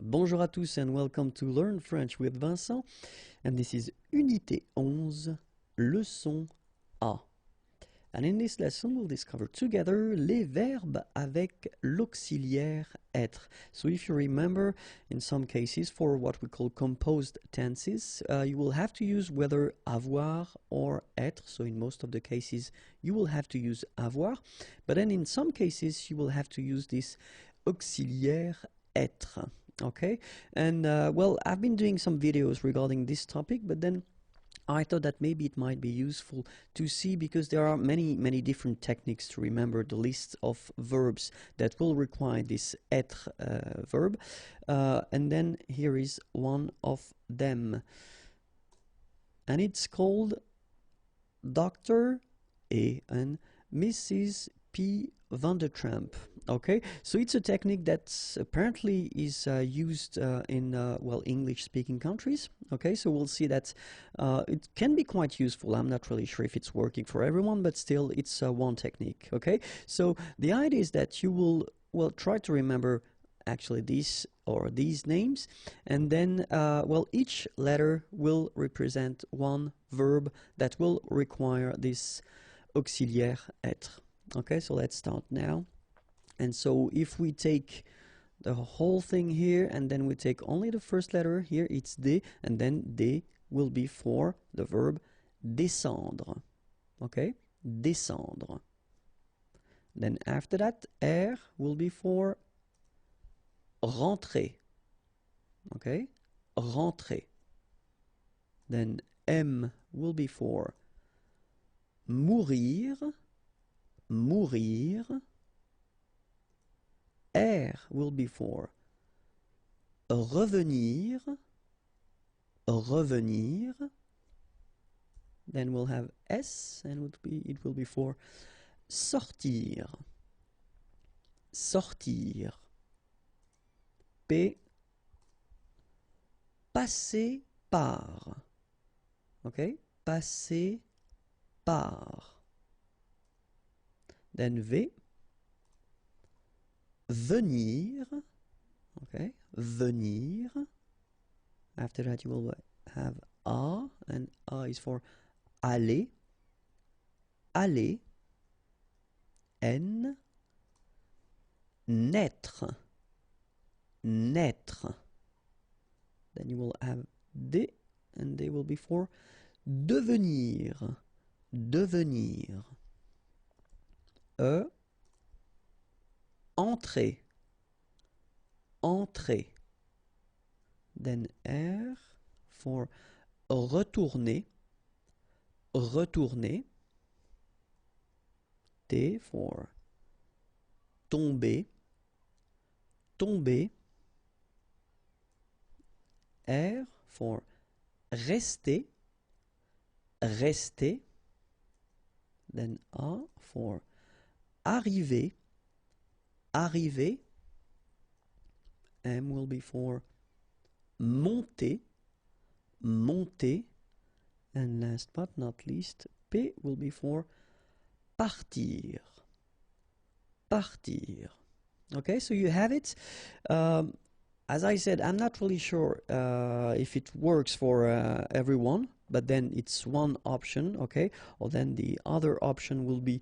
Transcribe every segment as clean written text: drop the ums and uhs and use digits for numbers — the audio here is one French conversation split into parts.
Bonjour à tous and welcome to Learn French with Vincent. And this is Unité 11, leçon A. And in this lesson, we'll discover together les verbes avec l'auxiliaire être. So if you remember, in some cases, for what we call composed tenses, you will have to use whether avoir or être. So in most of the cases, you will have to use avoir. But then in some cases, you will have to use this auxiliaire être. Okay, and well, I've been doing some videos regarding this topic, but then I thought that maybe it might be useful to see, because there are many different techniques to remember the list of verbs that will require this être verb, and then here is one of them, and it's called Dr. A and Mrs. P. Vandertramp. Okay, so it's a technique that apparently is used in well, English-speaking countries. Okay, so we'll see that it can be quite useful. I'm not really sure if it's working for everyone, but still, it's one technique. Okay, so the idea is that you will try to remember actually these names, and then well, each letter will represent one verb that will require this auxiliaire être. Okay, so let's start now. And so if we take the whole thing here and then we take only the first letter here, it's D, and then D will be for the verb descendre. Okay, descendre. Then after that, R will be for rentrer. Okay, rentrer. Then M will be for mourir. Mourir. R will be for revenir. Revenir. Then we'll have S, and it will be for sortir. Sortir. P. Passer par. Okay? Passer par. Then V. Venir. Okay, venir. After that, you will have A, and A is for aller. Aller. N. Naître. Naître. Then you will have D, and they will be for devenir. Devenir. E. Entrer. Entrer. Then R for retourner. Retourner. T for tomber. Tomber. R for rester. Rester. Then A for arriver. Arriver. M will be for monter. Monter. And last but not least, P will be for partir. Partir. Okay, so you have it. As I said, I'm not really sure if it works for everyone, but then it's one option, okay? Or then the other option will be,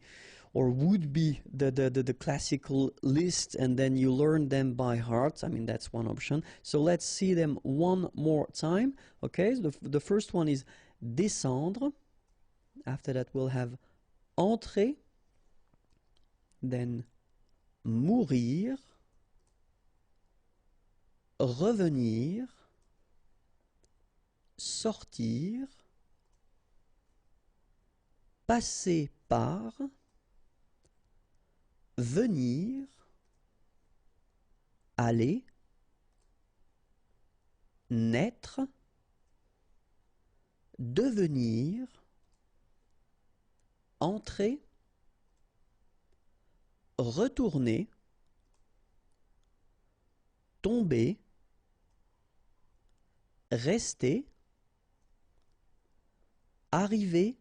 or would be, the classical list, and then you learn them by heart. I mean, that's one option. So let's see them one more time, okay? The first one is descendre. After that, we'll have entrer. Then mourir. Revenir. Sortir. Passer par. Venir. Aller. Naître. Devenir. Entrer. Retourner. Tomber. Rester. Arriver.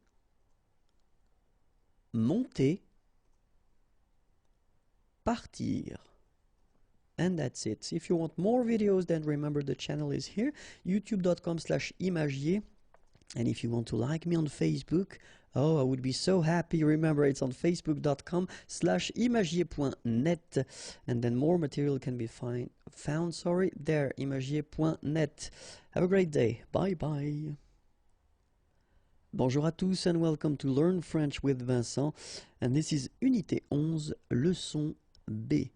Monter. Partir. and that's it. If you want more videos, then remember the channel is here, youtube.com/imagier. And if you want to like me on Facebook, oh, I would be so happy. Remember, it's on facebook.com/imagier.net. And then more material can be found there, imagier.net. Have a great day. Bye-bye. Bonjour à tous and welcome to Learn French with Vincent. And this is Unité 11, leçon B.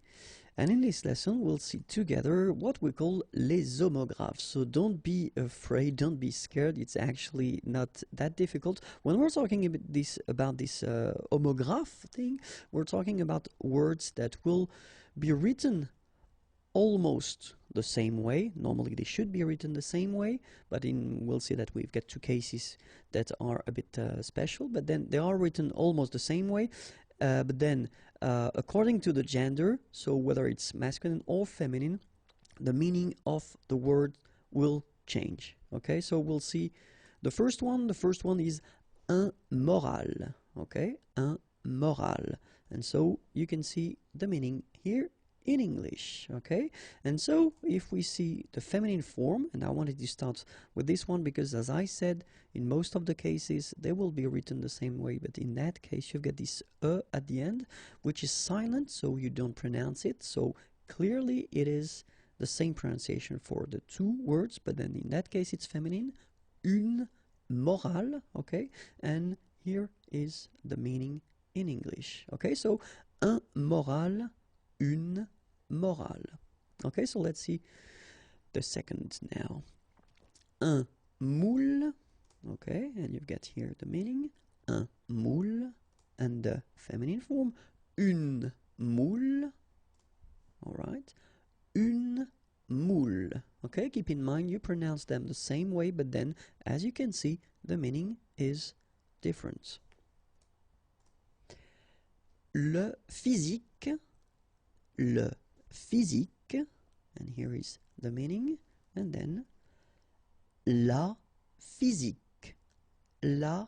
And in this lesson, we'll see together what we call les homographes. So don't be afraid, don't be scared. It's actually not that difficult. When we're talking about this homograph thing, we're talking about words that will be written almost the same way. Normally they should be written the same way, but we'll see that we've got two cases that are a bit special, but then they are written almost the same way. But then, according to the gender, so whether it's masculine or feminine, the meaning of the word will change. Okay, so we'll see the first one. The first one is un moral. Okay, un moral. And so you can see the meaning here in English. Okay, and so if we see the feminine form, and I wanted to start with this one because, as I said, in most of the cases they will be written the same way, but in that case you've got this at the end, which is silent, so you don't pronounce it. So clearly it is the same pronunciation for the two words, but then in that case it's feminine, une morale. Okay, and here is the meaning in English. Okay, so un moral, une morale. Okay, so let's see the second now. Un moule. Okay, and you've got here the meaning, un moule, and the feminine form, une moule. All right, une moule. Okay, keep in mind you pronounce them the same way, but then, as you can see, the meaning is different. Le physique, and here is the meaning, and then la physique, and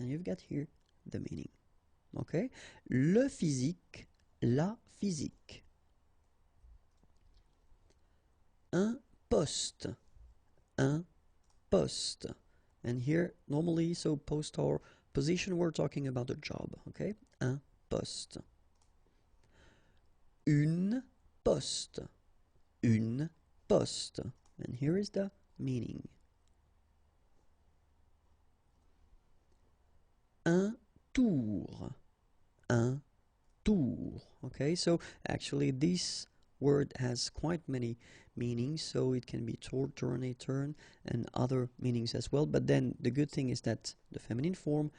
you've got here the meaning. Okay, le physique, la physique. Un poste, and here normally, so post or position, we're talking about a job. Okay, un poste. Une poste, and here is the meaning. Un tour, okay, so actually this word has quite many meanings, so it can be tour, turn, a turn, and other meanings as well, but then the good thing is that the feminine form,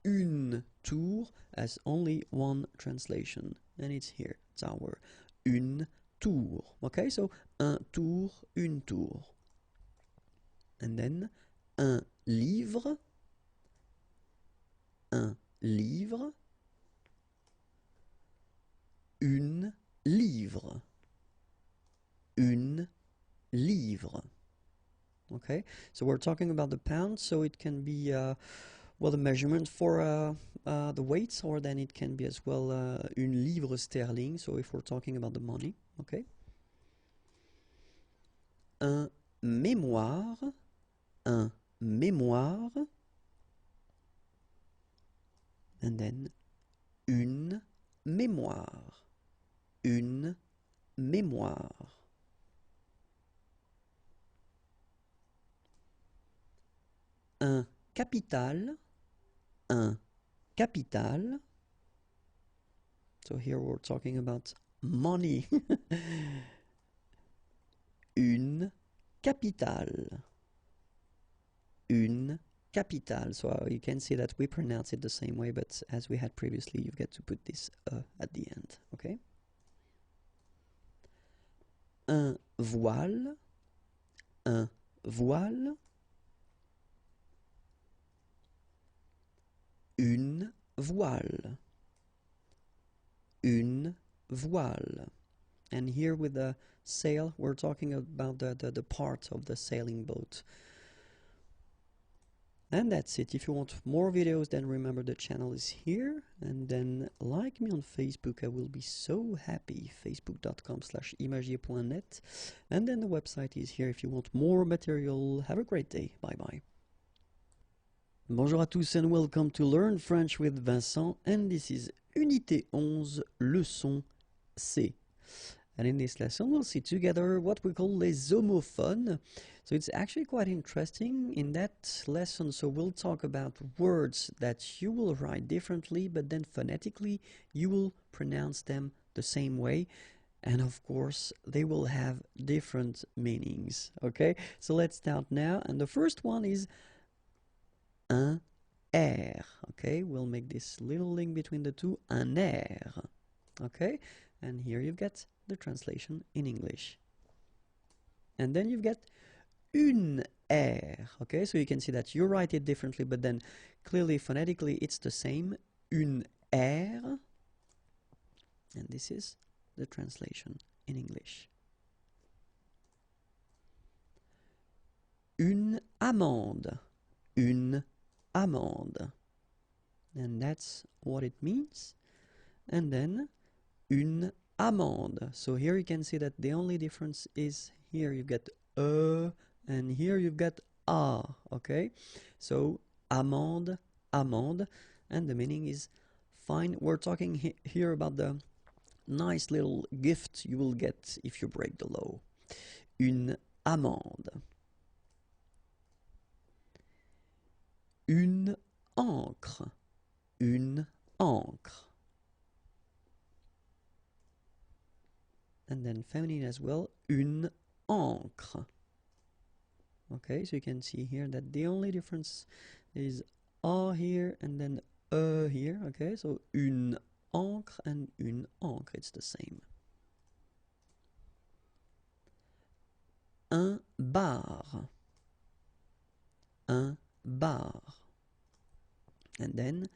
une tour, has only one translation, and it's here. It's our une tour. Okay, so un tour, une tour. And then un livre, une livre. Okay, so we're talking about the pound, so it can be well, the measurement for the weights, or then it can be as well une livre sterling, so if we're talking about the money. Okay, un mémoire, and then une mémoire, un capital, so here we're talking about money. Une capitale, so you can see that we pronounce it the same way, but as we had previously, you've got to put this at the end. Okay, un voile, une voile. And here with the sail, we're talking about the part of the sailing boat. And that's it. If you want more videos, then remember the channel is here. And then like me on Facebook. I will be so happy. facebook.com/imagier.net. And then the website is here if you want more material. Have a great day. Bye-bye. Bonjour à tous and welcome to Learn French with Vincent. And this is Unité 11, leçon C. And in this lesson, we'll see together what we call les homophones. So it's actually quite interesting in that lesson. So we'll talk about words that you will write differently, but then phonetically, you will pronounce them the same way. And of course, they will have different meanings. Okay, so let's start now. And the first one is un air. Okay, we'll make this little link between the two, un air. Okay, and here you've got the translation in English. And then you've got une air. Okay, so you can see that you write it differently, but then clearly phonetically it's the same, une air. And this is the translation in English. Une amende. Une amende. And that's what it means. And then une amende. So here you can see that the only difference is here you get and here you've got a. Okay, so amende, amende, and the meaning is fine. We're talking here about the nice little gift you will get if you break the law. Une amende. Une encre. Une encre. And then feminine as well, une encre. Okay, so you can see here that the only difference is a here and then here. Okay, so une encre and une encre, it's the same. Un bar. Un bar. And then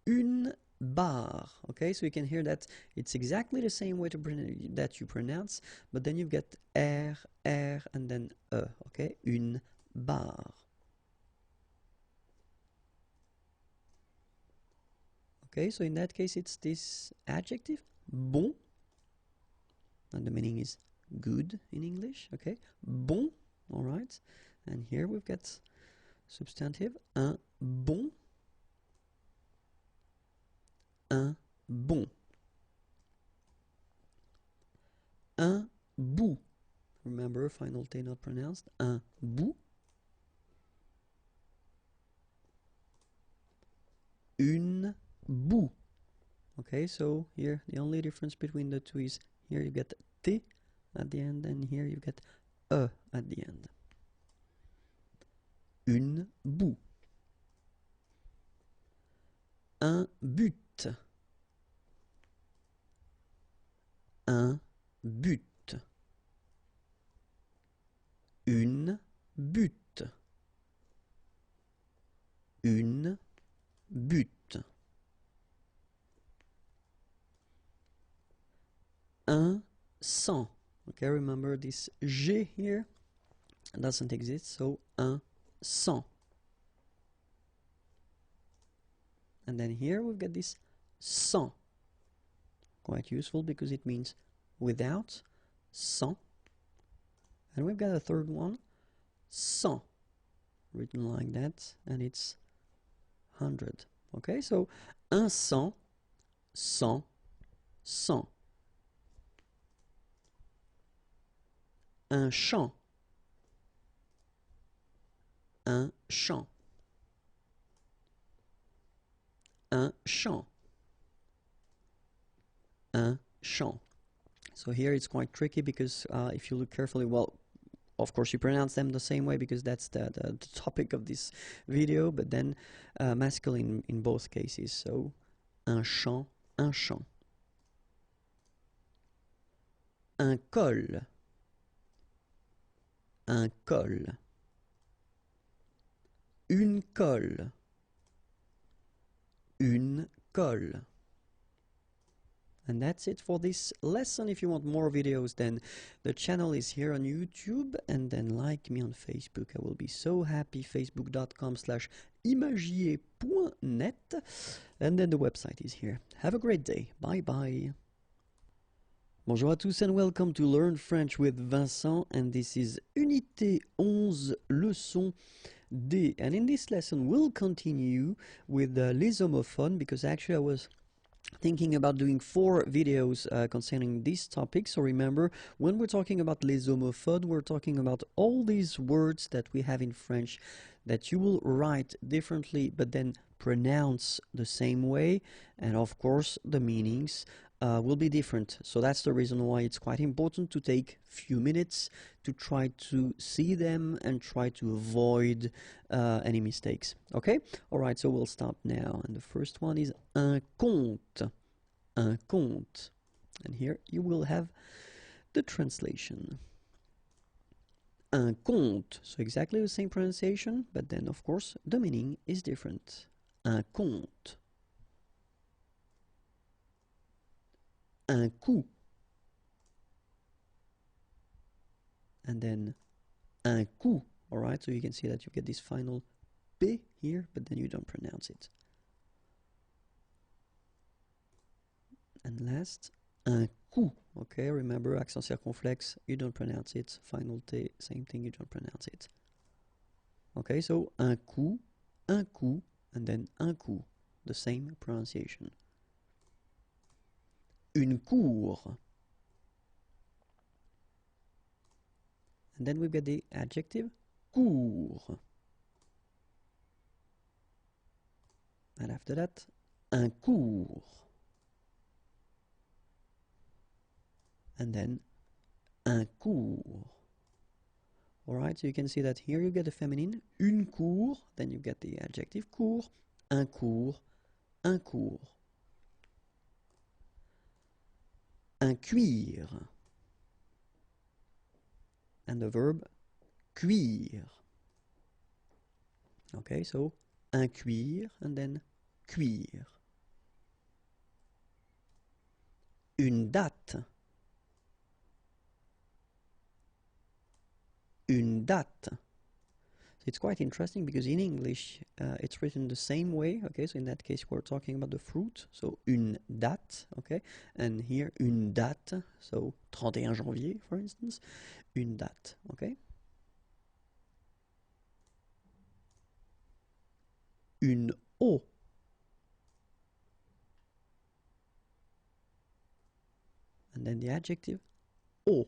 une bar. Okay, so you can hear that it's exactly the same way that you pronounce, but then you've got r, and then e. Okay, une bar. Okay, so in that case it's this adjective, bon, and the meaning is good in English. Okay, bon, all right, and here we've got substantive, un bon. Un bon. Un bout. Remember, final T not pronounced. Un bout. Une boue. Okay, so here the only difference between the two is here you get T at the end and here you get E at the end. Une boue. Un but. Un but. Une butte. Une butte. Un cent. Okay, remember this G here doesn't exist, so un cent. And then here we've got this sans. Quite useful because it means without, sans. And we've got a third one, cent, written like that, and it's 100. Okay, so un cent, cent, cent. Un champ. Un champ. Un champ. Un champ. So here it's quite tricky because if you look carefully, well, of course you pronounce them the same way because that's the topic of this video, but then masculine in both cases. So un champ, un champ. Un col. Un col. Une colle. Une colle. And that's it for this lesson. If you want more videos, then the channel is here on YouTube, and then like me on Facebook. I will be so happy. facebook.com/imagier.net, and then the website is here. Have a great day. Bye bye. Bonjour à tous and welcome to Learn French with Vincent, and this is Unité 11, leçon D. And in this lesson we'll continue with les homophones, because actually I was thinking about doing 4 videos concerning this topic. So remember, when we're talking about les homophones, we're talking about all these words that we have in French that you will write differently but then pronounce the same way, and of course the meanings will be different. So that's the reason why it's quite important to take few minutes to try to see them and try to avoid any mistakes. Okay? Alright, so we'll start now. And the first one is un compte. Un compte. And here you will have the translation. Un compte. So exactly the same pronunciation, but then of course the meaning is different. Un compte. Un coup, and then un coup. All right, so you can see that you get this final P here, but then you don't pronounce it. And last, un coup. Okay, remember accent circonflexe, you don't pronounce it. Final T, same thing, you don't pronounce it. Okay, so un coup, and then un coup, the same pronunciation. Une cour. And then we've got the adjective court. And after that, un cours. And then un cours. Alright, so you can see that here you get the feminine, une cour, then you get the adjective court, un cours, un cours. Un cuir, and the verb cuire. Okay, so un cuir and then cuire. Une date. Une date. So it's quite interesting because in English it's written the same way. Okay, so in that case we're talking about the fruit, so une date, okay, and here une date, so 31 janvier for instance, une date, okay. Une eau. And then the adjective eau.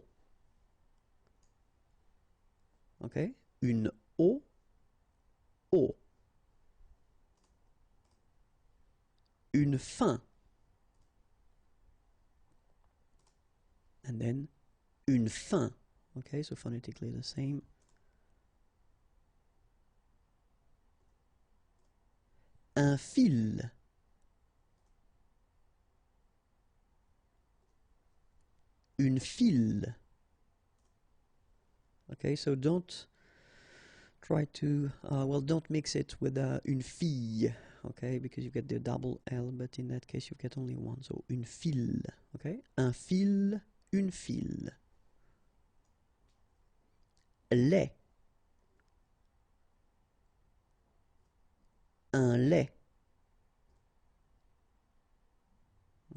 Okay, une eau, eau. Une fin. And then une fin. Okay, so phonetically the same. Un fil. Une file. Okay, so don't try to, don't mix it with une fille, okay, because you get the double L, but in that case you get only one, so une file, okay, un fil, une file. Lait. Un lait.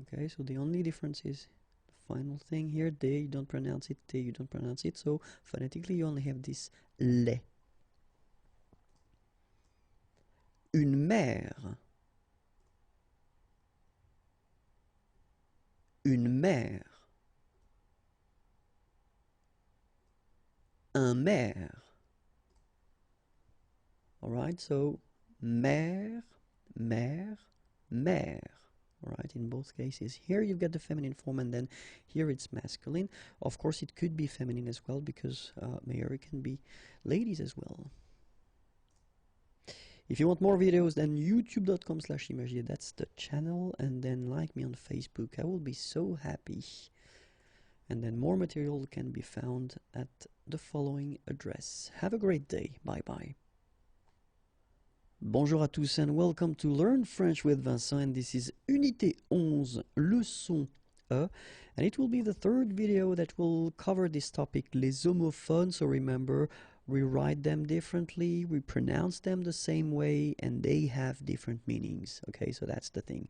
Okay, so the only difference is the final thing here, D, you don't pronounce it, T, you don't pronounce it, so phonetically you only have this lait. Une mère. Une mère. Un maire. Alright, so mère, mère, mère. Alright, in both cases. Here you've got the feminine form, and then here it's masculine. Of course, it could be feminine as well, because mère can be ladies as well. If you want more videos, then youtube.com/imagier, that's the channel, and then like me on Facebook. I will be so happy. And then more material can be found at the following address. Have a great day. Bye bye. Bonjour à tous and welcome to Learn French with Vincent, and this is Unité 11, leçon and it will be the third video that will cover this topic, les homophones. So remember, we write them differently, we pronounce them the same way, and they have different meanings. Okay, so that's the thing.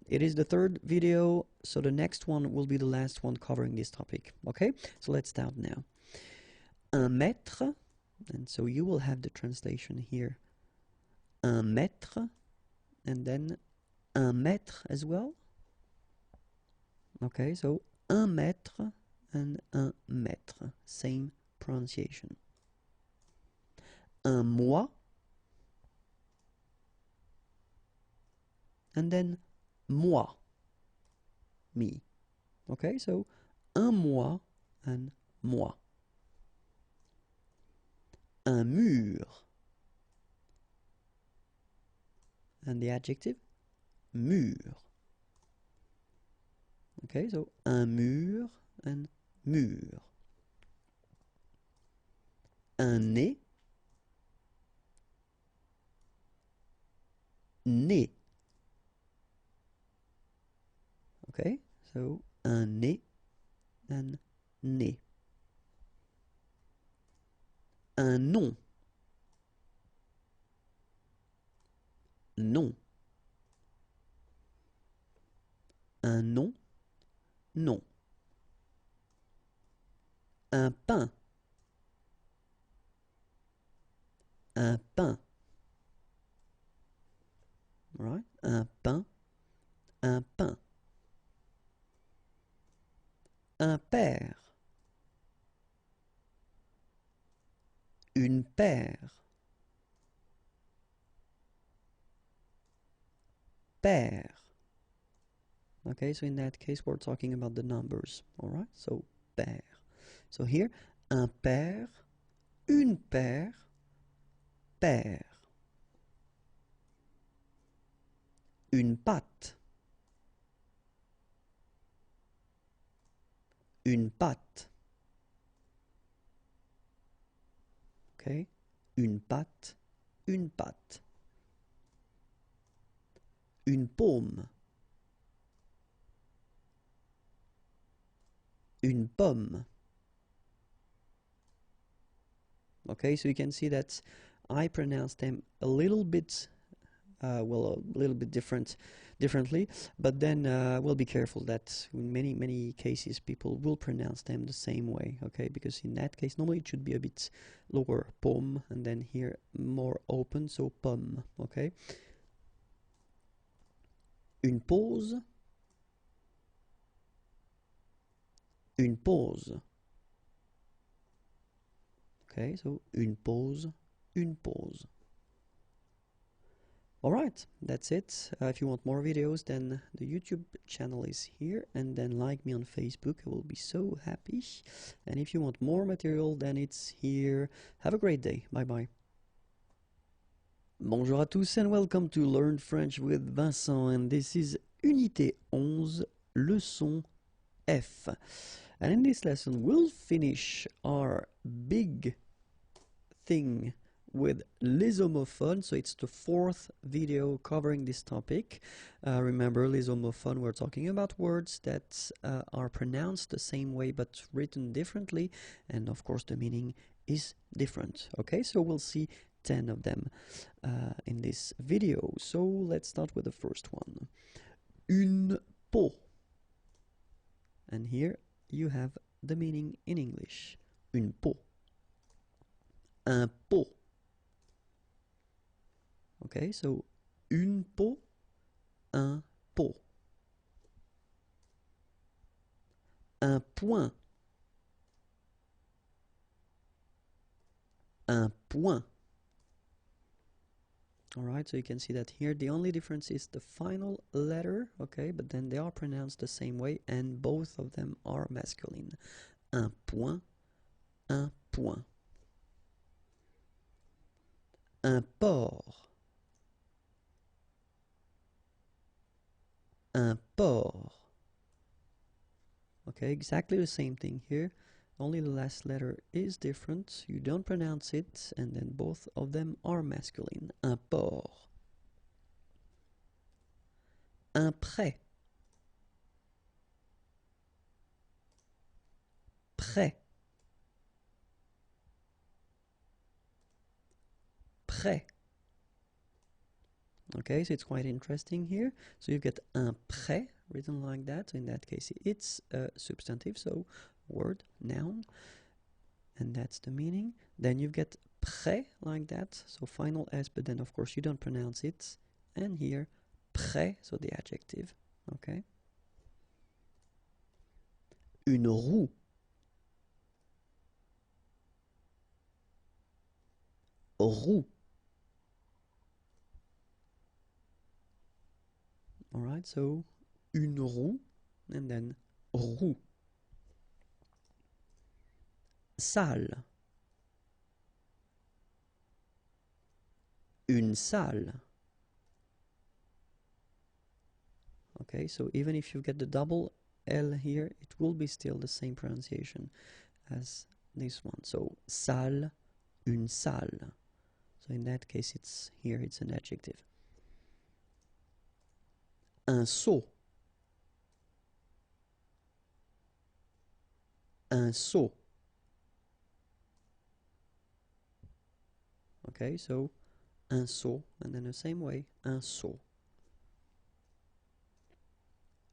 It is the third video, so the next one will be the last one covering this topic. Okay, so let's start now. Un mètre, and so you will have the translation here. Un mètre, and then un mètre as well. Okay, so un mètre and un mètre, same pronunciation. Un mois, and then moi, me. Okay, so un mois and moi. Un mur, and the adjective mur. Okay, so un mur and mur. Un nez, nez. Okay, so un nez and nez. Un nom, nom. Un nom, non. Un pain, un pain. Right? Un pain, un pain. Un père, une paire. Paire. Okay, so in that case we're talking about the numbers. Alright, so paire. So here, un père, une paire, paire. Une pâte, une pâte. Okay, une pâte, une pâte. Une paume, une pomme. Okay, so you can see that I pronounce them a little bit, well, a little bit differently, but then we'll be careful that in many cases people will pronounce them the same way. Okay, because in that case normally it should be a bit lower, pomme, and then here more open, so pomme. Okay. Une pause, une pause. Okay, so une pause, une pause. Alright, that's it. If you want more videos, then the YouTube channel is here, and then like me on Facebook. I will be so happy. And if you want more material, then it's here. Have a great day. Bye bye. Bonjour à tous and welcome to Learn French with Vincent, and this is Unité 11, leçon F. And in this lesson we'll finish our big thing with les homophones, so it's the fourth video covering this topic. Remember, les homophones, we're talking about words that are pronounced the same way but written differently, and of course the meaning is different. Okay, so we'll see 10 of them in this video. So let's start with the first one. Une peau. And here you have the meaning in English. Une peau. Un pot. Okay, so une peau, un pot. Un point. Un point. Alright, so you can see that here the only difference is the final letter, okay, but then they are pronounced the same way and both of them are masculine. Un point, un point. Un port. Un port. Okay, exactly the same thing here. Only the last letter is different. You don't pronounce it, and then both of them are masculine. Un port. Un prêt. prêt. Prêt. Okay, so it's quite interesting here. So you get un prêt written like that. So in that case, it's a substantive, so word, noun, and that's the meaning. Then you get prêt like that, so final S, but then of course you don't pronounce it. And here, prêt, so the adjective. Okay. Une roue. Roue. All right, so une roue, and then roue. Salle. Une salle. Okay, so even if you get the double L here, it will be still the same pronunciation as this one. So salle, une salle. So in that case, it's here, it's an adjective. Un seau. Un seau. Okay, so un seau, and then the same way, un seau.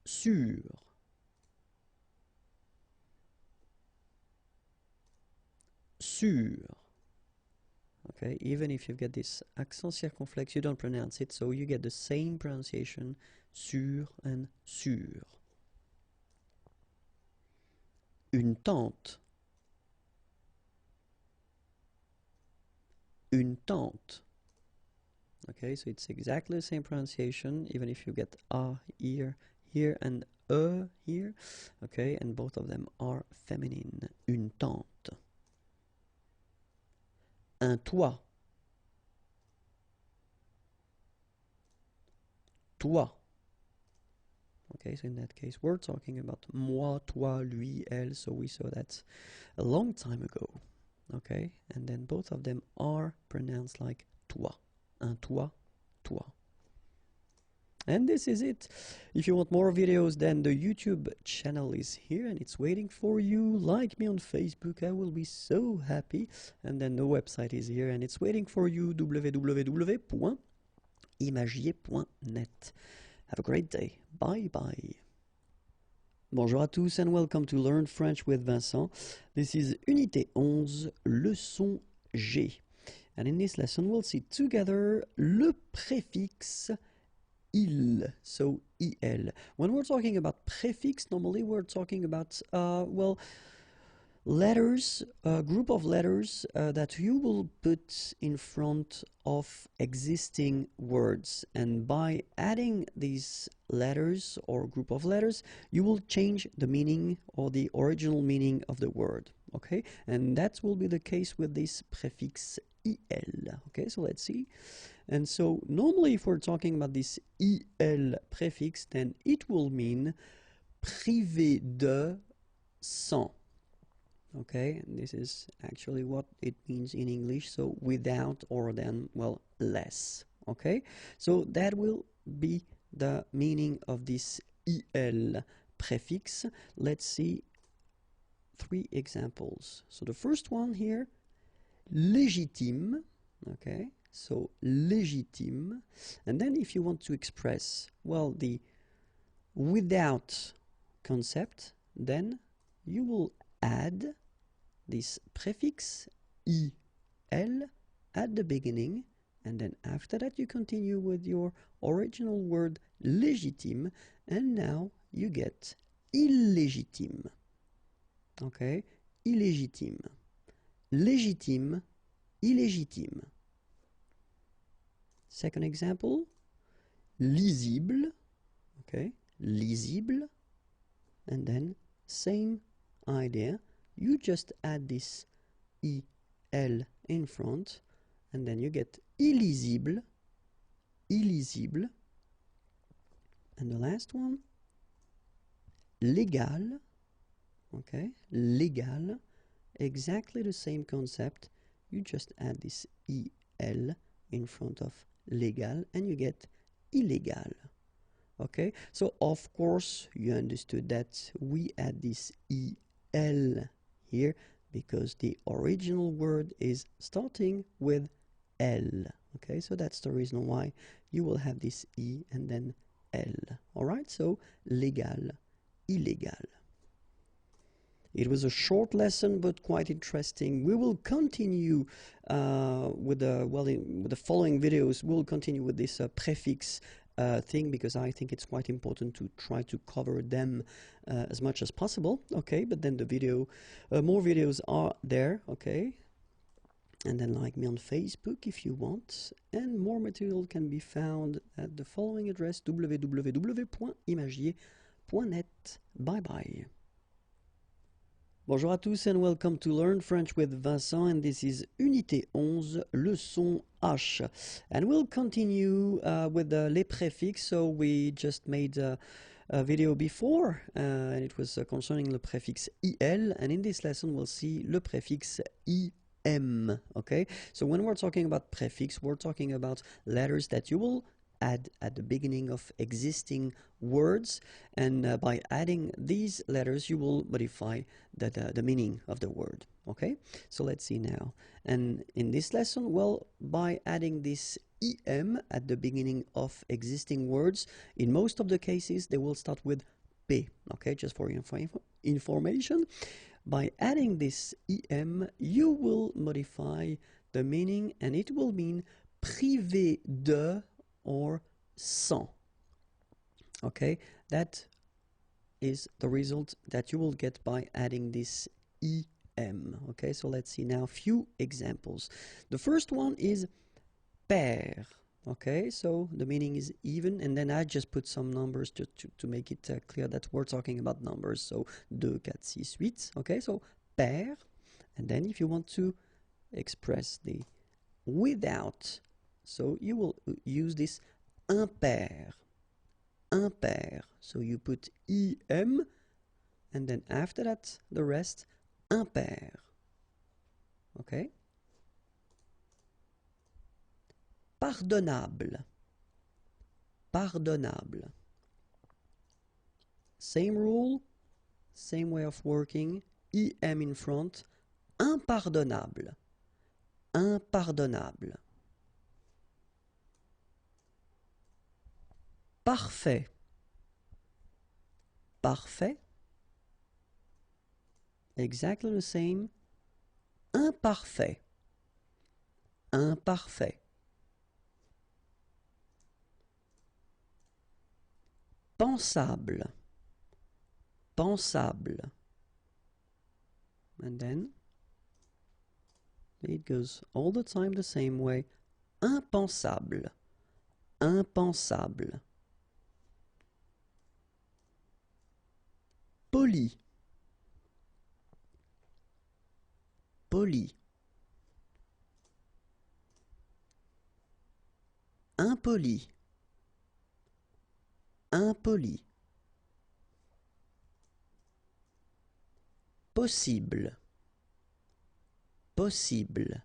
Sûr. Sûr. Okay, even if you get this accent circonflexe, you don't pronounce it, so you get the same pronunciation, sûr and sûr. Une tente. Une tente. Okay, so it's exactly the same pronunciation, even if you get a here, and here. Okay, and both of them are feminine. Une tente. Un toit. Toit. Okay, so in that case, we're talking about moi, toi, lui, elle, so we saw that a long time ago. Okay, and then both of them are pronounced like toi. Un toit, toi. And this is it. If you want more videos, then the YouTube channel is here and it's waiting for you. Like me on Facebook, I will be so happy. And then the website is here and it's waiting for you, www.imagiers.net. Have a great day. Bye bye. Bonjour à tous and welcome to Learn French with Vincent. This is Unité 11, leçon G. And in this lesson, we'll see together le préfixe il, so il. When we're talking about prefix, normally we're talking about, well, letters, a group of letters that you will put in front of existing words. And by adding these letters or group of letters, you will change the meaning or the original meaning of the word. Okay, and that will be the case with this prefix il. Okay, so let's see. And so normally if we're talking about this il prefix, then it will mean privé de, sans. Okay, and this is actually what it means in English, so without or then, well, less. Okay, so that will be the meaning of this il prefix. Let's see 3 examples. So the first one here, légitime. Okay, so légitime. And then if you want to express, well, the without concept, then you will add this prefix il at the beginning, and then after that you continue with your original word légitime, and now you get illégitime. Okay, illégitime, légitime, illégitime. Second example, lisible. Okay, lisible, and then same idea, you just add this il in front, and then you get illisible, illisible. And the last one, légal. Okay, légal, exactly the same concept, you just add this il in front of légal and you get illégal. Okay, so of course you understood that we add this il here because the original word is starting with L. Okay, so that's the reason why you will have this I and then L. Alright, so légal, illégal. It was a short lesson, but quite interesting. We will continue with the following videos. We'll continue with this prefix thing because I think it's quite important to try to cover them as much as possible. Okay, but then the video, more videos are there. Okay, and then like me on Facebook if you want. And more material can be found at the following address: www.imagiers.net. Bye bye. Bonjour à tous and welcome to Learn French with Vincent, and this is Unité 11, leçon H. And we'll continue with les préfixes. So we just made a video before and it was concerning le préfixe IL, and in this lesson we'll see le préfixe IM. Okay, so when we're talking about prefix, we're talking about letters that you will add at the beginning of existing words, and by adding these letters you will modify the meaning of the word. Okay, so let's see now. And in this lesson, well, by adding this em at the beginning of existing words, in most of the cases they will start with p. Okay, just for your information, by adding this em you will modify the meaning and it will mean privé de or sans. Okay, that is the result that you will get by adding this em. Okay, so let's see now a few examples. The first one is pair. Okay, so the meaning is even, and then I just put some numbers to make it clear that we're talking about numbers. So 2, 4, 6, 8. Okay, so pair, and then if you want to express the without, so you will use this impair. Impair. So you put im and then after that the rest impair. Okay? Pardonnable. Pardonnable. Same rule, same way of working. Im in front. Impardonnable. Impardonnable. Parfait. Parfait. Exactly the same. Imparfait. Imparfait. Pensable. Pensable. And then it goes all the time the same way. Impensable. Impensable. Poli. Poli. Impoli. Impoli. Possible. Possible.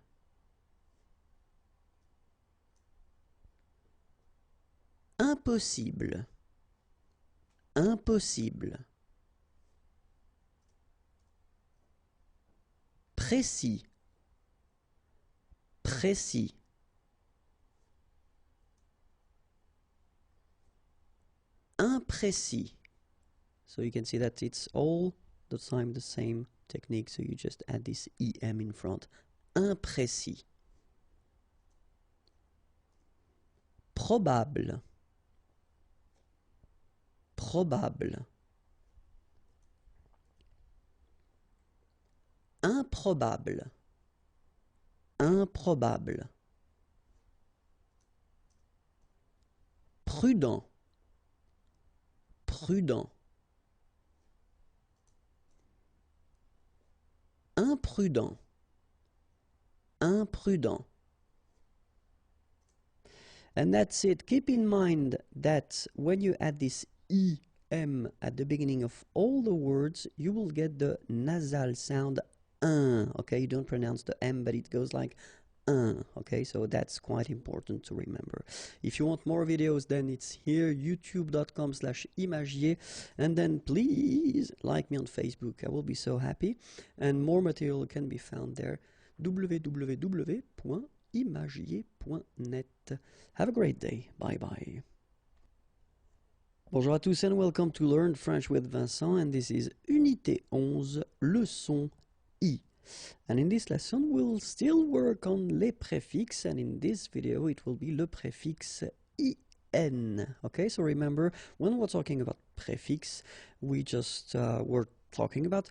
Impossible. Impossible. Précis. Précis. Imprécis. So you can see that it's all the time the same technique, so you just add this em in front. Imprécis. Probable. Probable. Improbable. Improbable. Prudent. Prudent. Imprudent. Imprudent. And that's it. Keep in mind that when you add this em at the beginning of all the words, you will get the nasal sound un. Okay, you don't pronounce the m, but it goes like un. Okay, so that's quite important to remember. If you want more videos, then it's here, youtube.com/imagier, and then please like me on Facebook. I will be so happy, and more material can be found there, www.imagier.net. Have a great day. Bye bye. Bonjour à tous and welcome to Learn French with Vincent, and this is Unité 11, leçon I. And in this lesson we'll still work on les préfixes, and in this video it will be le préfixe IN. Okay, so remember, when we're talking about préfix, we just were talking about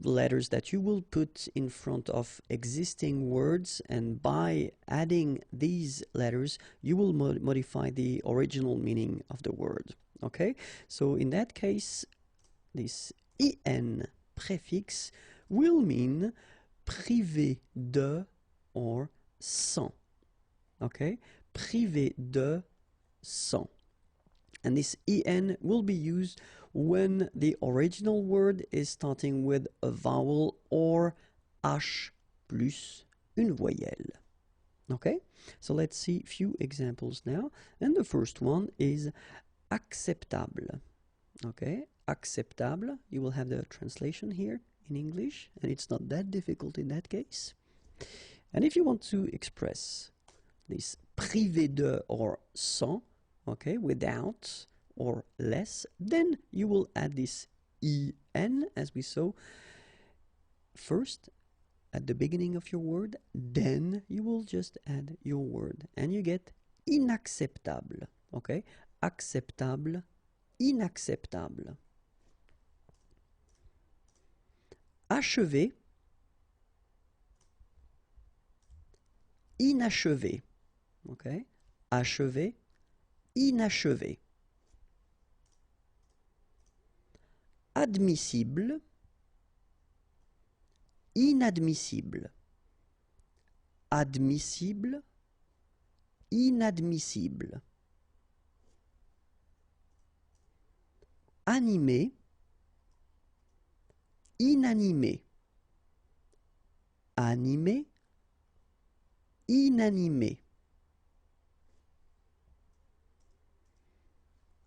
letters that you will put in front of existing words, and by adding these letters you will modify the original meaning of the word. Okay, so in that case this IN préfixe will mean privé de or sans. Okay, privé de, sans. And this IN will be used when the original word is starting with a vowel or H plus une voyelle. Okay, so let's see a few examples now. And the first one is acceptable. Okay, acceptable. You will have the translation here in English, and it's not that difficult in that case. And if you want to express this privé de or sans, okay, without or less, then you will add this IN, as we saw, first at the beginning of your word, then you will just add your word, and you get inacceptable. Okay, acceptable, inacceptable. Achevé, inachevé. Okay, achevé, inachevé. Admissible, inadmissible. Admissible, inadmissible. Animé, inanimé. Animé, inanimé.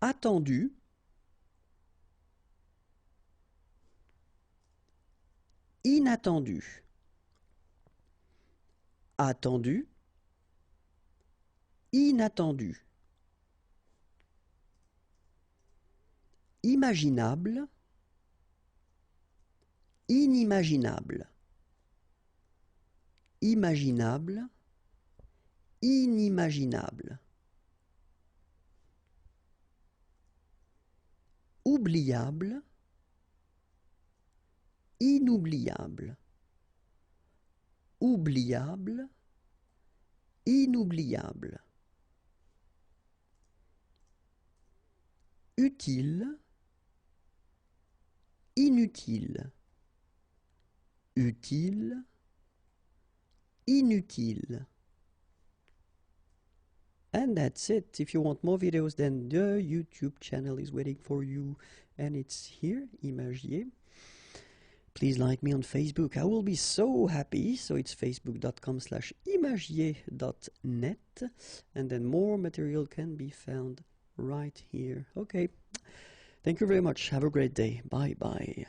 Attendu, inattendu. Attendu, inattendu. Imaginable, inimaginable. Imaginable, inimaginable. Oubliable, inoubliable. Oubliable, inoubliable. Utile, inutile. Utile, inutile. And that's it. If you want more videos, then the YouTube channel is waiting for you, and it's here, Imagier. Please like me on Facebook. I will be so happy. So it's facebook.com/imagier.net, and then more material can be found right here. Okay. Thank you very much. Have a great day. Bye bye.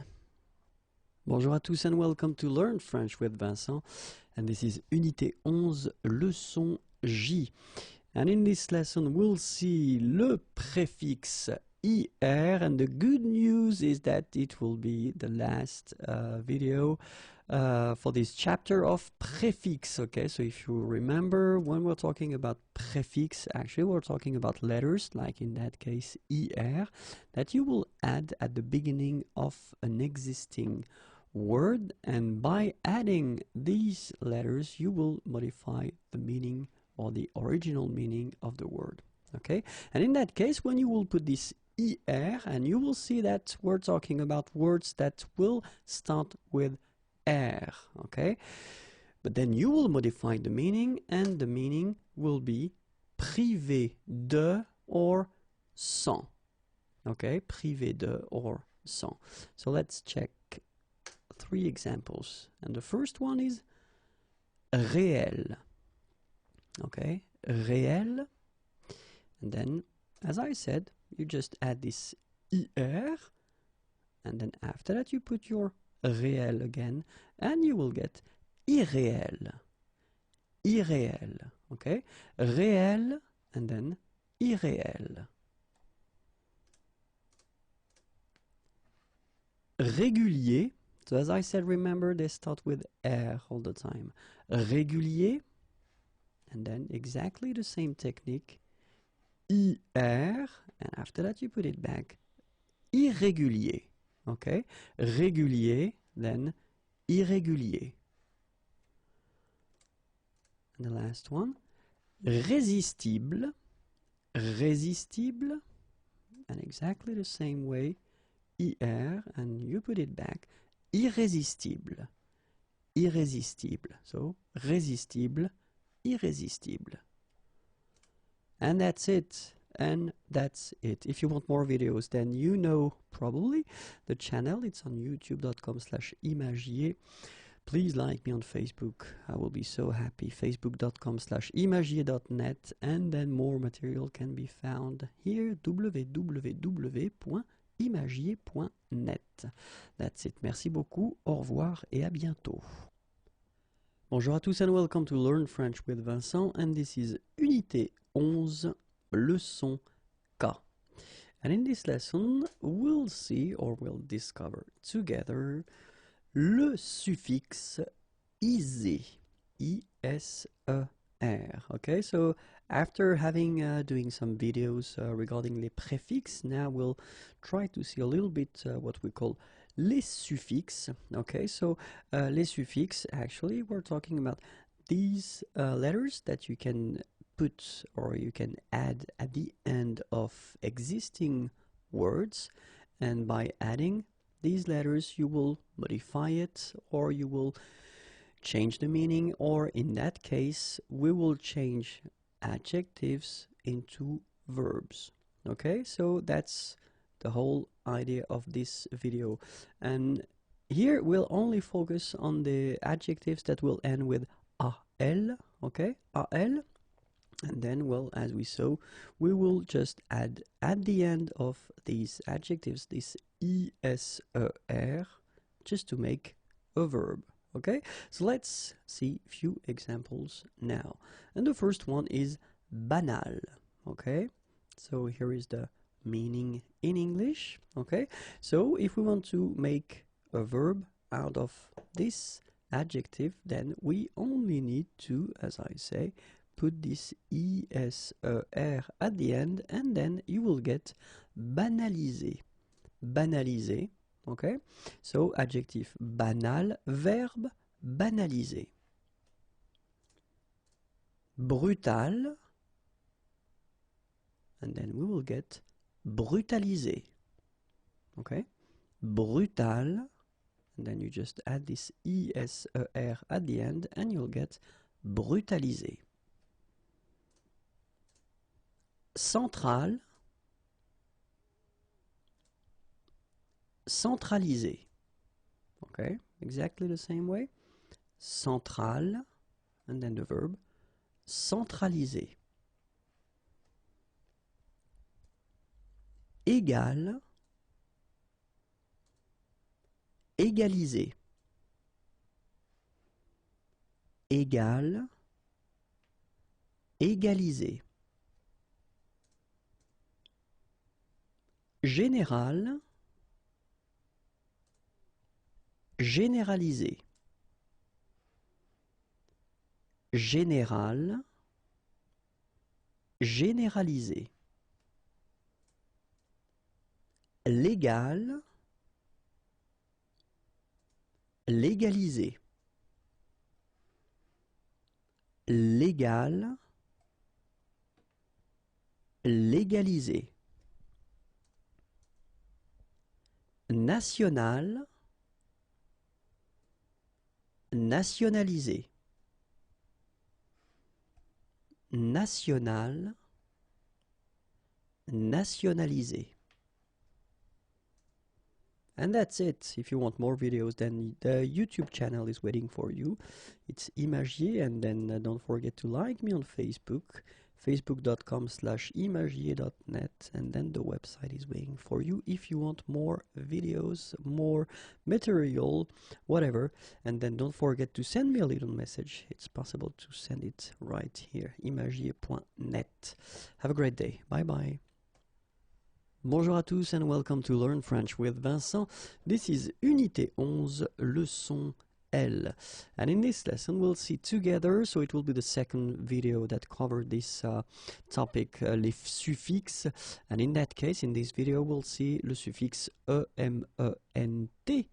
Bonjour à tous and welcome to Learn French with Vincent, and this is Unité 11, leçon J. And in this lesson we'll see le préfixe IR, and the good news is that it will be the last video for this chapter of préfixe. Okay, so if you remember, when we're talking about préfixe, actually we're talking about letters, like in that case IR, that you will add at the beginning of an existing word, and by adding these letters you will modify the meaning or the original meaning of the word. Okay, and in that case, when you will put this IR, and you will see that we're talking about words that will start with R. Okay, but then you will modify the meaning, and the meaning will be privé de or sans. Okay, privé de or sans. So let's check 3 examples, and the first one is réel. Okay, réel. And then, as I said, you just add this IR. And then after that, you put your réel again. And you will get irréel. Irréel. Okay, réel and then irréel. Régulier. So as I said, remember they start with R all the time. Régulier. And then exactly the same technique. IR. And after that you put it back. Irrégulier. Okay. Régulier. Then irrégulier. And the last one. Résistible. Résistible. And exactly the same way. IR, and you put it back. Irrésistible. Irrésistible. So, résistible, irrésistible. And that's it. And that's it. If you want more videos, then you know probably the channel. It's on youtube.com/imagier. Please like me on Facebook. I will be so happy. facebook.com/imagier.net. And then more material can be found here. www.imagier.net. That's it. Merci beaucoup. Au revoir et à bientôt. Bonjour à tous and welcome to Learn French with Vincent. And this is Unité 11, leçon K. And in this lesson, we'll see or we'll discover together le suffixe isé, I-S-E-R. Okay, so after having doing some videos regarding les préfixes, now we'll try to see a little bit what we call les suffixes. Okay, so les suffixes, actually we're talking about these letters that you can put or you can add at the end of existing words, and by adding these letters you will modify it or you will change the meaning, or in that case we will change adjectives into verbs. Okay, so that's the whole idea of this video, and here we'll only focus on the adjectives that will end with AL. Okay, AL. And then, well, as we saw, we will just add at the end of these adjectives this ISER just to make a verb. Okay, so let's see a few examples now. And the first one is banal. Okay, so here is the meaning in English. Okay, so if we want to make a verb out of this adjective, then we only need to, as I say, put this ISER at the end, and then you will get banaliser. Banaliser. Okay, so adjectif banal, verbe banaliser. Brutal, and then we will get brutaliser. Okay, brutal, and then you just add this ISER at the end, and you'll get brutaliser. Central, centraliser. Okay, exactly the same way. Central, and then the verb, centraliser. Égal, égaliser. Égal, égaliser. Général, généraliser. Général, généraliser. Légal, légaliser. Légal, légaliser. National, nationaliser. National, nationaliser. And that's it. If you want more videos, then the YouTube channel is waiting for you. It's Imagier, and then don't forget to like me on Facebook, facebook.com/imagier.net, and then the website is waiting for you if you want more videos, more material, whatever. And then don't forget to send me a little message. It's possible to send it right here, imagier.net. Have a great day. Bye bye. Bonjour à tous and welcome to Learn French with Vincent. This is Unité 11, leçon L. And in this lesson we'll see together, so it will be the second video that covered this topic, les suffixes. And in that case, in this video, we'll see le suffixe E-M-E-N-T,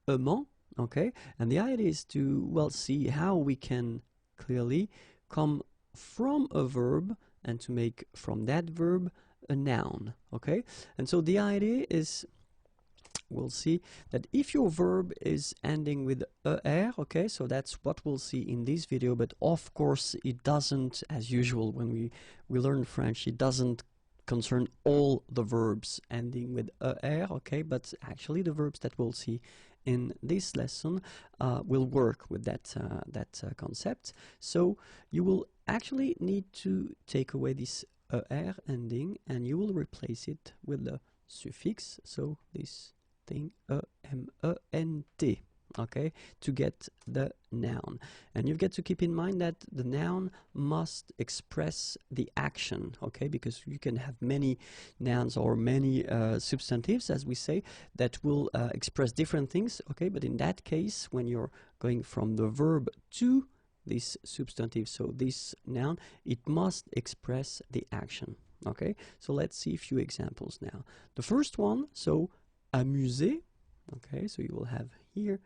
aimant, okay? And the idea is to, well, see how we can clearly come from a verb and to make from that verb a noun, okay? And so the idea is, we'll see that if your verb is ending with er, okay, so that's what we'll see in this video, but of course it doesn't, as usual when we learn French, it doesn't concern all the verbs ending with er, okay, but actually the verbs that we'll see in this lesson will work with that concept. So you will actually need to take away this er ending and you will replace it with the suffix, so this thing E-M-E-N-T, okay, to get the noun. And you've got to keep in mind that the noun must express the action, okay, because you can have many nouns or many substantives, as we say, that will express different things, okay, but in that case, when you're going from the verb to this substantive, so this noun, it must express the action, okay? So let's see a few examples now. The first one, so amuser, okay, so you will have here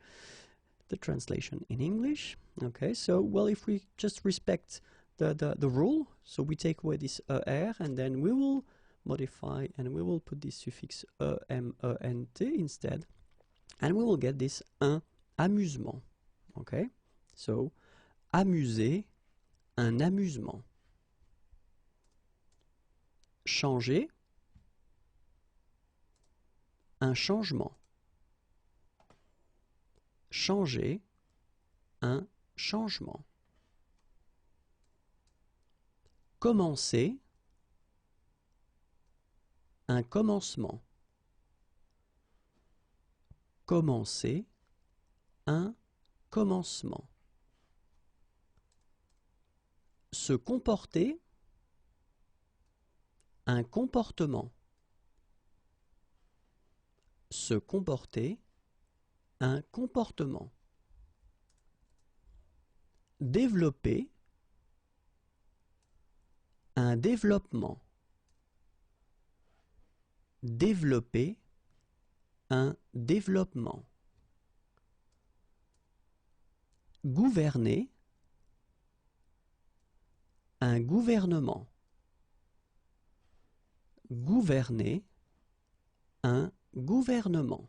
the translation in English, okay? So, well, if we just respect the rule, so we take away this er and then we will modify and we will put this suffix E-M-E-N-T instead, and we will get this un amusement, okay? So amuser, un amusement. Changer, un changement. Changer, un changement. Commencer, un commencement. Commencer, un commencement. Se comporter, un comportement. Se comporter, un comportement. Développer, un développement. Développer, un développement. Gouverner, un gouvernement. Gouverner, un gouvernement.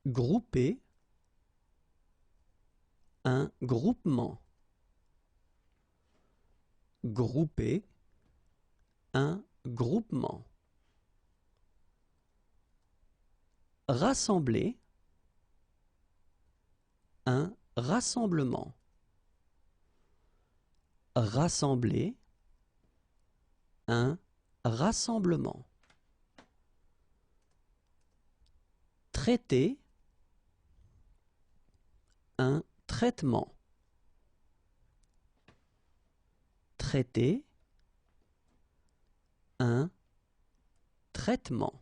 Grouper, un groupement. Grouper, un groupement. Rassembler, un rassemblement. Rassembler, un rassemblement. Traiter, un traitement. Traiter, un traitement.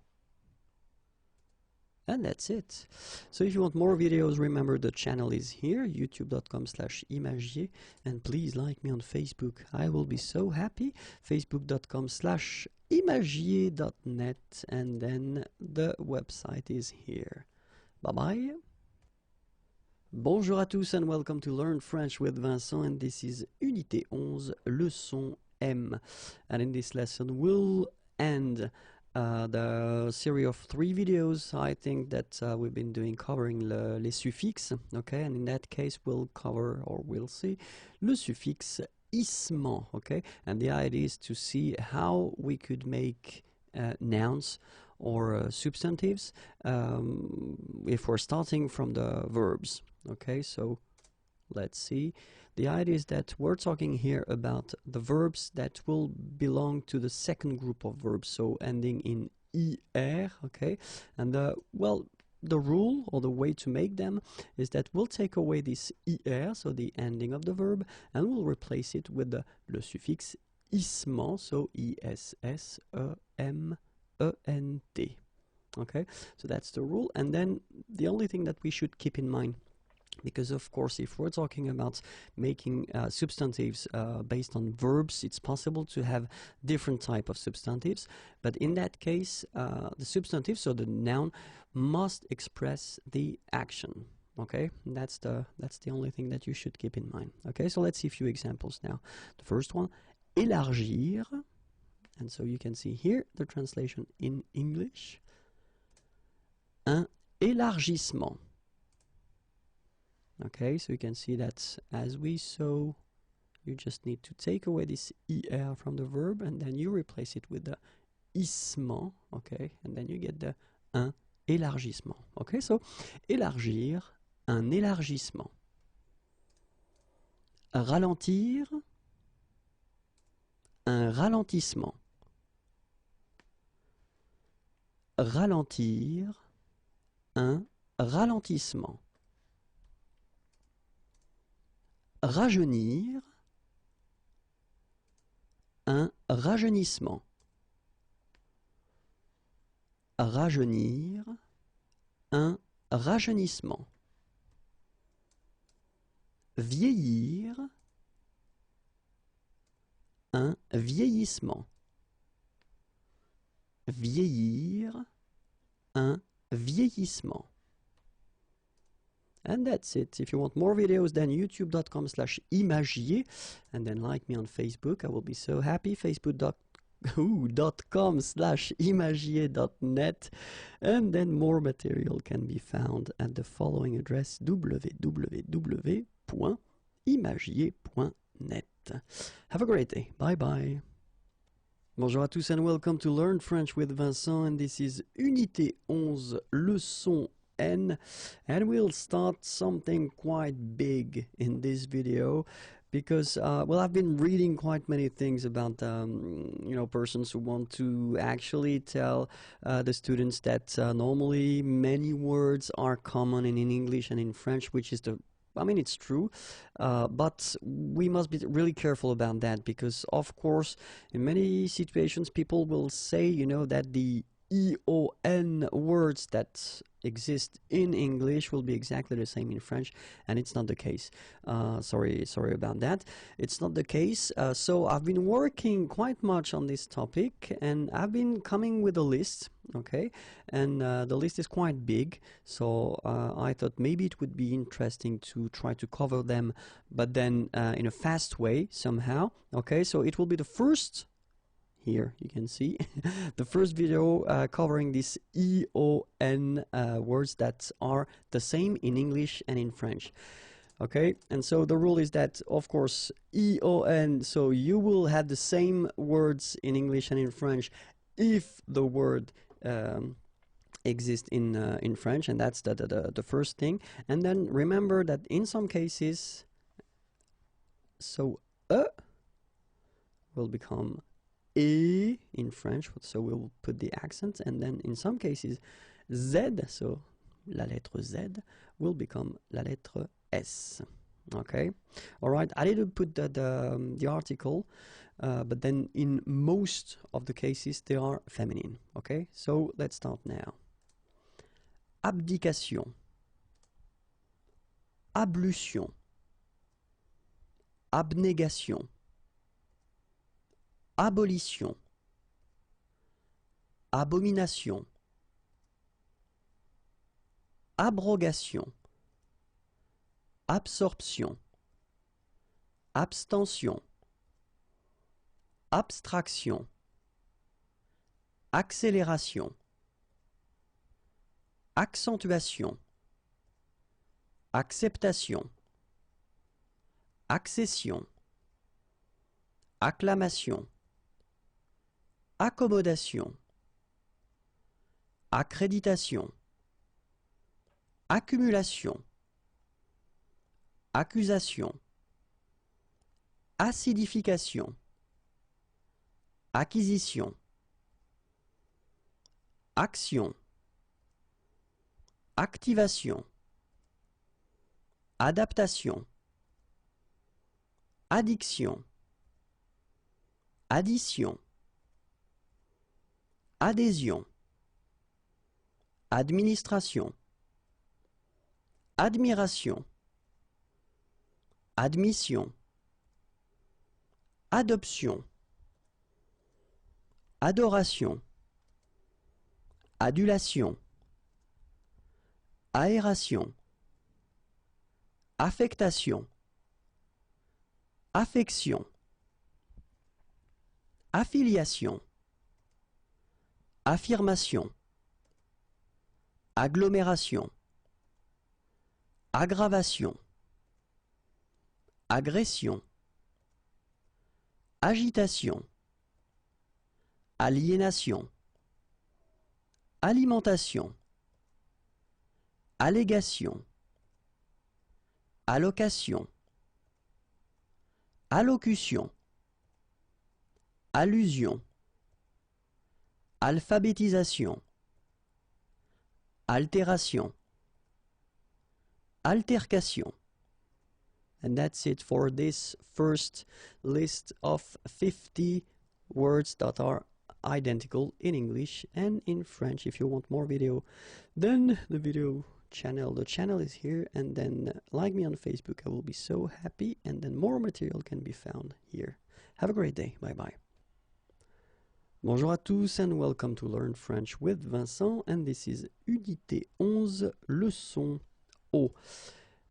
And that's it. So if you want more videos, remember the channel is here, youtube.com/imagier, and please like me on Facebook. I will be so happy. facebook.com/imagier.net, and then the website is here. Bye bye. Bonjour à tous and welcome to Learn French with Vincent, and this is Unité 11, leçon M. And in this lesson we'll end the series of 3 videos, I think, that we've been doing covering les suffixes, okay, and in that case we'll cover, or we'll see, le suffixe issement, okay, and the idea is to see how we could make nouns or substantives if we're starting from the verbs. Okay, so let's see. The idea is that we're talking here about the verbs that will belong to the second group of verbs, so ending in IR, okay? And the rule or the way to make them is that we'll take away this IR, so the ending of the verb, and we'll replace it with le suffix isement, so ISSEMENT. Okay, so that's the rule. And then the only thing that we should keep in mind, because of course if we're talking about making substantives based on verbs, it's possible to have different type of substantives, but in that case the substantive, so the noun, must express the action. Okay, that's the only thing that you should keep in mind. Okay, so let's see a few examples now. The first one, élargir, and so you can see here the translation in English. Un élargissement. Okay, so you can see that as we saw, you just need to take away this IR from the verb and then you replace it with the issement, okay, and then you get the un élargissement. Okay, so élargir, un élargissement. Ralentir, un ralentissement. Ralentir, un ralentissement. Rajeunir, un rajeunissement. Rajeunir, un rajeunissement. Vieillir, un vieillissement. Vieillir, un vieillissement. And that's it. If you want more videos, then youtube.com/imagier, and then like me on Facebook. I will be so happy. facebook.com/imagier.net, and then more material can be found at the following address: www.imagier.net. Have a great day. Bye bye. Bonjour à tous and welcome to Learn French with Vincent, and this is Unité 11, leçon N, and we'll start something quite big in this video because well, I've been reading quite many things about you know, persons who want to actually tell the students that normally many words are common in English and in French, which is I mean, it's true, but we must be really careful about that because, of course, in many situations people will say, you know, that the EON words that exist in English will be exactly the same in French, and it's not the case. Sorry about that. It's not the case. So I've been working quite much on this topic, and I've been coming with a list, okay? And the list is quite big, so I thought maybe it would be interesting to try to cover them, but then in a fast way somehow, okay? So it will be the first. Here you can see the first video covering these EON words that are the same in English and in French. Okay, and so the rule is that, of course, EON, so you will have the same words in English and in French if the word exists in French, and that's the first thing. And then remember that in some cases, so will become E in French, so we'll put the accent, and then in some cases Z, so la lettre Z, will become la lettre S. Okay, all right, I didn't put the article, but then in most of the cases they are feminine. Okay, so let's start now. Abdication, ablution, abnégation, abolition, abomination, abrogation, absorption, abstention, abstraction, accélération, accentuation, acceptation, accession, acclamation, accommodation, accréditation, accumulation, accusation, acidification, acquisition, action, activation, adaptation, addiction, addition, adhésion, administration, admiration, admission, adoption, adoration, adulation, aération, affectation, affection, affiliation, affirmation, agglomération, aggravation, agression, agitation, aliénation, alimentation, allégation, allocation, allocution, allusion, alphabétisation, altération, altercation. And that's it for this first list of 50 words that are identical in English and in French. If you want more video, then the channel is here, and then like me on Facebook. I will be so happy, and then more material can be found here. Have a great day. Bye bye. Bonjour à tous and welcome to Learn French with Vincent, and this is Unité 11, leçon O.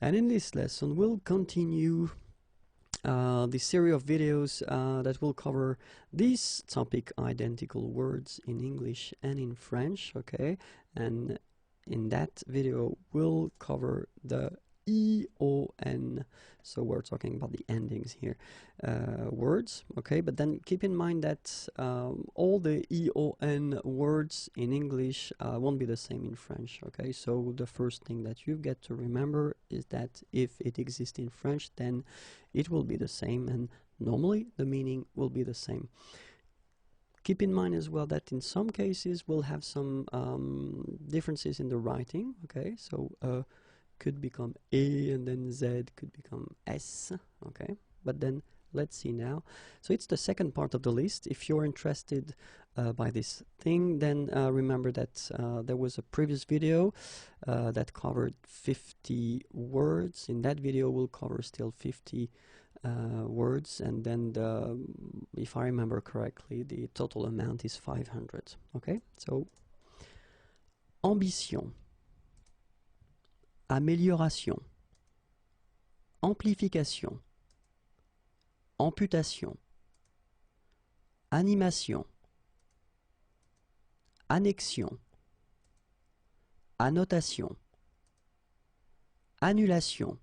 And in this lesson we'll continue the series of videos that will cover this topic, identical words in English and in French, okay? And in that video we'll cover the EON, so we're talking about the endings here, words, okay? But then keep in mind that all the EON words in English won't be the same in French, okay? So the first thing that you get to remember is that if it exists in French, then it will be the same, and normally the meaning will be the same. Keep in mind as well that in some cases we'll have some differences in the writing, okay? So could become A, and then Z could become S, okay? But then let's see now. So it's the second part of the list. If you're interested by this thing, then remember that there was a previous video that covered 50 words. In that video we'll cover still 50 words, and then if I remember correctly, the total amount is 500, okay? So ambition, amélioration, amplification, amputation, animation, annexion, annotation, annulation,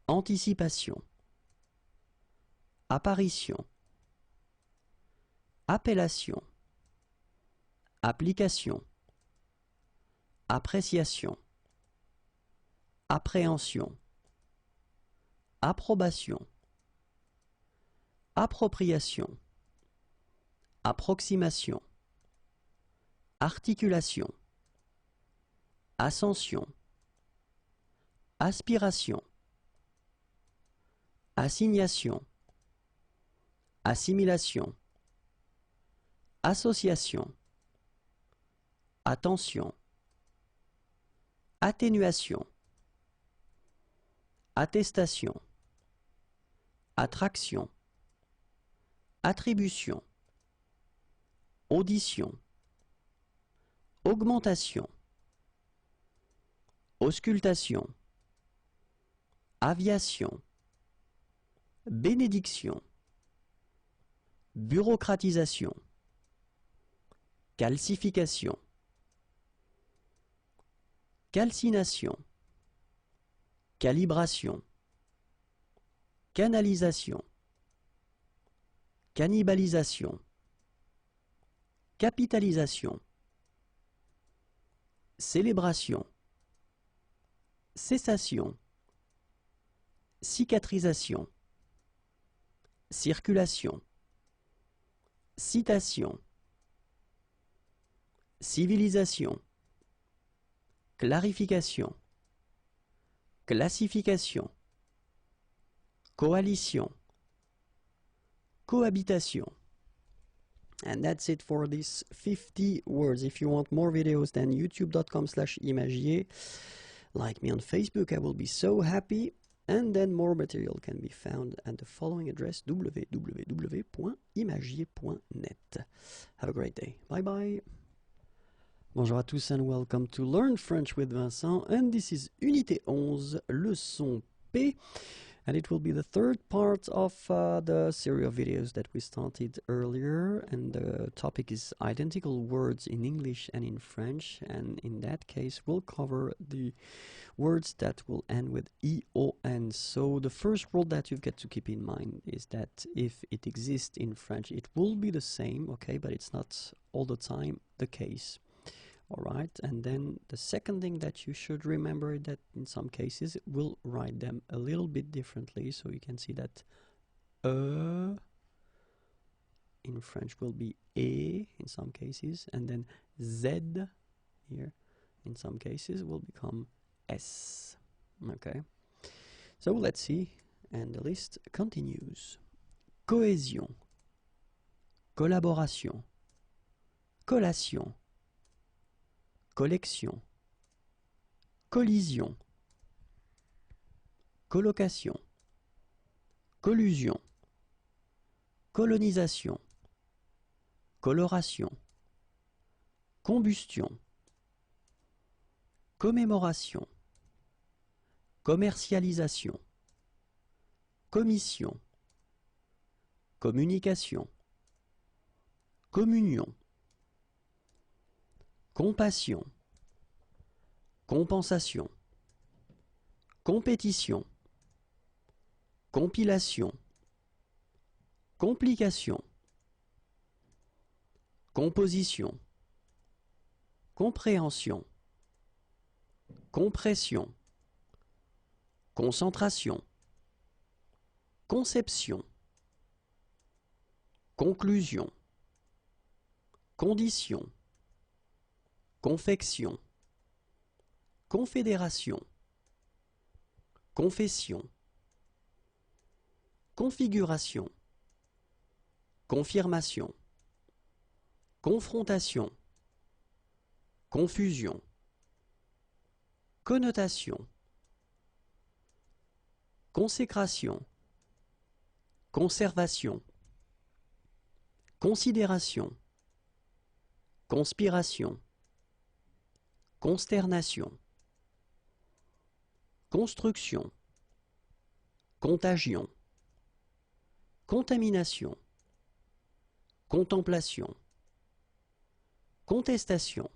anticipation, apparition, appellation, application, appréciation, appréhension, approbation, appropriation, approximation, articulation, ascension, aspiration, assignation, assimilation, association, attention, atténuation, attestation, attraction, attribution, audition, augmentation, auscultation, aviation, bénédiction, bureaucratisation, calcification, calcination, calibration, canalisation, cannibalisation, capitalisation, célébration, cessation, cicatrisation, circulation, citation, civilisation, clarification, classification, coalition, cohabitation. And that's it for these 50 words. If you want more videos, then youtube.com/imagier. Like me on Facebook, I will be so happy. And then more material can be found at the following address, www.imagier.net. Have a great day. Bye bye. Bonjour à tous and welcome to Learn French with Vincent. And this is Unité 11, leçon P. And it will be the third part of the series of videos that we started earlier. And the topic is identical words in English and in French. And in that case, we'll cover the words that will end with EON. So the first rule that you've got to keep in mind is that if it exists in French, it will be the same, okay? But it's not all the time the case. Alright, and then the second thing that you should remember is that in some cases we'll write them a little bit differently. So you can see that in French will be E in some cases, and then Z here in some cases will become S. Okay, so let's see, and the list continues. Cohésion, collaboration, collation, collection, collision, colocation, collusion, colonisation, coloration, combustion, commémoration, commercialisation, commission, communication, communion, compassion, compensation, compétition, compilation, complication, composition, compréhension, compression, concentration, conception, conclusion, condition, confection, confédération, confession, configuration, confirmation, confrontation, confusion, connotation, consécration, conservation, considération, conspiration, consternation, construction, contagion, contamination, contemplation, contestation,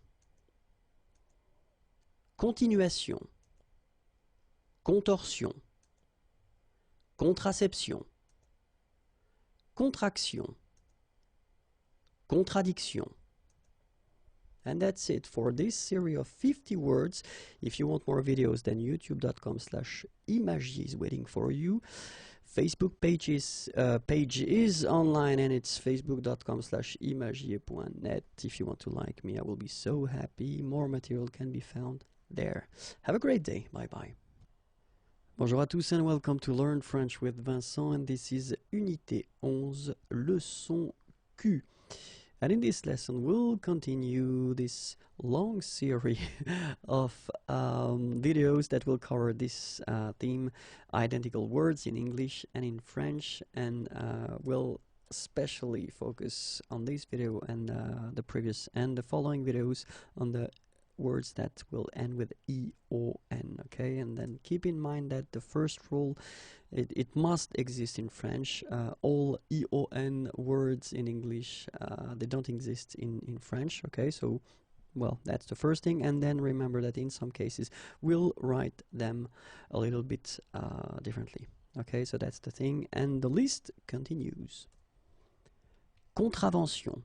continuation, contorsion, contraception, contraction, contradiction. And that's it for this series of 50 words. If you want more videos, then youtube.com/imagier is waiting for you. Facebook page is online, and it's facebook.com/imagier.net. If you want to like me, I will be so happy. More material can be found there. Have a great day. Bye bye. Bonjour à tous and welcome to Learn French with Vincent, and this is Unité 11, leçon Q. And in this lesson, we'll continue this long series of videos that will cover this theme, identical words in English and in French, and we'll especially focus on this video and the previous and the following videos on the words that will end with EON, okay? And then keep in mind that the first rule, it must exist in French. All EON words in English, they don't exist in French, okay? So, well, that's the first thing. And then remember that in some cases, we'll write them a little bit differently, okay? So that's the thing. And the list continues. Contravention,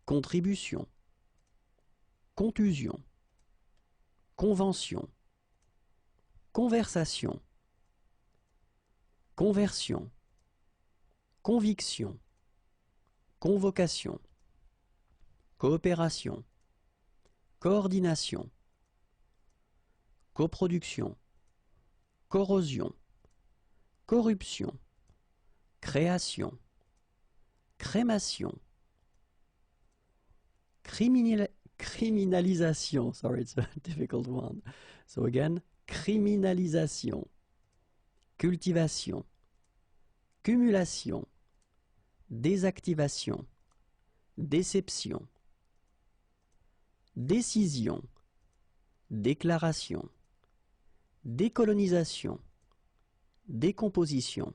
contribution, contusion, convention, conversation, conversion, conviction, convocation, coopération, coordination, coproduction, corrosion, corruption, création, crémation, criminalisation. Sorry, it's a difficult one. So again, criminalisation, cultivation, cumulation, désactivation, déception, décision, déclaration, décolonisation, décomposition,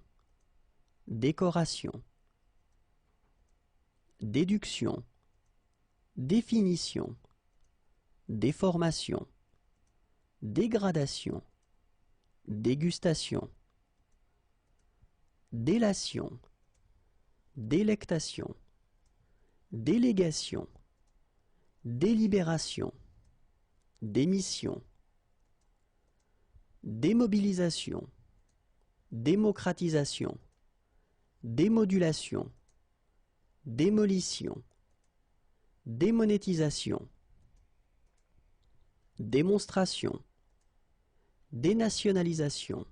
décoration, déduction, définition, déformation, dégradation, dégustation, délation, délectation, délégation, délibération, démission, démobilisation, démocratisation, démodulation, démolition, démonétisation, démonstration, dénationalisation,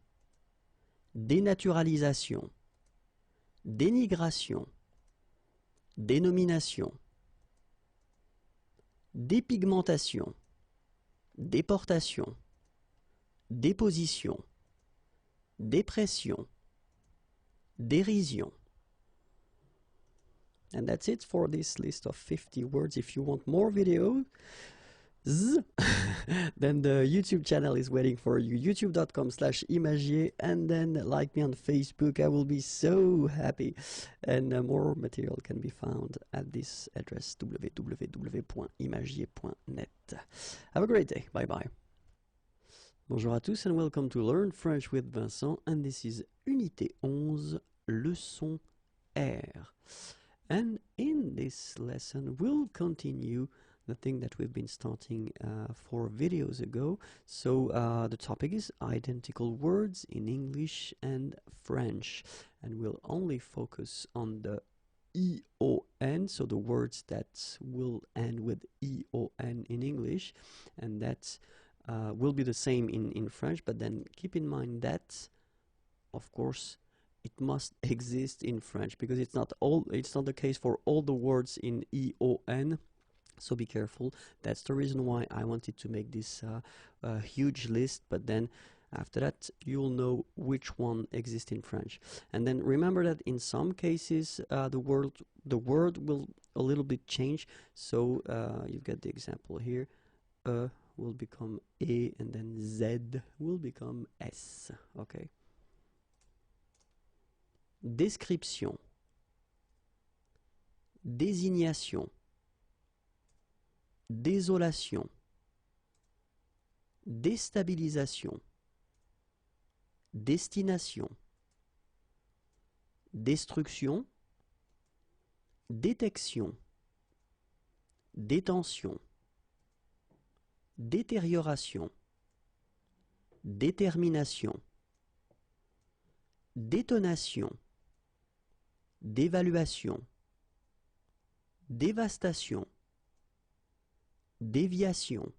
dénaturalisation, dénigration, dénomination, dépigmentation, déportation, déposition, dépression, dérision. And that's it for this list of 50 words. If you want more videos, then the YouTube channel is waiting for you, youtube.com/imagier, and then like me on Facebook. I will be so happy. And more material can be found at this address, www.imagier.net. Have a great day. Bye bye. Bonjour à tous and welcome to Learn French with Vincent, and this is Unité 11, leçon R. And in this lesson, we'll continue the thing that we've been starting 4 videos ago. So the topic is identical words in English and French. And we'll only focus on the EON, so the words that will end with EON in English. And that will be the same in French, but then keep in mind that, of course, it must exist in French, because it's not the case for all the words in EON. So be careful. That's the reason why I wanted to make this huge list, but then after that you'll know which one exists in French. And then remember that in some cases the word will a little bit change. So you've got the example here. Will become A, and then Z will become S. Okay. Description, désignation, désolation, déstabilisation, destination, destruction, détection, détention, détérioration, détermination, détonation, d'évaluation, dévastation, déviation,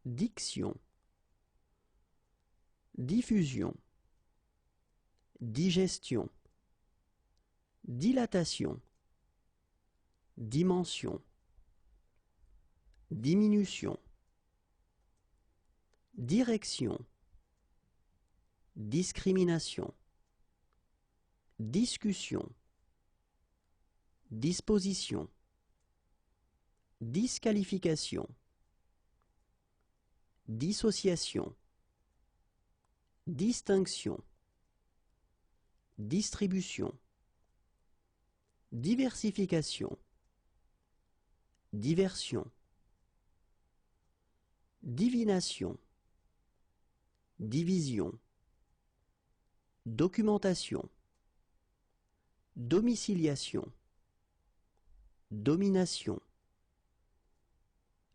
diction, diffusion, digestion, dilatation, dimension, diminution, direction, discrimination, discussion, disposition, disqualification, dissociation, distinction, distribution, diversification, diversion, divination, division, documentation, domiciliation, domination,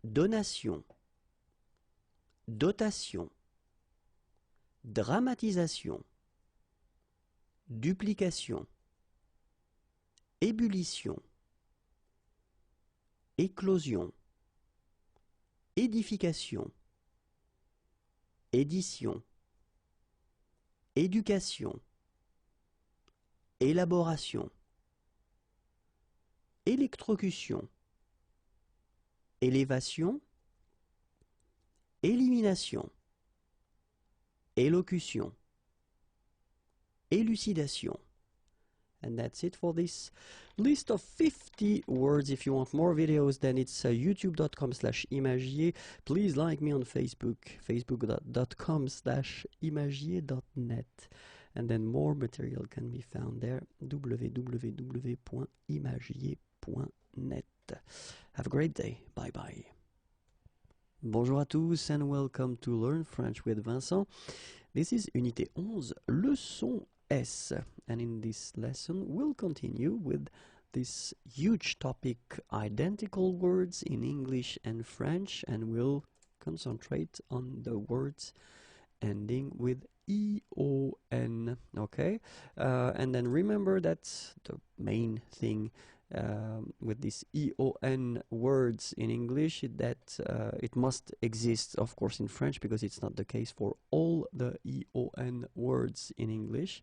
donation, dotation, dramatisation, duplication, ébullition, éclosion, édification, édition, éducation, élaboration, électrocution, élévation, élimination, élocution, élucidation. And that's it for this list of 50 words. If you want more videos, then it's youtube.com/imagier. Please like me on Facebook, facebook.com/imagier.net. And then more material can be found there, www.imagier.net. Have a great day. Bye bye. Bonjour à tous and welcome to Learn French with Vincent. This is Unité 11, leçon S. And in this lesson, we'll continue with this huge topic, identical words in English and French, and we'll concentrate on the words ending with EON, okay? And then remember that the main thing with these EON words in English is that it must exist, of course, in French, because it's not the case for all the EON words in English.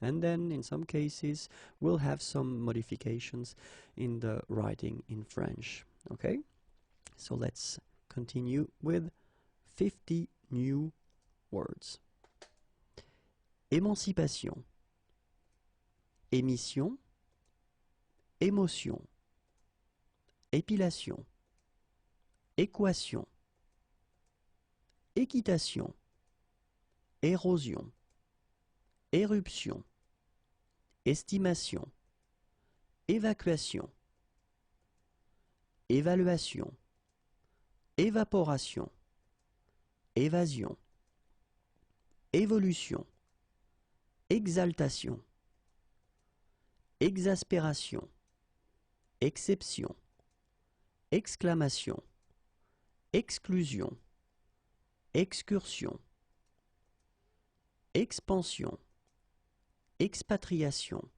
And then in some cases we'll have some modifications in the writing in French, okay? So let's continue with 50 new words. Émancipation, émission, émotion, épilation, équation, équitation, érosion, éruption, estimation, évacuation, évaluation, évaporation, évasion, évolution, exaltation, exaspération, exception, exclamation, exclusion, excursion, expansion, expatriation,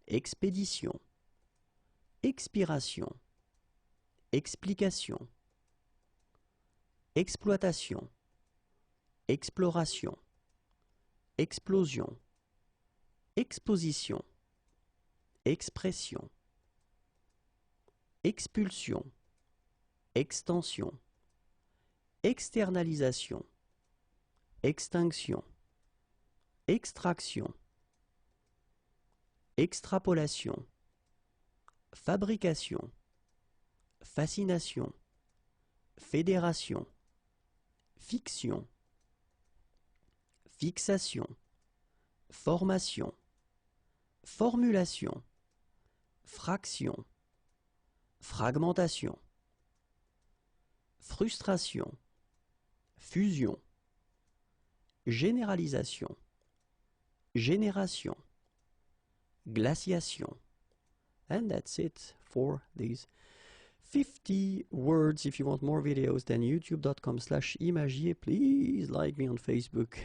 expédition, expiration, explication, exploitation, exploration, explosion, exposition, expression, expulsion, extension, externalisation, extinction, extraction, extrapolation, fabrication, fascination, fédération, fiction, fixation, formation, formulation, fraction, fragmentation, frustration, fusion, généralisation, génération, glaciation. And that's it for these 50 words. If you want more videos, then youtube.com/imagier. Please like me on Facebook.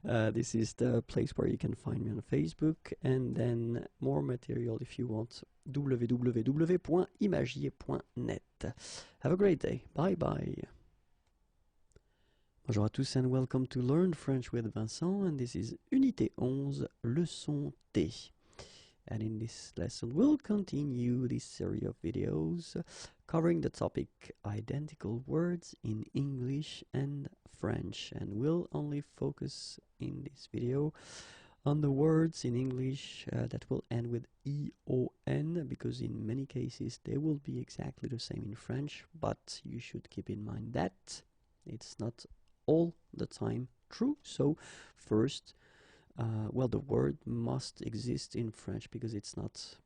This is the place where you can find me on Facebook. And then more material if you want, www.imagier.net. Have a great day. Bye bye. Bonjour à tous and welcome to Learn French with Vincent. And this is Unité 11, leçon T. And in this lesson, we'll continue this series of videos covering the topic identical words in English and French. And we'll only focus in this video on the words in English that will end with EON, because in many cases they will be exactly the same in French, but you should keep in mind that it's not all the time true. So first, well, the word must exist in French because it's not,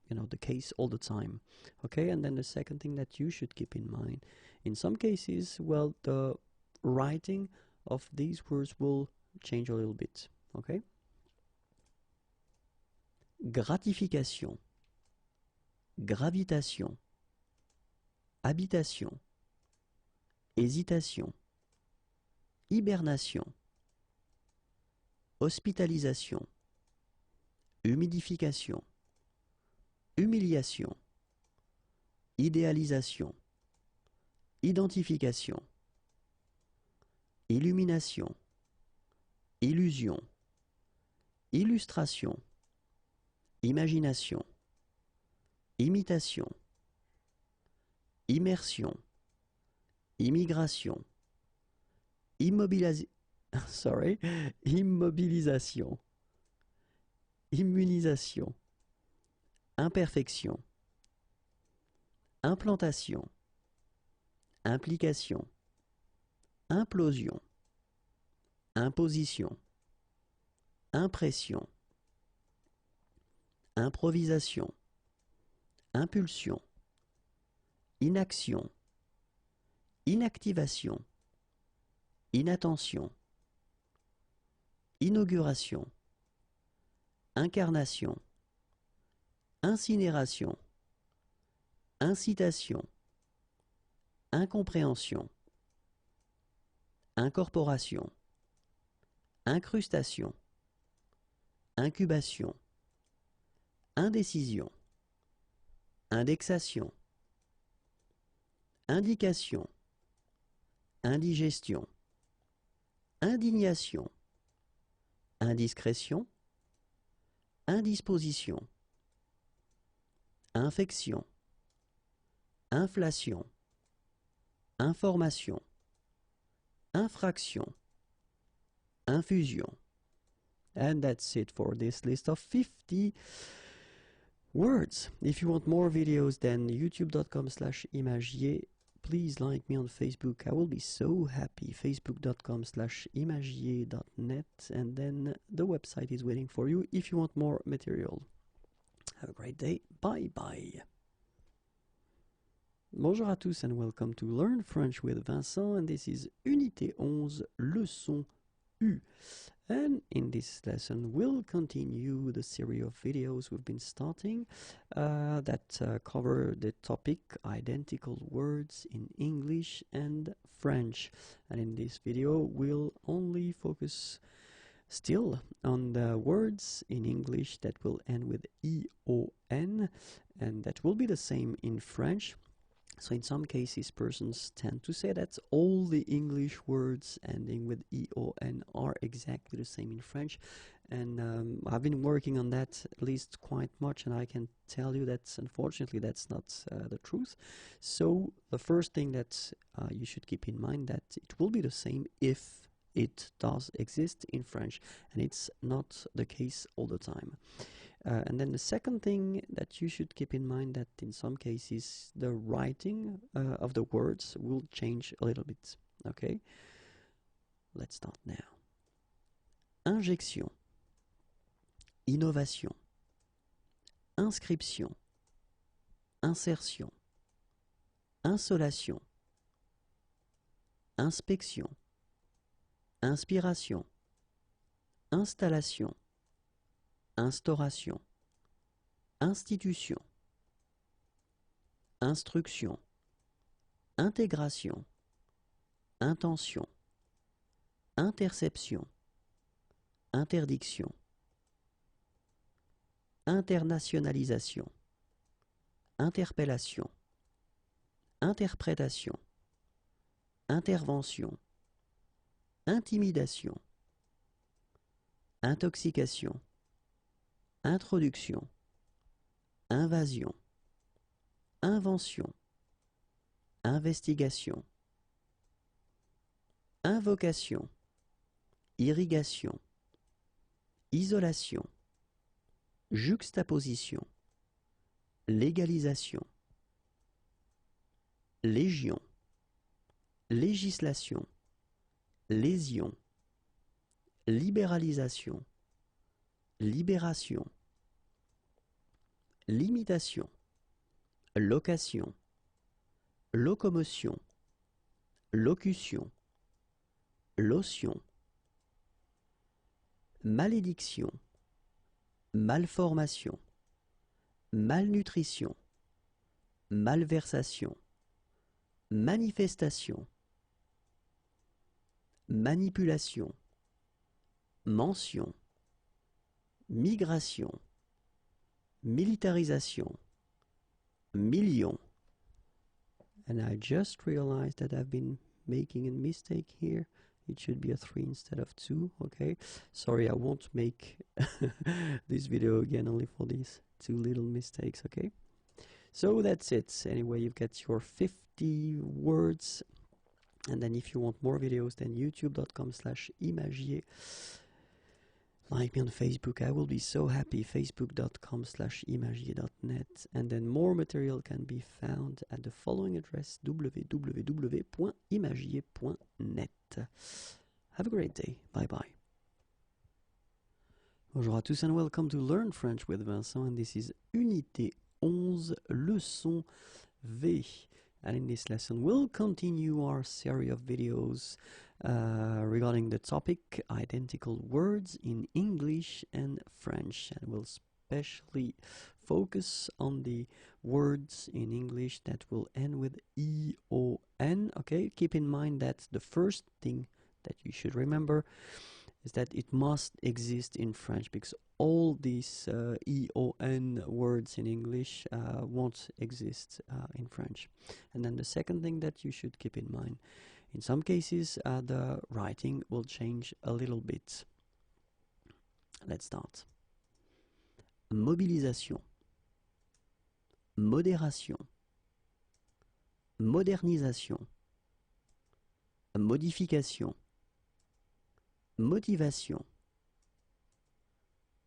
the case all the time. Okay, and then the second thing that you should keep in mind, in some cases, well, the writing of these words will change a little bit. Okay. Gratification, gravitation, habitation, hésitation, hibernation, hospitalisation, humidification, humiliation, idéalisation, identification, illumination, illusion, illustration, imagination, imitation, immersion, immigration, immobilisation, immunisation, imperfection, implantation, implication, implosion, imposition, impression, improvisation, impulsion, inaction, inactivation, inattention, inauguration, incarnation, incinération, incitation, incompréhension, incorporation, incrustation, incubation, indécision, indexation, indication, indigestion, indignation, indiscrétion, indisposition, infection, inflation, information, infraction, infusion. And that's it for this list of 50 words. If you want more videos, then youtube.com/imagier. Please like me on Facebook. I will be so happy. Facebook.com/imagier.net. And then the website is waiting for you if you want more material. Have a great day. Bye bye. Bonjour à tous and welcome to Learn French with Vincent. And this is Unité 11, leçon U. And in this lesson, we'll continue the series of videos we've been starting that cover the topic identical words in English and French. And in this video, we'll only focus still on the words in English that will end with EON, and that will be the same in French. So in some cases, persons tend to say that all the English words ending with EON are exactly the same in French. And I've been working on that at least quite much, and I can tell you that unfortunately that's not the truth. So the first thing that you should keep in mind that it will be the same if it does exist in French, and it's not the case all the time. And then the second thing that you should keep in mind that in some cases the writing of the words will change a little bit. Okay, let's start now. Injection, innovation, inscription, insertion, insolation, inspection, inspiration, installation, instauration, institution, instruction, intégration, intention, interception, interdiction, internationalisation, interpellation, interprétation, intervention, intimidation, intoxication, introduction, invasion, invention, investigation, invocation, irrigation, isolation, juxtaposition, légalisation, légion, législation, lésion, libéralisation, libération, limitation, location, locomotion, locution, lotion, malédiction, malformation, malnutrition, malversation, manifestation, manipulation, mention, migration, militarisation, million. And I just realized that I've been making a mistake here. It should be a 3 instead of 2, okay? Sorry, I won't make this video again only for these 2 little mistakes, okay? So that's it. Anyway, you've got your 50 words. And then if you want more videos, then youtube.com/imagier. Like me on Facebook, I will be so happy. Facebook.com/imagier.net. And then more material can be found at the following address, www.imagier.net. Have a great day. Bye bye. Bonjour à tous and welcome to Learn French with Vincent. And this is Unité 11, leçon V. And in this lesson, we'll continue our series of videos regarding the topic identical words in English and French. And we'll especially focus on the words in English that will end with EON. Okay, keep in mind that the first thing that you should remember is that it must exist in French, because all these EON words in English won't exist in French. And then the second thing that you should keep in mind, in some cases the writing will change a little bit. Let's start. Mobilisation, modération, modernisation, modification, motivation,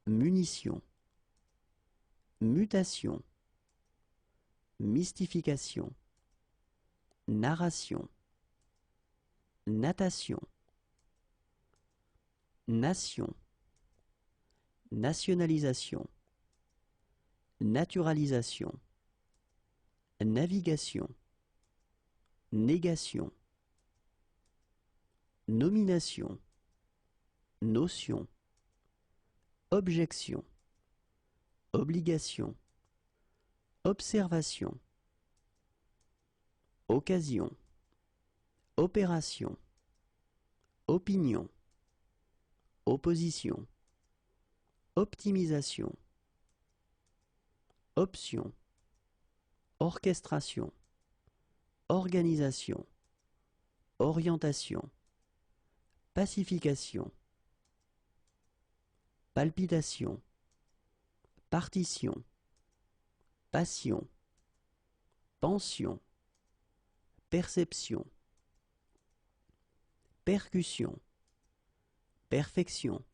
munition, mutation, mystification, narration, natation, nation, nationalisation, naturalisation, navigation, négation, nomination, notion, objection, obligation, observation, occasion, opération, opinion, opposition, optimisation, option, orchestration, organisation, orientation, pacification, palpitation, partition, passion, pension, perception, percussion, perfection,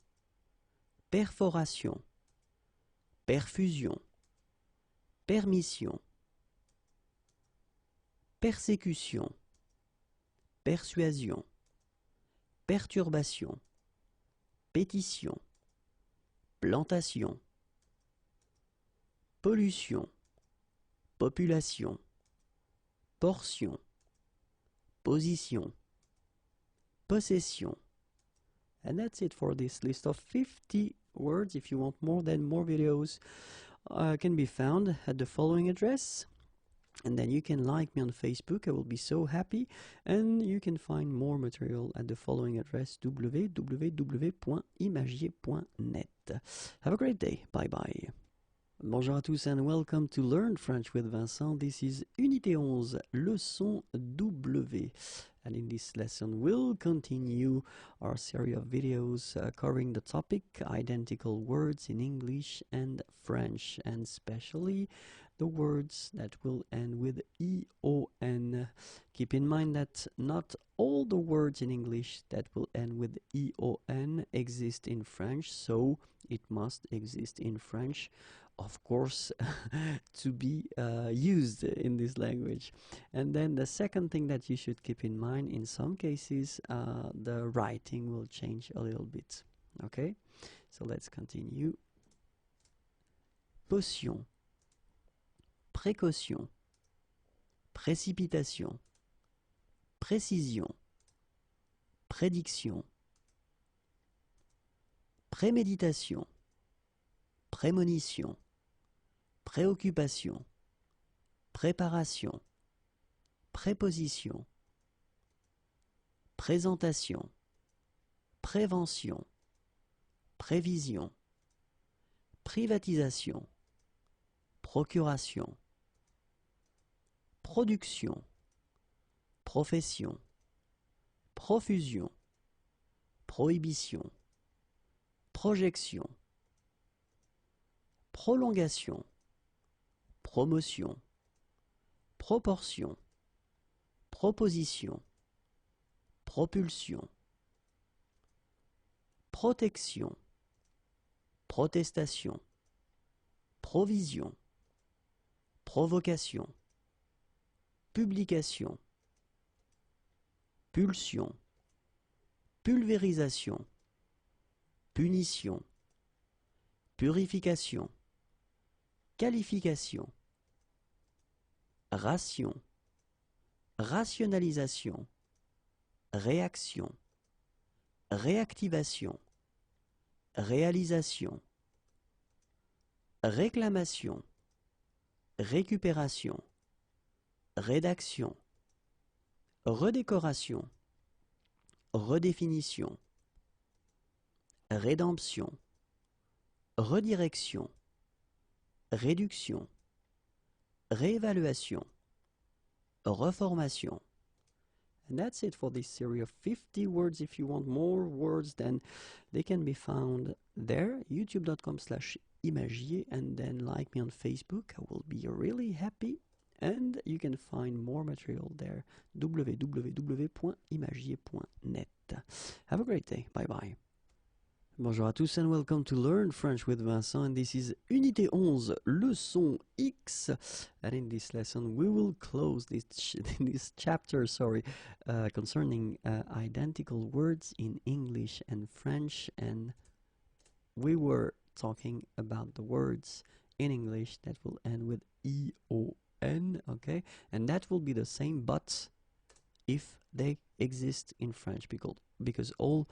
perforation, perfusion, permission, persécution, persuasion, perturbation, pétition, plantation, pollution, population, portion, position, possession. And that's it for this list of 50 words. If you want more, then more videos can be found at the following address. And then you can like me on Facebook, I will be so happy. And you can find more material at the following address, www.imagier.net. Have a great day. Bye bye. Bonjour à tous and welcome to Learn French with Vincent. This is Unité 11, leçon W. And in this lesson, we'll continue our series of videos covering the topic identical words in English and French, and especially the words that will end with EON. Keep in mind that not all the words in English that will end with EON exist in French, so it must exist in French, of course, to be used in this language. And then the second thing that you should keep in mind, in some cases the writing will change a little bit. Okay, so let's continue. Potion, précaution, précipitation, précision, prédiction, préméditation, prémonition, préoccupation, préparation, préposition, présentation, prévention, prévision, privatisation, procuration, production, profession, profusion, prohibition, projection, prolongation, promotion, proportion, proposition, propulsion, protection, protestation, provision, provocation, publication, pulsion, pulvérisation, punition, purification, qualification, ration, rationalisation, réaction, réactivation, réalisation, réclamation, récupération, rédaction, redécoration, redéfinition, rédemption, redirection, réduction, réévaluation, reformation. And that's it for this series of 50 words. If you want more words, then they can be found there, youtube.com/imagier, and then like me on Facebook. I will be really happy. And you can find more material there, www.imagier.net. Have a great day. Bye-bye. Bonjour à tous and welcome to Learn French with Vincent, and this is Unité 11, Leçon X, and in this lesson we will close this chapter concerning identical words in English and French, and we were talking about the words in English that will end with I-O-N, okay, and that will be the same but if they exist in French, because all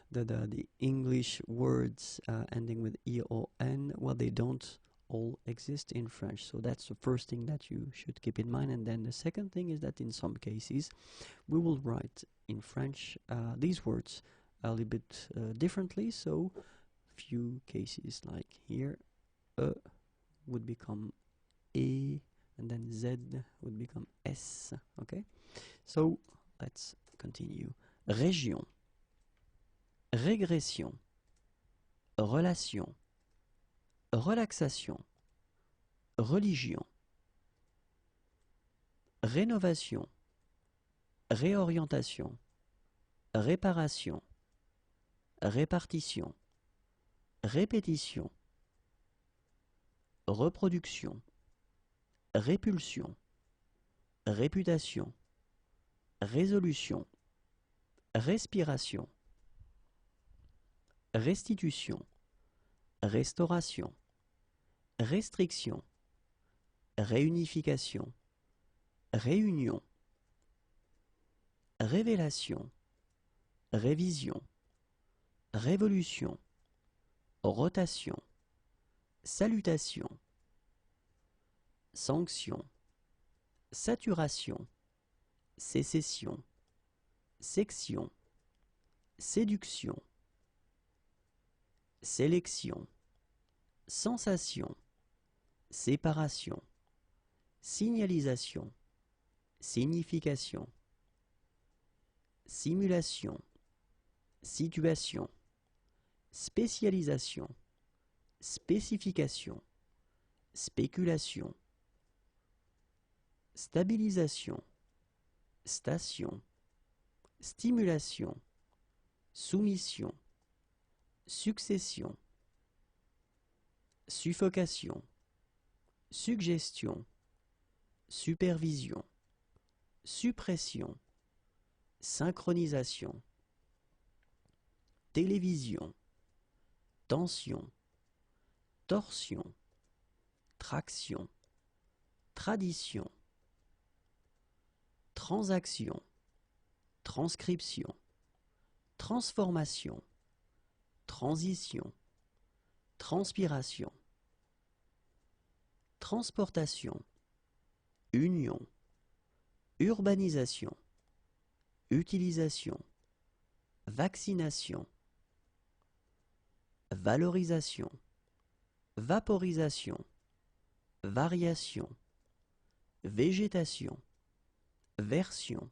the English words ending with E-O-N, well, they don't all exist in French. So that's the first thing that you should keep in mind. And then the second thing is that in some cases we will write in French these words a little bit differently. So few cases like here, would become E, and then Z would become S, okay? So let's continue. Région, régression, relation, relaxation, religion, rénovation, réorientation, réparation, répartition, répétition, reproduction, répulsion, réputation, résolution, respiration, restitution, restauration, restriction, réunification, réunion, révélation, révision, révolution, rotation, salutation, sanction, saturation, sécession, section, séduction, sélection, sensation, séparation, signalisation, signification, simulation, situation, spécialisation, spécification, spéculation, stabilisation, station, stimulation, soumission, succession, suffocation, suggestion, supervision, suppression, synchronisation, télévision, tension, torsion, traction, tradition, transaction, transcription, transformation, transition, transpiration, transportation, union, urbanisation, utilisation, vaccination, valorisation, vaporisation, variation, végétation, version,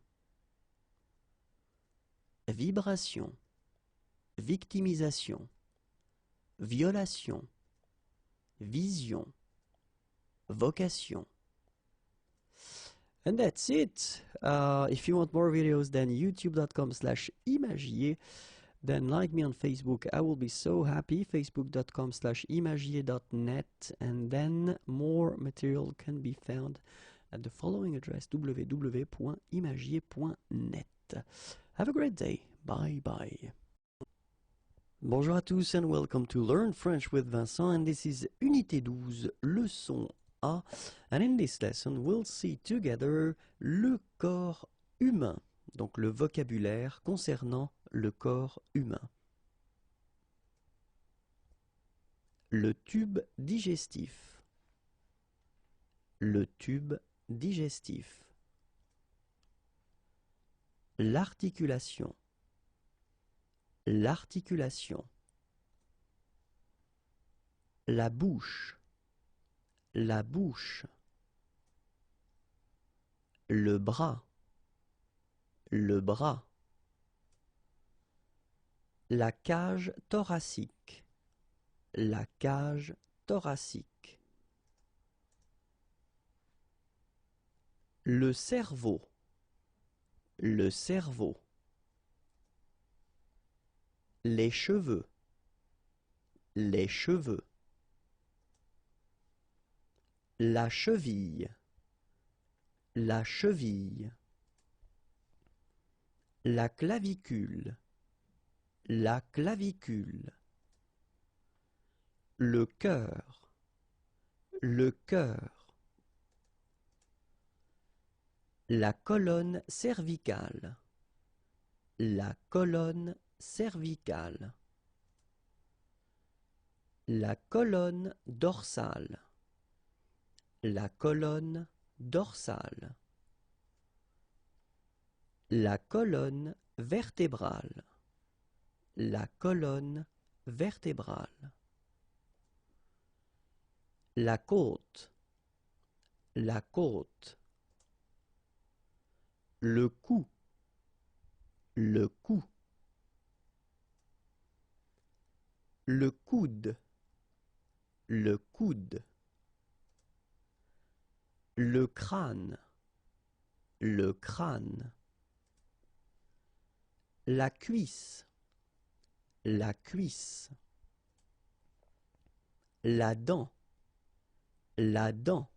vibration, victimisation, violation, vision, vocation. And that's it. If you want more videos, then youtube.com/imagier. Then like me on Facebook. I will be so happy. facebook.com/imagier.net. And then more material can be found at the following address, www.imagier.net. Have a great day. Bye bye. Bonjour à tous and welcome to Learn French with Vincent, and this is Unité 12, leçon A, and in this lesson we'll see together le corps humain, donc le vocabulaire concernant le corps humain. Le tube digestif. Le tube digestif. L'articulation. L'articulation. La bouche. La bouche. Le bras. Le bras. La cage thoracique. La cage thoracique. Le cerveau. Le cerveau. Les cheveux. Les cheveux. La cheville. La cheville. La clavicule. La clavicule. Le cœur. Le cœur. La colonne cervicale. La colonne cervicale. La colonne dorsale. La colonne dorsale. La colonne vertébrale. La colonne vertébrale. La côte. La côte. Le cou. Le cou. Le coude. Le coude. Le crâne. Le crâne. La cuisse. La cuisse. La dent. La dent.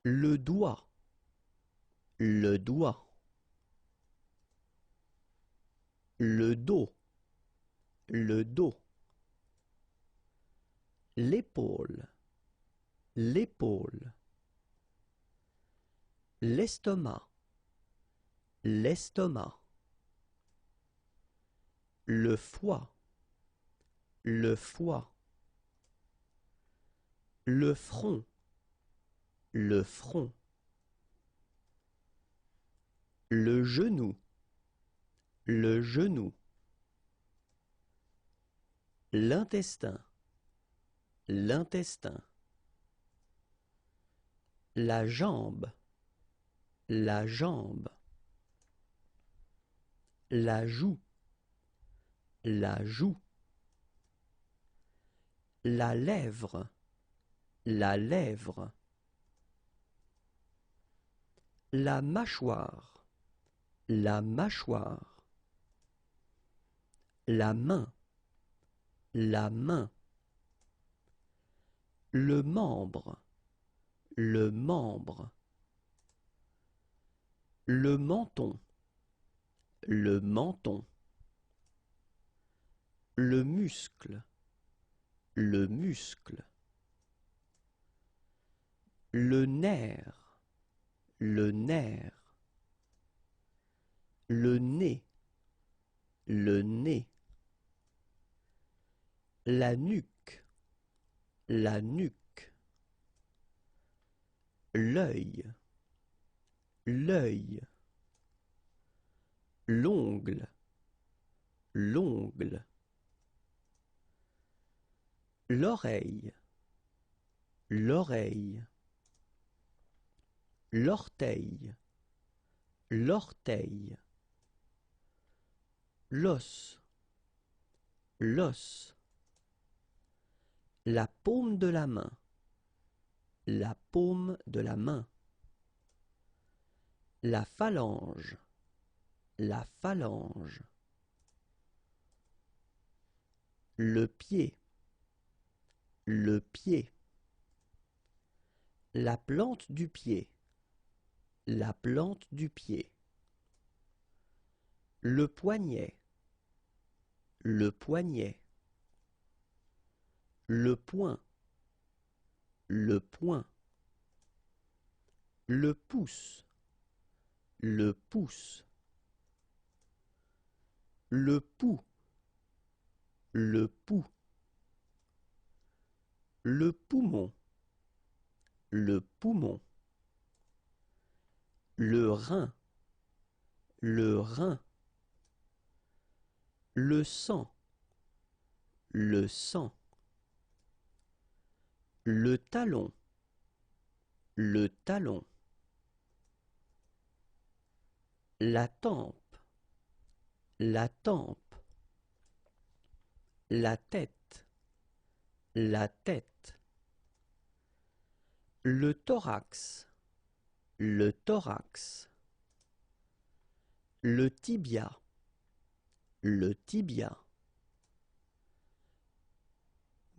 Le doigt. Le doigt. Le dos. Le dos. L'épaule. L'épaule. L'estomac. L'estomac. Le foie. Le foie. Le front. Le front. Le genou. Le genou. L'intestin. L'intestin. La jambe. La jambe. La joue. La joue. La lèvre. La lèvre. La mâchoire. La mâchoire. La main. La main. Le membre. Le membre. Le menton. Le menton. Le muscle. Le muscle. Le nerf. Le nerf. Le nez. Le nez. La nuque. La nuque. L'œil. L'œil. L'ongle. L'ongle. l'oreille, l'oreille, l'orteil, l'orteil, l'os, l'os, la paume de la main, la paume de la main, la phalange, la phalange, le pied, le pied, la plante du pied, la plante du pied, le poignet, le poignet, le poing, le poing, le pouce, le pouce, le pouls, le pouls, le poumon, le poumon, le rein, le rein, le sang, le sang, le talon, le talon, la tempe, la tempe, la tête, la tête, le thorax, le thorax, le tibia, le tibia.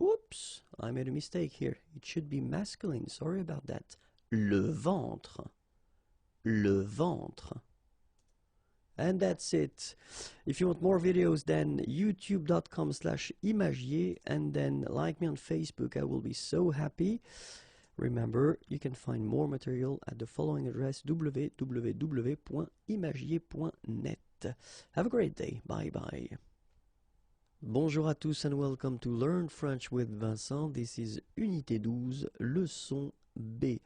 Oops, I made a mistake here. It should be masculine, sorry about that. Le ventre, le ventre. And that's it. If you want more videos, then youtube.com/imagier, and then like me on Facebook. I will be so happy. Remember, you can find more material at the following address: www.imagier.net. Have a great day. Bye bye. Bonjour à tous and welcome to Learn French with Vincent. This is Unité 12, leçon B.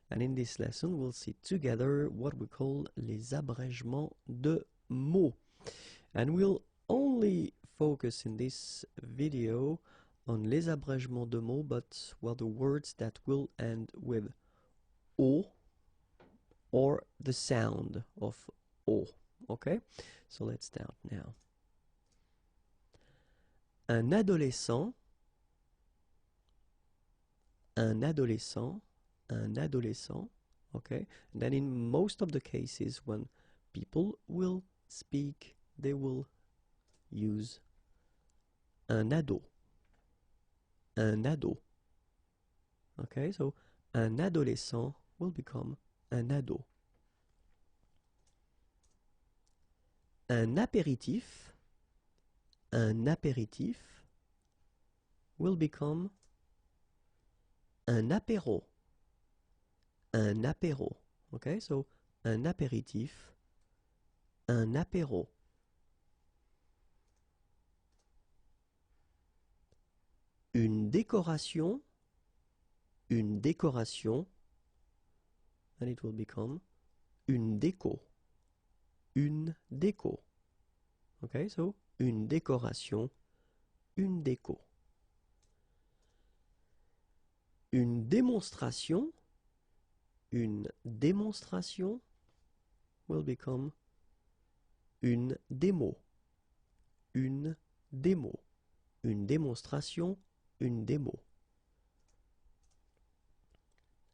And in this lesson, we'll see together what we call les abrègements de mots. And we'll only focus in this video on les abrègements de mots, but well, the words that will end with O or the sound of O. Okay? So let's start now. Un adolescent, un adolescent, un adolescent, okay? And then in most of the cases when people will speak, they will use un ado, un ado, okay? So un adolescent will become un ado. Un apéritif will become un apéro, un apéro, okay? So un apéritif, un apéro. Une décoration, and it will become une déco, okay? So une décoration, une déco. Une démonstration will become une démo, une démo. Une démonstration, une démo.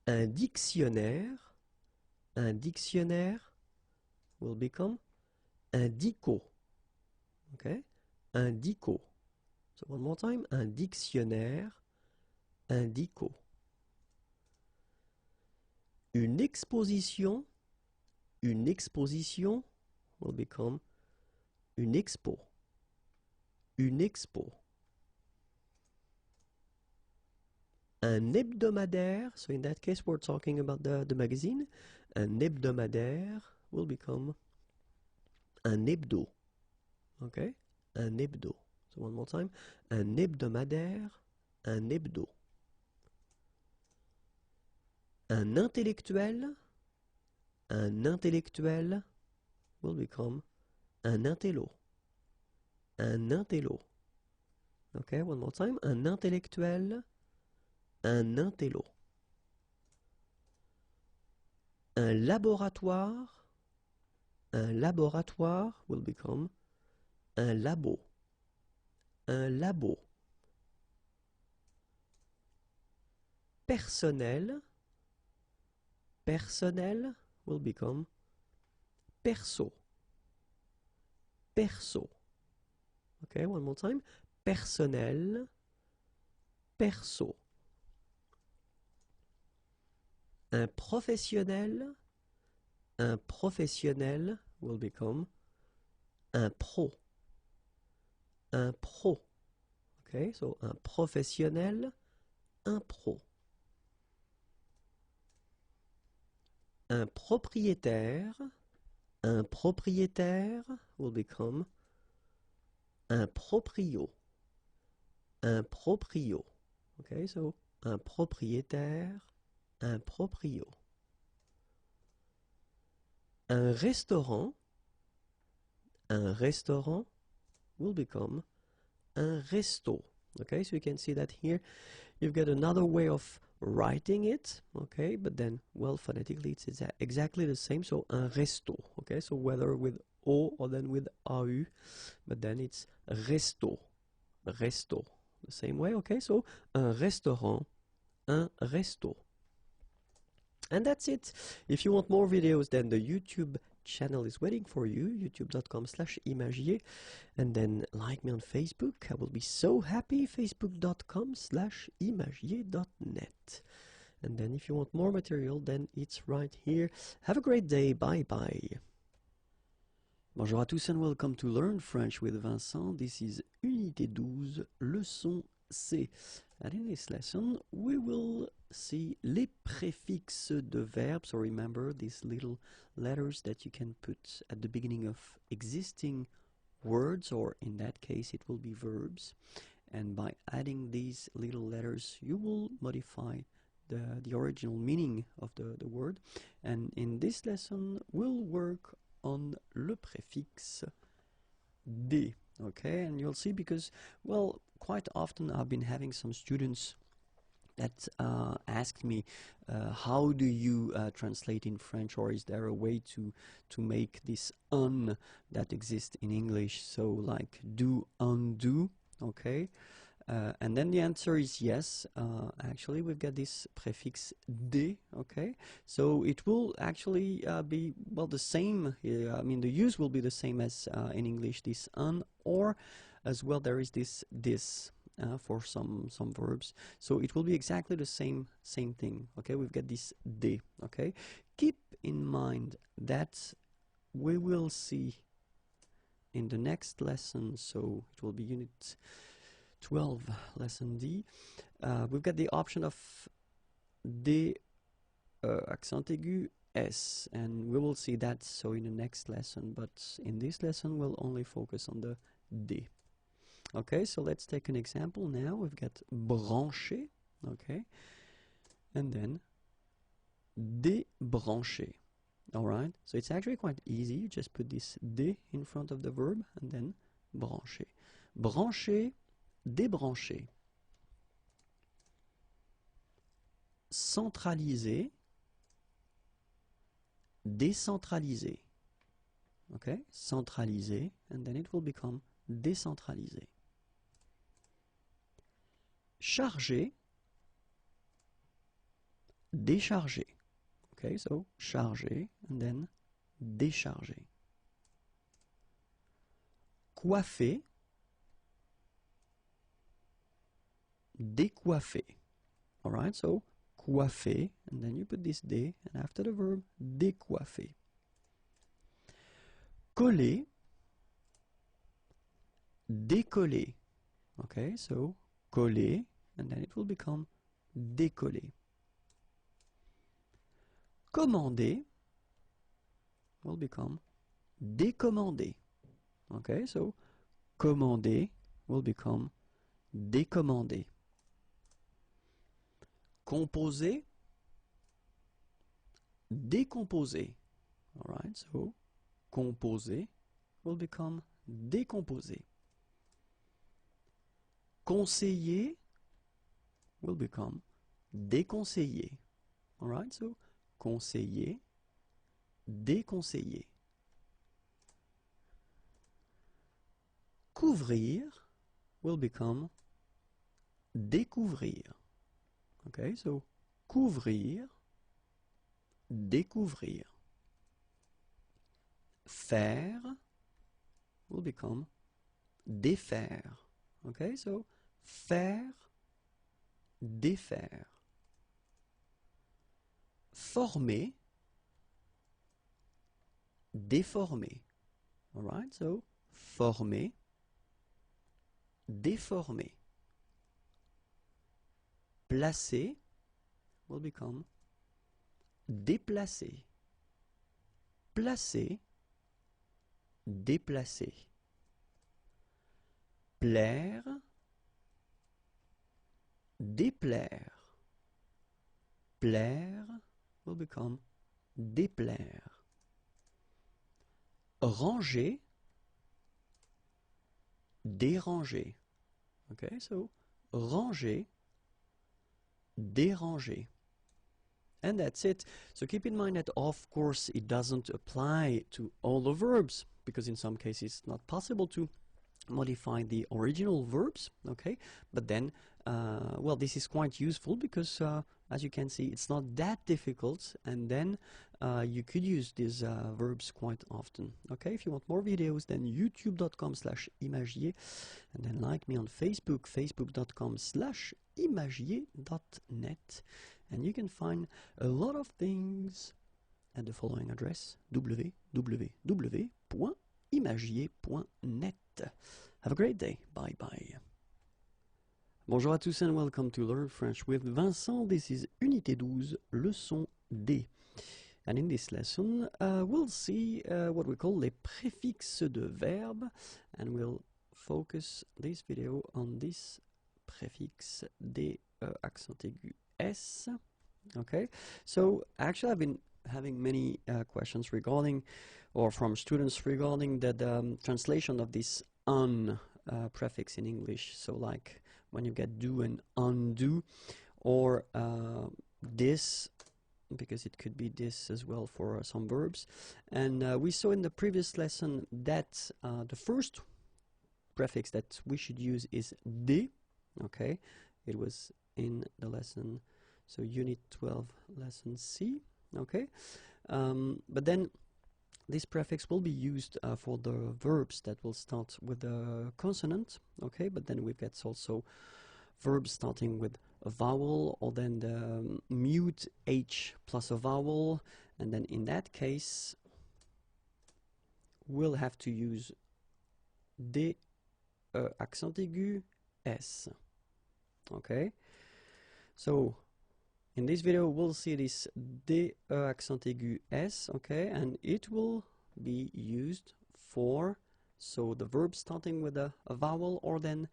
Un dictionnaire will become un dico. Okay? Un dico. So one more time, un dictionnaire, un dico. Une exposition will become une expo. Une expo. Un hebdomadaire, so in that case we're talking about the magazine. Un hebdomadaire will become un hebdo. Okay? Un hebdo. So one more time. Un hebdomadaire, un hebdo. Un intellectuel will become un intello. Un intello. Okay, one more time. Un intellectuel, un intello. Un laboratoire will become un labo. Un labo. Personnel will become perso. Perso. Okay, one more time. Personnel, perso. Un professionnel will become un pro. Un pro. Okay, so un professionnel, un pro. Un propriétaire will become un proprio. Un proprio. Okay, so un propriétaire, un proprio. Un restaurant will become un resto. Okay, so you can see that here you've got another way of writing it, okay, but then, well, phonetically it's exactly the same, so un resto, okay, so whether with O or then with AU, but then it's resto, resto, the same way, okay, so un restaurant, un resto. And that's it. If you want more videos, then the YouTube channel is waiting for you, youtube.com/imagier, and then like me on Facebook. I will be so happy, facebook.com/imagier.net. And then if you want more material, then it's right here. Have a great day. Bye bye. Bonjour à tous and welcome to Learn French with Vincent. This is Unité 12, leçon C. And in this lesson, we will see les préfixes de verbes. So remember these little letters that you can put at the beginning of existing words, or in that case, it will be verbs. And by adding these little letters, you will modify the original meaning of the word. And in this lesson, we'll work on le préfixe des. Okay, and you'll see because, well, quite often I've been having some students that asked me, how do you translate in French, or is there a way to make this un that exists in English, so like do, undo, okay? And then the answer is yes. Actually, we've got this prefix des, okay? So it will actually be, well, the same. I mean, the use will be the same as in English, this un, or as well there is this for some verbs. So it will be exactly the same thing, okay? We've got this des, okay? Keep in mind that we will see in the next lesson, so it will be unit 12, lesson D. We've got the option of des accent aigu S, and we will see that so in the next lesson, but in this lesson we'll only focus on the des. Okay, so let's take an example now. We've got brancher, okay, and then débrancher. All right, so it's actually quite easy. You just put this des in front of the verb and then brancher. Brancher, débrancher. Centraliser, décentraliser. Okay, centraliser, and then it will become décentraliser. Charger, décharger. Okay, so charger and then décharger. Coiffer, décoiffer. All right, so coiffer, and then you put this dé, and after the verb, décoiffer. Coller, décoller. Okay, so coller, and then it will become décoller. Commander will become décommander. Okay, so commander will become décommander. Composer, décomposer. All right, so composer will become décomposer. conseiller will become déconseiller. Alright, so conseiller, déconseiller. Couvrir will become découvrir. Okay, so couvrir, découvrir. Faire will become défaire. Okay, so faire, défaire. Former, déformer. Alright, so former, déformer. Placer will become déplacer. Placer, déplacer. Plaire, déplaire. Plaire will become déplaire. Ranger, déranger. Okay, so ranger, déranger. And that's it. So keep in mind that, of course, it doesn't apply to all the verbs, because in some cases it's not possible to modify the original verbs, okay? But then, well, this is quite useful because, as you can see, it's not that difficult, and then you could use these verbs quite often, okay? If you want more videos, then youtube.com/imagier, and then like me on Facebook, facebook.com/imagier.net, and you can find a lot of things at the following address, www.imagier.net. Have a great day. Bye bye. Bonjour à tous and welcome to Learn French with Vincent. This is Unité 12, leçon D. And in this lesson, we'll see what we call les préfixes de verbe, and we'll focus this video on this préfixe D, accent aigu S. Okay, so actually I've been having many questions regarding, or from students regarding the translation of this un prefix in English. So like when you get do and undo, or this, because it could be this as well for some verbs. And we saw in the previous lesson that the first prefix that we should use is de. Okay, it was in the lesson, so unit 12, lesson C. Okay, but then this prefix will be used for the verbs that will start with a consonant. Okay, but then we've got also verbs starting with a vowel, or then the mute H plus a vowel, and then in that case we'll have to use D, accent aigu S. Okay, so in this video we'll see this D, accent aigu S, okay, and it will be used for, so the verb starting with a vowel, or then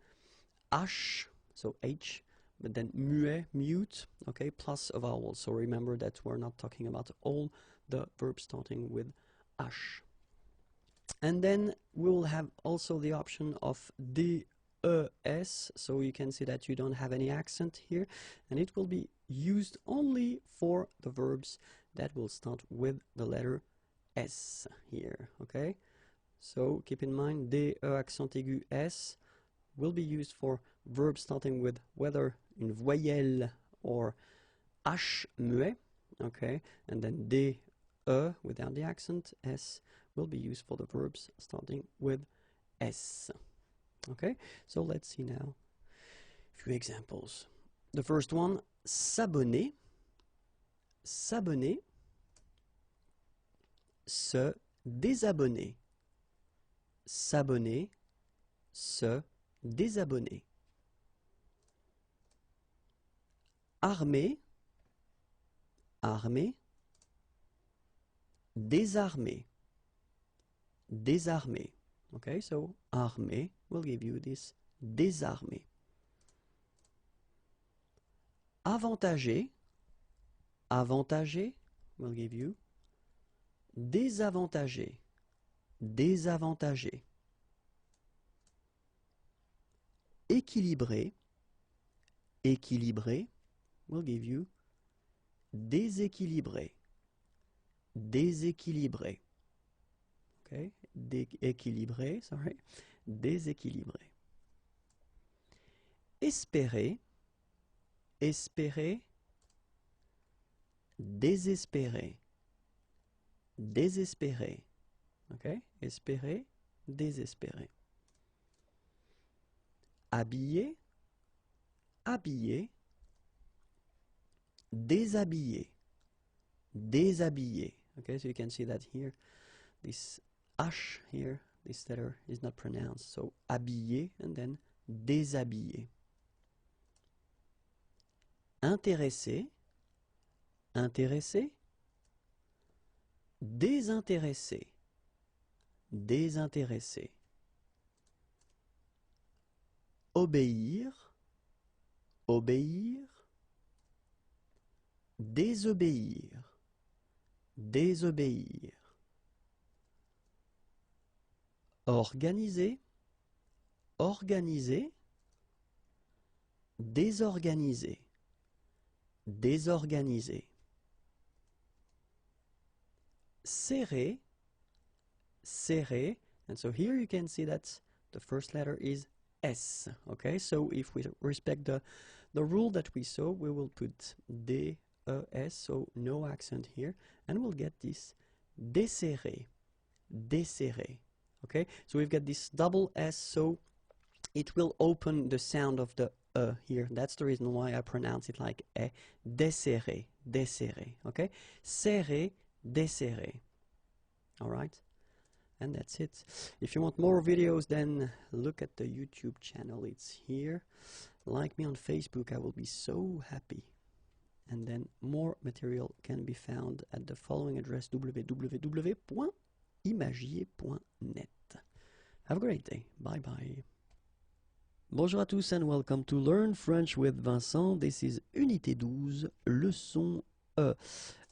H, so H, but then muet, mute, okay, plus a vowel. So remember that we're not talking about all the verbs starting with H. And then we'll have also the option of DES, so you can see that you don't have any accent here, and it will be used only for the verbs that will start with the letter S here, okay? So keep in mind, DE accent aigu S will be used for verbs starting with whether une voyelle or H muet, okay? And then DE without the accent, S, will be used for the verbs starting with S. Okay, so let's see now a few examples. The first one, s'abonner, s'abonner, se désabonner, s'abonner, se désabonner. Armer, armer, désarmer, désarmer. Okay, so armer will give you this désarmer. Avantager, avantager will give you désavantager, désavantager. équilibré, équilibré, will give you déséquilibré, déséquilibré. Okay, équilibré, sorry, déséquilibré. Espérer, espérer, désespérer, désespérer. Okay, espérer, désespérer. Habiller, habiller, déshabiller, déshabiller. Okay, so you can see that here, this H here, this letter is not pronounced. So habiller and then déshabiller. Intéressé, intéressé, désintéressé, désintéressé. Obéir, obéir, désobéir, désobéir. Organiser, organiser, désorganiser, désorganiser. Serrer, serrer, and so here you can see that the first letter is S. Okay, so if we respect the rule that we saw, we will put D, E, S, so no accent here, and we'll get this desserrer, desserrer. Okay, so we've got this double S, so it will open the sound of the here. That's the reason why I pronounce it like E. Desserrer, desserrer. Okay, serrer, desserrer. All right, and that's it. If you want more videos, then look at the YouTube channel. It's here. Like me on Facebook. I will be so happy. And then more material can be found at the following address: www.imagiers.net. Have a great day. Bye bye. Bonjour à tous and welcome to Learn French with Vincent. This is Unité 12, leçon E.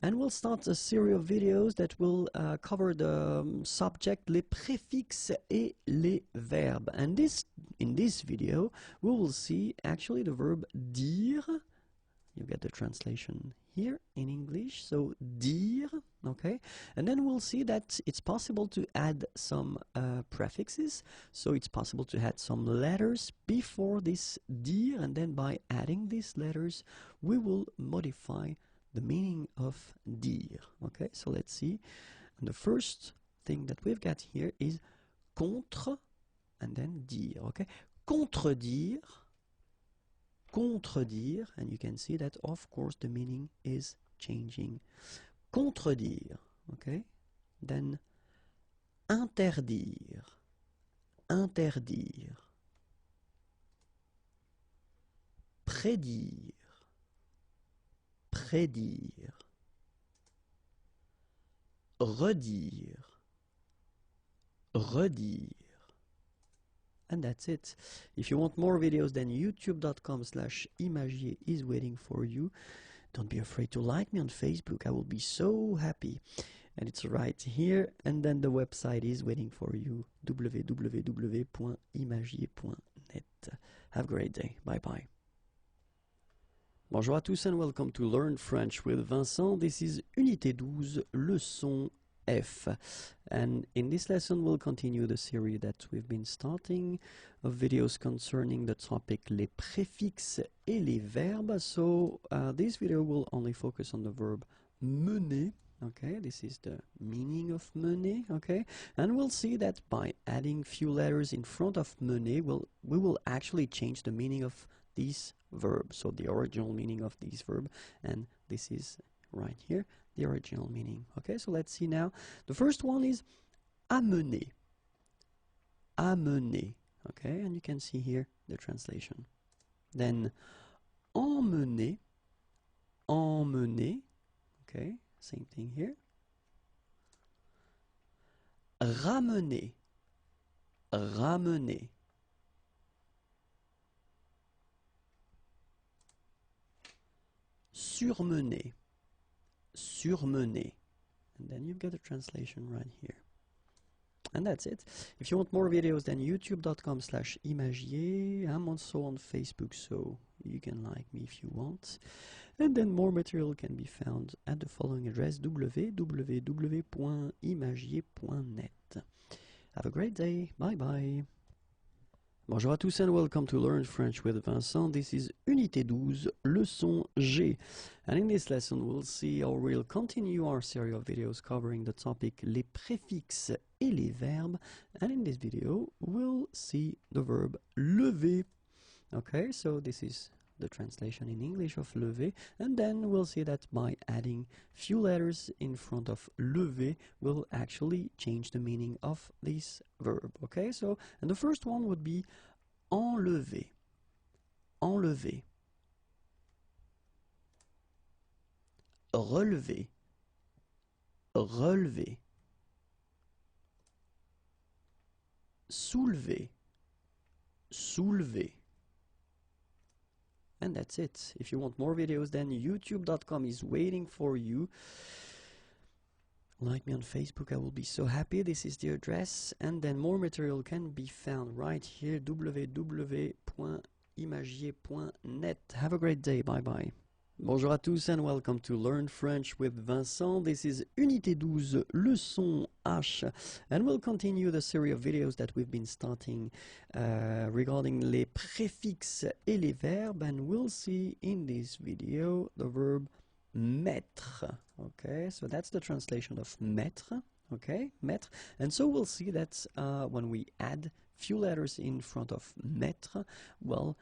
And we'll start a series of videos that will cover the subject, les préfixes et les verbes. And in this video, we will see actually the verb dire. You get the translation here in English, so dire, okay? And then we'll see that it's possible to add some prefixes, so it's possible to add some letters before this dire, and then by adding these letters, we will modify the meaning of dire, okay? So let's see. And the first thing that we've got here is contre, and then dire, okay? Contredire, contredire, and you can see that of course the meaning is changing. Contredire, okay? Then interdire, interdire. Prédire, prédire. Redire, redire. And that's it. If you want more videos, then youtube.com/imagier is waiting for you. Don't be afraid to like me on Facebook. I will be so happy. And it's right here. And then the website is waiting for you, www.imagier.net. Have a great day. Bye-bye. Bonjour à tous and welcome to Learn French with Vincent. This is Unité 12, leçon F. And in this lesson we'll continue the series that we've been starting of videos concerning the topic les préfixes et les verbes. So this video will only focus on the verb mener. Okay, this is the meaning of mener, okay? And we'll see that by adding few letters in front of mener, we will actually change the meaning of these verbs. So the original meaning of these verb, and this is right here, the original meaning. Okay, so let's see now. The first one is amener. Amener. Okay, and you can see here the translation. Then emmener. Emmener. Okay, same thing here. Ramener. Ramener. Surmener. Surmener. And then you've got a translation right here. And that's it. If you want more videos, then youtube.com/imagier. I'm also on Facebook, so you can like me if you want. And then more material can be found at the following address, www.imagier.net. Have a great day. Bye bye. Bonjour à tous and welcome to Learn French with Vincent. This is Unité 12, leçon G. And in this lesson we'll see or we'll continue our series of videos covering the topic les préfixes et les verbes. And in this video we'll see the verb lever. Okay, so this is the translation in English of lever, and then we'll see that by adding few letters in front of lever will actually change the meaning of this verb. Okay, so and the first one would be enlever. Enlever. Relever. Relever. Soulever. Soulever. And that's it. If you want more videos, then youtube.com is waiting for you. Like me on Facebook, I will be so happy. This is the address. And then more material can be found right here, www.imagier.net. Have a great day. Bye-bye. Bonjour à tous and welcome to Learn French with Vincent. This is Unité 12, leçon H, and we'll continue the series of videos that we've been starting regarding les préfixes et les verbes, and we'll see in this video the verb mettre. Okay, so that's the translation of mettre. Okay, mettre, and so we'll see that when we add few letters in front of mettre, well,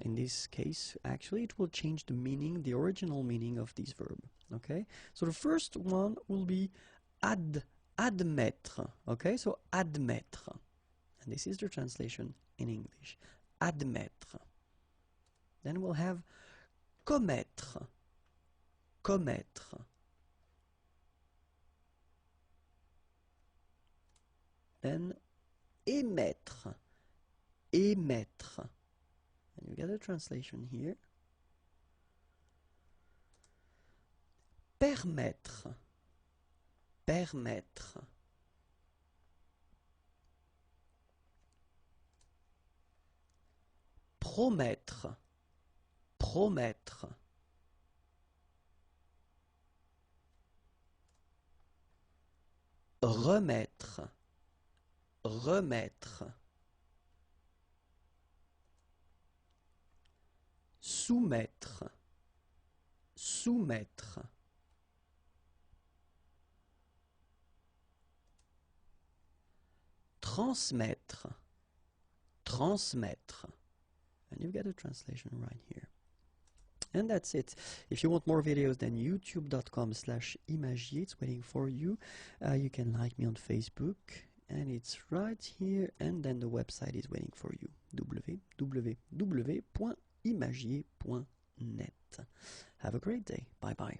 in this case, actually, it will change the meaning, the original meaning of this verb. Okay, so the first one will be admettre. Okay, so admettre, and this is the translation in English. Admettre. Then we'll have commettre. Commettre. Then émettre. Émettre. And you get a translation here. Permettre. Permettre. Promettre. Promettre. Remettre. Remettre. Soumettre. Soumettre. Transmettre. Transmettre. And you've got a translation right here. And that's it. If you want more videos, then youtube.com/imagier. It's waiting for you. You can like me on Facebook, and it's right here. And then the website is waiting for you. www.imagier.net. Have a great day. Bye bye.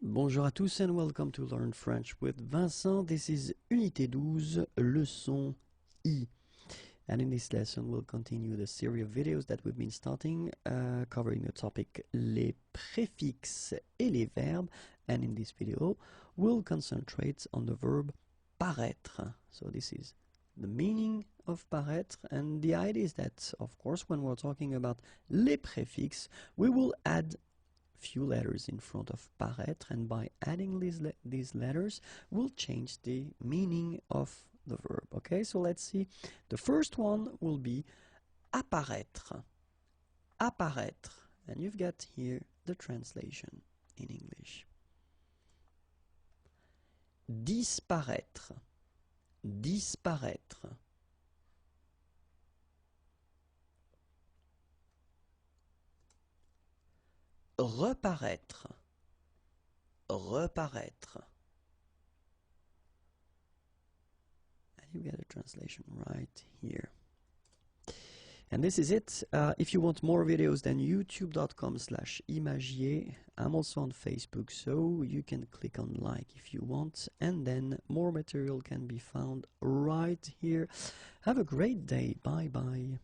Bonjour à tous and welcome to Learn French with Vincent. This is Unité 12, leçon I. And in this lesson, we'll continue the series of videos that we've been starting, covering the topic les préfixes et les verbes. And in this video, we'll concentrate on the verb paraître. So this is the meaning of paraître, and the idea is that, of course, when we're talking about les préfixes, we will add few letters in front of paraître, and by adding these letters, we'll change the meaning of the verb. Okay, so let's see. The first one will be apparaître. Apparaître. And you've got here the translation in English. Disparaître. Disparaître. Reparaître. Reparaître. You get a translation right here. And this is it. If you want more videos, then youtube.com/imagier. I'm also on Facebook, so you can click on like if you want, and then more material can be found right here. Have a great day. Bye bye.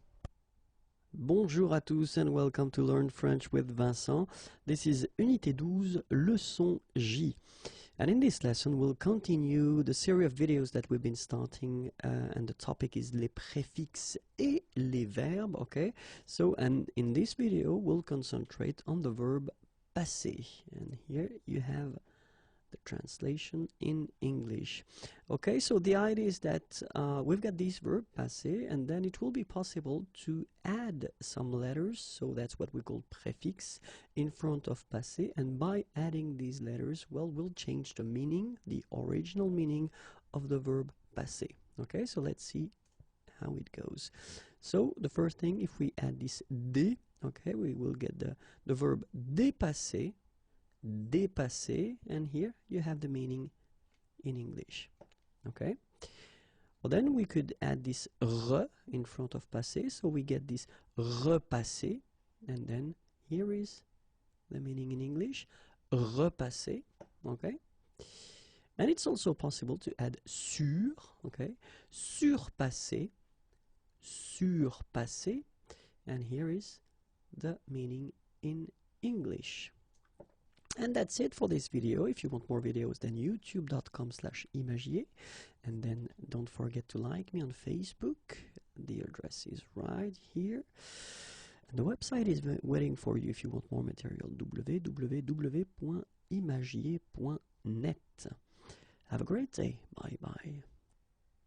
Bonjour à tous and welcome to Learn French with Vincent. This is Unité 12, leçon J. And in this lesson we'll continue the series of videos that we've been starting and the topic is les préfixes et les verbes, okay? So, and in this video we'll concentrate on the verb passer. And here you have the translation in English. Okay, so the idea is that we've got this verb passer, and then it will be possible to add some letters, so that's what we call préfixe, in front of passer, and by adding these letters, well, we'll change the meaning, the original meaning of the verb passer. Okay, so let's see how it goes. So the first thing, if we add this dé, okay, we will get the verb dépasser, dépasser, and here you have the meaning in English. Okay, well, then we could add this re in front of passer, so we get this repasser, and then here is the meaning in English, repasser. Okay, and it's also possible to add sur, okay, surpasser, surpasser, and here is the meaning in English. And that's it for this video. If you want more videos, then youtube.com/imagier, and then don't forget to like me on Facebook. The address is right here, and the website is waiting for you if you want more material, www.imagier.net. Have a great day. Bye bye.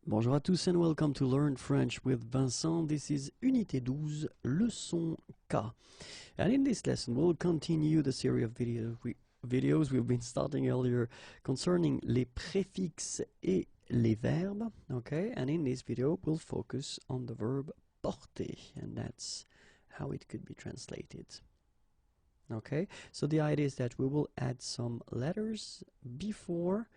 Bonjour à tous and welcome to Learn French with Vincent. This is Unité 12, leçon K. And in this lesson we'll continue the series of videos we've been starting earlier concerning les préfixes et les verbes. Okay, and in this video we'll focus on the verb porter, and that's how it could be translated. Okay, so the idea is that we will add some letters before,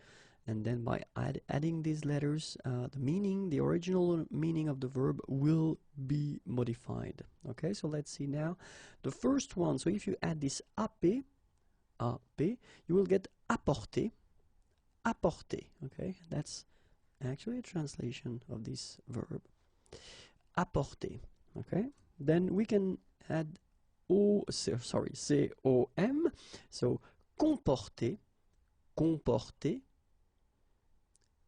and then by adding these letters, the original meaning of the verb will be modified. Okay, so let's see now. The first one, so if you add this ap, you will get apporter, apporter. Okay, that's actually a translation of this verb, apporter. Okay, then we can add com, so comporter, comporter,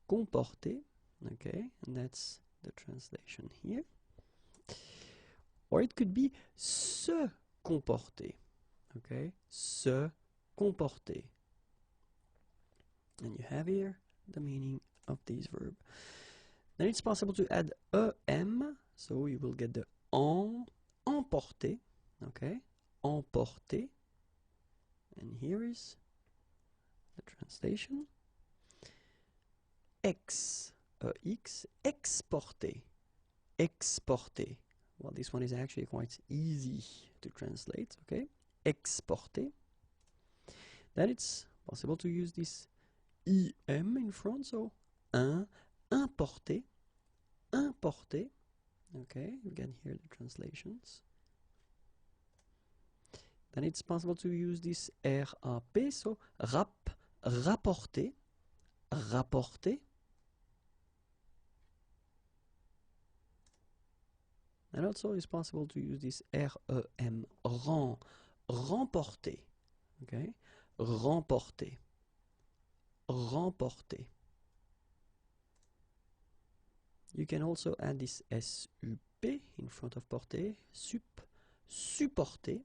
comporter, okay, and that's the translation here. Or it could be se comporter, okay, se comporter. And you have here the meaning of this verb. Then it's possible to add em, so you will get the emporter, okay, emporter. And here is the translation. Exporter, exporter. Well, this one is actually quite easy to translate, okay? Exporter. Then it's possible to use this im in front, so importer, importer. Okay, you can hear the translations. Then it's possible to use this rap, so rapporter, rapporter. And also it's possible to use this rem, remporter, okay, remporter, remporter. You can also add this sup in front of porter, supporter,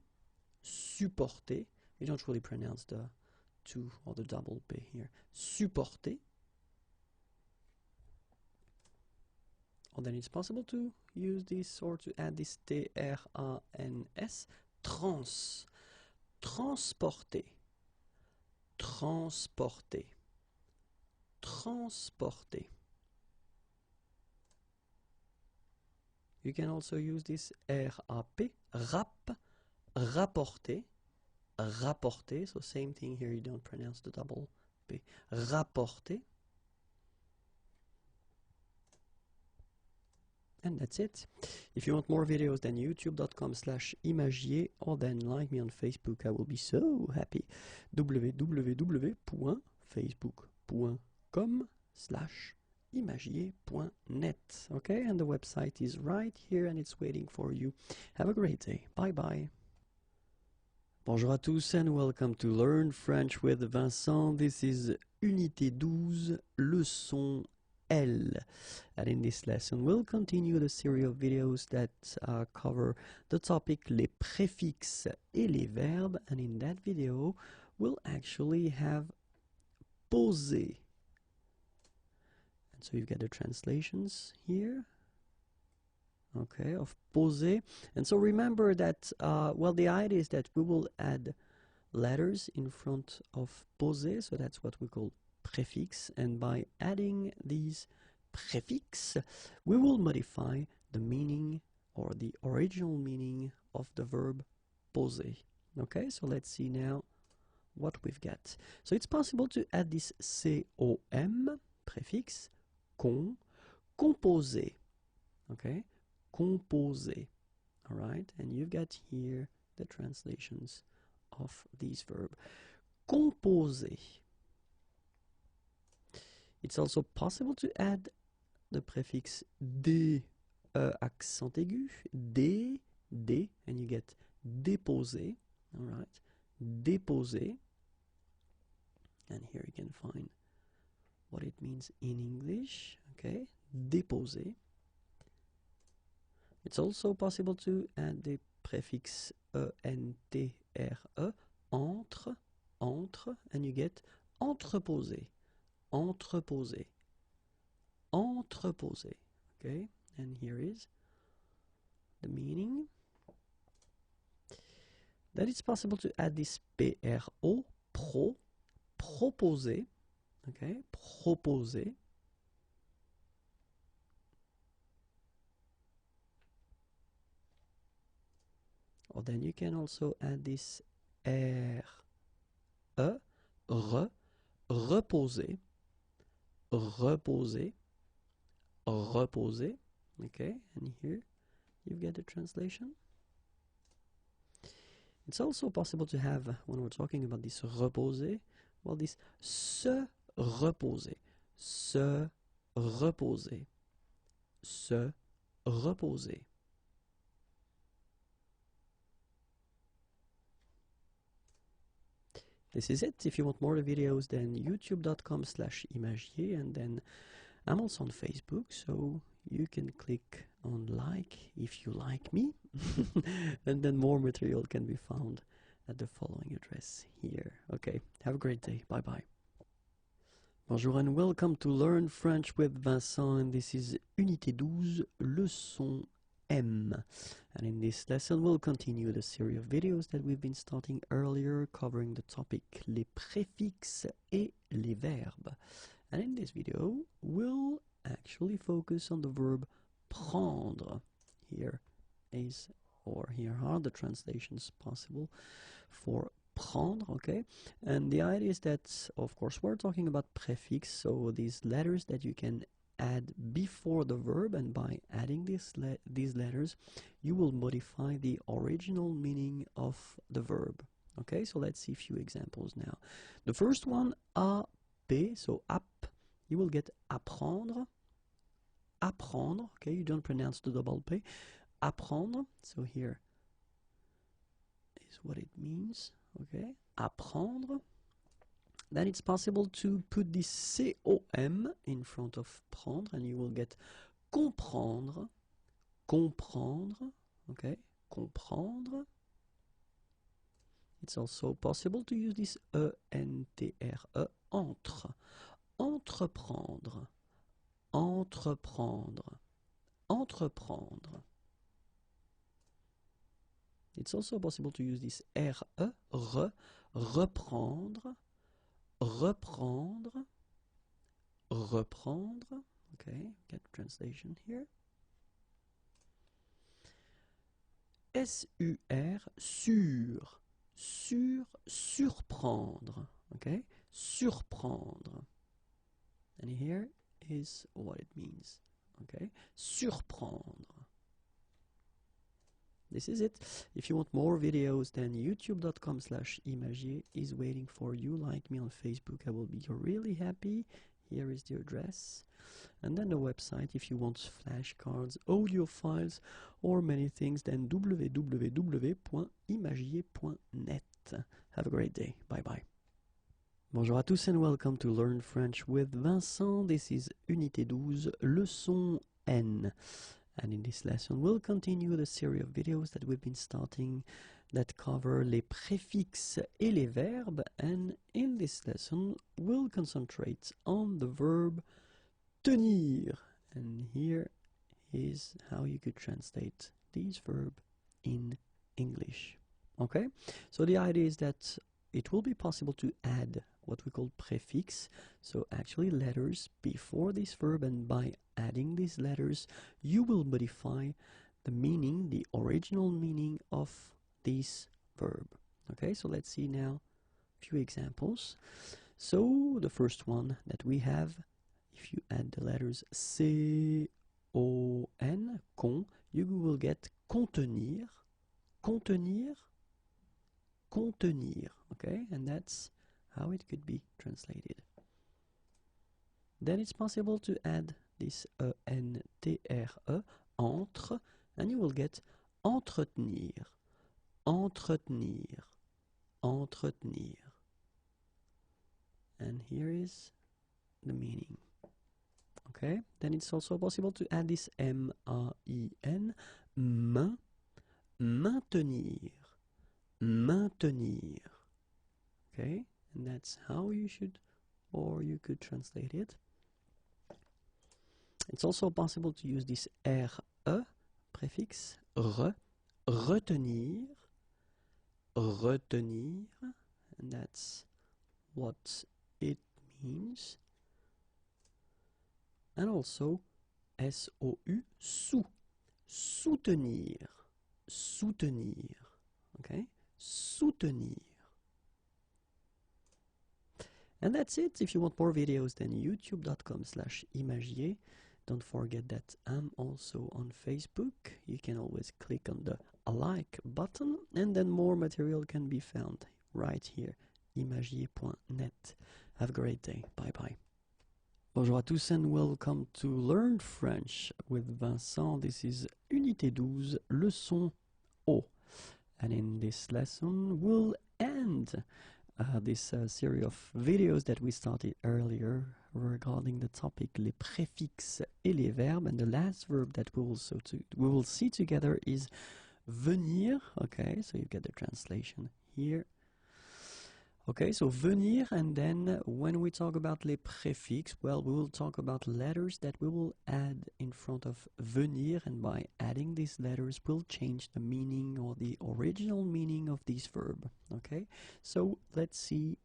supporter. You don't really pronounce the two or the double p here. Supporter. Or then it's possible to use this or to add this trans, trans, transporter, transporter, transporter. You can also use this rap, rap, rapporter, rapporter. So same thing here, you don't pronounce the double p. Rapporter. And that's it. If you want more videos, then youtube.com/imagier, or then like me on Facebook. I will be so happy. www.facebook.com/imagier.net. that. Okay, and the website is right here and it's waiting for you. Have a great day. Bye bye. Bonjour à tous and welcome to Learn French with Vincent. This is Unité 12, leçon L. And in this lesson, we'll continue the series of videos that cover the topic les préfixes et les verbes. And in that video, we'll actually have poser. And so you've got the translations here. Okay, of poser. And so remember that, well, the idea is that we will add letters in front of poser, so that's what we call préfixe, and by adding these préfixes, we will modify the meaning or the original meaning of the verb poser. Okay, so let's see now what we've got. So it's possible to add this com, préfixe, composer. Okay, composer. All right, and you've got here the translations of this verb. Composer. It's also possible to add the prefix D, accent aigu, D, and you get déposer. All right, déposer. And here you can find what it means in English. Okay, déposer. It's also possible to add the prefix entre, entre, and you get entreposer, entreposer, entreposer. Okay, and here is the meaning. Then it's possible to add this pro, proposer. Okay, proposer. Or then you can also add this reposer, reposer, reposer. Okay, and here you've got the translation. It's also possible to have, when we're talking about this reposer, well, this se reposer, se reposer, se reposer. This is it. If you want more videos, then youtube.com/imagier, and then I'm also on Facebook, so you can click on like if you like me, and then more material can be found at the following address here. Okay, have a great day. Bye bye. Bonjour and welcome to Learn French with Vincent, and this is Unité 12, leçon M. And in this lesson, we'll continue the series of videos that we've been starting earlier, covering the topic les préfixes et les verbes. And in this video, we'll actually focus on the verb prendre. Here are the translations possible for prendre, okay? And the idea is that, of course, we're talking about préfix, so these letters that you can add before the verb, and by adding these letters, you will modify the original meaning of the verb. Okay, so let's see a few examples now. The first one, ap, so ap, you will get apprendre, apprendre, okay, you don't pronounce the double p, apprendre, so here is what it means, okay, apprendre. Then it's possible to put this com in front of prendre, and you will get comprendre, comprendre, okay, comprendre. It's also possible to use this entre, entre, entreprendre, entreprendre, entreprendre. It's also possible to use this reprendre, reprendre, reprendre. Okay, get the translation here. SUR, surprendre. Okay, surprendre. And here is what it means. Okay, surprendre. This is it. If you want more videos, then youtube.com/imagier is waiting for you. Like me on Facebook, I will be really happy Here is the address. And then the website if you want flashcards, audio files, or many things, then www.imagiers.net. Have a great day. Bye-bye. Bonjour à tous and welcome to Learn French with Vincent. This is Unité 12, leçon N. And in this lesson, we'll continue the series of videos that we've been starting that cover les préfixes et les verbes. And in this lesson, we'll concentrate on the verb tenir. And here is how you could translate this verb in English. Okay? So the idea is that it will be possible to add what we call prefix, so actually letters before this verb, and by adding these letters you will modify the meaning, the original meaning of this verb. Okay, so let's see now a few examples. So the first one that we have, if you add the letters C-O-N, con, you will get contenir, contenir, contenir, okay, and that's how it could be translated. Then it's possible to add this E-N-T-R-E, entre, and you will get entretenir, entretenir, entretenir. And here is the meaning. Okay, then it's also possible to add this M-A-I-N, main, maintenir, maintenir. Okay, and that's how you should, or you could translate it. It's also possible to use this R-E prefix, retenir, retenir, and that's what it means. And also S-O-U, soutenir, soutenir, okay, soutenir. And that's it. If you want more videos, then youtube.com/imagiers. Don't forget that I'm also on Facebook. You can always click on the like button, and then more material can be found right here, imagiers.net. Have a great day. Bye-bye. Bonjour à tous and welcome to Learn French with Vincent. This is Unité 12, leçon O. And in this lesson, we'll end this series of videos that we started earlier regarding the topic les préfixes et les verbes, and the last verb that we will see together is venir. Okay, so you get the translation here. Okay, so venir, and then when we talk about les préfixes, well, we will talk about letters that we will add in front of venir, and by adding these letters, we'll change the meaning or the original meaning of this verb. Okay, so let's see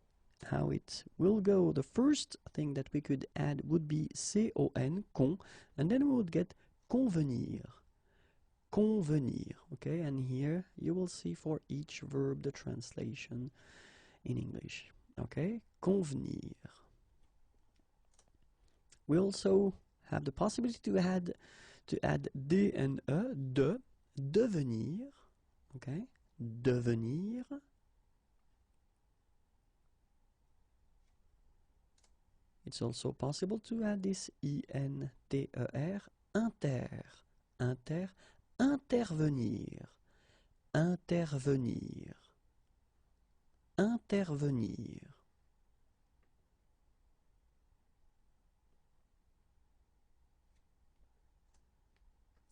how it will go. The first thing that we could add would be C-O-N, con, and then we would get convenir, convenir. Okay, and here you will see for each verb the translation in English. Okay, convenir. We also have the possibility to add D and E, devenir. Okay, devenir. It's also possible to add this I-N-T-E-R, inter, inter, intervenir, intervenir, intervenir.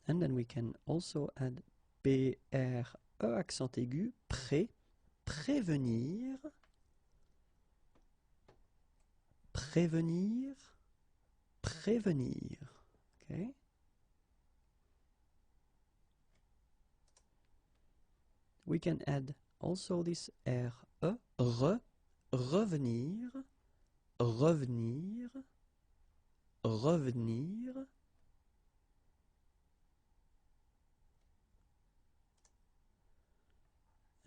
And then we can also add P-R-E accent aigu, prévenir, prévenir, prévenir. Okay. We can add also this R-E, revenir, revenir, revenir.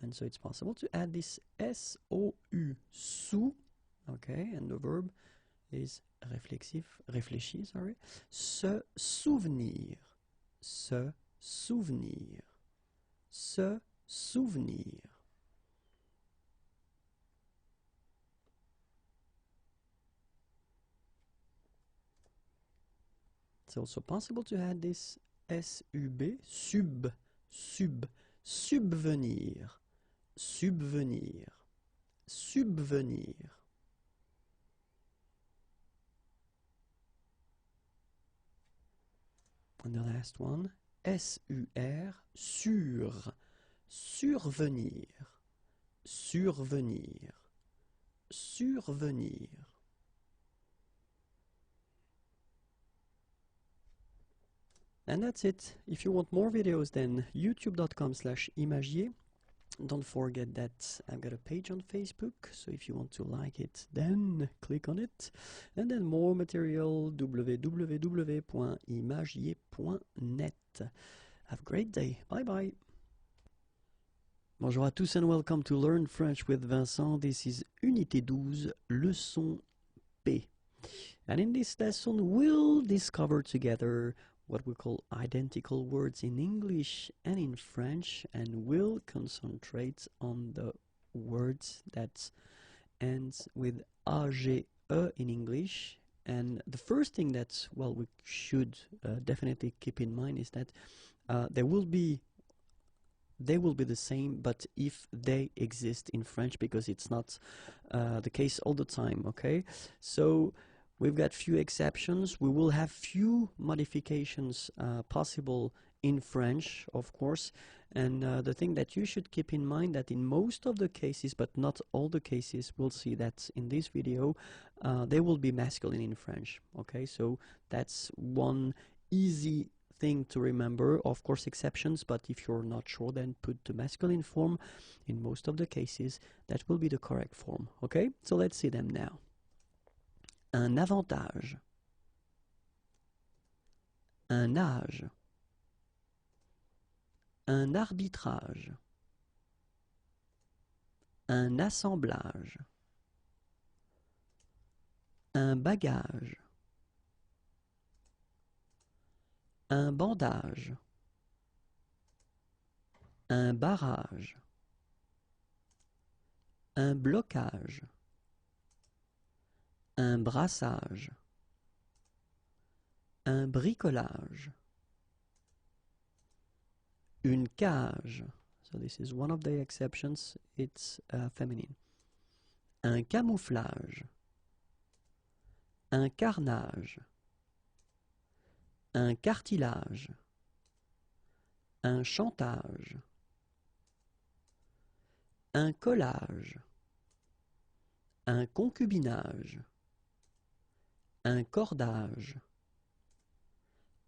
And so it's possible to add this S-O-U, sous, okay, and the verb is réfléchir, sorry, se souvenir, se souvenir, se souvenir. It's also possible to add this sub, subvenir, subvenir, subvenir. And the last one, sur, survenir, survenir, survenir. And that's it. If you want more videos, then youtube.com/imagier. Don't forget that I've got a page on Facebook, so if you want to like it, then click on it. And then more material, www.imagier.net. Have a great day. Bye bye. Bonjour à tous and welcome to Learn French with Vincent. This is Unité 12, leçon P. And in this lesson, we'll discover together what we call identical words in English and in French, and we'll concentrate on the words that ends with AGE in English. And the first thing that, well, we should definitely keep in mind is that they will be the same, but if they exist in French, because it's not the case all the time, okay? So we've got few exceptions. We will have few modifications possible in French, of course. And the thing that you should keep in mind that in most of the cases, but not all the cases, we'll see that in this video, they will be masculine in French. Okay, so that's one easy thing to remember. Of course, exceptions, but if you're not sure, then put the masculine form. In most of the cases, that will be the correct form. Okay, so let's see them now. Un avantage, un âge, un arbitrage, un assemblage, un bagage, un bandage, un barrage, un blocage, un brassage, un bricolage, une cage, so this is one of the exceptions, it's feminine, un camouflage, un carnage, un cartilage, un chantage, un collage, un concubinage, un cordage,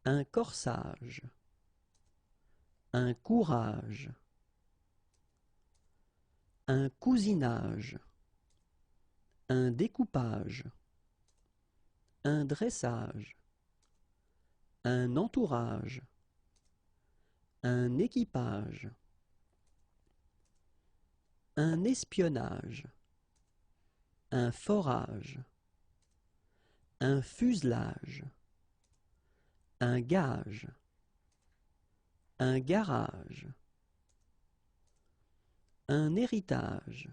un corsage, un courage, un cousinage, un découpage, un dressage, un entourage, un équipage, un espionnage, un forage, un fuselage, un gage, un garage, un héritage,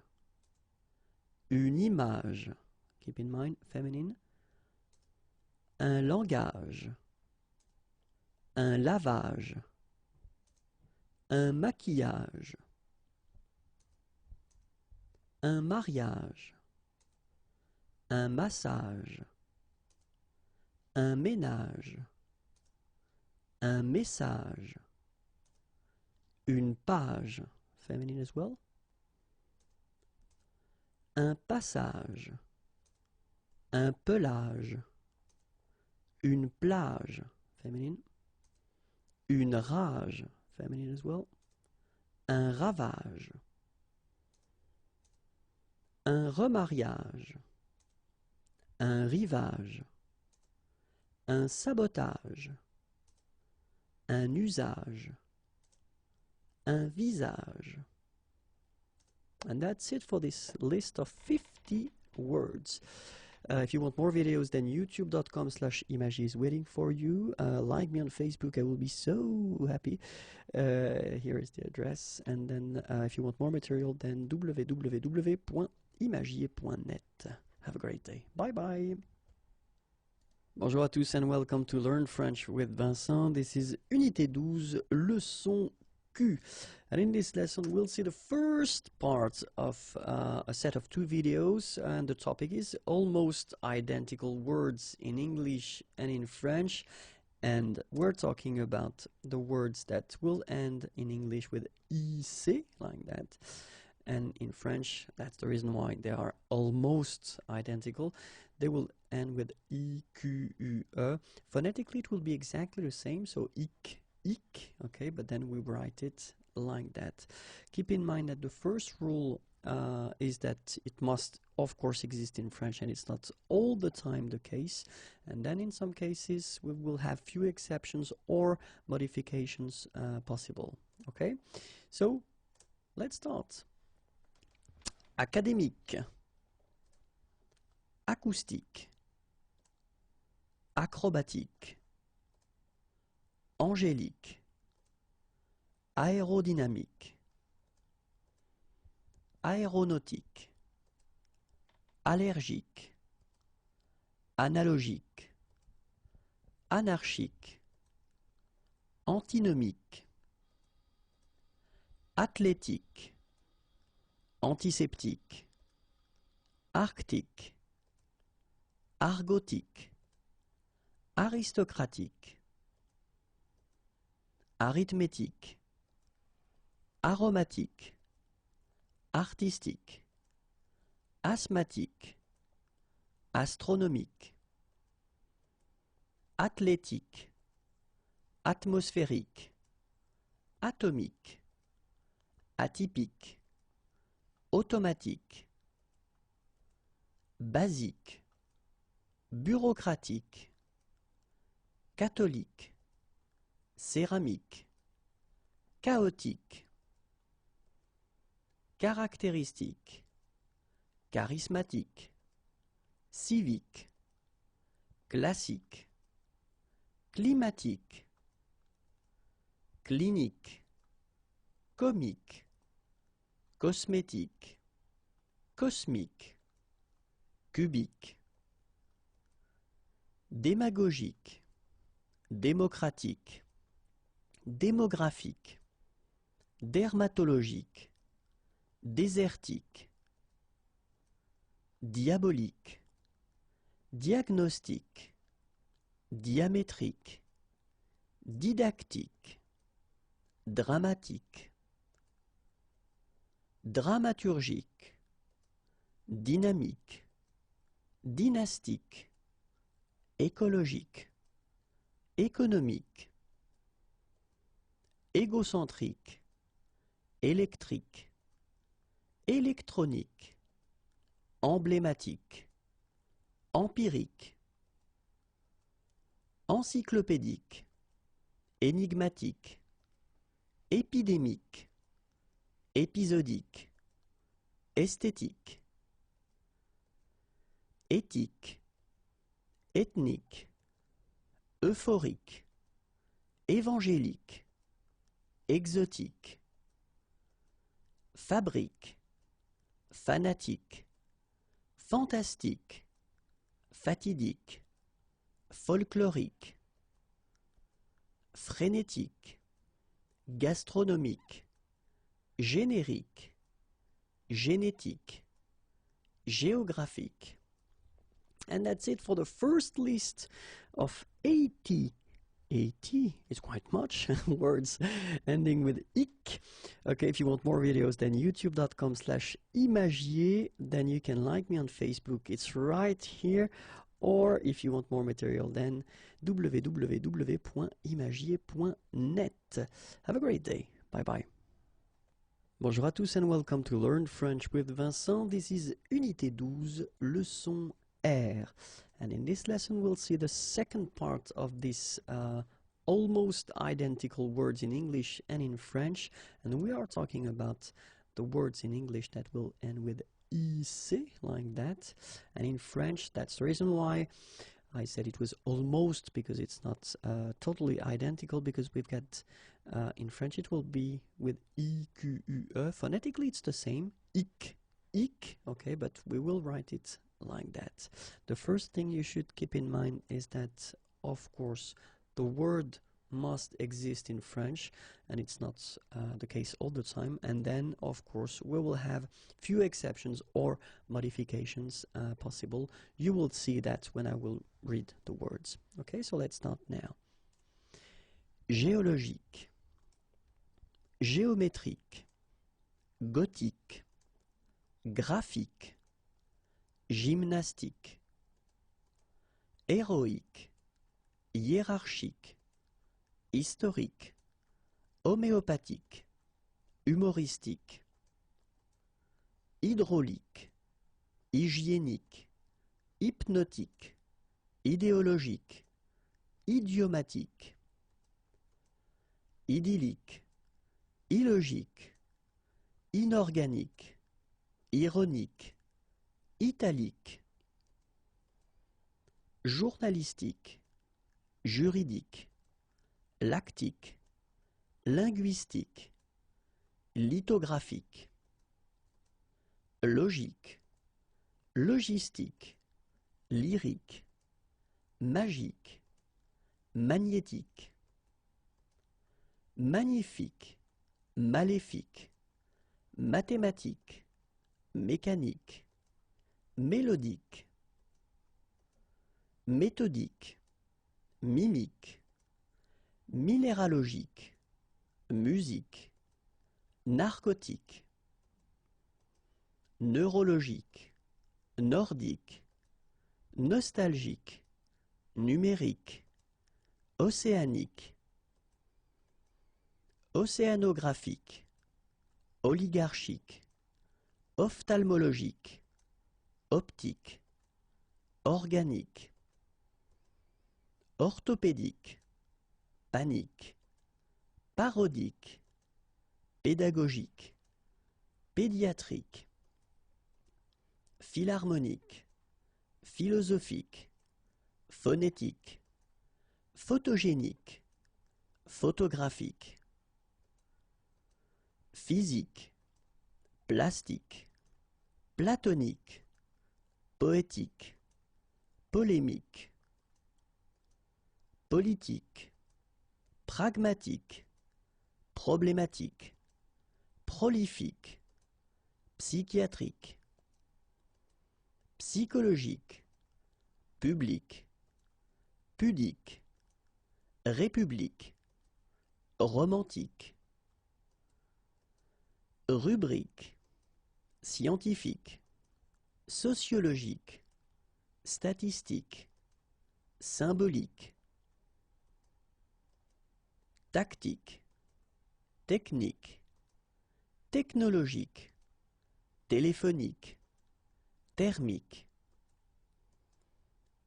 une image, keep in mind, feminine, un langage, un lavage, un maquillage, un mariage, un massage, un ménage, un message, une page, feminine as well, un passage, un pelage, une plage, feminine, une rage, feminine as well, un ravage, un remariage, un rivage, un sabotage, un usage, un visage. And that's it for this list of 50 words. If you want more videos, then youtube.com/imagier is waiting for you. Like me on Facebook, I will be so happy. Here is the address. And then if you want more material, then www.imagier.net. Have a great day. Bye bye. Bonjour à tous and welcome to Learn French with Vincent. This is Unité 12, leçon Q. And in this lesson we'll see the first part of a set of 2 videos, and the topic is almost identical words in English and in French. And we're talking about the words that will end in English with IC, like that. And in French, that's the reason why they are almost identical. They will end with IQUE. Phonetically, it will be exactly the same, so ik, okay, but then we write it like that. Keep in mind that the first rule is that it must, of course, exist in French, and it's not all the time the case. And then in some cases, we will have few exceptions or modifications possible, okay? So, let's start. Académique, acoustique, acrobatique, angélique, aérodynamique, aéronautique, allergique, analogique, anarchique, antinomique, athlétique, antiseptique, arctique, argotique, aristocratique, arithmétique, aromatique, artistique, asthmatique, astronomique, athlétique, atmosphérique, atomique, atypique, automatique, basique, bureaucratique, catholique, céramique, chaotique, caractéristique, charismatique, civique, classique, climatique, clinique, comique, cosmétique, cosmique, cubique, démagogique, démocratique, démographique, dermatologique, désertique, diabolique, diagnostique, diamétrique, didactique, dramatique, dramaturgique, dynamique, dynastique, écologique, économique, égocentrique, électrique, électronique, emblématique, empirique, encyclopédique, énigmatique, épidémique, épisodique, esthétique, éthique, ethnique, euphorique, évangélique, exotique, fabrique, fanatique, fantastique, fatidique, folklorique, frénétique, gastronomique, générique, génétique, géographique. And that's it for the first list of 80 is quite much words ending with ik. Okay, if you want more videos, then youtube.com/imagier, then you can like me on Facebook, it's right here, or if you want more material, then www.imagier.net. Have a great day. Bye bye. Bonjour à tous and welcome to Learn French with Vincent. This is Unité 12, leçon R. And in this lesson we'll see the second part of this almost identical words in English and in French. And we are talking about the words in English that will end with IC, like that. And in French, that's the reason why I said it was almost, because it's not totally identical, because we've got, in French it will be with IQUE. Phonetically it's the same, ik, okay, but we will write it like that. The first thing you should keep in mind is that, of course, the word must exist in French, and it's not the case all the time. And then, of course, we will have few exceptions or modifications possible. You will see that when I will read the words. Okay, so let's start now. Géologique, géométrique, gothique, graphique, gymnastique, héroïque, hiérarchique, historique, homéopathique, humoristique, hydraulique, hygiénique, hypnotique, idéologique, idiomatique, idyllique, illogique, inorganique, ironique, italique, journalistique, juridique, lactique, linguistique, lithographique, logique, logistique, lyrique, magique, magnétique, magnifique, maléfique, mathématique, mécanique, mélodique, méthodique, mimique, minéralogique, musique, narcotique, neurologique, nordique, nostalgique, numérique, océanique, océanographique, oligarchique, ophtalmologique, optique, organique, orthopédique, panique, parodique, pédagogique, pédiatrique, philharmonique, philosophique, phonétique, photogénique, photographique, physique, plastique, platonique, poétique, polémique, politique, pragmatique, problématique, prolifique, psychiatrique, psychologique, public, pudique, république, romantique, rubrique, scientifique, sociologique, statistique, symbolique, tactique, technique, technologique, téléphonique, thermique,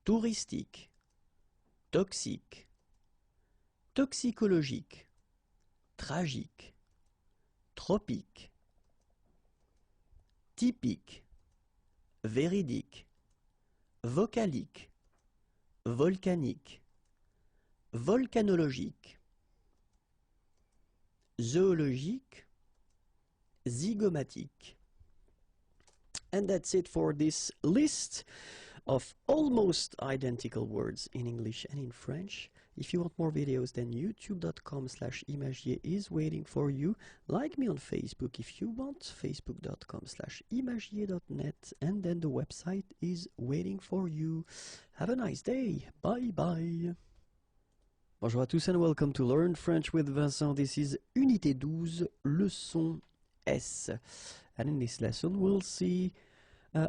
touristique, toxique, toxicologique, tragique, tropique, typique, véridique, vocalique, volcanique, volcanologique, zoologique, zygomatique. And that's it for this list of almost identical words in English and in French. If you want more videos, then youtube.com/imagier is waiting for you. Like me on Facebook if you want, facebook.com/imagier.net, and then the website is waiting for you. Have a nice day. Bye bye. Bonjour à tous and welcome to Learn French with Vincent. This is Unité 12, leçon S. And in this lesson we'll see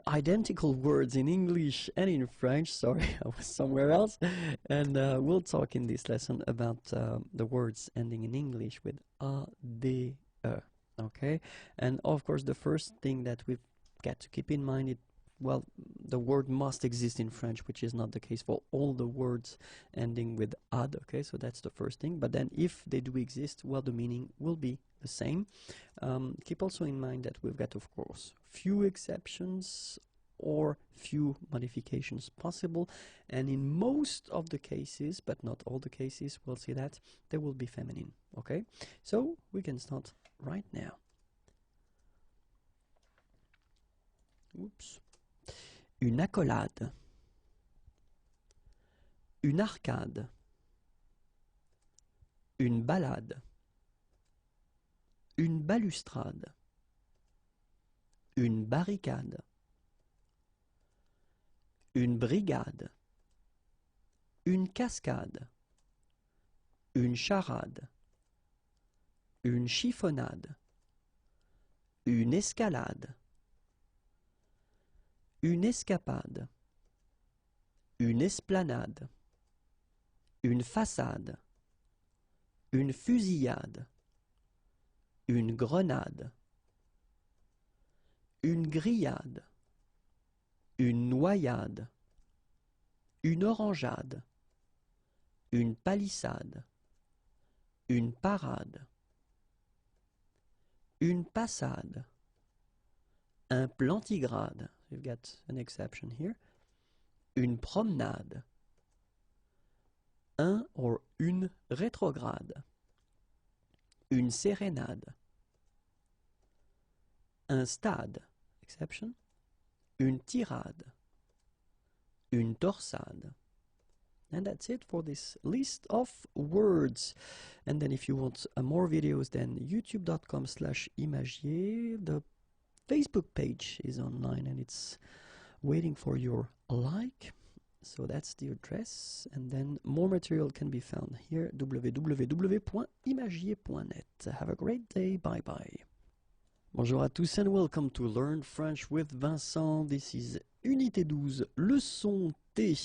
identical words in English and in French. Sorry, I was somewhere else. And we'll talk in this lesson about the words ending in English with IDÉES. Okay? And of course, the first thing that we've got to keep in mind is, well, the word must exist in French, which is not the case for all the words ending with ad. Okay, so that's the first thing. But then if they do exist, well, the meaning will be the same. Keep also in mind that we've got, of course, few exceptions or few modifications possible, and in most of the cases, but not all the cases, we'll see that they will be feminine. Okay, so we can start right now. Oops. une accolade, une arcade, une balade, une balustrade, une barricade, une brigade, une cascade, une charade, une chiffonnade, une escalade, une escapade, une esplanade, une façade, une fusillade, une grenade, une grillade, une noyade, une orangeade, une palissade, une parade, une passade, un plantigrade, you've got an exception here, une promenade, un or une rétrograde, une sérénade, un stade, exception, une tirade, une torsade. And that's it for this list of words. And then if you want more videos, then youtube.com/imagier. The Facebook page is online and it's waiting for your like. So that's the address. And then more material can be found here, www.imagier.net. Have a great day. Bye-bye. Bonjour à tous and welcome to Learn French with Vincent. This is Unité 12, leçon T.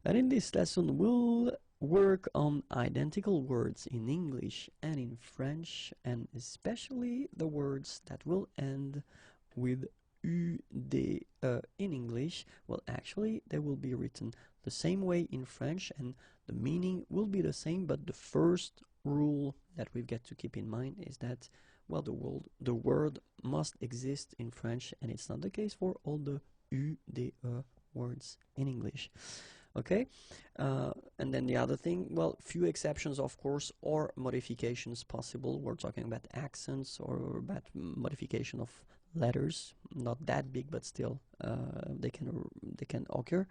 And in this lesson we'll work on identical words in English and in French, and especially the words that will end with IDÉES in English. Well, actually they will be written the same way in French and the meaning will be the same, but the first rule that we've got to keep in mind is that, well, the word must exist in French, and it's not the case for all the IDÉES words in English. Okay, and then the other thing, well, few exceptions, of course, or modifications possible. We're talking about accents or about modification of letters, not that big, but still they can occur.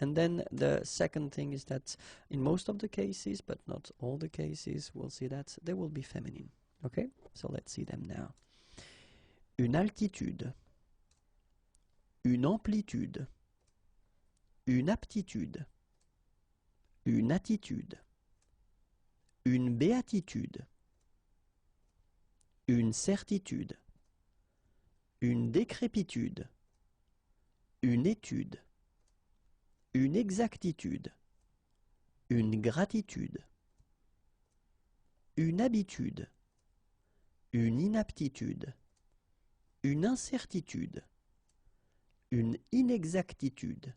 And then the second thing is that in most of the cases, but not all the cases, we'll see that they will be feminine. Okay, so let's see them now. Une altitude, une amplitude, une aptitude, une attitude, une béatitude, une certitude, une décrépitude, une étude, une exactitude, une gratitude, une habitude, une inaptitude, une incertitude, une inexactitude,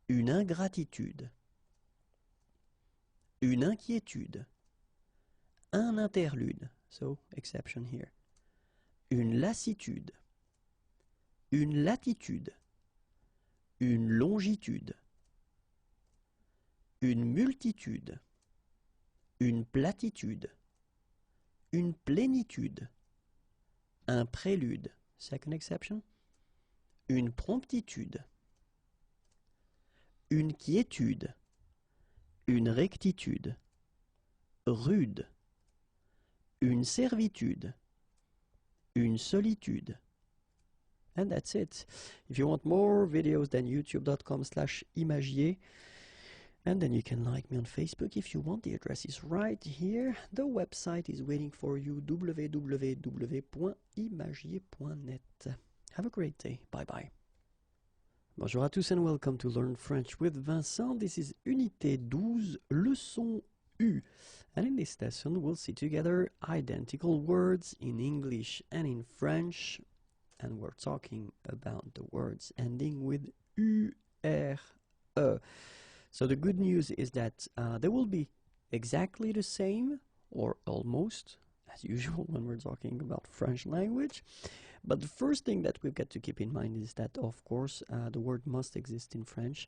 une ingratitude, une inquiétude, un interlude, so exception here, une lassitude, une latitude, une longitude, une multitude, une platitude, une plénitude, un prélude, second exception, une promptitude, une quiétude, une rectitude, rude, une servitude, une solitude. And that's it. If you want more videos, then youtube.com/imagier. And then you can like me on Facebook if you want. The address is right here. The website is waiting for you, www.imagier.net. Have a great day. Bye-bye. Bonjour à tous and welcome to Learn French with Vincent. This is Unité 12, leçon U. And in this lesson, we'll see together identical words in English and in French. And we're talking about the words ending with URE. So the good news is that they will be exactly the same, or almost, as usual when we're talking about French language. But the first thing that we've got to keep in mind is that, of course, the word must exist in French.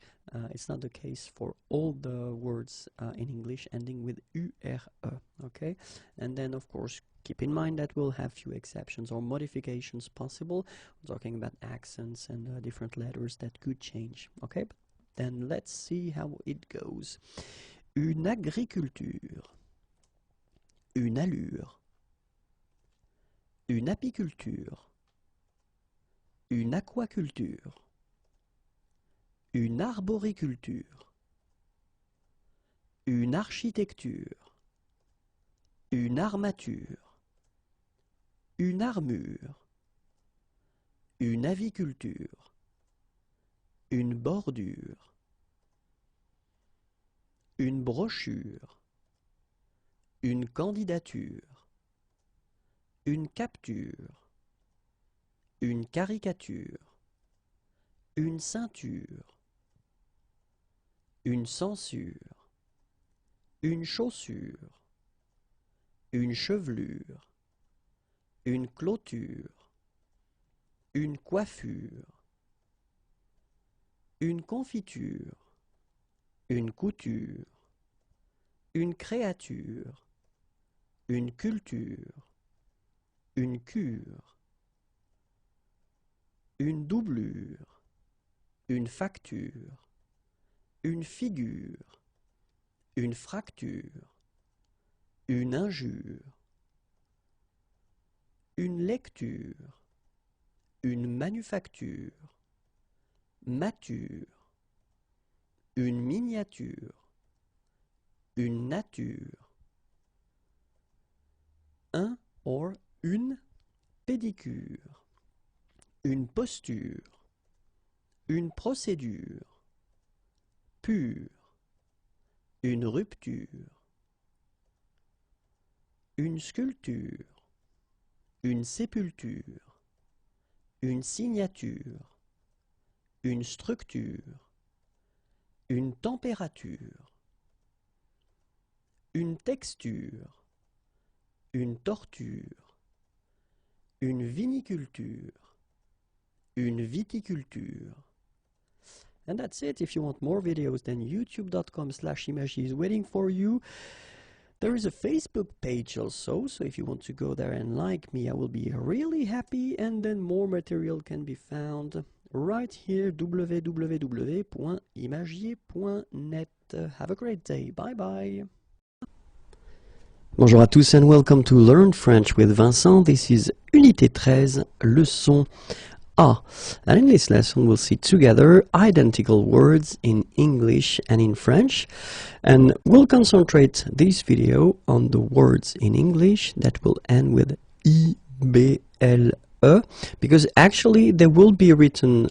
It's not the case for all the words in English ending with URE, okay? And then, of course, keep in mind that we'll have few exceptions or modifications possible. We're talking about accents and different letters that could change, okay? But then let's see how it goes. Une agriculture, une allure, une apiculture, une aquaculture, une arboriculture, une architecture, une armature, une armure, une aviculture, une bordure, une brochure, une candidature, une capture, une caricature, une ceinture, une censure, une chaussure, une chevelure, une clôture, une coiffure, une confiture, une couture, une créature, une culture, une cure, une doublure, une facture, une figure, une fracture, une injure, une lecture, une manufacture, mature, une miniature, une nature, un or une pédicure, une posture, une procédure, pure, une rupture, une sculpture, une sépulture, une signature, une structure, une température, une texture, une torture, une viniculture, une viticulture. And that's it. If you want more videos, then youtube.com/imagiers is waiting for you. There is a Facebook page also, so if you want to go there and like me, I will be really happy. And then more material can be found right here, www.imagiers.net. Have a great day. Bye bye. Bonjour à tous and welcome to Learn French with Vincent. This is Unité 13, leçon A. And in this lesson we'll see together identical words in English and in French. And we'll concentrate this video on the words in English that will end with IBLE, because actually they will be written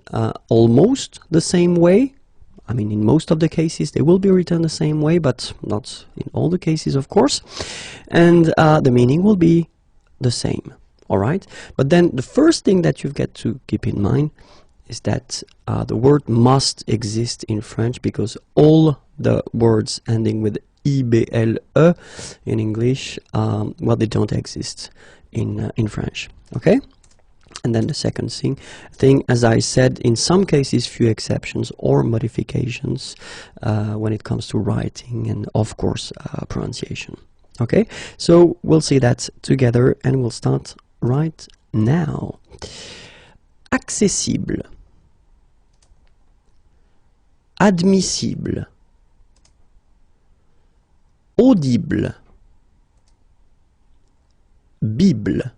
almost the same way. I mean, in most of the cases they will be written the same way, but not in all the cases, of course. And the meaning will be the same. Alright, but then the first thing that you've got to keep in mind is that the word must exist in French, because all the words ending with IBLE in English, well, they don't exist in French, okay? And then the second thing, as I said, in some cases, few exceptions or modifications when it comes to writing and, of course, pronunciation, okay? So we'll see that together and we'll start right now. Accessible, admissible, audible, Bible,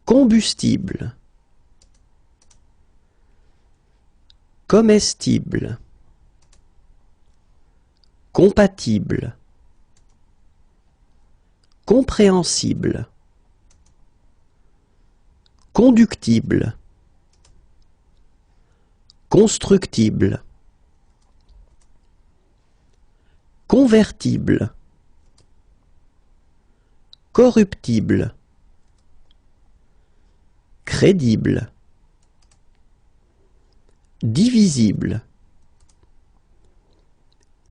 combustible, comestible, compatible, compréhensible, conductible, constructible, convertible, corruptible, crédible, divisible,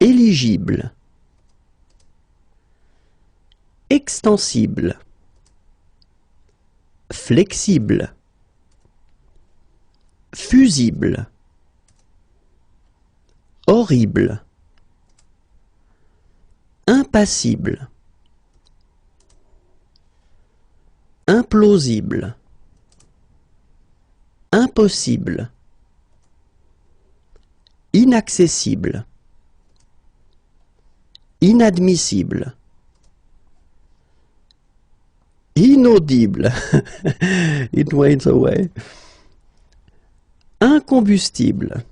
éligible, extensible, flexible, fusible, horrible, impassible, implausible, impossible, inaccessible, inadmissible, inaudible, it went away, incombustible,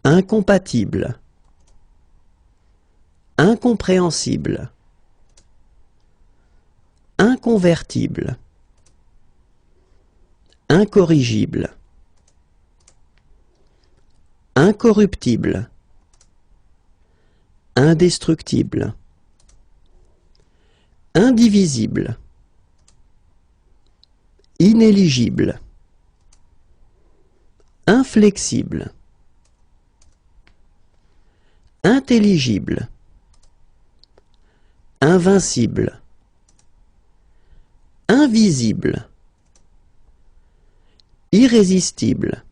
incompatible, incompréhensible, inconvertible, incorrigible, incorruptible, indestructible, indivisible, inéligible, inflexible, intelligible, invincible, invisible, irrésistible,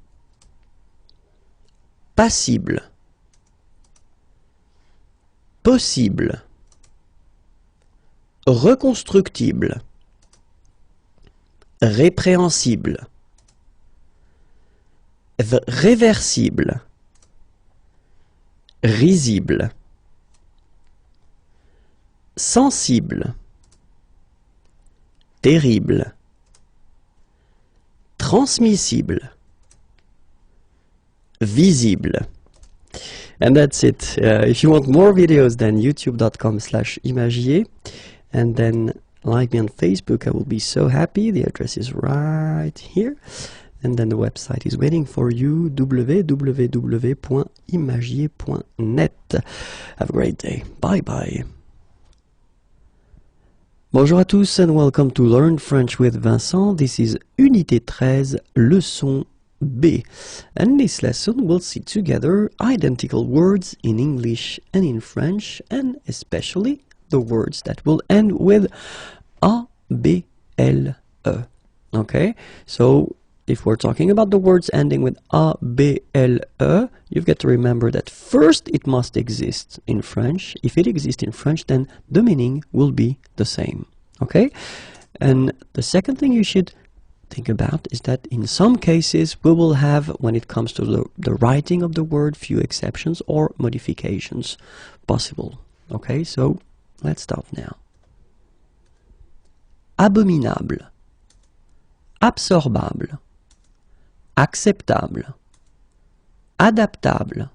passible, possible, reconstructible, répréhensible, réversible, risible, sensible, terrible, transmissible, visible. And that's it. If you want more videos, then youtube.com/imagier, and then like me on Facebook. I will be so happy. The address is right here, and then the website is waiting for you, www.imagier.net. Have a great day. Bye bye. Bonjour à tous and welcome to Learn French with Vincent. This is Unité 13, leçon B. And in this lesson we'll see together identical words in English and in French, and especially the words that will end with A, B, L, E. Okay, so if we're talking about the words ending with A, B, L, E, you've got to remember that first it must exist in French. If it exists in French, then the meaning will be the same. Okay, and the second thing you should think about is that in some cases we will have, when it comes to the writing of the word, few exceptions or modifications possible. Okay, so let's start now. Abominable, absorbable, acceptable, adaptable,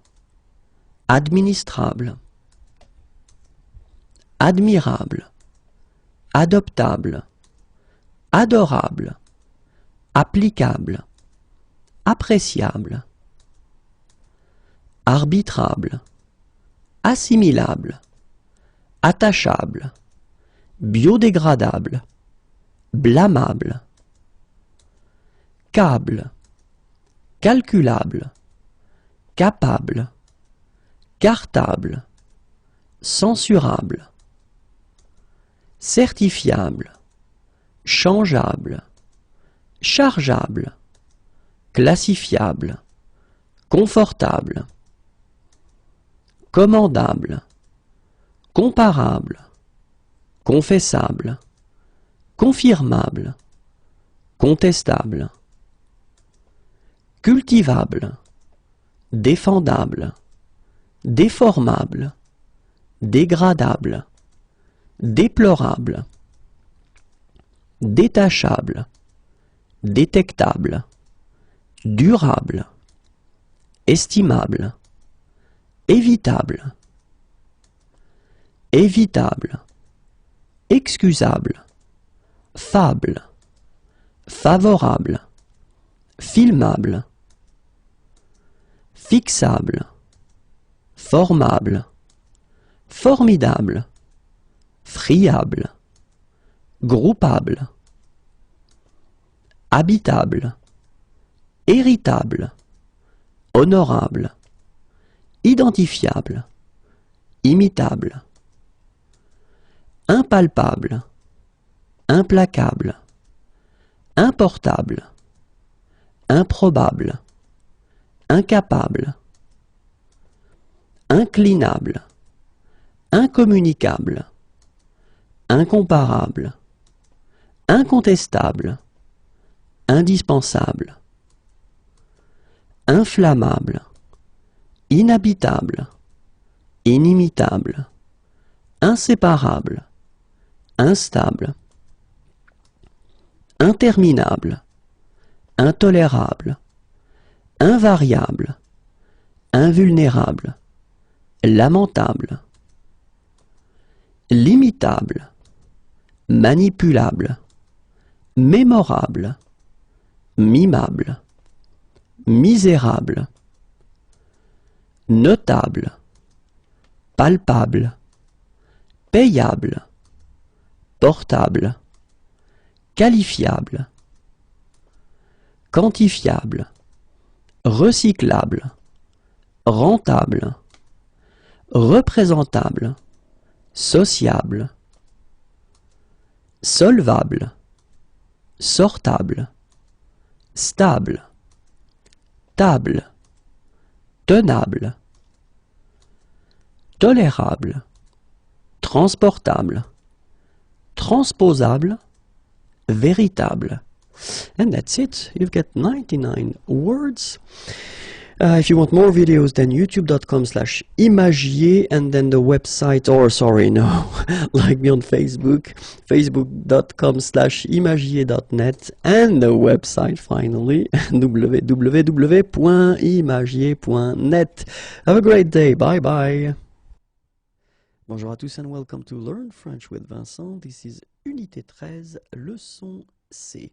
administrable, admirable, adoptable, adorable, applicable, appréciable, arbitrable, assimilable, attachable, biodégradable, blâmable, câble, calculable, capable, cartable, censurable, certifiable, changeable, chargeable, classifiable, confortable, commandable, comparable, confessable, confirmable, contestable, cultivable, défendable, déformable, dégradable, déplorable, détachable, détectable, durable, estimable, évitable, évitable, excusable, fable, favorable, filmable, fixable, formable, formidable, friable, groupable, habitable, héritable, honorable, identifiable, imitable, impalpable, implacable, importable, improbable, incapable, inclinable, incommunicable, incomparable, incontestable, indispensable, inflammable, inhabitable, inimitable, inséparable, instable, interminable, intolérable, invariable, invulnérable, lamentable, limitable, manipulable, mémorable, mimable, misérable, notable, palpable, payable, portable, qualifiable, quantifiable, recyclable, rentable, représentable, sociable, solvable, sortable, stable, table, tenable, tolérable, transportable, transposable, véritable. And that's it. You've got 99 words. If you want more videos, then youtube.com/imagier and then the website, or sorry, no, like me on Facebook, facebook.com/imagier.net and the website finally, www.imagier.net. Have a great day. Bye bye. Bonjour à tous and welcome to Learn French with Vincent. This is Unité 13, leçon C.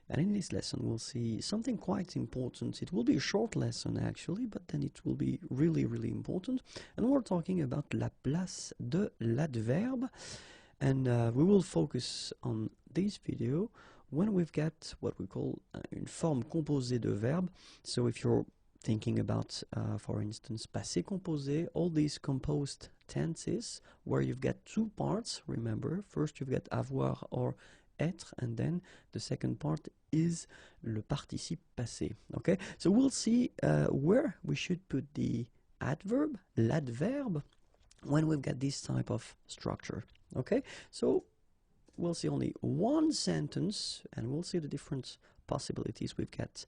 And in this lesson we'll see something quite important. It will be a short lesson actually, but then it will be really important. And we're talking about la place de l'adverbe. And we will focus on this video when we've got what we call une forme composée de verbe. So if you're thinking about, for instance, passé composé, all these composed tenses where you've got two parts, remember, first you've got avoir or être, and then the second part is le participe passé. Okay, so we'll see where we should put the adverb, l'adverbe, when we've got this type of structure. Okay, so we'll see only one sentence and we'll see the different possibilities we've got.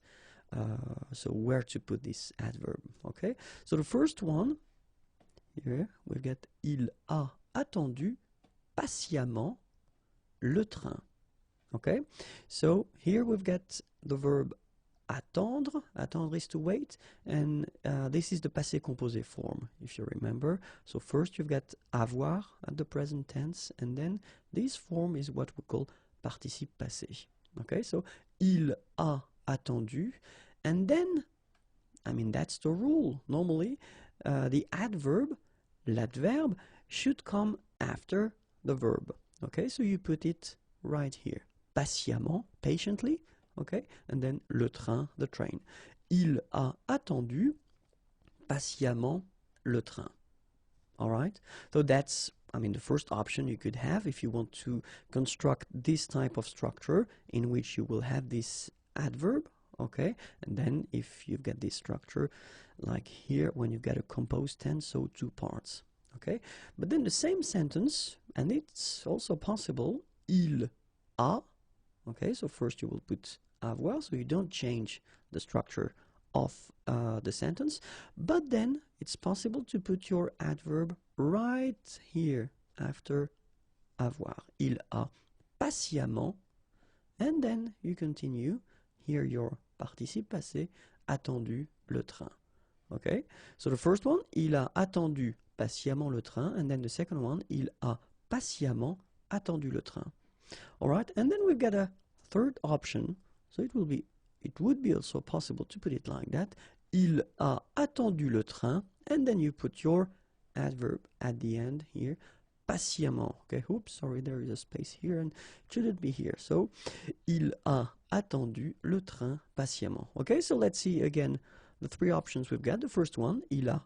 So where to put this adverb. Okay, so the first one here we've got il a attendu patiemment le train. Okay, so here we've got the verb attendre. Attendre is to wait, and this is the passé composé form, if you remember. So first you've got avoir at the present tense, and then this form is what we call participe passé. Okay, so il a attendu, and then, I mean, that's the rule. Normally, the adverb, l'adverbe, should come after the verb. Okay, so you put it right here. Patiemment, patiently, okay, and then le train, the train. Il a attendu patiemment le train. All right, so that's, I mean, the first option you could have if you want to construct this type of structure in which you will have this adverb, okay, and then if you've got this structure like here when you've got a composed tense, so two parts, okay, but then the same sentence, and it's also possible, il a, okay, so first you will put avoir, so you don't change the structure of the sentence, but then it's possible to put your adverb right here after avoir. Il a patiemment, and then you continue here your participe passé, attendu le train. Okay, so the first one, il a attendu patiemment le train, and then the second one, il a patiemment attendu le train. All right, and then we've got a third option, so it would be also possible to put it like that. Il a attendu le train, and then you put your adverb at the end here, patiemment. Okay, oops, sorry, there is a space here and it shouldn't be here. So, il a attendu le train patiemment. Okay, so let's see again the three options we've got. The first one, il a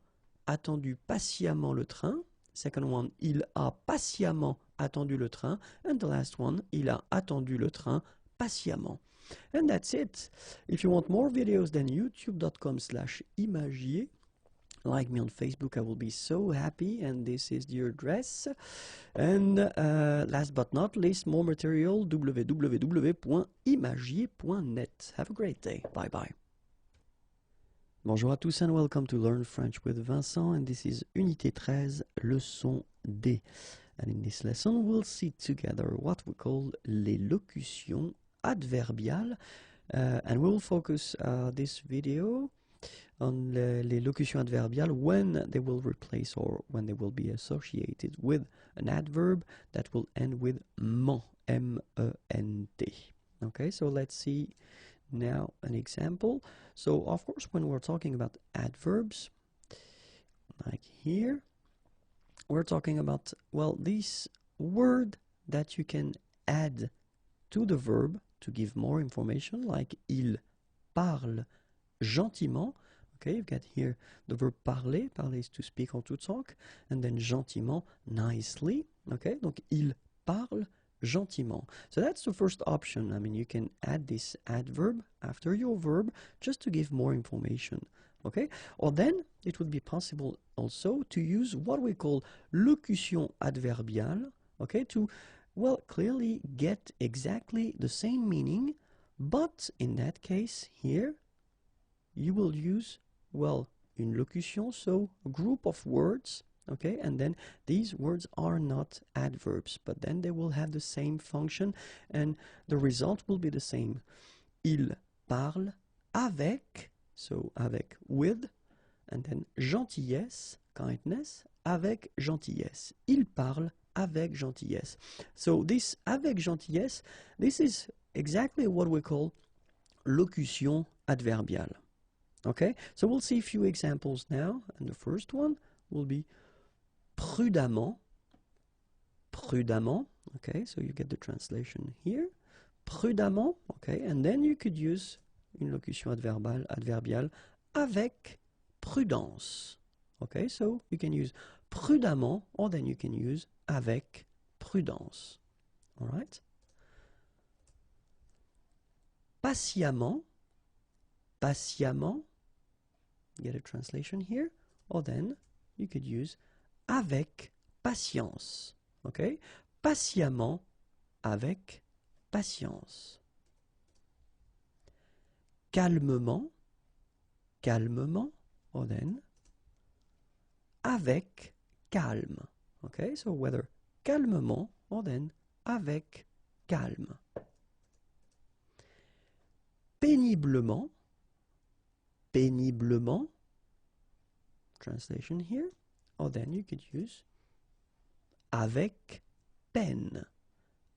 attendu patiemment le train. Second one, il a patiemment attendu le train. And the last one, il a attendu le train patiemment. And that's it. If you want more videos, then youtube.com/imagier. Like me on Facebook, I will be so happy, and this is the address. And last but not least, more material, www.imagier.net. Have a great day. Bye bye. Bonjour à tous and welcome to Learn French with Vincent, and this is Unité 13, leçon D. And in this lesson, we'll see together what we call les locutions adverbiales, and we'll focus this video on les locutions adverbiales when they will replace or when they will be associated with an adverb that will end with ment, M-E-N-T. Okay, so let's see now an example. So of course when we're talking about adverbs, like here, we're talking about, well, this word that you can add to the verb to give more information, like il parle gentiment. Okay, you've got here the verb parler. Parler is to speak or to talk, and then gentiment, nicely. Okay, donc il parle gentiment. So that's the first option. I mean, you can add this adverb after your verb just to give more information. Okay, or then it would be possible also to use what we call locution adverbiale. Okay, to, well, clearly get exactly the same meaning, but in that case here you will use, well, une locution, so a group of words, okay, and then these words are not adverbs, but then they will have the same function and the result will be the same. Il parle avec, so avec, with, and then gentillesse, kindness, avec gentillesse. Il parle avec gentillesse. So this avec gentillesse, this is exactly what we call locution adverbiale. Okay, so we'll see a few examples now, and the first one will be prudemment. Prudemment, okay, so you get the translation here. Prudemment, okay, and then you could use une locution adverbiale avec prudence. Okay, so you can use prudemment, or then you can use avec prudence. All right. Patiemment, patiemment, get a translation here, or then you could use avec patience. Okay, patiemment, avec patience. Calmement, calmement, or then avec calme. Okay, so whether calmement or then avec calme. Péniblement, péniblement, translation here, or then you could use avec peine,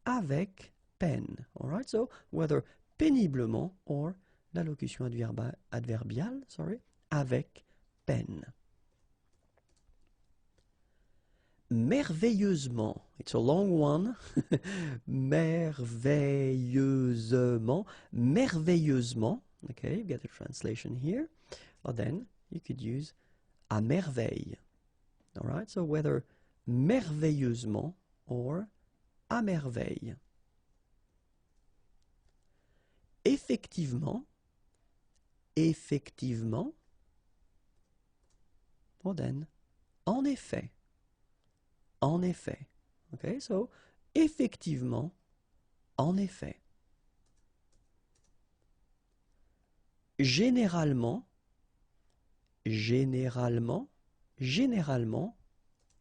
avec peine. All right, so whether péniblement or la locution adverbiale, sorry, avec peine. Merveilleusement, it's a long one, merveilleusement, merveilleusement, okay, you get the translation here, or then you could use à merveille, all right, so whether merveilleusement or à merveille. Effectivement, effectivement, or then en effet. En effet. Okay, so effectivement, en effet. Généralement, généralement, généralement,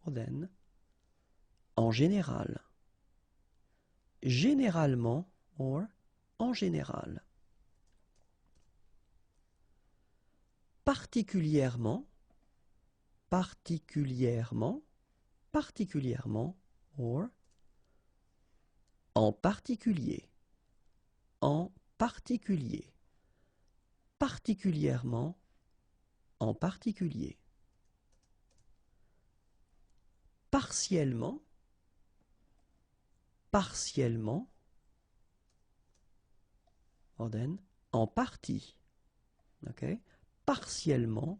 or then en général. Généralement, or en général. Particulièrement, particulièrement, particulièrement, or en particulier, en particulier, particulièrement, en particulier. Partiellement, partiellement, or then en partie, okay? Partiellement,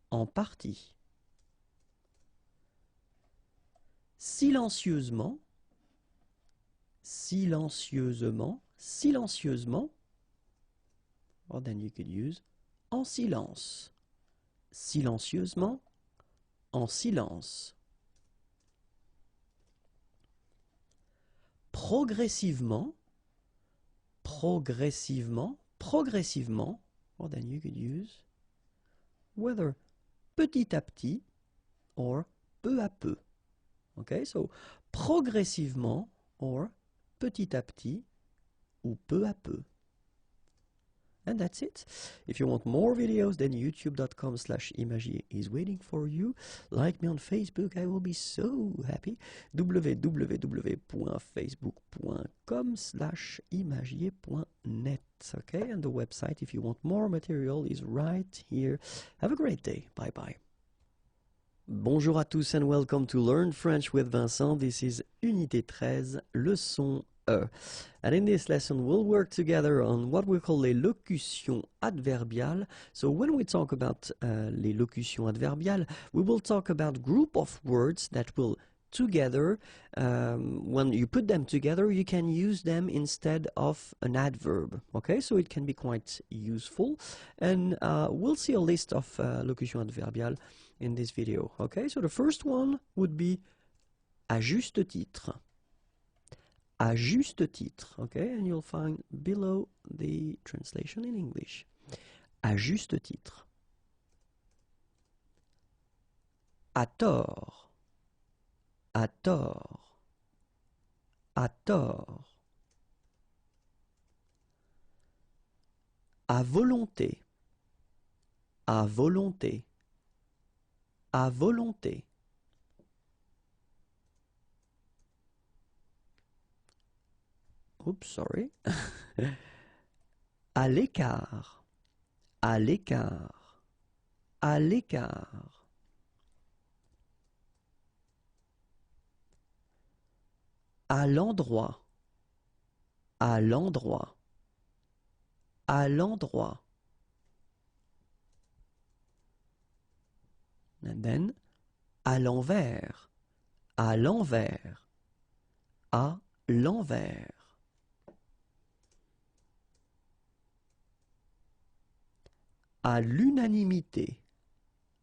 en partie. silencieusement, silencieusement, silencieusement, or then you could use en silence, silencieusement, en silence. Progressivement, progressivement, progressivement, or then you could use whether petit à petit or peu à peu. Okay, so progressivement or petit à petit ou peu à peu. And that's it. If you want more videos, then youtube.com/imagier is waiting for you. Like me on Facebook, I will be so happy. www.facebook.com/imagier.net. Okay, and the website, if you want more material, is right here. Have a great day. Bye bye. Bonjour à tous and welcome to Learn French with Vincent. This is Unité 13, leçon E. And in this lesson, we'll work together on what we call les locutions adverbiales. So when we talk about les locutions adverbiales, we will talk about group of words that will together, when you put them together, you can use them instead of an adverb. Okay, so it can be quite useful. And we'll see a list of locutions adverbiales in this video. Okay, so the first one would be à juste titre. À juste titre, okay, and you'll find below the translation in English. À juste titre. À tort. À tort. À tort. À volonté. À volonté. À volonté. Oops, sorry. À l'écart. À l'écart. À l'écart. À l'endroit. À l'endroit. À l'endroit. And then, à l'envers. À l'envers. À l'envers. À l'unanimité.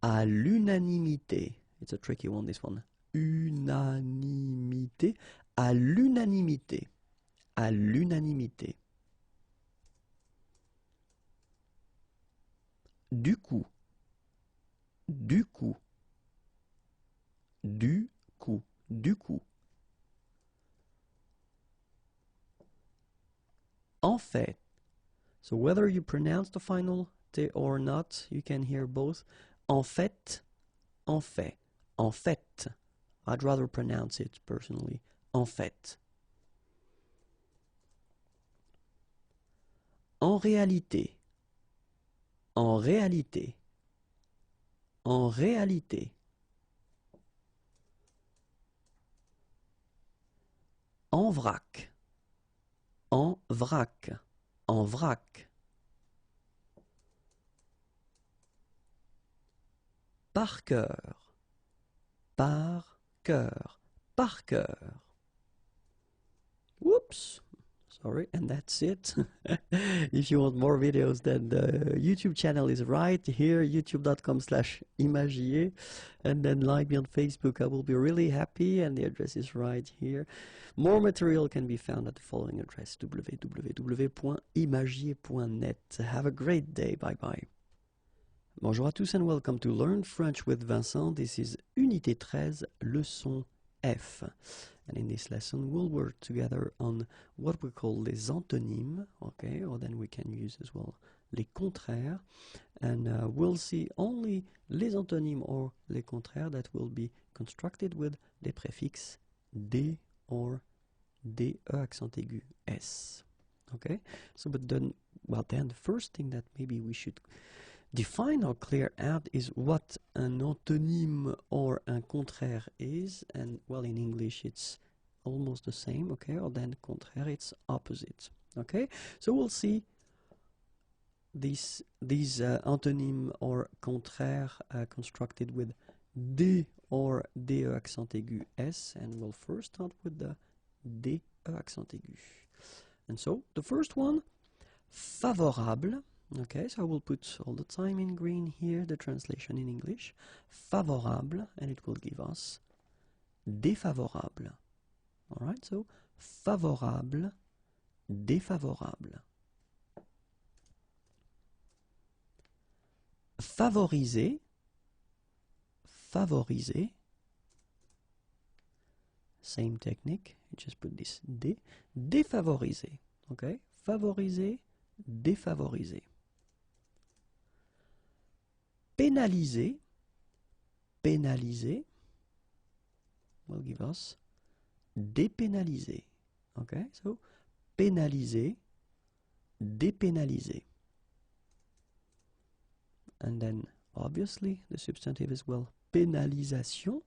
À l'unanimité. It's a tricky one, this one. Unanimité. À l'unanimité. À l'unanimité. Du coup. Du coup. Du coup. Du coup. En fait. So whether you pronounce the final T or not, you can hear both. En fait. En fait. En fait. I'd rather pronounce it personally. En fait. En réalité. En réalité. En réalité. En vrac. En vrac. En vrac. Par cœur. Par cœur. Par cœur. Whoops. Sorry, and that's it. If you want more videos, then the YouTube channel is right here, youtube.com/imagier. And then like me on Facebook, I will be really happy, and the address is right here. More material can be found at the following address, www.imagier.net. Have a great day. Bye-bye. Bonjour à tous and welcome to Learn French with Vincent. This is Unité 13, leçon F. And in this lesson, we'll work together on what we call les antonymes, okay, or then we can use as well les contraires. And we'll see only les antonymes or les contraires that will be constructed with les préfixes D or DE accent aigu S. Okay, so but then, well, then the first thing that maybe we should define or clear out is what an antonyme or un contraire is, and well, in English it's almost the same, okay, or then contraire, it's opposite, okay. So we'll see these antonymes or contraires constructed with D or DE accent aigu S, and we'll first start with the DE accent aigu. And so, the first one, favorable. Okay, so I will put all the time in green here, the translation in English. Favorable, and it will give us défavorable. Alright, so favorable, défavorable. Favoriser, favoriser. Same technique, you just put this D. Défavoriser, okay? Favoriser, défavoriser. Pénaliser, pénaliser will give us dépénaliser. Okay, so pénaliser, dépénaliser. And then obviously the substantive as well, pénalisation.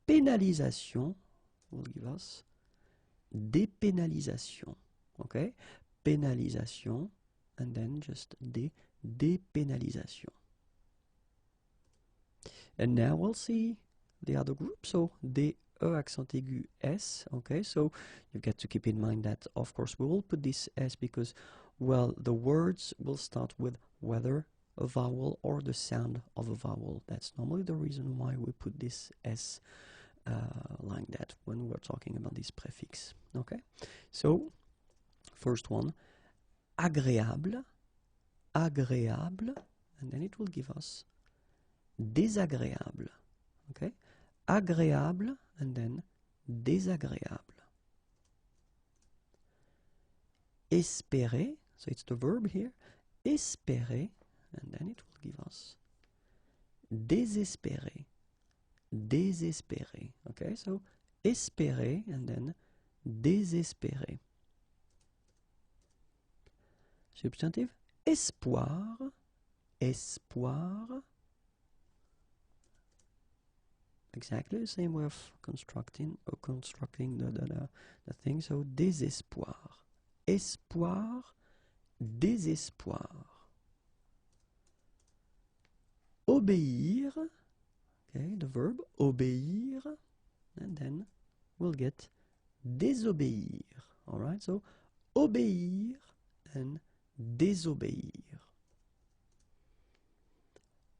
Pénalisation will give us dépénalisation. Okay, pénalisation, and then just dépénalisation. And now we'll see the other group, so DE accent aigu S, okay, so you've got to keep in mind that, of course, we will put this S because, well, the words will start with whether a vowel or the sound of a vowel. That's normally the reason why we put this S like that when we're talking about this prefix, okay? So, first one, agréable, agréable, and then it will give us désagréable, okay? Agréable, and then désagréable. Espérer, so it's the verb here, espérer, and then it will give us désespérer, désespérer, okay? So espérer, and then désespérer. Substantive, espoir, espoir. Exactly the same way of constructing the thing. So désespoir, espoir, désespoir. Obéir, okay, the verb obéir, and then we'll get désobéir. All right, so obéir and désobéir.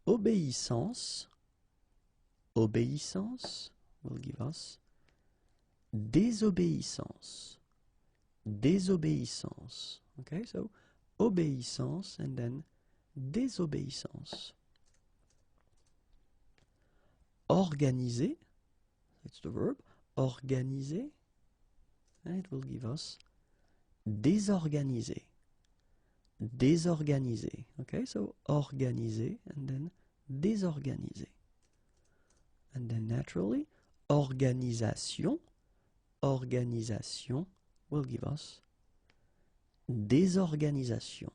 Obéissance, obéissance will give us désobéissance, désobéissance. Okay, so obéissance and then désobéissance. Organiser, it's the verb, organiser, and it will give us désorganiser, désorganiser. Okay, so organiser and then désorganiser. And then naturally, organisation, organisation will give us désorganisation.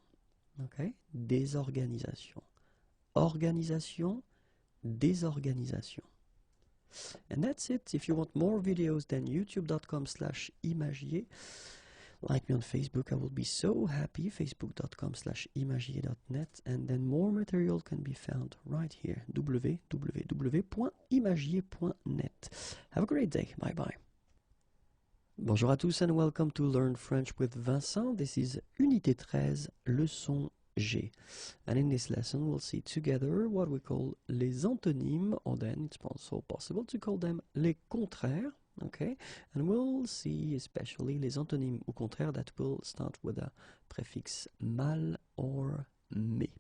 Okay, désorganisation. Organisation, désorganisation. And that's it. If you want more videos, then youtube.com/imagier. Like me on Facebook, I will be so happy. Facebook.com/imagier.net. And then more material can be found right here. www.imagier.net. Have a great day. Bye bye. Bonjour à tous and welcome to Learn French with Vincent. This is Unité 13, leçon G. And in this lesson, we'll see together what we call les antonymes, or then it's also possible to call them les contraires. Okay, and we'll see especially les antonymes ou contraires that will start with a prefix mal or mais.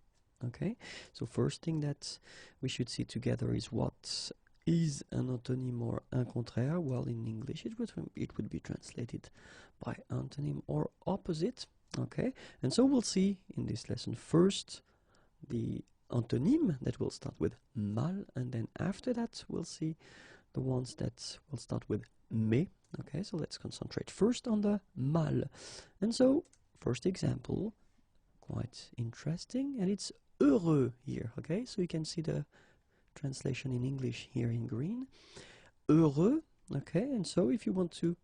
Okay, so first thing that we should see together is what is an antonyme or un contraire. Well, in English it would be translated by antonym or opposite. Okay, and so we'll see in this lesson first the antonym that will start with mal, and then after that we'll see the ones that will start with mais. Okay, so let's concentrate first on the mal. And so, first example, quite interesting, and it's heureux here. Okay, so you can see the translation in English here in green. Heureux, okay, and so if you want to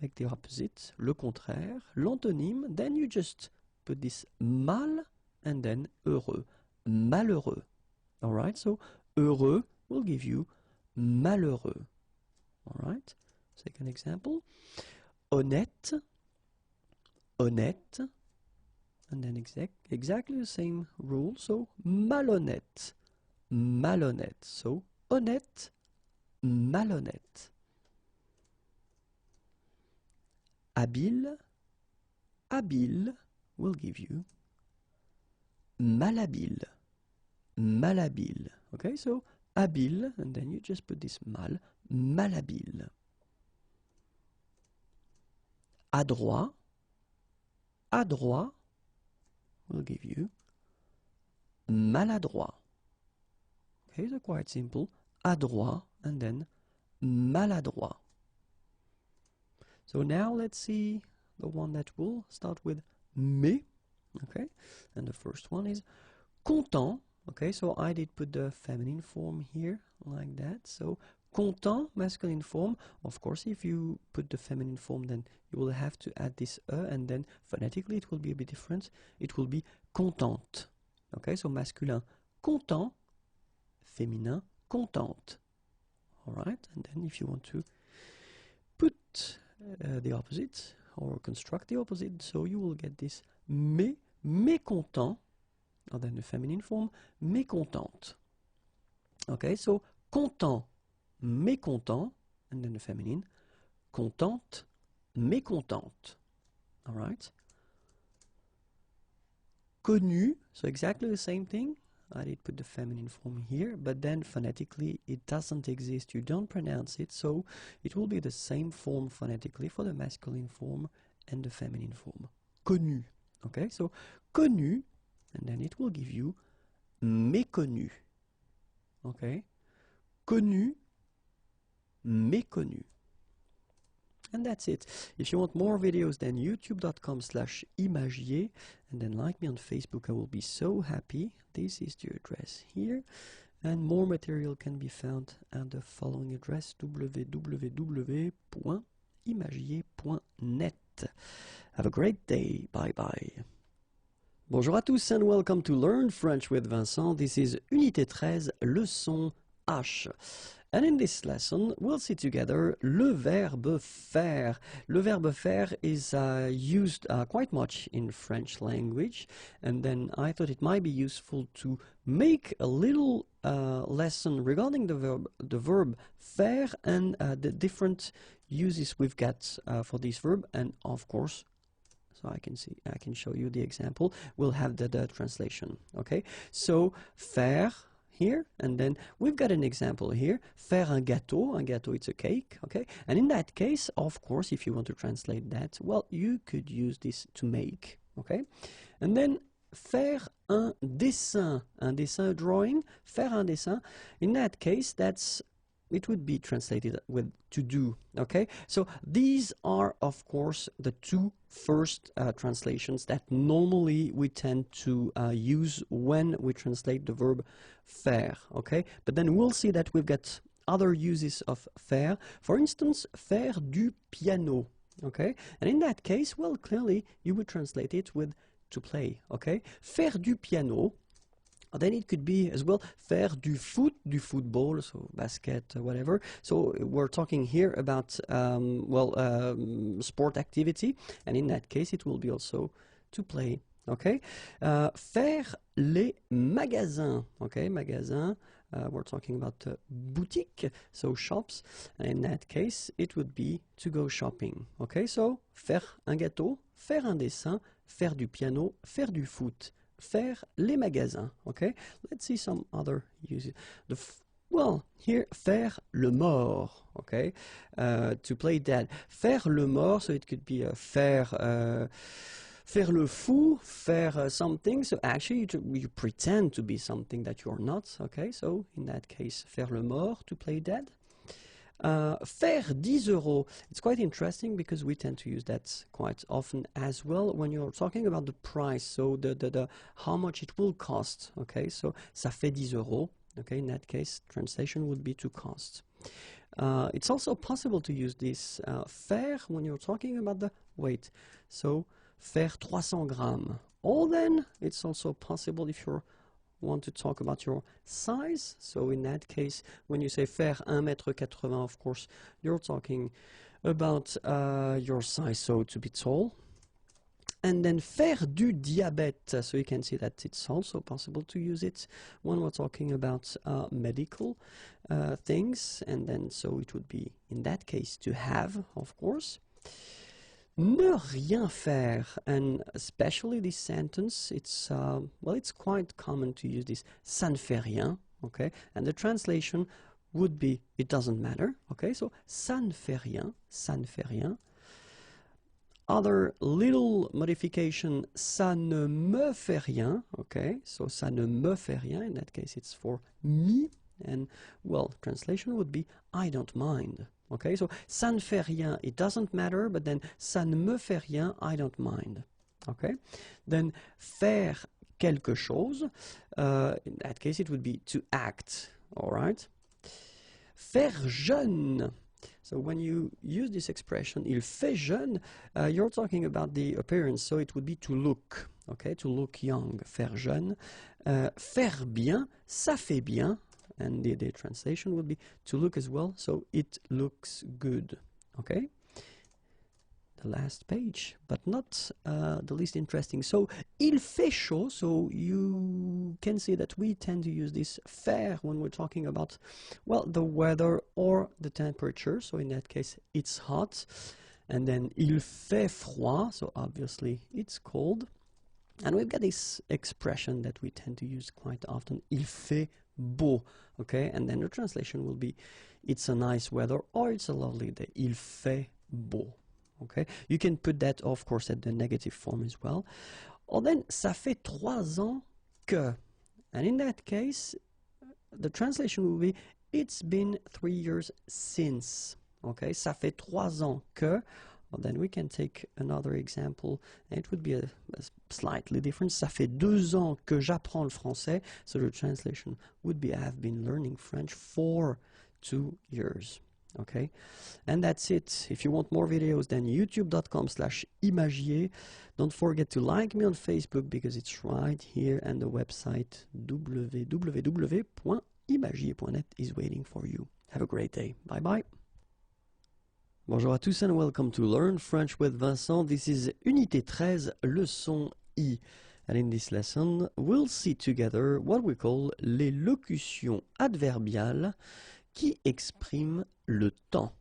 make the opposite, le contraire, l'antonyme, then you just put this mal and then heureux, malheureux. Alright, so heureux will give you malheureux. Alright, second example. Honnête, honnête. And then exactly the same rule, so malhonnête, malhonnête. So honnête, malhonnête. Habile, habile will give you malhabile, malhabile. Okay, so habile, and then you just put this malhabile. Adroit, adroit will give you maladroit. Okay, so quite simple. Adroit and then maladroit. So now let's see the one that will start with mais. Okay, and the first one is content. Okay, so I did put the feminine form here like that. So content, masculine form. Of course, if you put the feminine form, then you will have to add this and then phonetically it will be a bit different. It will be contente. Okay, so masculin content, féminin contente. All right, and then if you want to put the opposite or construct the opposite, so you will get this mais, mécontent, and then the feminine form, mécontente. Okay, so content, mécontent, and then the feminine, contente, mécontente. All right. Connu, so exactly the same thing. I did put the feminine form here, but then phonetically it doesn't exist. You don't pronounce it, so it will be the same form phonetically for the masculine form and the feminine form. Connu. Okay, so connu, and then it will give you méconnu. Okay, connu, méconnu. And that's it. If you want more videos, then youtube.com/imagiers, and then like me on Facebook. I will be so happy. This is the address here, and more material can be found at the following address: www.imagiers.net. Have a great day. Bye bye. Bonjour à tous and welcome to Learn French with Vincent. This is Unité 13, leçon H. And in this lesson, we'll see together le verbe faire. Le verbe faire is used quite much in French language, and then I thought it might be useful to make a little lesson regarding the verb faire and the different uses we've got for this verb, and of course, so I can show you the example. We'll have the translation. Okay, so faire here, and then we've got an example here. Faire un gâteau. Un gâteau, it's a cake. Okay, and in that case, of course, if you want to translate that, well, you could use this to make. Okay, and then faire un dessin. Un dessin, a drawing. Faire un dessin. In that case, it would be translated with to do. Okay, so these are of course the two first translations that normally we tend to use when we translate the verb faire. Okay, but then we'll see that we've got other uses of faire. For instance, faire du piano. Okay, and in that case, well, clearly you would translate it with to play. Okay, faire du piano. Then it could be as well faire du football, so basket, whatever. So we're talking here about sport activity, and in that case it will be also to play. Okay, faire les magasins. Okay, magasins. We're talking about boutique, so shops. And in that case, it would be to go shopping. Okay, so faire un gâteau, faire un dessin, faire du piano, faire du foot. Faire les magasins. Okay, let's see some other uses. Well, here, faire le mort. Okay, to play dead. Faire le mort, so it could be faire le fou, faire something. So actually, you pretend to be something that you're not. Okay, so in that case, faire le mort, to play dead. Faire 10 euros. It's quite interesting because we tend to use that quite often as well when you're talking about the price, so the how much it will cost. Okay, so ça fait 10 euros. Okay, in that case, translation would be to cost. It's also possible to use this faire when you're talking about the weight. So faire 300 grammes. Or then it's also possible if you're want to talk about your size. So in that case, when you say faire 1m80, of course, you're talking about your size, so to be tall. And then faire du diabète, so you can see that it's also possible to use it when we're talking about medical things. And then so it would be, in that case, to have, of course. Ne rien faire, and especially this sentence, it's well, it's quite common to use this ça ne fait rien, okay? And the translation would be it doesn't matter, okay? So ça ne fait rien, ça ne fait rien. Other little modification, ça ne me fait rien, okay? So ça ne me fait rien, in that case it's for me, and well, translation would be I don't mind. Okay, so ça ne fait rien, it doesn't matter, but then ça ne me fait rien, I don't mind. Okay, then faire quelque chose, in that case it would be to act, all right? Faire jeune. So when you use this expression, il fait jeune, you're talking about the appearance, so it would be to look, okay, to look young, faire jeune. Faire bien, ça fait bien. And the translation would be to look as well, so it looks good, okay? The last page, but not the least interesting. So, il fait chaud, so you can see that we tend to use this faire when we're talking about, well, the weather or the temperature. So in that case, it's hot. And then, il fait froid, so obviously it's cold. And we've got this expression that we tend to use quite often, il fait beau, okay? And then the translation will be, it's a nice weather or it's a lovely day. Il fait beau, okay? You can put that, of course, at the negative form as well. Or then, ça fait 3 ans que. And in that case, the translation will be, it's been 3 years since, okay? Ça fait 3 ans que. Well, then we can take another example, and it would be a slightly different. Ça fait 2 ans que j'apprends le français. So the translation would be, I have been learning French for 2 years. Okay, and that's it. If you want more videos, then youtube.com/imagier. Don't forget to like me on Facebook because it's right here, and the website www.imagier.net is waiting for you. Have a great day. Bye bye. Bonjour à tous and welcome to Learn French with Vincent. This is Unité 13, leçon I. And in this lesson, we'll see together what we call les locutions adverbiales qui expriment le temps.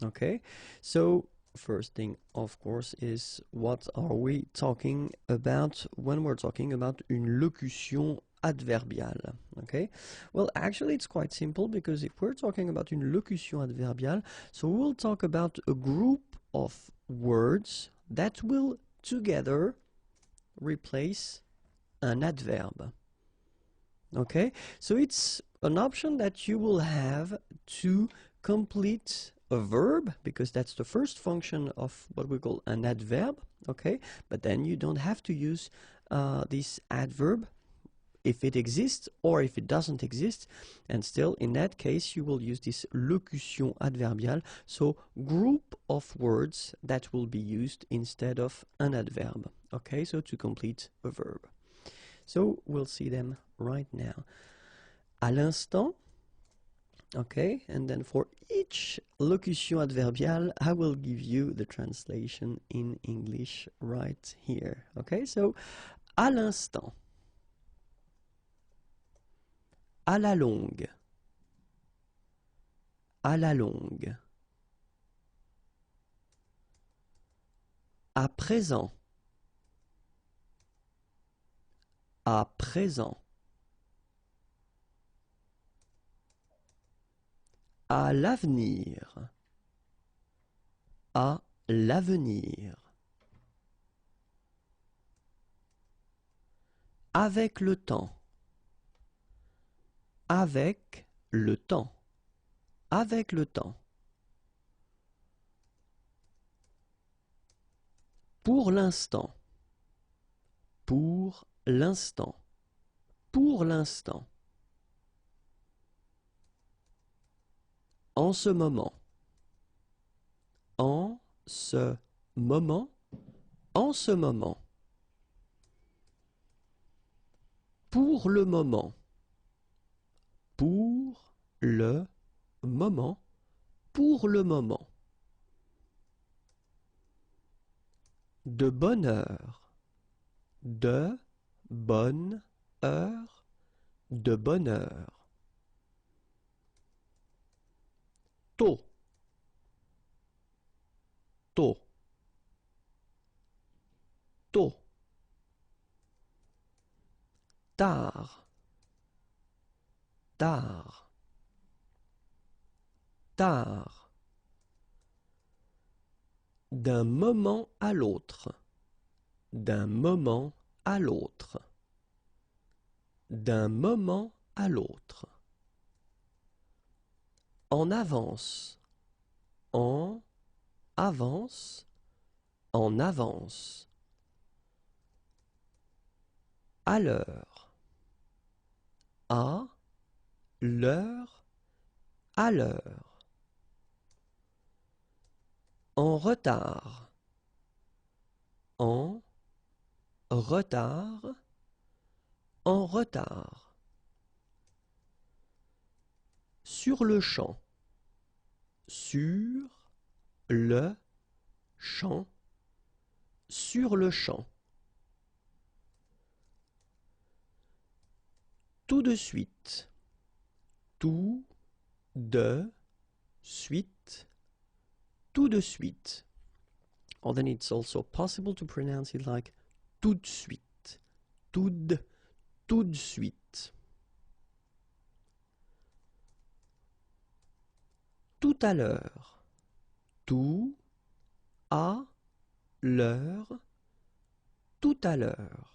Okay? So, first thing, of course, is what are we talking about when we're talking about une locution adverbiale, okay? Well, actually, it's quite simple because if we're talking about une locution adverbiale, so we'll talk about a group of words that will together replace an adverb, okay? So it's an option that you will have to complete a verb because that's the first function of what we call an adverb, okay? But then you don't have to use this adverb if it exists or if it doesn't exist, and still in that case you will use this locution adverbiale, so group of words that will be used instead of an adverb, okay, so to complete a verb. So we'll see them right now. À l'instant, okay, and then for each locution adverbiale I will give you the translation in English right here, okay, so à l'instant, à la longue, à la longue, à présent, à présent, à l'avenir, à l'avenir, avec le temps, avec le temps, avec le temps, pour l'instant, pour l'instant, pour l'instant, en ce moment, en ce moment, en ce moment, Pour le moment. Pour le moment. Pour le moment. De bonne heure. De bonne heure. De bonne heure. Tôt. Tôt. Tôt. Tard. Tard. Tard. D'un moment à l'autre. D'un moment à l'autre. D'un moment à l'autre. En avance. En avance. En avance. À l'heure. À l'heure. À l'heure. En retard. En retard. En retard. Sur le champ. Sur le champ. Sur le champ. Tout de suite. Tout de suite. Tout de suite. Or then it's also possible to pronounce it like tout de suite. Tout de suite. Tout à l'heure. Tout à l'heure. Tout à l'heure.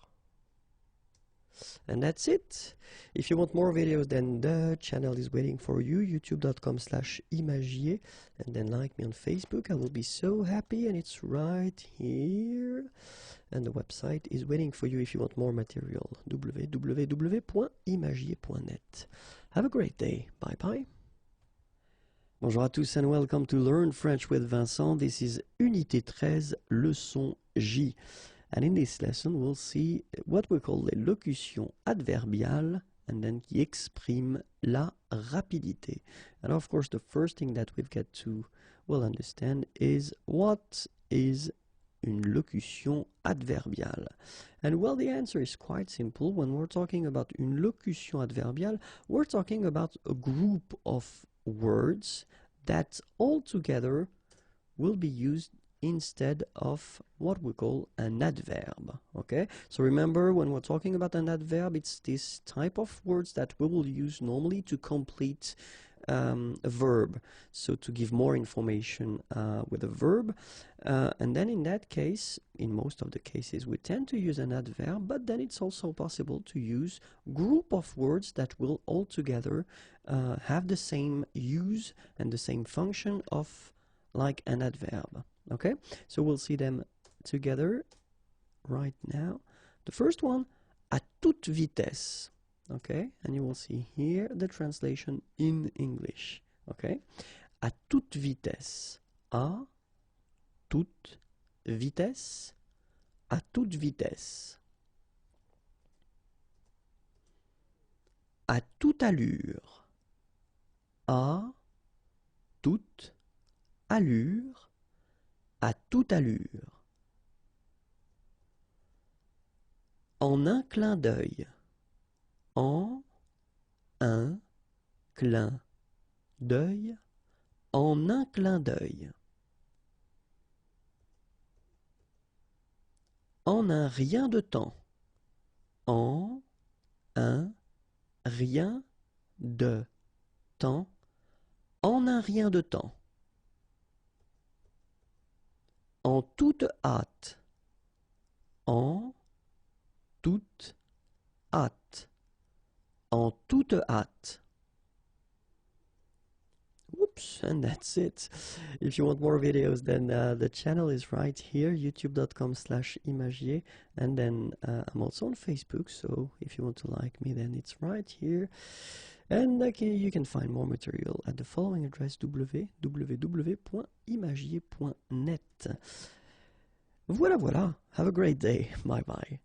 And that's it. If you want more videos, then the channel is waiting for you, youtube.com/imagier, and then like me on Facebook. I will be so happy, and it's right here. And the website is waiting for you if you want more material, www.imagier.net. Have a great day. Bye bye. Bonjour à tous and welcome to Learn French with Vincent. This is Unité 13, leçon J. And in this lesson, we'll see what we call l'élocution adverbiale, and then qui exprime la rapidité. And of course, the first thing that we've got to understand is what is une locution adverbiale. And well, the answer is quite simple. When we're talking about une locution adverbiale, we're talking about a group of words that all together will be used instead of what we call an adverb. Okay, so remember, when we're talking about an adverb, it's this type of words that we will use normally to complete a verb, so to give more information with a verb, and then in that case, in most of the cases, we tend to use an adverb, but then it's also possible to use group of words that will all together have the same use and the same function of like an adverb. Okay, so we'll see them together right now. The first one, à toute vitesse. Okay, and you will see here the translation in English. Okay, à toute vitesse. À toute vitesse. À toute vitesse. À toute allure. À toute allure. À toute allure. En un clin d'œil. En un clin d'œil. En un clin d'œil. En un rien de temps. En un rien de temps. En un rien de temps. En toute hâte. En toute hâte. En toute hâte. Oops, and that's it. If you want more videos, then the channel is right here, youtube.com/imagier, and then I'm also on Facebook, so if you want to like me, then it's right here. And you can find more material at the following address, www.imagier.net. Voilà, voilà. Have a great day. Bye bye.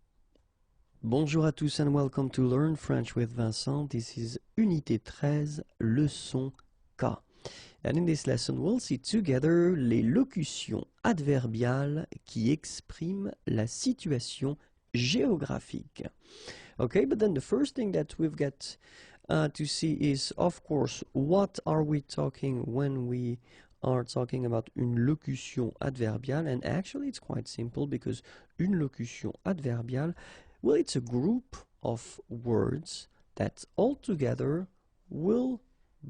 Bonjour à tous and welcome to Learn French with Vincent. This is Unité 13, leçon K. And in this lesson we'll see together les locutions adverbiales qui expriment la situation géographique. Okay, but then the first thing that we've got to see is, of course, what are we talking when we are talking about une locution adverbiale? And actually it's quite simple, because une locution adverbiale, well, it's a group of words that altogether will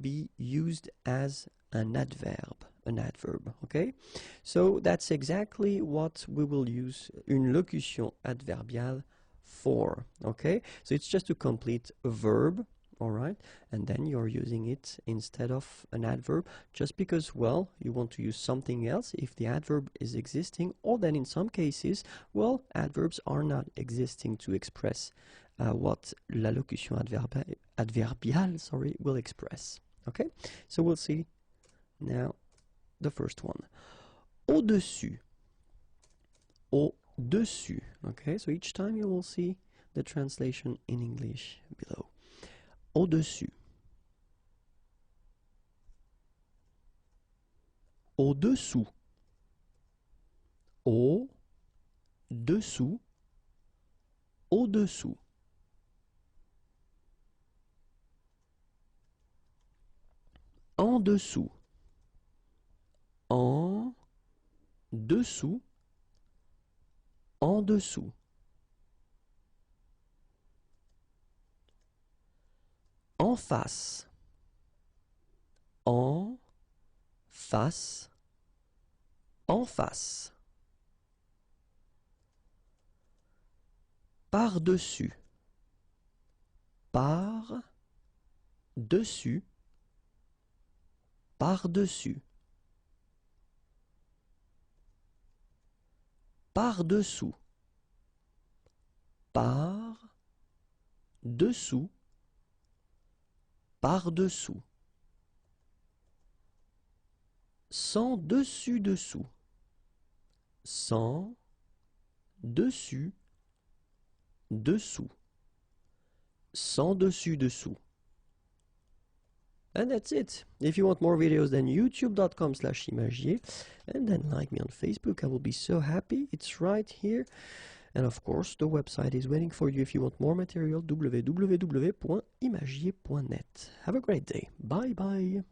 be used as an adverb, okay? So that's exactly what we will use une locution adverbiale for, okay? So it's just to complete a verb, all right? And then you're using it instead of an adverb, just because, well, you want to use something else if the adverb is existing, or then in some cases, well, adverbs are not existing to express what la locution adverbiale will express, okay? So we'll see now the first one. Au-dessus. Au-dessus, okay? So each time you will see the translation in English below. Au-dessus. Au-dessous. Au-dessous. Au-dessous. En dessous. En dessous. En dessous. En face. En face. En face. Par-dessus. Par-dessus. Par-dessus. Par-dessous. Par-dessous. Par-dessous. Sans dessus-dessous. Sans dessus. Dessous. Sans dessus-dessous. And that's it. If you want more videos, then youtube.com/imagier, and then like me on Facebook. I will be so happy. It's right here. And of course, the website is waiting for you if you want more material, www.imagier.net. Have a great day. Bye bye.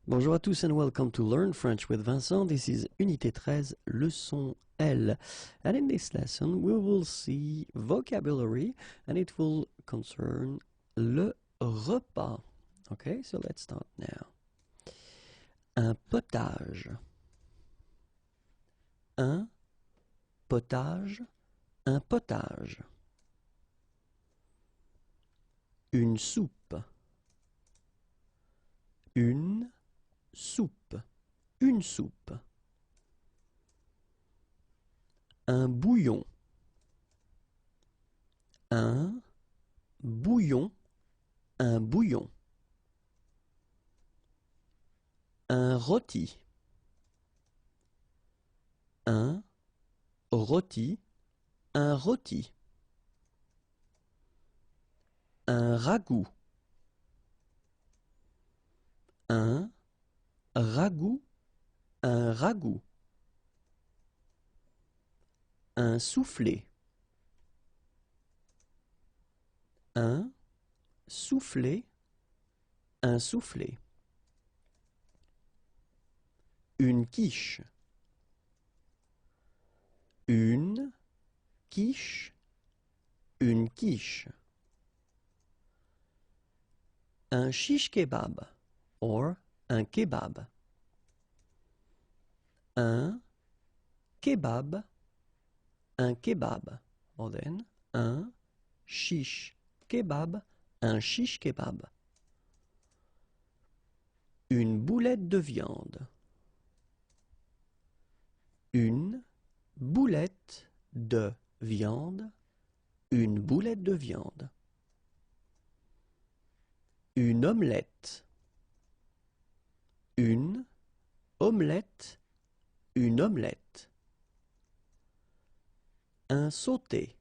Bonjour à tous and welcome to Learn French with Vincent. This is Unité 13, leçon L. And in this lesson, we will see vocabulary, and it will concern le repas. Okay, so let's start now. Un potage. Un potage. Un potage. Une soupe. Une soupe. Une soupe. Un bouillon. Un bouillon. Un bouillon. Un rôti. Un rôti. Un rôti. Un ragoût. Un ragoût. Un ragoût. Un soufflé. Un soufflé. Un soufflé. Une quiche. Une quiche. Une quiche. Un shish kebab, or un kebab. Un kebab. Un kebab. Or then, un shish kebab. Un shish kebab. Une boulette de viande. Une boulette de viande. Une boulette de viande. Une omelette. Une omelette. Une omelette. Un sauté.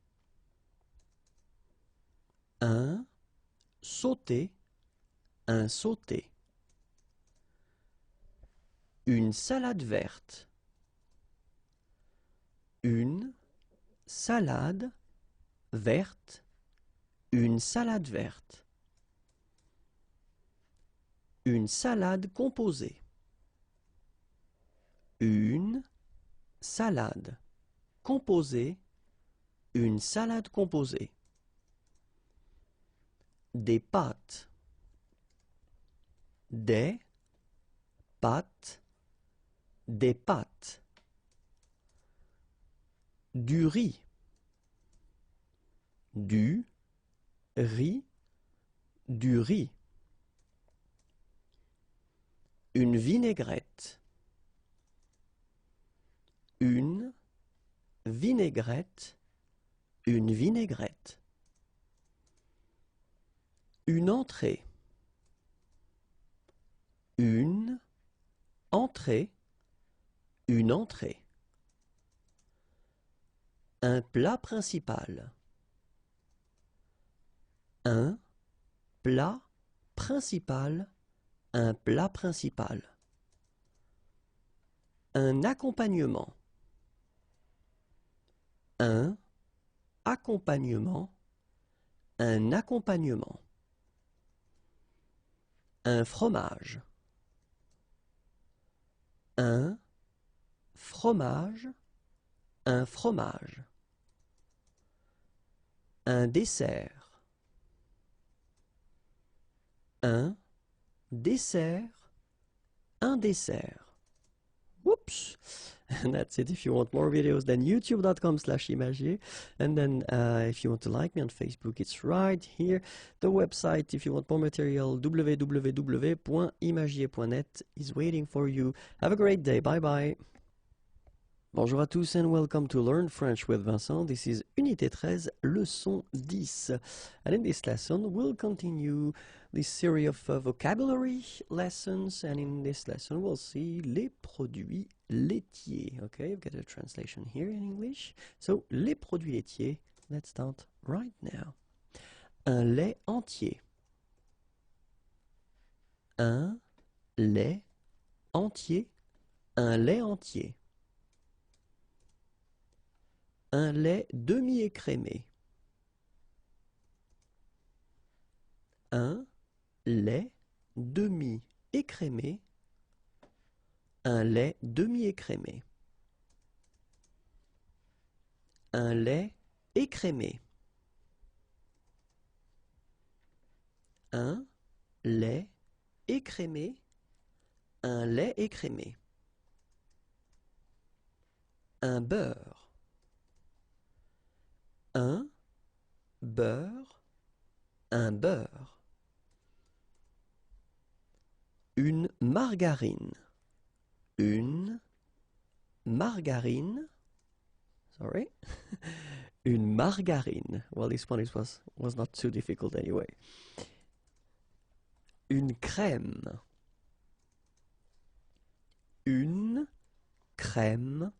un sauté, un sauté. Une salade verte, une salade verte, une salade verte. Une salade composée, une salade composée, une salade composée. Des pâtes, des pâtes, des pâtes. Du riz, du riz, du riz. Une vinaigrette, une vinaigrette, une vinaigrette. Une entrée, une entrée, une entrée. Un plat principal, un plat principal, un plat principal. Un accompagnement, un accompagnement, un accompagnement. Un fromage, un fromage, un fromage. Un dessert, un dessert, un dessert. Whoops! And that's it. If you want more videos, then youtube.com/imagier. And then if you want to like me on Facebook, it's right here. The website, if you want more material, www.imagier.net is waiting for you. Have a great day. Bye-bye. Bonjour à tous and welcome to Learn French with Vincent. This is Unité 13, leçon 10. And in this lesson, we'll continue this series of vocabulary lessons. And in this lesson, we'll see les produits laitiers. Okay, you've got a translation here in English. So, les produits laitiers, let's start right now. Un lait entier. Un lait entier. Un lait entier. Un lait demi-écrémé. Un lait demi-écrémé. Un lait demi-écrémé. Un lait écrémé. Un lait écrémé. Un lait écrémé. Un beurre. Un beurre, un beurre. Une margarine, une margarine, sorry, une margarine. Well, this one was not too difficult anyway. Une crème, une crème,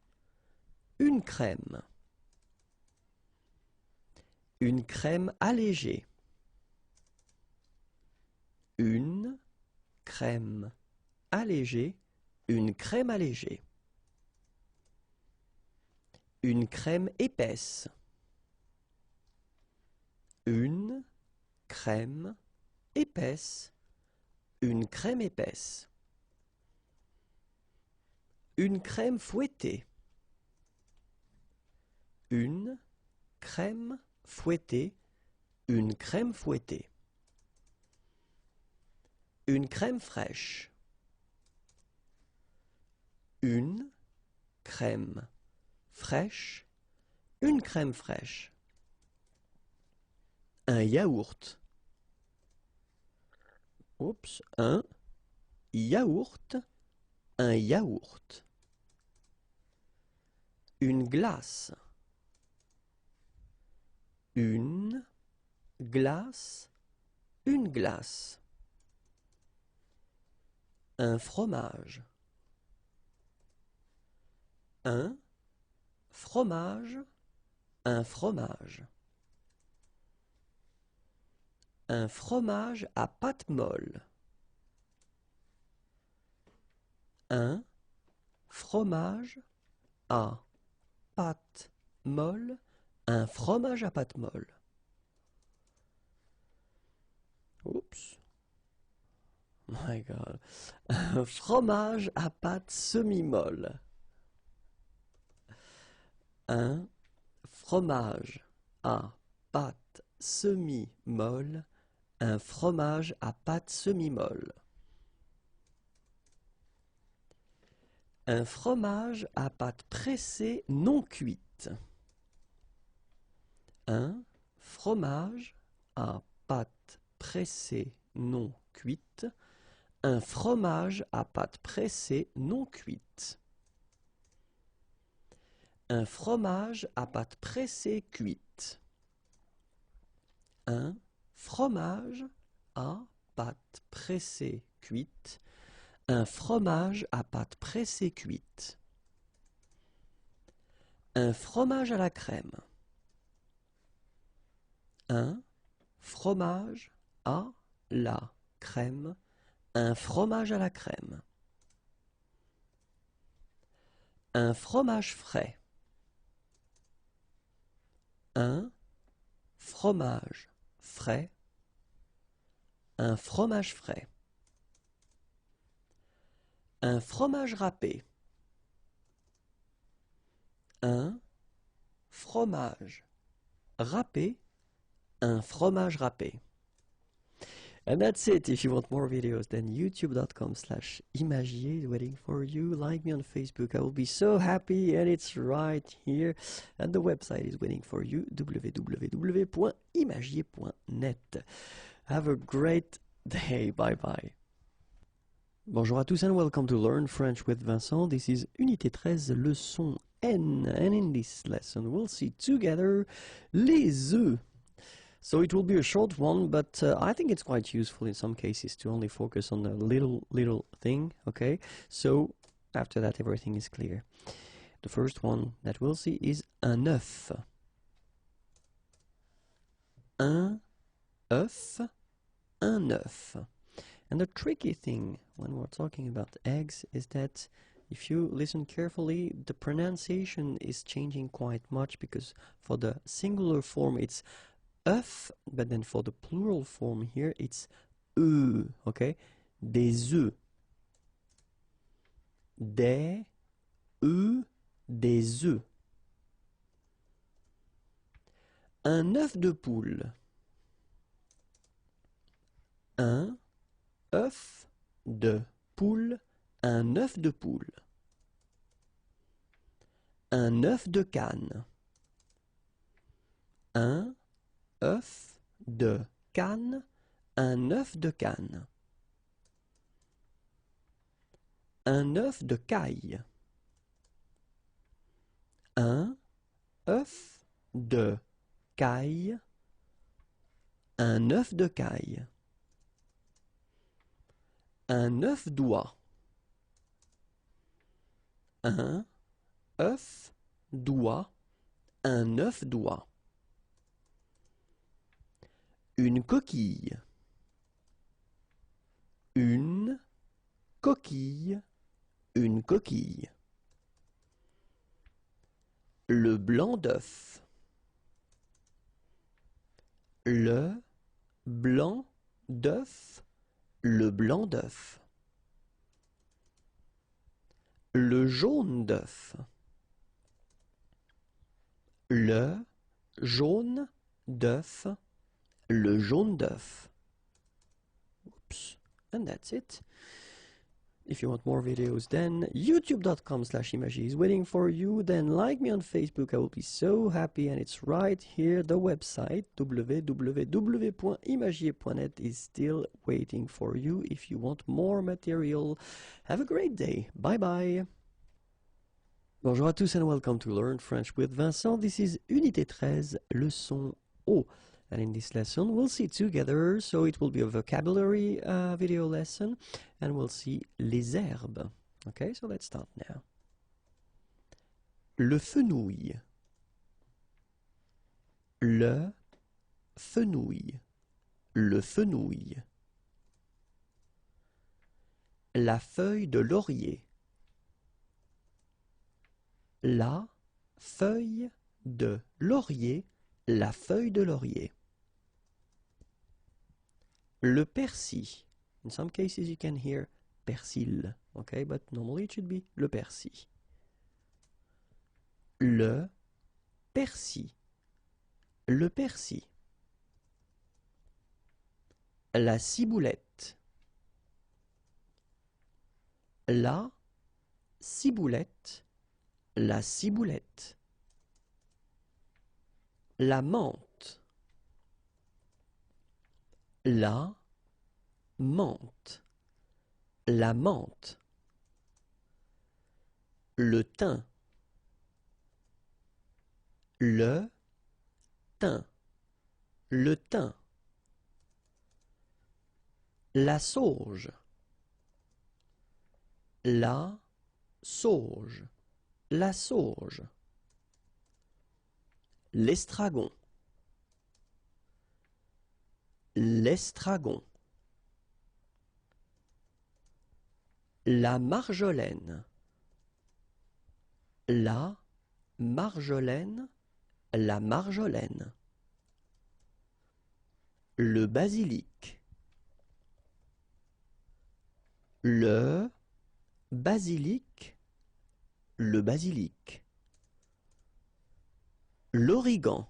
une crème. Une crème allégée. Une crème allégée. Une crème allégée. Une crème épaisse. Une crème épaisse. Une crème épaisse. Une crème fouettée. Une crème fouettée, une crème fouettée. Une crème fraîche. Une crème fraîche, une crème fraîche. Un yaourt. Oups, un yaourt, un yaourt. Une glace. Une glace, une glace. Un fromage. Un fromage, un fromage. un fromage à pâte molle. Un fromage à pâte molle. Un fromage à pâte molle. Oups. My God. Un fromage à pâte semi-molle. Un fromage à pâte semi-molle. Un fromage à pâte semi-molle. Un fromage à pâte pressée non cuite. Un fromage à pâte pressée non cuite. Un fromage à pâte pressée non cuite. Un fromage à pâte pressée cuite. Un fromage à pâte pressée cuite. Un fromage à pâte pressée cuite. Un fromage à la crème. Un fromage à la crème. Un fromage à la crème. Un fromage frais. Un fromage frais. Un fromage frais. Un fromage râpé. Un fromage râpé. Un fromage râpé. And that's it. If you want more videos, then youtube.com/imagiers is waiting for you. Like me on Facebook. I will be so happy, and it's right here. And the website is waiting for you, www.imagiers.net. Have a great day. Bye-bye. Bonjour à tous and welcome to Learn French with Vincent. This is Unité 13, leçon N. And in this lesson, we'll see together les œufs. So it will be a short one, but I think it's quite useful in some cases to only focus on a little thing, okay? So after that, everything is clear. The first one that we'll see is un œuf. Un œuf, un œuf. And the tricky thing when we're talking about eggs is that if you listen carefully, the pronunciation is changing quite much, because for the singular form it's œuf, but then for the plural form here it's œufs, okay? Des œufs. Des œufs, des œufs. Un œuf de poule. Un œuf de poule. Un œuf de poule. Un œuf de canne. Un œuf de canne. Un œuf de canne. Un œuf de caille. Un œuf de caille. Un œuf de caille. Un œuf d'oie. Un œuf d'oie. Un œuf d'oie. Une coquille. Une coquille. Une coquille. Le blanc d'œuf. Le blanc d'œuf. Le blanc d'œuf. Le jaune d'œuf. Le jaune d'œuf. Le jaune d'œuf. Oops. And that's it. If you want more videos, then youtube.com/imagiers is waiting for you. Then like me on Facebook. I will be so happy. And it's right here. The website www.imagiers.net is still waiting for you if you want more material. Have a great day. Bye bye. Bonjour à tous and welcome to Learn French with Vincent. This is Unité 13, leçon O. And in this lesson, we'll see together, so it will be a vocabulary video lesson, and we'll see les herbes. Okay, so let's start now. Le fenouil. Le fenouil. le fenouil. La feuille de laurier. La feuille de laurier. La feuille de laurier. Le persil. In some cases you can hear persil, okay, but normally it should be le persil. Le persil. Le persil. La ciboulette. La ciboulette. La ciboulette. La menthe. La menthe. La menthe. Le thym. Le thym. Le thym. La sauge. La sauge. La sauge. L'estragon. L'estragon. La marjolaine. La marjolaine. La marjolaine. Le basilic. Le basilic. Le basilic. L'origan.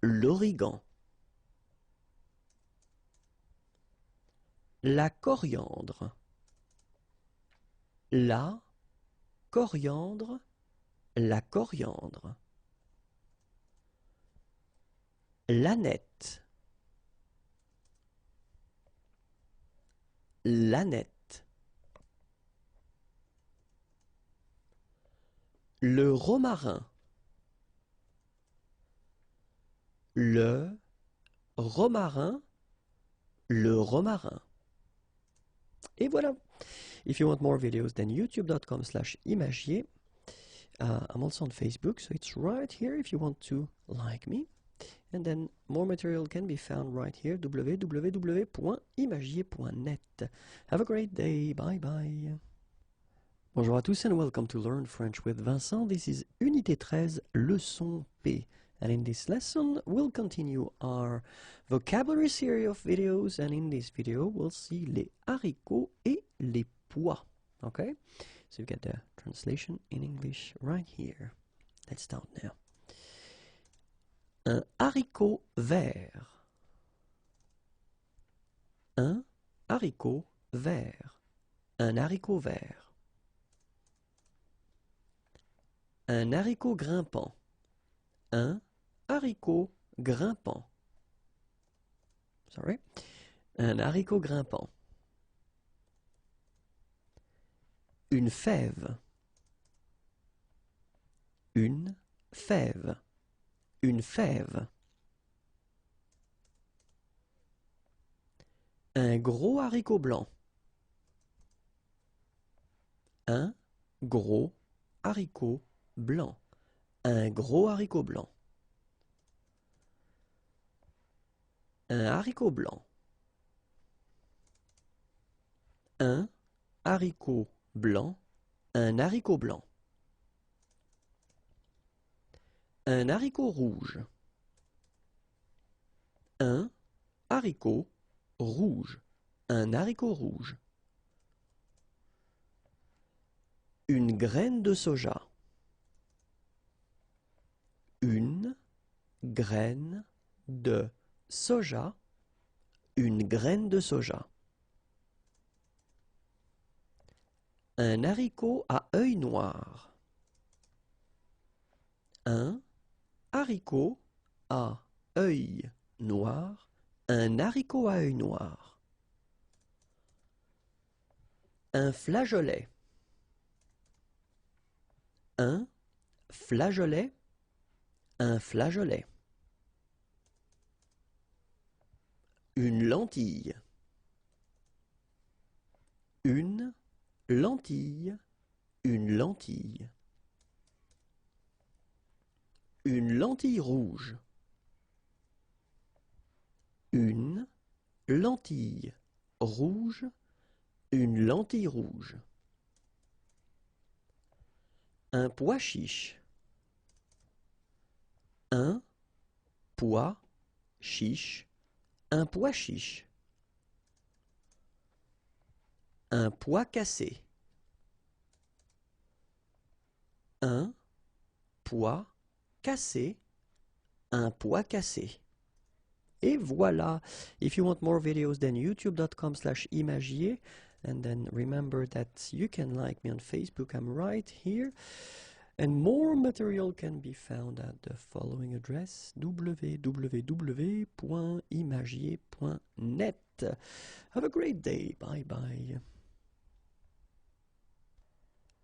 L'origan. La coriandre. La coriandre. La coriandre. L'aneth. L'aneth. Le romarin. Le romarin. Le romarin. Et voilà. If you want more videos, then youtube.com/imagier. I'm also on Facebook, so it's right here if you want to like me. And then more material can be found right here, www.imagier.net. Have a great day. Bye bye. Bonjour à tous and welcome to Learn French with Vincent. This is Unité 13, leçon P. And in this lesson, we'll continue our vocabulary series of videos. And in this video, we'll see les haricots et les pois. Okay? So you get the translation in English right here. Let's start now. Un haricot vert. Un haricot vert. Un haricot vert. Un haricot grimpant. Un haricot grimpant. Sorry. Un haricot grimpant. Une fève. Une fève. Une fève. Un gros haricot blanc. Un gros haricot blanc. Un gros haricot blanc. Un haricot blanc. Un haricot blanc. Un haricot blanc. Un haricot rouge. Un haricot rouge. Un haricot rouge. Une graine de soja. Une graine de soja. Une graine de soja. Un haricot à œil noir. Un haricot à œil noir. Un haricot à œil noir. Un flageolet. Un flageolet. Un flageolet. Une lentille. Une lentille. Une lentille. Une lentille rouge. une lentille rouge, une lentille rouge. Un pois chiche, un pois chiche, un pois chiche. Un pois cassé, un pois cassé, un pois cassé. Et voilà. If you want more videos, then youtube.com/imagier. And then remember that you can like me on Facebook. I'm right here. And more material can be found at the following address, www.imagier.net. Have a great day. Bye bye.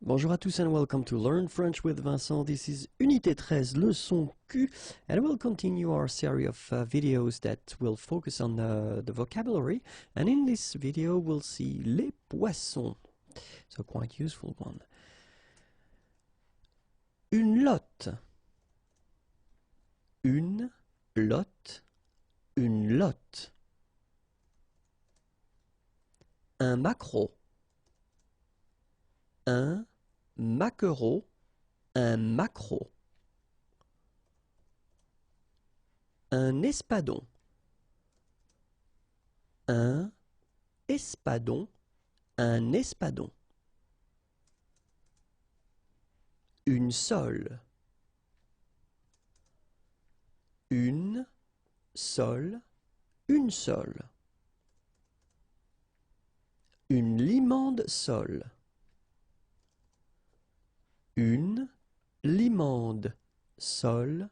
Bonjour à tous and welcome to Learn French with Vincent. This is Unité 13, leçon Q, and we'll continue our series of videos that will focus on the vocabulary. And in this video, we'll see les poissons. So quite useful one. Une lotte. Une lotte. Une lotte. Un maquereau. Un maquereau, un maquereau. Un espadon. Un espadon, un espadon. Une sole. Une sole, une sole. Une limande sole. Une limande sole,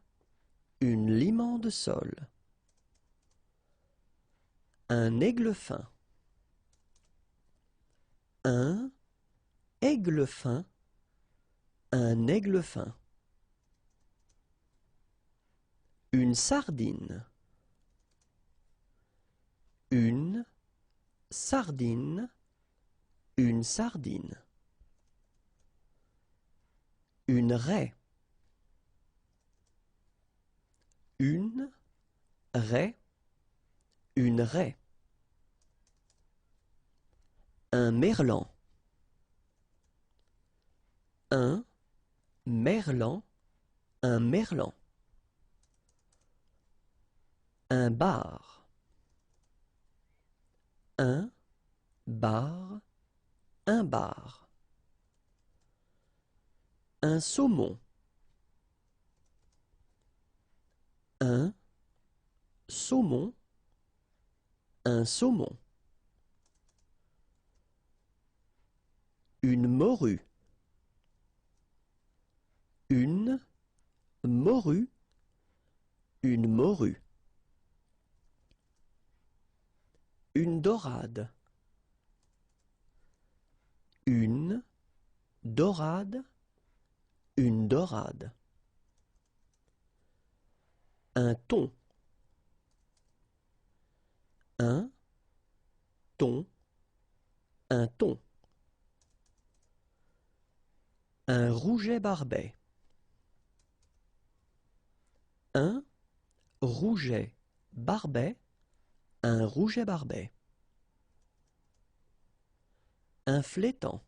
une limande sole. Un aigle fin. Un aigle fin, un aigle fin. Une sardine. Une sardine, une sardine. Une raie. Une raie, une raie. Un merlan. Un merlan, un merlan. Un bar. Un bar, un bar. Un saumon. Un saumon, un saumon. Une morue. Une morue, une morue. Une dorade. Une dorade, une dorade. Un thon. Un thon, un thon. Un rouget barbet. Un rouget barbet, un rouget barbet. Un flétan.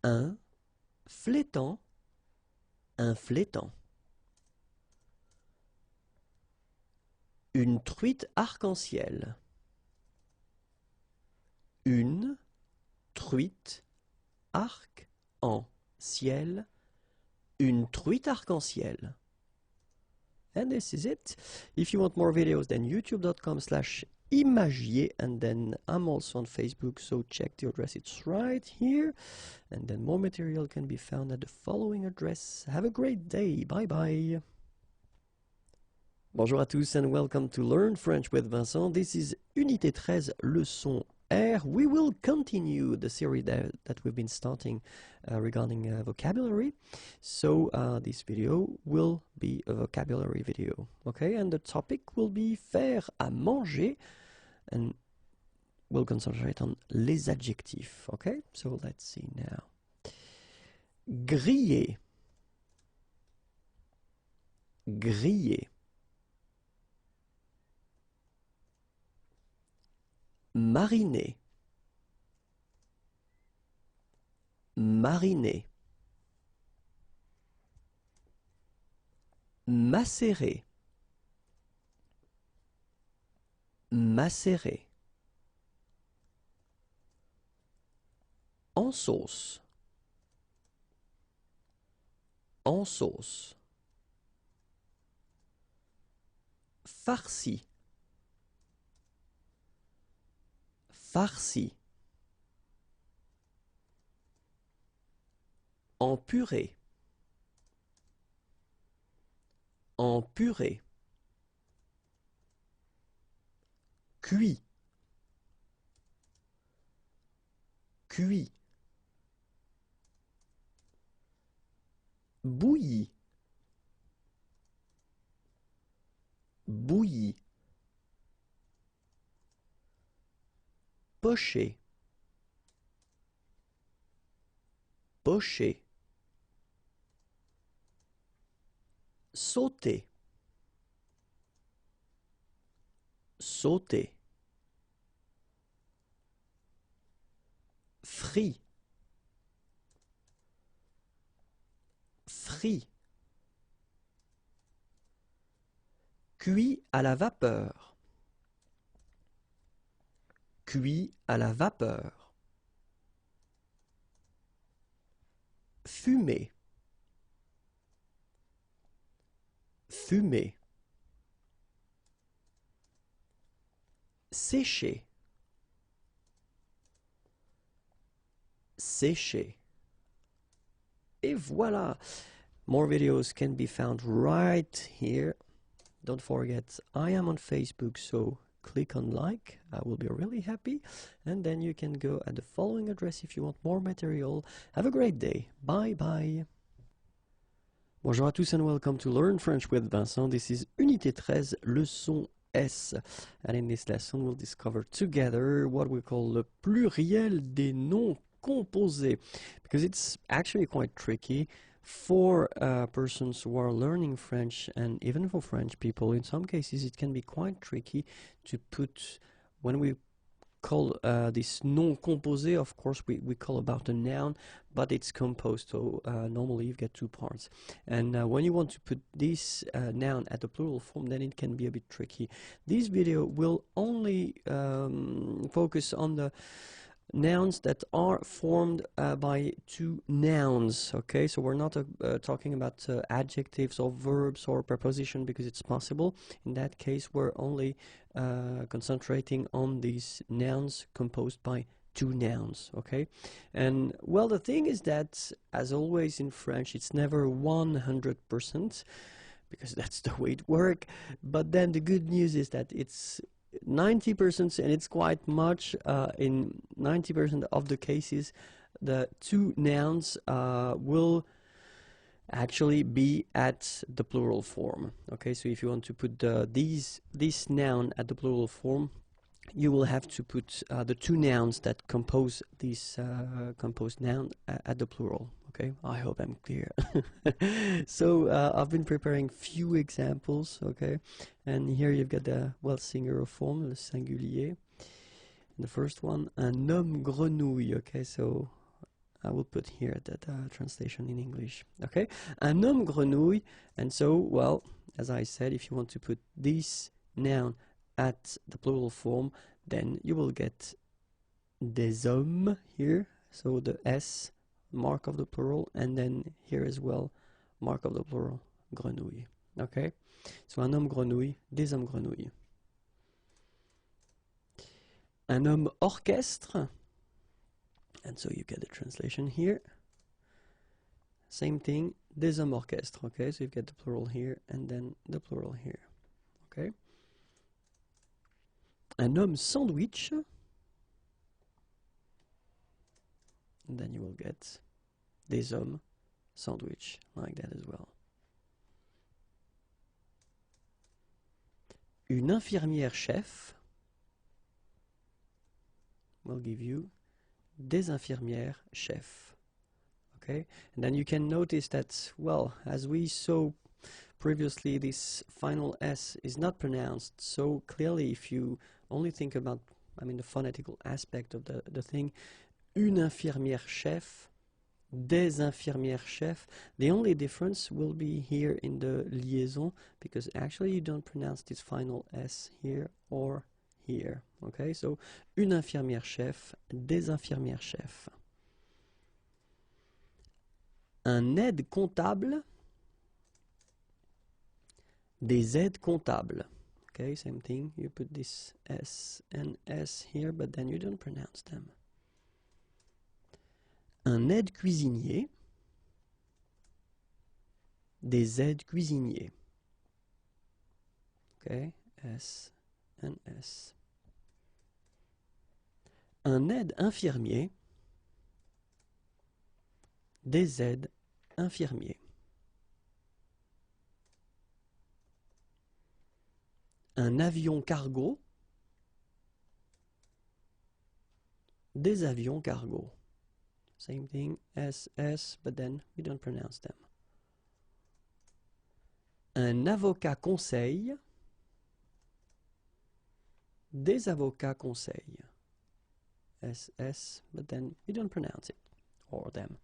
Un flétan, un flétan. Une truite arc-en-ciel. Une truite arc-en-ciel. Une truite arc-en-ciel. And this is it. If you want more videos, then youtube.com/imagier, and then I'm also on Facebook, so check the address, it's right here. And then more material can be found at the following address. Have a great day. Bye bye. Bonjour à tous and welcome to Learn French with Vincent. This is Unité 13, leçon R. We will continue the series that we've been starting regarding vocabulary. So this video will be a vocabulary video, okay? And the topic will be faire à manger, and we'll concentrate on les adjectifs, okay? So let's see now. Griller. Griller. mariner, mariner, macérer, macérer, en sauce, en sauce, farci, farci, en purée, en purée, cuit, cuit, bouilli, bouilli, poché, poché, sauté, sauté, frit, frit, cuit à la vapeur, cuit à la vapeur, fumé, fumé, séché, séché. Et voilà. More videos can be found right here. Don't forget, I am on Facebook, so click on like. I will be really happy. And then you can go at the following address if you want more material. Have a great day. Bye bye. Bonjour à tous and welcome to Learn French with Vincent. This is Unité 13, leçon S. And in this lesson, we'll discover together what we call le pluriel des noms composés, because it's actually quite tricky for persons who are learning French, and even for French people. In some cases, it can be quite tricky to put, when we call this non composé, of course we call about a noun, but it's composed, so normally you get two parts. And when you want to put this noun at the plural form, then it can be a bit tricky. This video will only focus on the nouns that are formed by two nouns. Okay, so we're not talking about adjectives or verbs or preposition, because it's possible. In that case, we're only concentrating on these nouns composed by two nouns. Okay, and well, the thing is that, as always in French, it's never 100%, because that's the way it works. But then the good news is that it's 90%, and it's quite much. In 90% of the cases, the two nouns will actually be at the plural form. Okay, so if you want to put this noun at the plural form, you will have to put the two nouns that compose this composed noun at the plural. Okay, I hope I'm clear. So I've been preparing few examples. Okay, and here you've got the singular form, le singulier. And the first one, un homme grenouille. Okay, so I will put here that translation in English. Okay, un homme grenouille. And so, well, as I said, if you want to put this noun at the plural form, then you will get des hommes here, so the S, mark of the plural, and then here as well, mark of the plural, grenouille. Okay, so un homme grenouille, des hommes grenouilles. Un homme orchestre, and so you get the translation here. Same thing, des hommes orchestre. Okay, so you get the plural here and then the plural here. Okay. Un homme sandwich, and then you will get des hommes sandwich, like that as well. Une infirmière chef will give you des infirmières chefs. Okay, and then you can notice that, well, as we saw previously, this final S is not pronounced so clearly if you only think about I mean the phonetical aspect of the thing. Une infirmière chef, des infirmières chefs. The only difference will be here in the liaison, because actually you don't pronounce this final S here or here. Okay, so une infirmière chef, des infirmières chefs. Un aide comptable, des aides comptables. Okay, same thing. You put this S and S here, but then you don't pronounce them. Un aide cuisinier, des aides cuisiniers. Okay, S and S. Un aide infirmier, des aides infirmiers. Un avion cargo, des avions cargo. Same thing, S, but then we don't pronounce them. Un avocat conseil, des avocats conseils. S, but then we don't pronounce it, or them.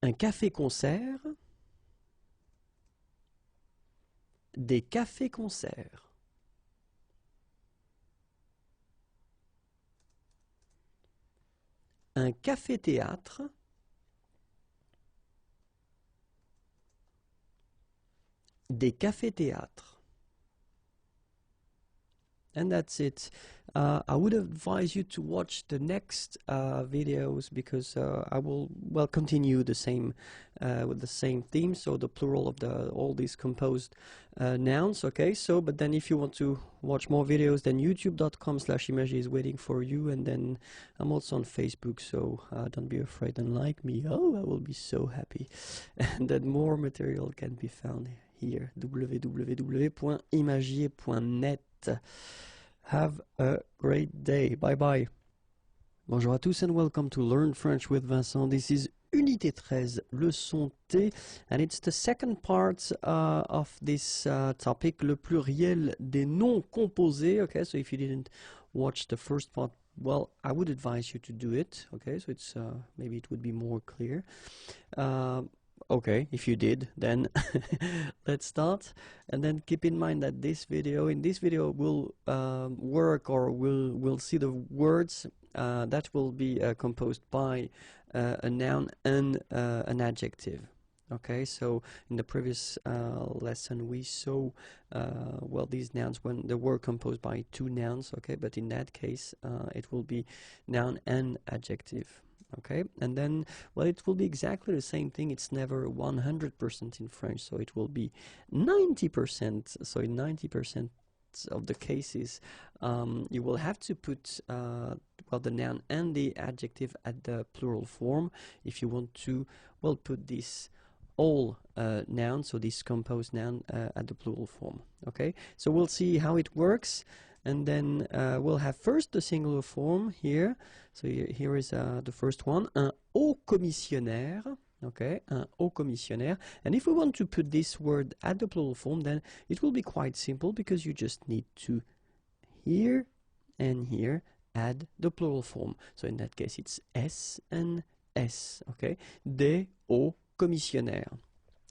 Un café-concert, des cafés-concerts. Un café-théâtre, des cafés-théâtres. And that's it. I would advise you to watch the next videos, because I will continue the same with the same theme, so the plural of all these composed nouns. Okay, so but then if you want to watch more videos, then youtube.com/imagiers is waiting for you, and then I'm also on Facebook, so don't be afraid and like me. Oh, I will be so happy. And then more material can be found here, www.imagiers.net. Have a great day. Bye bye. Bonjour à tous and welcome to Learn French with Vincent. This is Unité 13, leçon T, and it's the second part of this topic, le pluriel des noms composés. Okay, so if you didn't watch the first part, well, I would advise you to do it. Okay, so it's maybe it would be more clear. Okay, if you did, then let's start. And then keep in mind that in this video we'll work, or we'll see the words that will be composed by a noun and an adjective. Okay, so in the previous lesson we saw these nouns when they were composed by two nouns. Okay, but in that case it will be noun and adjective. Okay, and then, well, it will be exactly the same thing. It's never 100% in French, so it will be 90%. So in 90% of the cases, you will have to put the noun and the adjective at the plural form if you want to, put this all noun, so this composed noun, at the plural form. Okay, so we'll see how it works. And then we'll have first the singular form here. So here is the first one, un haut commissionnaire. Okay, un haut commissionnaire. And if we want to put this word at the plural form, then it will be quite simple, because you just need to here and here add the plural form. So in that case, it's S and S. Okay, des hauts commissionnaires.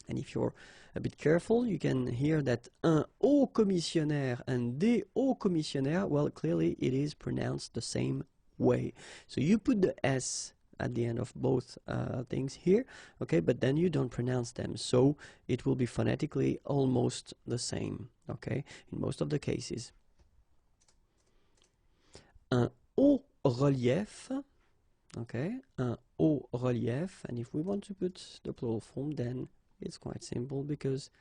And if you're a bit careful, you can hear that un haut commissionnaire and des hauts commissionnaires, well, clearly it is pronounced the same way. So you put the S at the end of both things here, okay, but then you don't pronounce them. So it will be phonetically almost the same, okay, in most of the cases. Un haut relief, okay, un haut relief, and if we want to put the plural form, then it's quite simple, because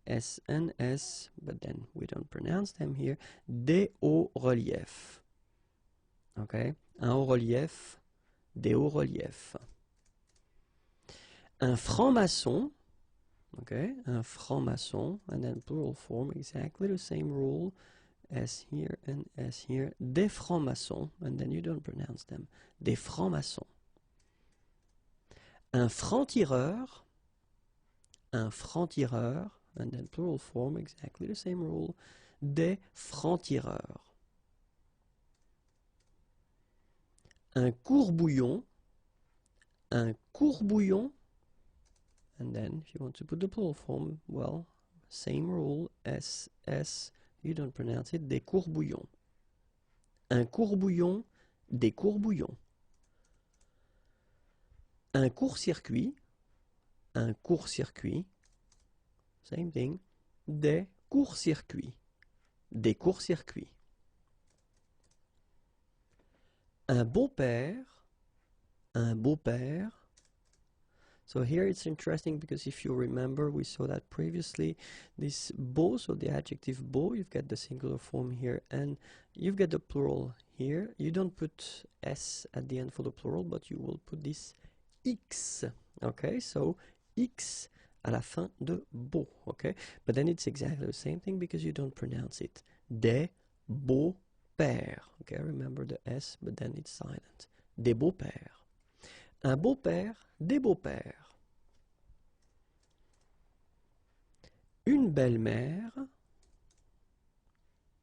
S and S, but then we don't pronounce them here. Des hauts reliefs. Okay, un haut relief, des hauts reliefs. Un franc-maçon. Okay, un franc-maçon, and then plural form, exactly the same rule. S here and S here. Des francs-maçons, and then you don't pronounce them. Des francs-maçons. Un franc-tireur. Un franc-tireur, and then plural form, exactly the same rule, des francs-tireurs. un courbouillon, un courbouillon, and then if you want to put the plural form, well, same rule, S, you don't pronounce it, des courbouillons. Un courbouillon, des courbouillons. Un court-circuit, un court-circuit, same thing, des courts-circuits, des courts-circuits. Un beau-père, un beau-père. So here it's interesting because if you remember, we saw that previously, this beau, so the adjective beau, you've got the singular form here and you've got the plural here. You don't put S at the end for the plural, but you will put this X, okay? So X à la fin de beau, okay? But then it's exactly the same thing because you don't pronounce it. Des beaux-pères, okay? Remember the S, but then it's silent. Des beaux-pères. Un beau-père, des beaux-pères. Une belle-mère,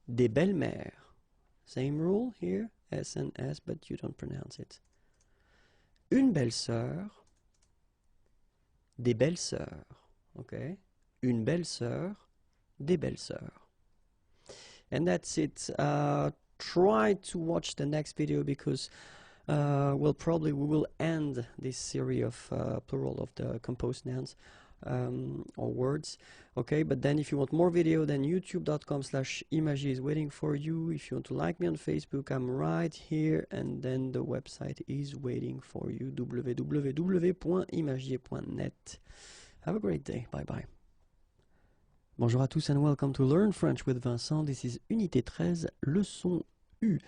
des belles-mères. Same rule here, S and S, but you don't pronounce it. Une belle-sœur, des belles-sœurs. Okay? Une belle-sœur, des belles-sœurs. And that's it. Try to watch the next video because well, probably we will end this series of plural of the composed nouns or words. Okay, but then if you want more video, then youtube.com/imagiers is waiting for you. If you want to like me on Facebook, I'm right here, and then the website is waiting for you, www.imagiers.net. Have a great day. Bye bye. Bonjour à tous and welcome to Learn French with Vincent. This is Unité 13, leçon U.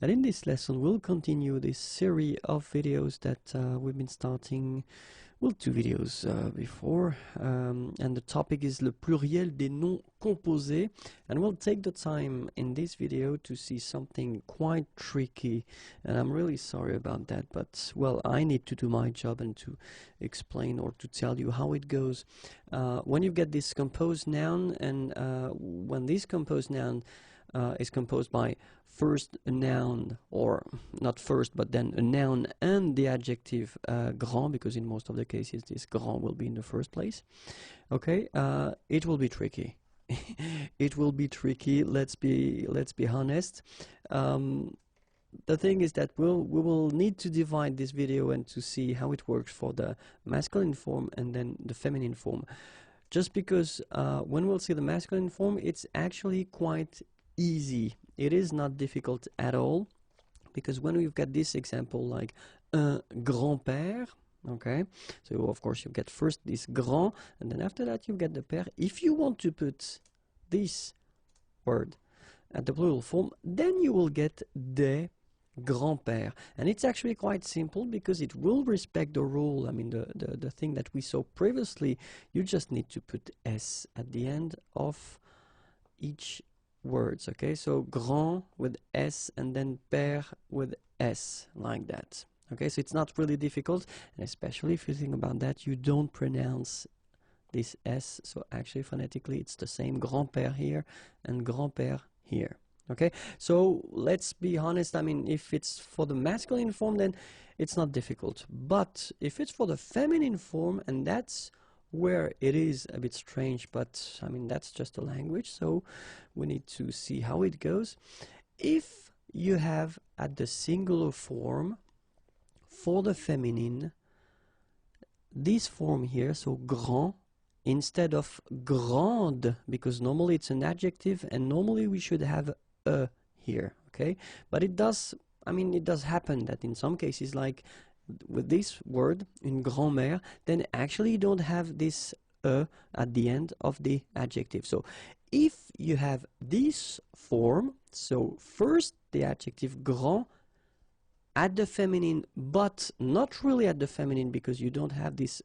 And in this lesson, we'll continue this series of videos that we've been starting, well, 2 videos before. And the topic is le pluriel des noms composés. And we'll take the time in this video to see something quite tricky. And I'm really sorry about that. But, well, I need to do my job and to explain or to tell you how it goes. When you get this composed noun, and when this composed noun is composed by first a noun, or not first, but then a noun and the adjective grand, because in most of the cases this grand will be in the first place. Okay, it will be tricky. It will be tricky. Let's be honest. The thing is that we will need to divide this video and to see how it works for the masculine form and then the feminine form. Just because when we'll see the masculine form, it's actually quite easy. It is not difficult at all, because when we've got this example like un grand-père, okay, so of course you get first this grand, and then after that you get the père. If you want to put this word at the plural form, then you will get des grands-pères, and it's actually quite simple because it will respect the rule. I mean the thing that we saw previously. You just need to put S at the end of each words, okay? So grand with S and then père with S, like that. Okay, so it's not really difficult, and especially if you think about that, you don't pronounce this S, so actually phonetically it's the same, grand-père here and grand-père here. Okay, so let's be honest, I mean, if it's for the masculine form, then it's not difficult. But if it's for the feminine form, and that's where it is a bit strange, but I mean, that's just a language, so we need to see how it goes. If you have at the singular form for the feminine this form here, so grand, instead of grande, because normally it's an adjective and normally we should have a here, okay? But it does, I mean, it does happen that in some cases, like with this word, une grand-mère, then actually you don't have this at the end of the adjective. So if you have this form, so first the adjective grand at the feminine, but not really at the feminine because you don't have this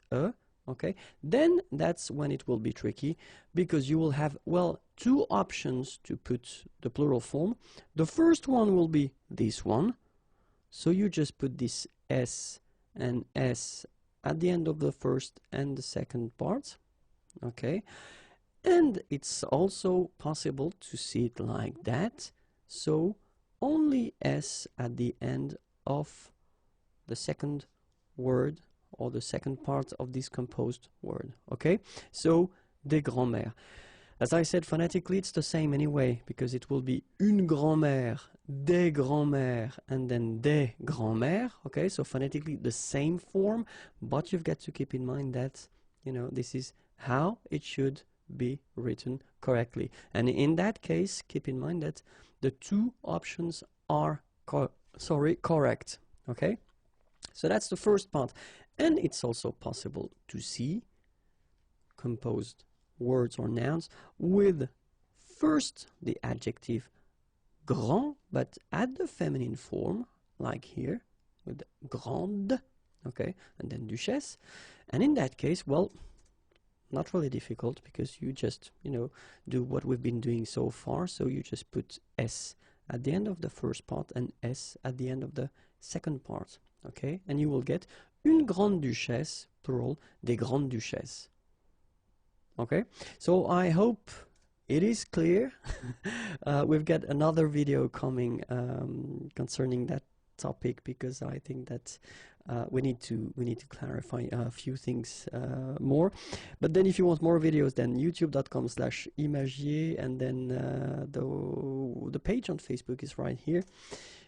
okay, then that's when it will be tricky, because you will have, well, 2 options to put the plural form. The first one will be this one, so you just put this S and S at the end of the first and the second part, okay? And it's also possible to see it like that, so only S at the end of the second word or the second part of this composed word. Okay, so des grands-mères. As I said, phonetically it's the same anyway, because it will be une grand-mère, des grands-mères, and then des grands-mères. Okay, so phonetically the same form, but you've got to keep in mind that, you know, this is how it should be written correctly. And in that case, keep in mind that the two options are correct. Okay, so that's the first part. And it's also possible to see composed words or nouns with first the adjective grand, but at the feminine form, like here with grande, okay, and then duchesse. And in that case, well, not really difficult, because you just, you know, do what we've been doing so far. So you just put S at the end of the first part and S at the end of the second part, okay, and you will get une grande duchesse, plural, des grandes duchesses. Okay, so I hope it is clear. We've got another video coming concerning that topic, because I think that we need to clarify a few things more. But then if you want more videos, then youtube.com/IMAGIERS, and then the page on Facebook is right here,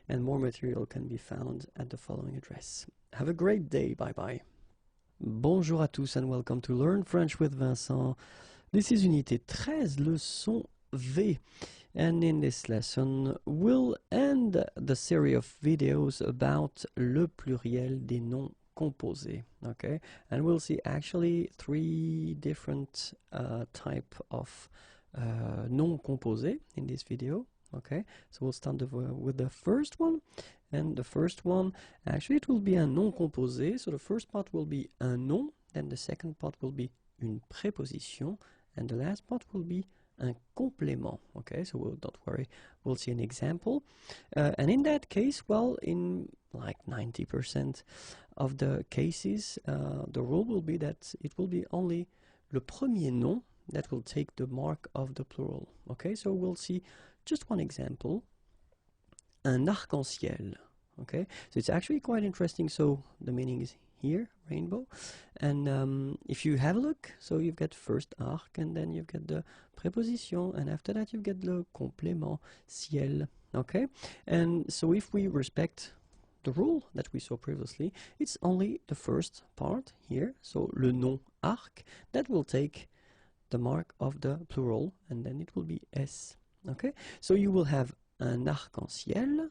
and more material can be found at the following address. Have a great day. Bye bye. Bonjour à tous and welcome to Learn French with Vincent. This is Unité 13, leçon V. And in this lesson, we'll end the series of videos about le pluriel des noms composés. Okay, and we'll see actually 3 different type of noms composés in this video. Okay, so we'll start with the first one. And the first one, actually it will be un nom composé. So the first part will be un nom, then the second part will be une préposition, and the last part will be un complément. Okay, so don't worry, we'll see an example. And in that case, well, in like 90% of the cases, the rule will be that it will be only le premier nom that will take the mark of the plural. Okay, so we'll see just one example. Un arc-en-ciel. Okay, so it's actually quite interesting. So the meaning is here, rainbow, and if you have a look, so you've got first arc, and then you've got the préposition, and after that you've got le complément, ciel. Okay, and so if we respect the rule that we saw previously, it's only the first part here, so le nom arc, that will take the mark of the plural, and then it will be S. Okay, so you will have un arc-en-ciel,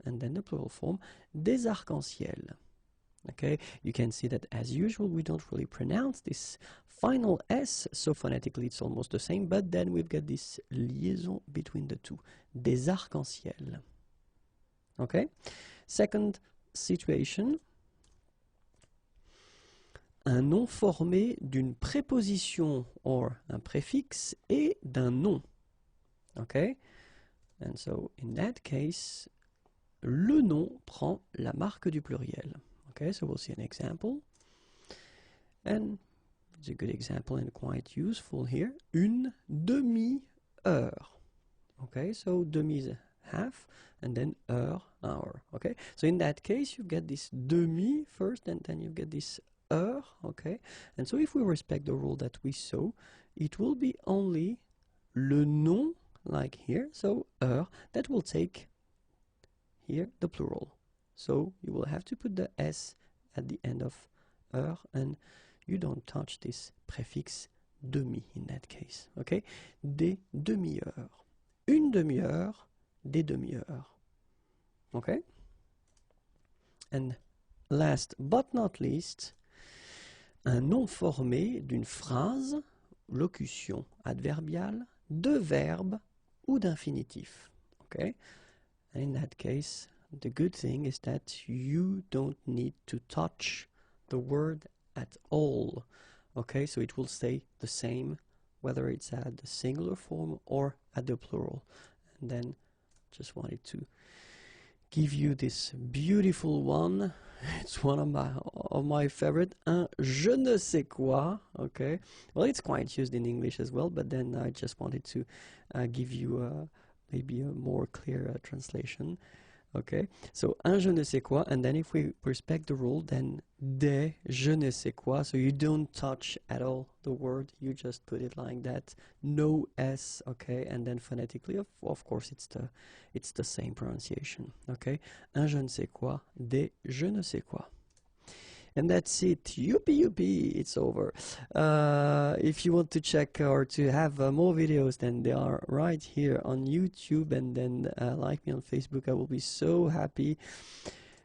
and then the plural form, des arcs-en-ciel. Okay, you can see that as usual we don't really pronounce this final S, so phonetically it's almost the same, but then we've got this liaison between the two, des arcs-en-ciel. Okay, second situation, un nom formé d'une préposition or un préfixe et d'un nom. Okay, and so in that case, le nom prend la marque du pluriel. Okay, so we'll see an example, and it's a good example and quite useful here. Une demi-heure. Okay, so demi is half, and then heure, hour. Okay, so in that case you get this demi first, and then you get this heure. Okay, and so if we respect the rule that we saw, it will be only le nom, like here, so heure, that will take here the plural. So you will have to put the S at the end of heure, and you don't touch this prefix demi in that case. Okay, des demi-heures, une demi-heure, des demi-heures. Okay, and last but not least, un nom formé d'une phrase, locution adverbiale, de verbe ou d'infinitif. Okay, and in that case, the good thing is that you don't need to touch the word at all. Okay, so it will stay the same whether it's at the singular form or at the plural. And then just wanted to give you this beautiful one. It's one of my favorite, un je ne sais quoi. Okay, well, it's quite used in English as well, but then I just wanted to give you maybe a more clear translation. Okay, so un je ne sais quoi, and then if we respect the rule, then des je ne sais quoi, so you don't touch at all the word, you just put it like that, no s, okay, and then phonetically, of course, it's the same pronunciation, okay, un je ne sais quoi, des je ne sais quoi. And that's it. Youpie, youpie, it's over. If you want to check or to have more videos, then they are right here on YouTube, and then like me on Facebook. I will be so happy.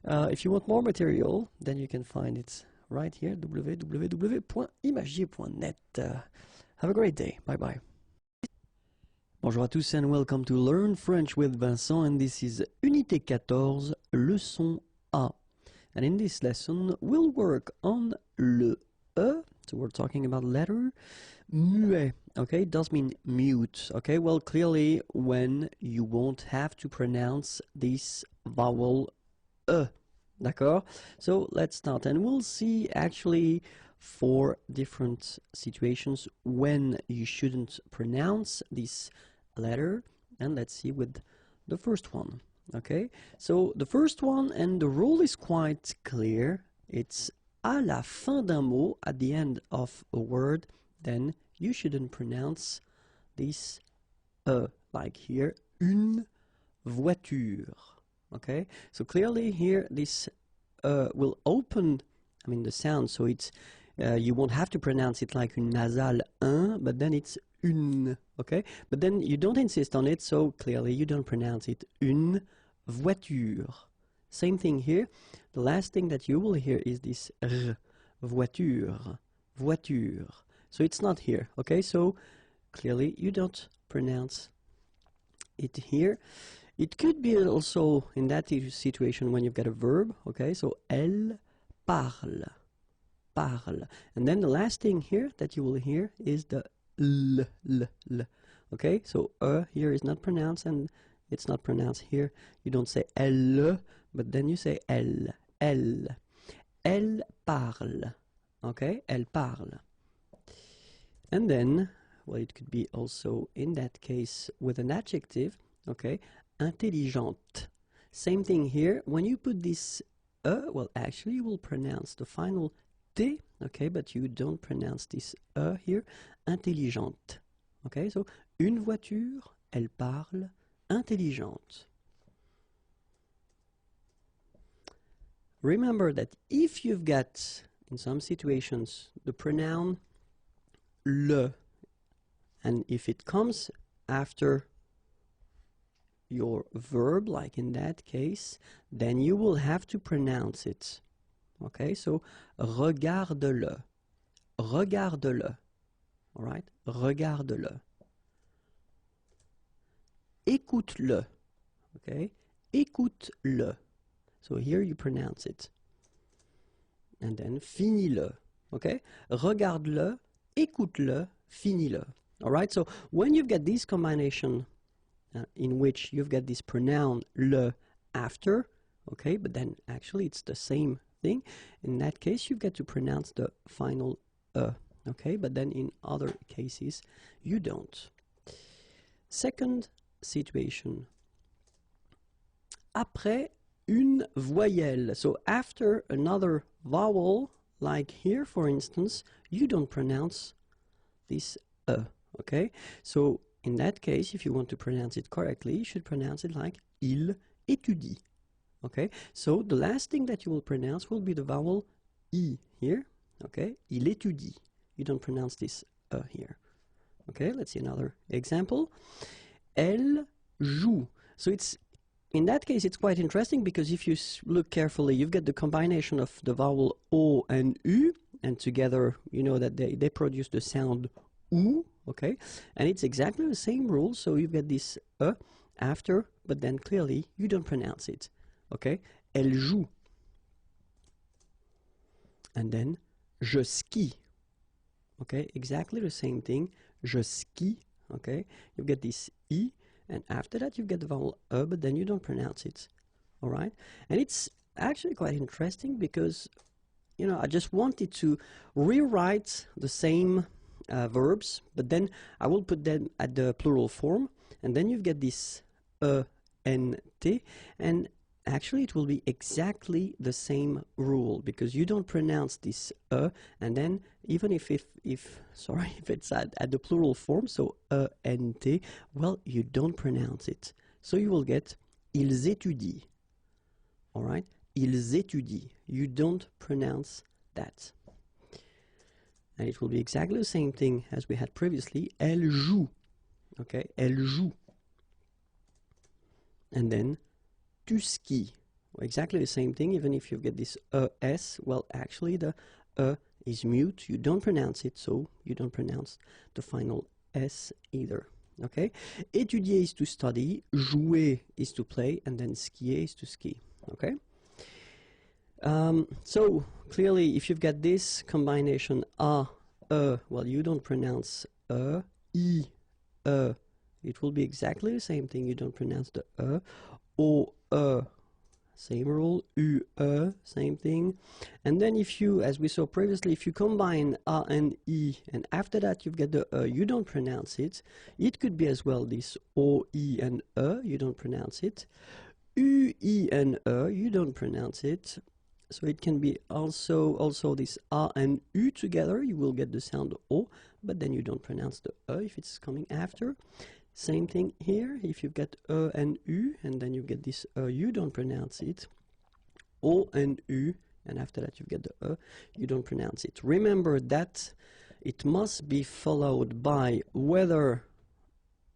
If you want more material, then you can find it right here, www.imagiers.net. Have a great day. Bye-bye. Bonjour à tous and welcome to Learn French with Vincent, and this is Unité 14, leçon A. And in this lesson, we'll work on le E, so we're talking about letter, muet, okay, it does mean mute, okay, well, clearly when you won't have to pronounce this vowel E, d'accord? So let's start, and we'll see actually 4 different situations when you shouldn't pronounce this letter, and let's see with the first one. Okay, so the first one, and the rule is quite clear, it's à la fin d'un mot, at the end of a word, then you shouldn't pronounce this like here, une voiture. Okay, so clearly here this will open, I mean the sound, so it's you won't have to pronounce it like une nasale un, but then it's une, okay, but then you don't insist on it, so clearly you don't pronounce it une voiture. Same thing here, the last thing that you will hear is this r, voiture, voiture, so it's not here, okay, so clearly you don't pronounce it here. It could be also in that situation when you've got a verb, okay, so elle parle, parle, and then the last thing here that you will hear is the l, okay, so here is not pronounced, and it's not pronounced here, you don't say elle, but then you say elle, elle parle, okay, elle parle, and then, well, it could be also in that case with an adjective, okay, intelligente, same thing here, when you put this well, actually you will pronounce the final T, okay, but you don't pronounce this here, intelligente, okay, so une voiture, elle parle, intelligente. Remember that if you've got, in some situations, the pronoun le, and if it comes after your verb, like in that case, then you will have to pronounce it. Okay, so regarde-le, regarde-le, all right, regarde-le. Écoute-le, okay, écoute-le. So here you pronounce it. And then finis-le, okay, regarde-le, écoute-le, finis-le. All right, so when you've got this combination in which you've got this pronoun le after, okay, but then actually it's the same thing. In that case, you've got to pronounce the final okay, but then in other cases, you don't. Second situation. Après une voyelle. So after another vowel, like here, for instance, you don't pronounce this okay? So in that case, if you want to pronounce it correctly, you should pronounce it like il étudie. Okay, so the last thing that you will pronounce will be the vowel I here. Okay, il étudie. You don't pronounce this here. Okay, let's see another example. Elle joue. So it's, in that case, it's quite interesting because if you look carefully, you've got the combination of the vowel O and U, and together, you know that they produce the sound OU, okay? And it's exactly the same rule, so you've got this after, but then clearly you don't pronounce it, okay? Elle joue. And then, je skie, okay? Exactly the same thing, je skie, okay? You've got this I, and after that you've got the vowel but then you don't pronounce it, all right? And it's actually quite interesting because, you know, I just wanted to rewrite the same verbs, but then I will put them at the plural form, and then you've got this N, T, and actually it will be exactly the same rule, because you don't pronounce this and then even if it's at the plural form, so ent, well, you don't pronounce it. So you will get ils étudient. All right, ils étudient. You don't pronounce that. And it will be exactly the same thing as we had previously. Elle joue. Okay, elle joue. And then tu skis. Exactly the same thing, even if you get this es. Well, actually the is mute. You don't pronounce it, so you don't pronounce the final s either. Okay? Étudier is to study, jouer is to play, and then skier is to ski. Okay? So clearly, if you've got this combination well, you don't pronounce I, it will be exactly the same thing. You don't pronounce the o, same rule, u, same thing. And then if you, as we saw previously, if you combine a and I, and after that you've got the you don't pronounce it. It could be as well this o, I, and you don't pronounce it. U, I, and you don't pronounce it. So it can be also this a and u together. You will get the sound o, but then you don't pronounce the if it's coming after. Same thing here. If you've got and u, and then you get this you don't pronounce it. O and u, and after that you get the you don't pronounce it. Remember that it must be followed by whether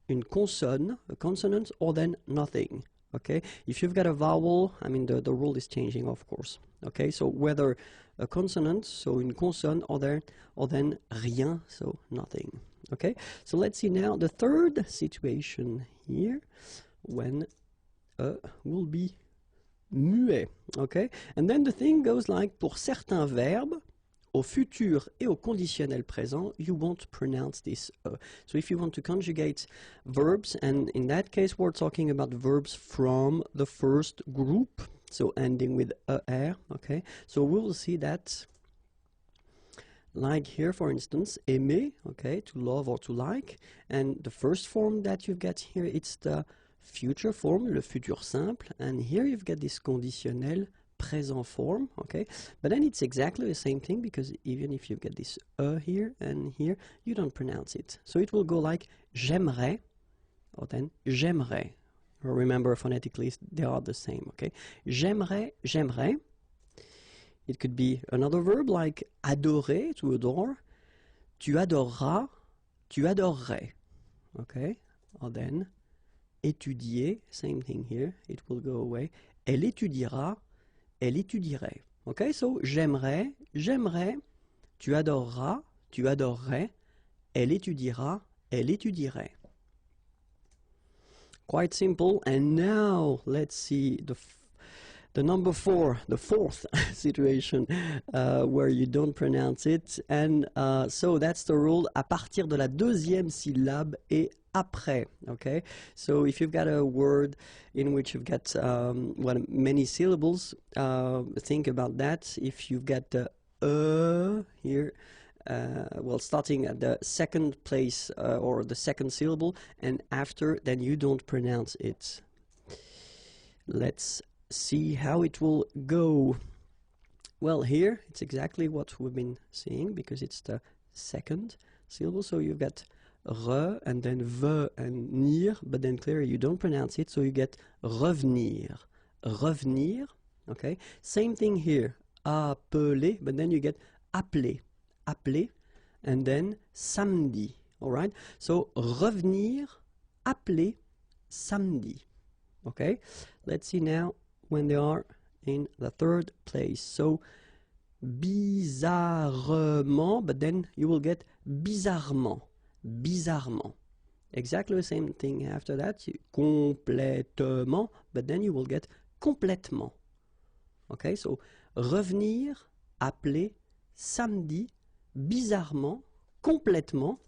a consonant, or then nothing. Okay, if you've got a vowel, I mean the rule is changing, of course. Okay, so whether a consonant, so une consonne, or then rien, so nothing. Okay, so let's see now the third situation here when will be muet. Okay, and then the thing goes like, pour certains verbes, au futur et au conditionnel présent, you won't pronounce this So if you want to conjugate verbs, and in that case we're talking about verbs from the first group, so ending with er, okay? So we will see that, like here for instance, aimer, okay, to love or to like, and the first form that you get here, it's the future form, le futur simple, and here you've got this conditionnel présent form, okay? But then it's exactly the same thing, because even if you get this here and here, you don't pronounce it. So it will go like j'aimerais, or then j'aimerais. Remember, phonetically they are the same, okay? J'aimerais, j'aimerais. It could be another verb like adorer, to adore. Tu adoreras, tu adorerais, okay? Or then étudier, same thing here, it will go away. Elle étudiera, elle étudierait. Okay, so j'aimerais, j'aimerais, tu adoreras, tu adorerais, elle étudiera, elle étudierait. Quite simple. And now let's see the number 4, the fourth situation where you don't pronounce it. And so that's the rule, à partir de la deuxième syllabe et après. Okay, so if you've got a word in which you've got many syllables, think about that. If you've got the here, well, starting at the second place or the second syllable and after, then you don't pronounce it. Let's see how it will go. Well, here it's exactly what we've been seeing, because it's the second syllable. So you've got re and then ve and nir, but then clearly you don't pronounce it, so you get revenir, revenir. Okay, same thing here, appeler, but then you get appeler, appeler, and then samedi. All right, so revenir, appeler, samedi. Okay, let's see now when they are in the third place. So bizarrement, but then you will get bizarrement, bizarrement. Exactly the same thing after that, complètement, but then you will get complètement. Okay, so revenir, appeler, samedi, bizarrement, complètement.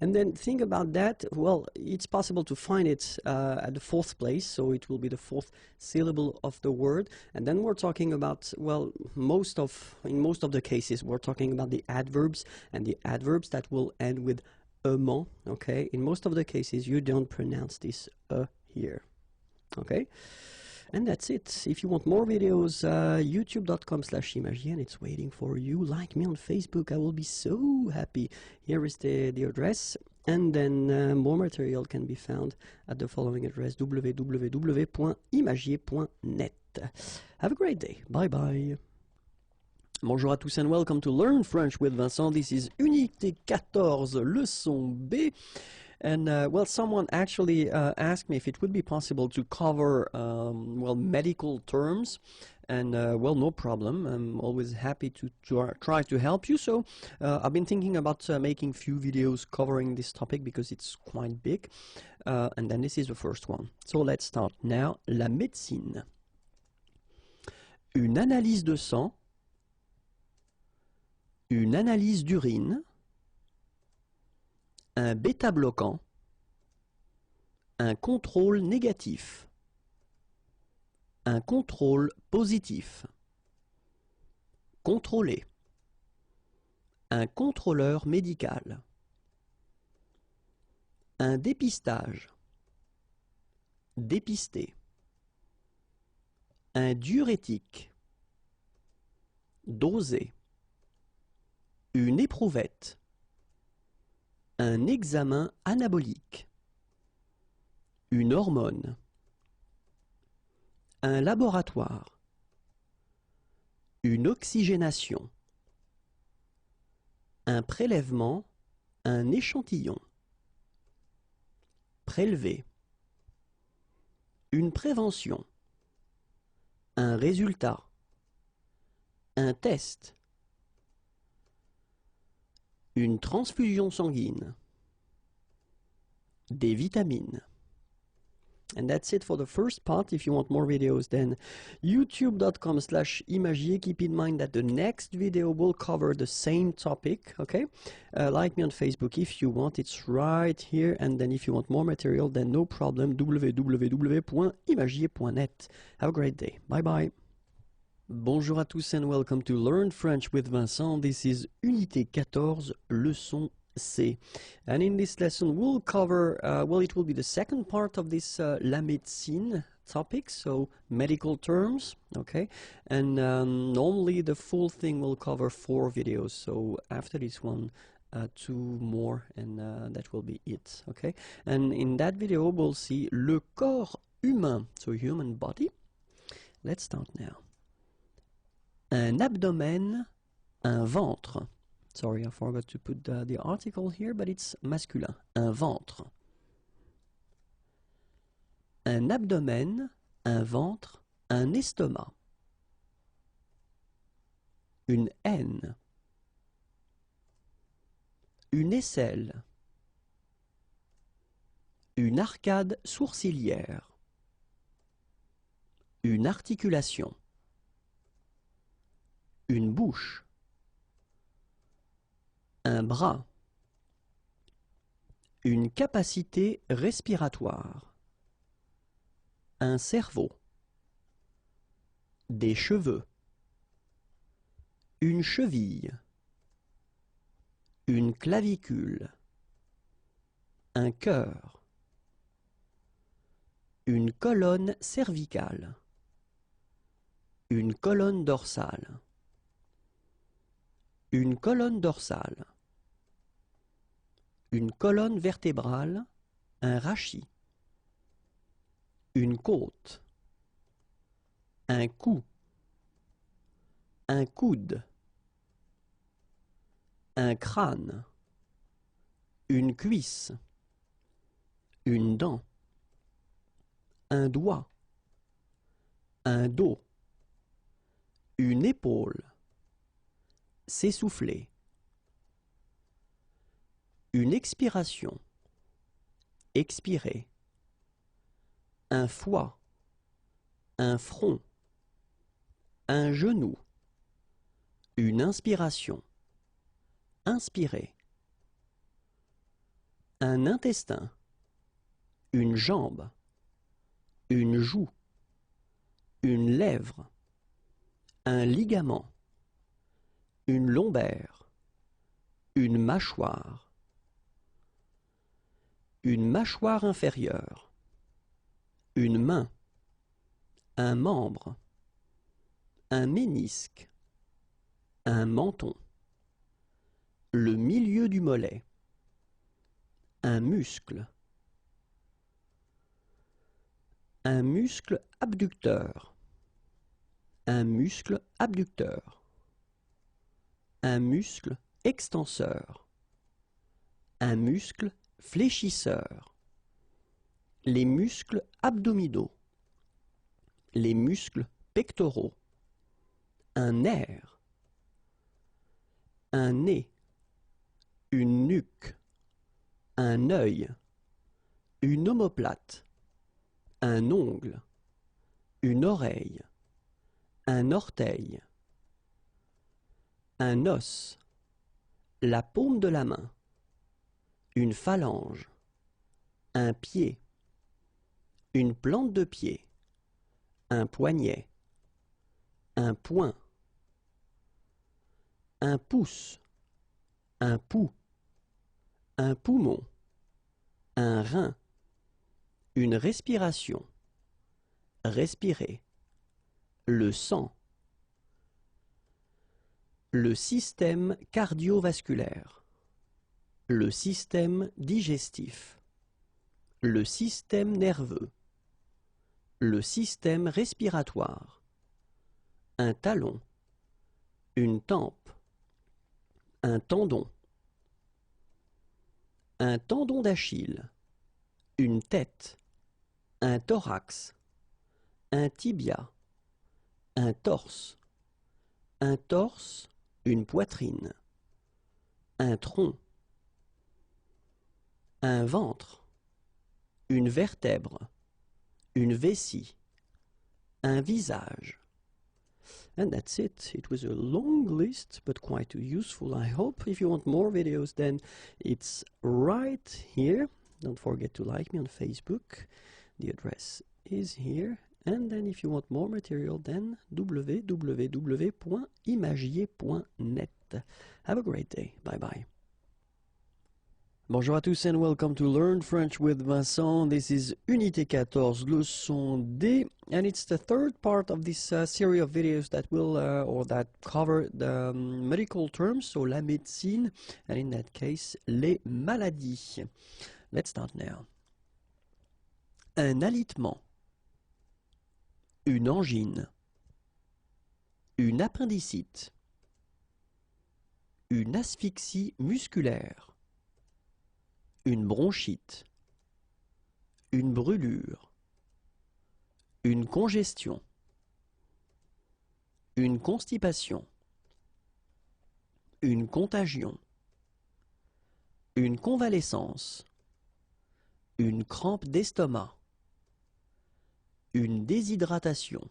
And then think about that. Well, it's possible to find it at the fourth place, so it will be the fourth syllable of the word. And then we're talking about, well, in most of the cases, we're talking about the adverbs, and the adverbs that will end with ement. Okay, in most of the cases, you don't pronounce this here. Okay, And that's it. If you want more videos, youtube.com/imagier, and it's waiting for you. Like me on Facebook, I will be so happy. Here is the address, and then more material can be found at the following address, www.imagier.net. Have a great day. Bye bye. Bonjour à tous and welcome to Learn French with Vincent. This is Unité 14, leçon B. And, well, someone actually asked me if it would be possible to cover, well, medical terms. And, well, no problem. I'm always happy to try to help you. So I've been thinking about making few videos covering this topic because it's quite big. And then this is the first one. So let's start now. La médecine. Une analyse de sang. Une analyse d'urine, un bêta-bloquant, un contrôle négatif, un contrôle positif, contrôler, un contrôleur médical, un dépistage, dépister, un diurétique, doser, une éprouvette, un examen anabolique, une hormone, un laboratoire, une oxygénation, un prélèvement, un échantillon, prélever, une prévention, un résultat, un test, une transfusion sanguine, des vitamines. And that's it for the first part. If you want more videos, then youtube.com/imagier. Keep in mind that the next video will cover the same topic, okay? Like me on Facebook if you want, it's right here. And then if you want more material, then no problem, www.imagier.net. Have a great day. Bye-bye. Bonjour à tous and welcome to Learn French with Vincent. This is Unité 14, leçon C. And in this lesson we'll cover, well, it will be the second part of this La Médecine topic, so medical terms, okay? And normally the full thing will cover 4 videos, so after this one, 2 more, and that will be it, okay? And in that video we'll see le corps humain, so human body. Let's start now. Un abdomen, un ventre. Sorry, I forgot to put the article here, but it's masculin. Un ventre. Un abdomen, un ventre, un estomac. Une haine. Une aisselle. Une arcade sourcilière. Une articulation. Une bouche, un bras, une capacité respiratoire, un cerveau, des cheveux, une cheville, une clavicule, un cœur, une colonne cervicale, une colonne dorsale. Une colonne dorsale, une colonne vertébrale, un rachis, une côte, un cou, un coude, un crâne, une cuisse, une dent, un doigt, un dos, une épaule, s'essouffler, une expiration, expirer, un foie, un front, un genou, une inspiration, inspirer, un intestin, une jambe, une joue, une lèvre, un ligament, une lombaire, une mâchoire inférieure, une main, un membre, un ménisque, un menton, le milieu du mollet, un muscle abducteur, un muscle abducteur, un muscle extenseur, un muscle fléchisseur, les muscles abdominaux, les muscles pectoraux, un nerf, un nez, une nuque, un œil, une omoplate, un ongle, une oreille, un orteil, un os, la paume de la main, une phalange, un pied, une plante de pied, un poignet, un poing, un pouce, un pouls, un poumon, un rein, une respiration, respirer, le sang, le système cardiovasculaire, le système digestif, le système nerveux, le système respiratoire, un talon, une tempe, un tendon d'Achille, une tête, un thorax, un tibia, un torse, une poitrine, un tronc, un ventre, une vertèbre, une vessie, un visage. And that's it. It was a long list, but quite useful, I hope. If you want more videos, then it's right here. Don't forget to like me on Facebook. The address is here. And then if you want more material, then www.imagiers.net. Have a great day. Bye-bye. Bonjour à tous and welcome to Learn French with Vincent. This is Unité 14, leçon D, and it's the third part of this series of videos that will that cover the medical terms, so la médecine, and in that case, les maladies. Let's start now. Un alitement, une angine, une appendicite, une asphyxie musculaire, une bronchite, une brûlure, une congestion, une constipation, une contagion, une convalescence, une crampe d'estomac, une déshydratation,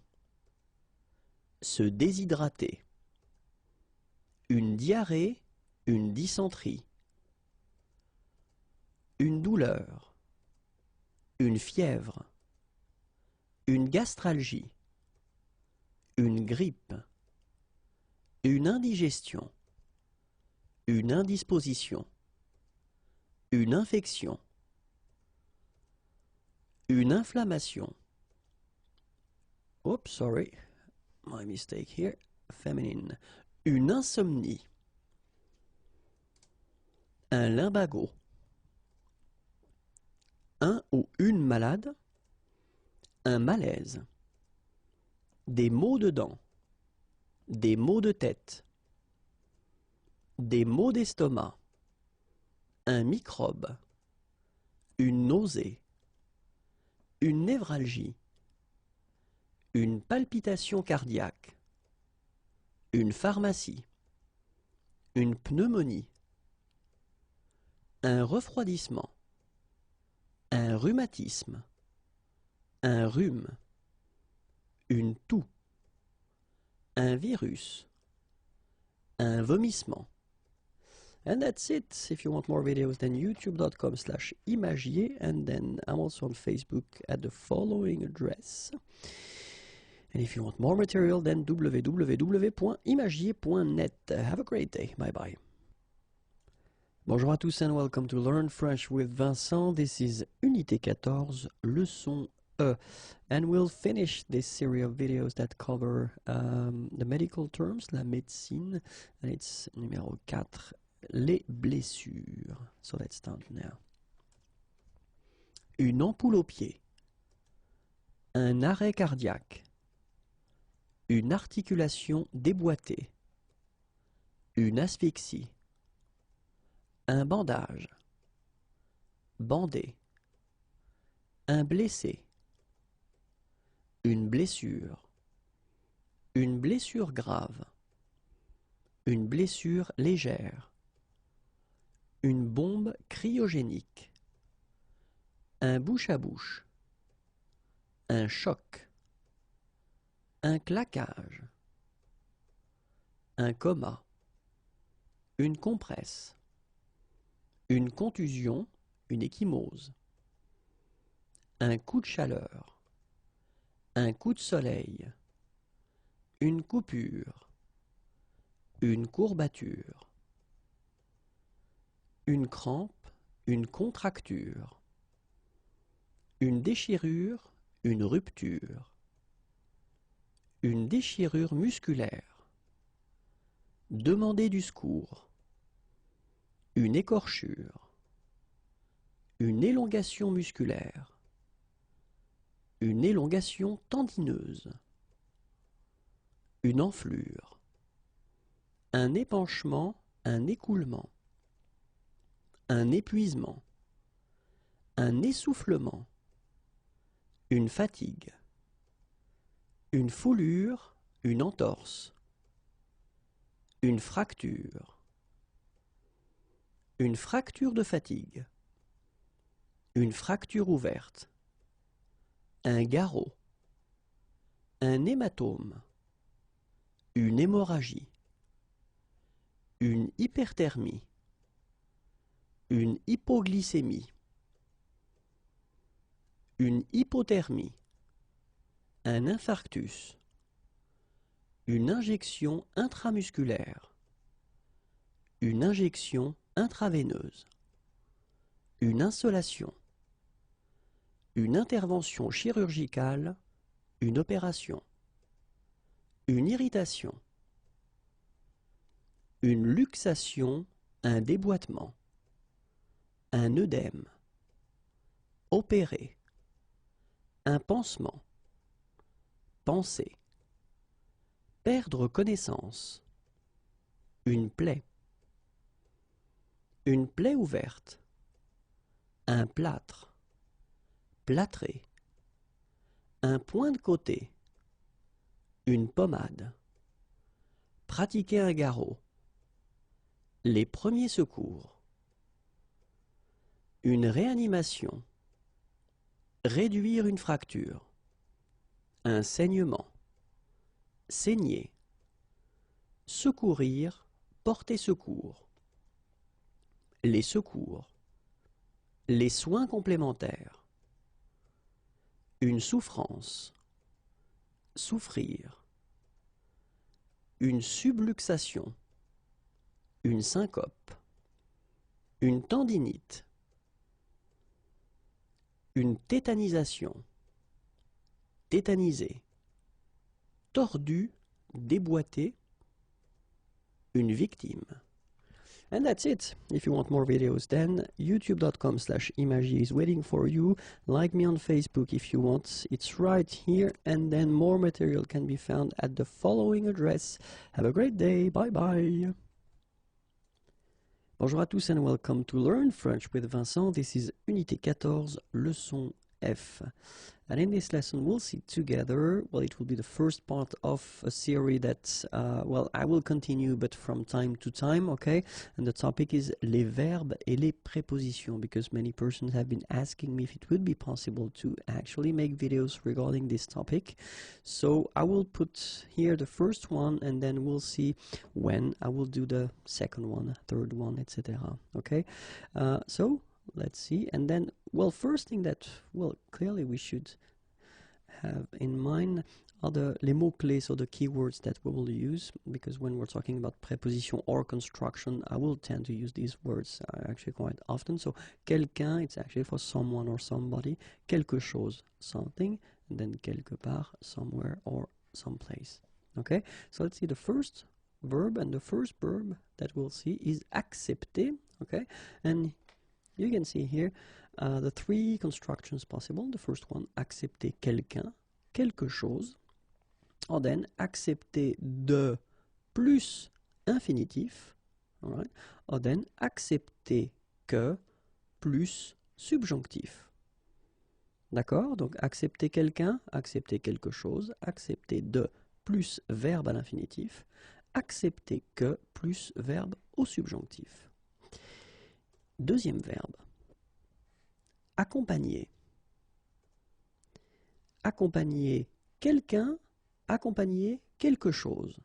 se déshydrater, une diarrhée, une dysenterie, une douleur, une fièvre, une gastralgie, une grippe, une indigestion, une indisposition, une infection, une inflammation. Oops, sorry, my mistake here, féminine. Une insomnie, un lumbago, un ou une malade, un malaise, des maux de dents, des maux de tête, des maux d'estomac, un microbe, une nausée, une névralgie, une palpitation cardiaque, une pharmacie, une pneumonie, un refroidissement, un rhumatisme, un rhume, une toux, un virus, un vomissement. And that's it. If you want more videos, then youtube.com/imagier, and then I'm also on Facebook at the following address. And if you want more material, then www.imagiers.net. Have a great day. Bye bye. Bonjour à tous and welcome to Learn French with Vincent. This is Unité 14, leçon E. And we'll finish this series of videos that cover the medical terms, la médecine, and it's numéro 4, les blessures. So let's start now. Une ampoule au pied, un arrêt cardiaque, une articulation déboîtée, une asphyxie, un bandage, bandé, un blessé, une blessure grave, une blessure légère, une bombe cryogénique, un bouche à bouche, un choc, un claquage, un coma, une compresse, une contusion, une ecchymose, un coup de chaleur, un coup de soleil, une coupure, une courbature, une crampe, une contracture, une déchirure, une rupture, une déchirure musculaire, demander du secours, une écorchure, une élongation musculaire, une élongation tendineuse, une enflure, un épanchement, un écoulement, un épuisement, un essoufflement, une fatigue, une foulure, une entorse, une fracture de fatigue, une fracture ouverte, un garrot, un hématome, une hémorragie, une hyperthermie, une hypoglycémie, une hypothermie, un infarctus, une injection intramusculaire, une injection intraveineuse, une insolation, une intervention chirurgicale, une opération, une irritation, une luxation, un déboîtement, un œdème, opérer, un pansement, penser, perdre connaissance, une plaie ouverte, un plâtre, plâtré, un point de côté, une pommade, pratiquer un garrot, les premiers secours, une réanimation, réduire une fracture, un saignement, saigner, secourir, porter secours, les soins complémentaires, une souffrance, souffrir, une subluxation, une syncope, une tendinite, une tétanisation, tétaniser, tordu, déboîté, une victime. And that's it. If you want more videos, then youtube.com/imagiers is waiting for you. Like me on Facebook if you want. It's right here. And then more material can be found at the following address. Have a great day. Bye bye. Bonjour à tous and welcome to Learn French with Vincent. This is Unité 14, leçon F. And in this lesson we'll see together, well, it will be the first part of a series that, well, I will continue but from time to time, okay? And the topic is les verbes et les prépositions, because many persons have been asking me if it would be possible to actually make videos regarding this topic. So I will put here the first one and then we'll see when I will do the second one, third one, etc. Okay? So let's see. And then, well, first thing that, well, clearly we should have in mind are les mots-clés, so the keywords that we will use, because when we're talking about preposition or construction, I will tend to use these words actually quite often. So, quelqu'un, it's actually for someone or somebody. Quelque chose, something. And then quelque part, somewhere or someplace. Okay, so let's see the first verb, and the first verb that we'll see is accepter. Okay, and you can see here the three constructions possible. The first one, accepter quelqu'un, quelque chose. Or then, accepter de plus infinitif. All right. Or then, accepter que plus subjonctif. D'accord? Donc, accepter quelqu'un, accepter quelque chose, accepter de plus verbe à l'infinitif, accepter que plus verbe au subjonctif. Deuxième verbe. Accompagner. Accompagner quelqu'un, accompagner quelque chose.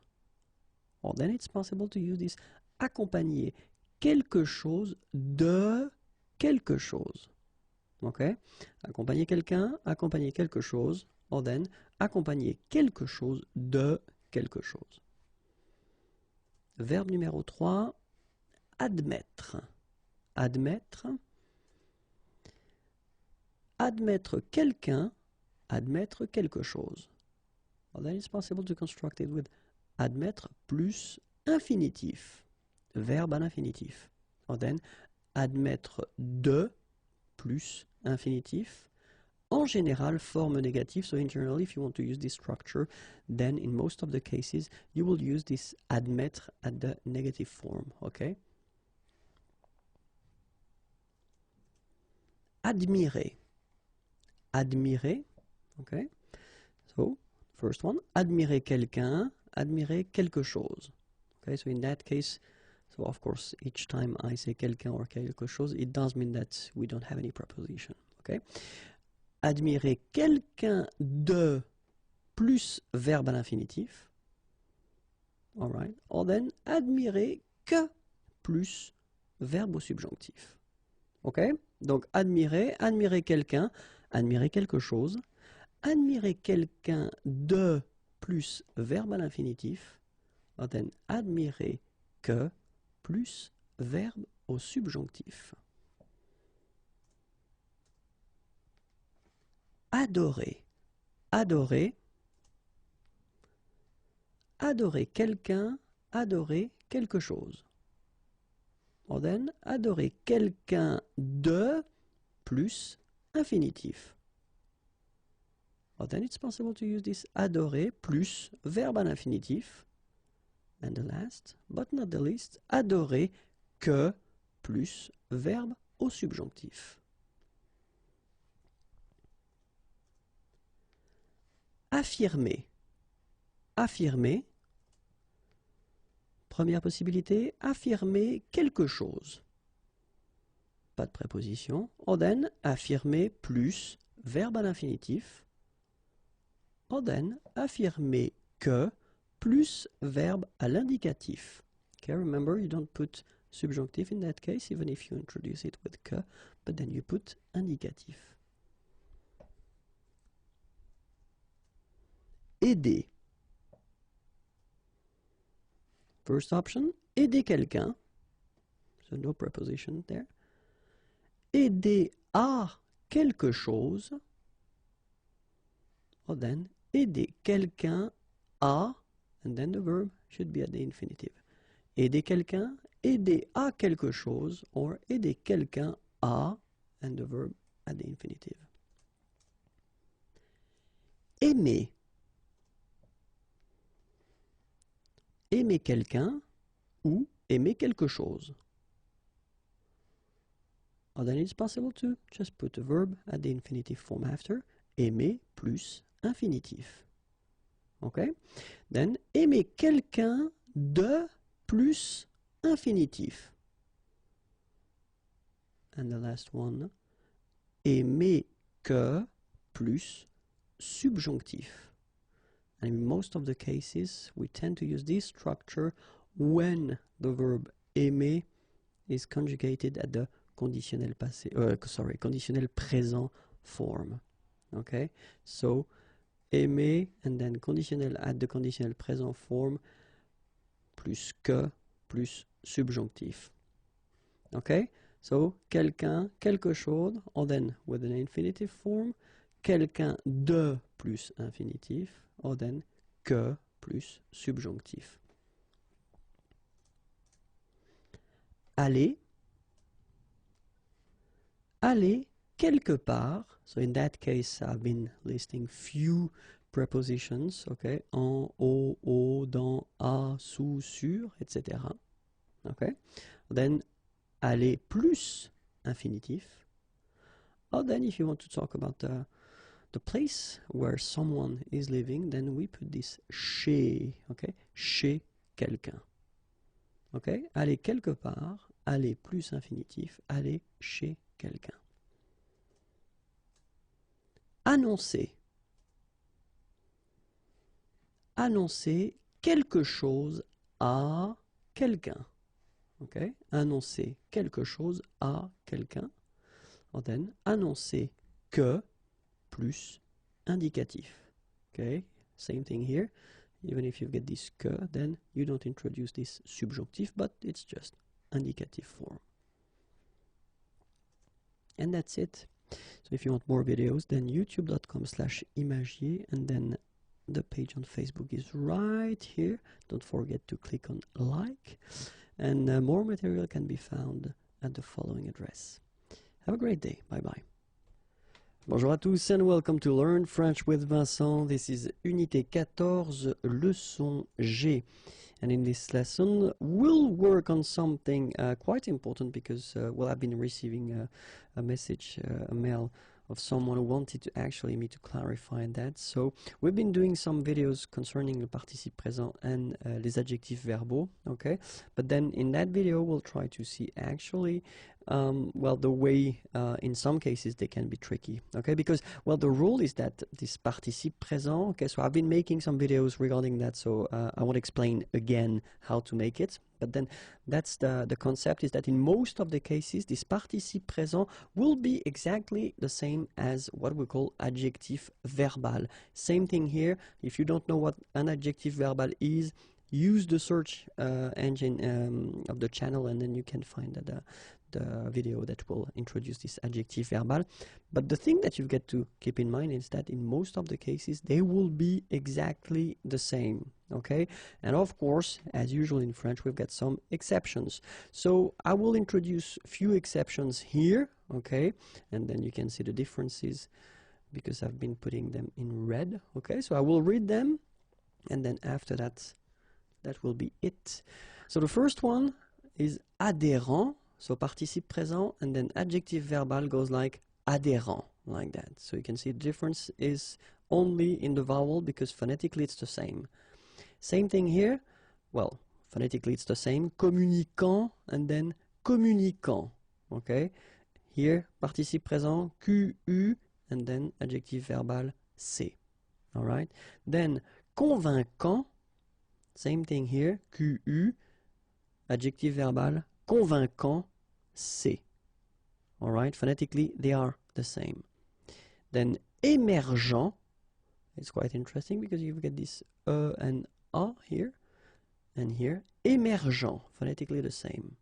Or then it's possible to use this accompagner quelque chose de quelque chose. Ok? Accompagner quelqu'un, accompagner quelque chose. Or then accompagner quelque chose de quelque chose. Verbe numéro 3, admettre. Admettre. Admettre quelqu'un, admettre quelque chose. Well, then it's possible to construct it with admettre plus infinitif. Verbe à l'infinitif. Or then admettre de plus infinitif. En général, forme négative. So in general, if you want to use this structure, then in most of the cases, you will use this admettre at the negative form. Okay? Admirer. Admirer. Okay? So, first one, admirer quelqu'un, admirer quelque chose. Okay, so in that case, so of course, each time I say quelqu'un or quelque chose, it does mean that we don't have any preposition. Okay? Admirer quelqu'un de plus verbe à l'infinitif. All right. Or then, admirer que plus verbe au subjonctif. Okay? Donc, admirer, admirer quelqu'un, admirer quelque chose. Admirer quelqu'un de plus verbe à l'infinitif. Or then, admirer que plus verbe au subjonctif. Adorer. Adorer. Adorer quelqu'un, adorer quelque chose. Or then, adorer quelqu'un de plus infinitif. Or then it's possible to use this adorer plus verbe à l'infinitif. And the last, but not the least, adorer que plus verbe au subjonctif. Affirmer. Affirmer. Première possibilité, affirmer quelque chose. Pas de préposition. Or then, affirmer plus verbe à l'infinitif. Or then, affirmer que plus verbe à l'indicatif. Okay, remember, you don't put subjunctive in that case, even if you introduce it with que, but then you put indicatif. Aider. First option, aider quelqu'un. So no preposition there. Aider à quelque chose. Or then, aider quelqu'un à, and then the verb should be at the infinitive. Aider quelqu'un, aider à quelque chose, or aider quelqu'un à, and the verb at the infinitive. Aimer. Aimer quelqu'un ou aimer quelque chose. Or then it's possible to just put a verb at the infinitive form after. Aimer plus infinitif. Okay? Then, aimer quelqu'un de plus infinitif. And the last one, aimer que plus subjonctif. And in most of the cases, we tend to use this structure when the verb aimer is conjugated at the conditionnel passé, conditionnel présent form. Okay? So, aimer, and then conditionnel add the conditional present form, plus que, plus subjonctif. Okay, so quelqu'un, quelque chose, or then with an infinitive form, quelqu'un de plus infinitif, or then que plus subjonctif. Aller, aller quelque part. So in that case, I've been listing few prepositions, okay, en, au, dans, à, sous, sur, etc. Okay, then aller plus infinitif. Or then if you want to talk about the place where someone is living, then we put this chez, okay, chez quelqu'un. Okay, aller quelque part, aller plus infinitif, aller chez quelqu'un. Annoncer. Annoncer quelque chose à quelqu'un. Okay, annoncer quelque chose à quelqu'un. And then annoncer que plus indicatif. Okay, same thing here. Even if you get this que, then you don't introduce this subjunctive, but it's just indicative form. And that's it. So if you want more videos, then youtube.com/imagier, and then the page on Facebook is right here. Don't forget to click on like, and more material can be found at the following address. Have a great day. Bye bye. Bonjour à tous and welcome to Learn French with Vincent. This is Unité 14, Leçon G. And in this lesson, we'll work on something quite important because, well, I've been receiving a message, a mail of someone who wanted to actually me to clarify that. So we've been doing some videos concerning le participe présent and les adjectifs verbaux, okay? But then in that video, we'll try to see actually well, the way in some cases they can be tricky, okay? Because, well, the rule is that this participe présent, okay, so I've been making some videos regarding that, so I won't explain again how to make it, but then that's the concept is that in most of the cases, this participe présent will be exactly the same as what we call adjectif verbal. Same thing here. If you don't know what an adjectif verbal is, use the search engine of the channel, and then you can find the video that will introduce this adjectif verbal. But the thing that you get to keep in mind is that in most of the cases they will be exactly the same, okay? And of course, as usual in French, we've got some exceptions. So I will introduce a few exceptions here, okay? And then you can see the differences because I've been putting them in red, okay? So I will read them, and then after that, that will be it. So the first one is adhérent. So participe présent, and then adjective verbal goes like adhérent, like that. So you can see the difference is only in the vowel because phonetically it's the same. Same thing here. Well, phonetically it's the same. Communicant, and then communicant. Okay. Here, participe présent, QU, and then adjective verbal, C. All right. Then convaincant. Same thing here. QU, adjective verbal, convaincant, C. All right, phonetically they are the same. Then émergent, it's quite interesting because you get this and A here, and here, émergent, phonetically the same.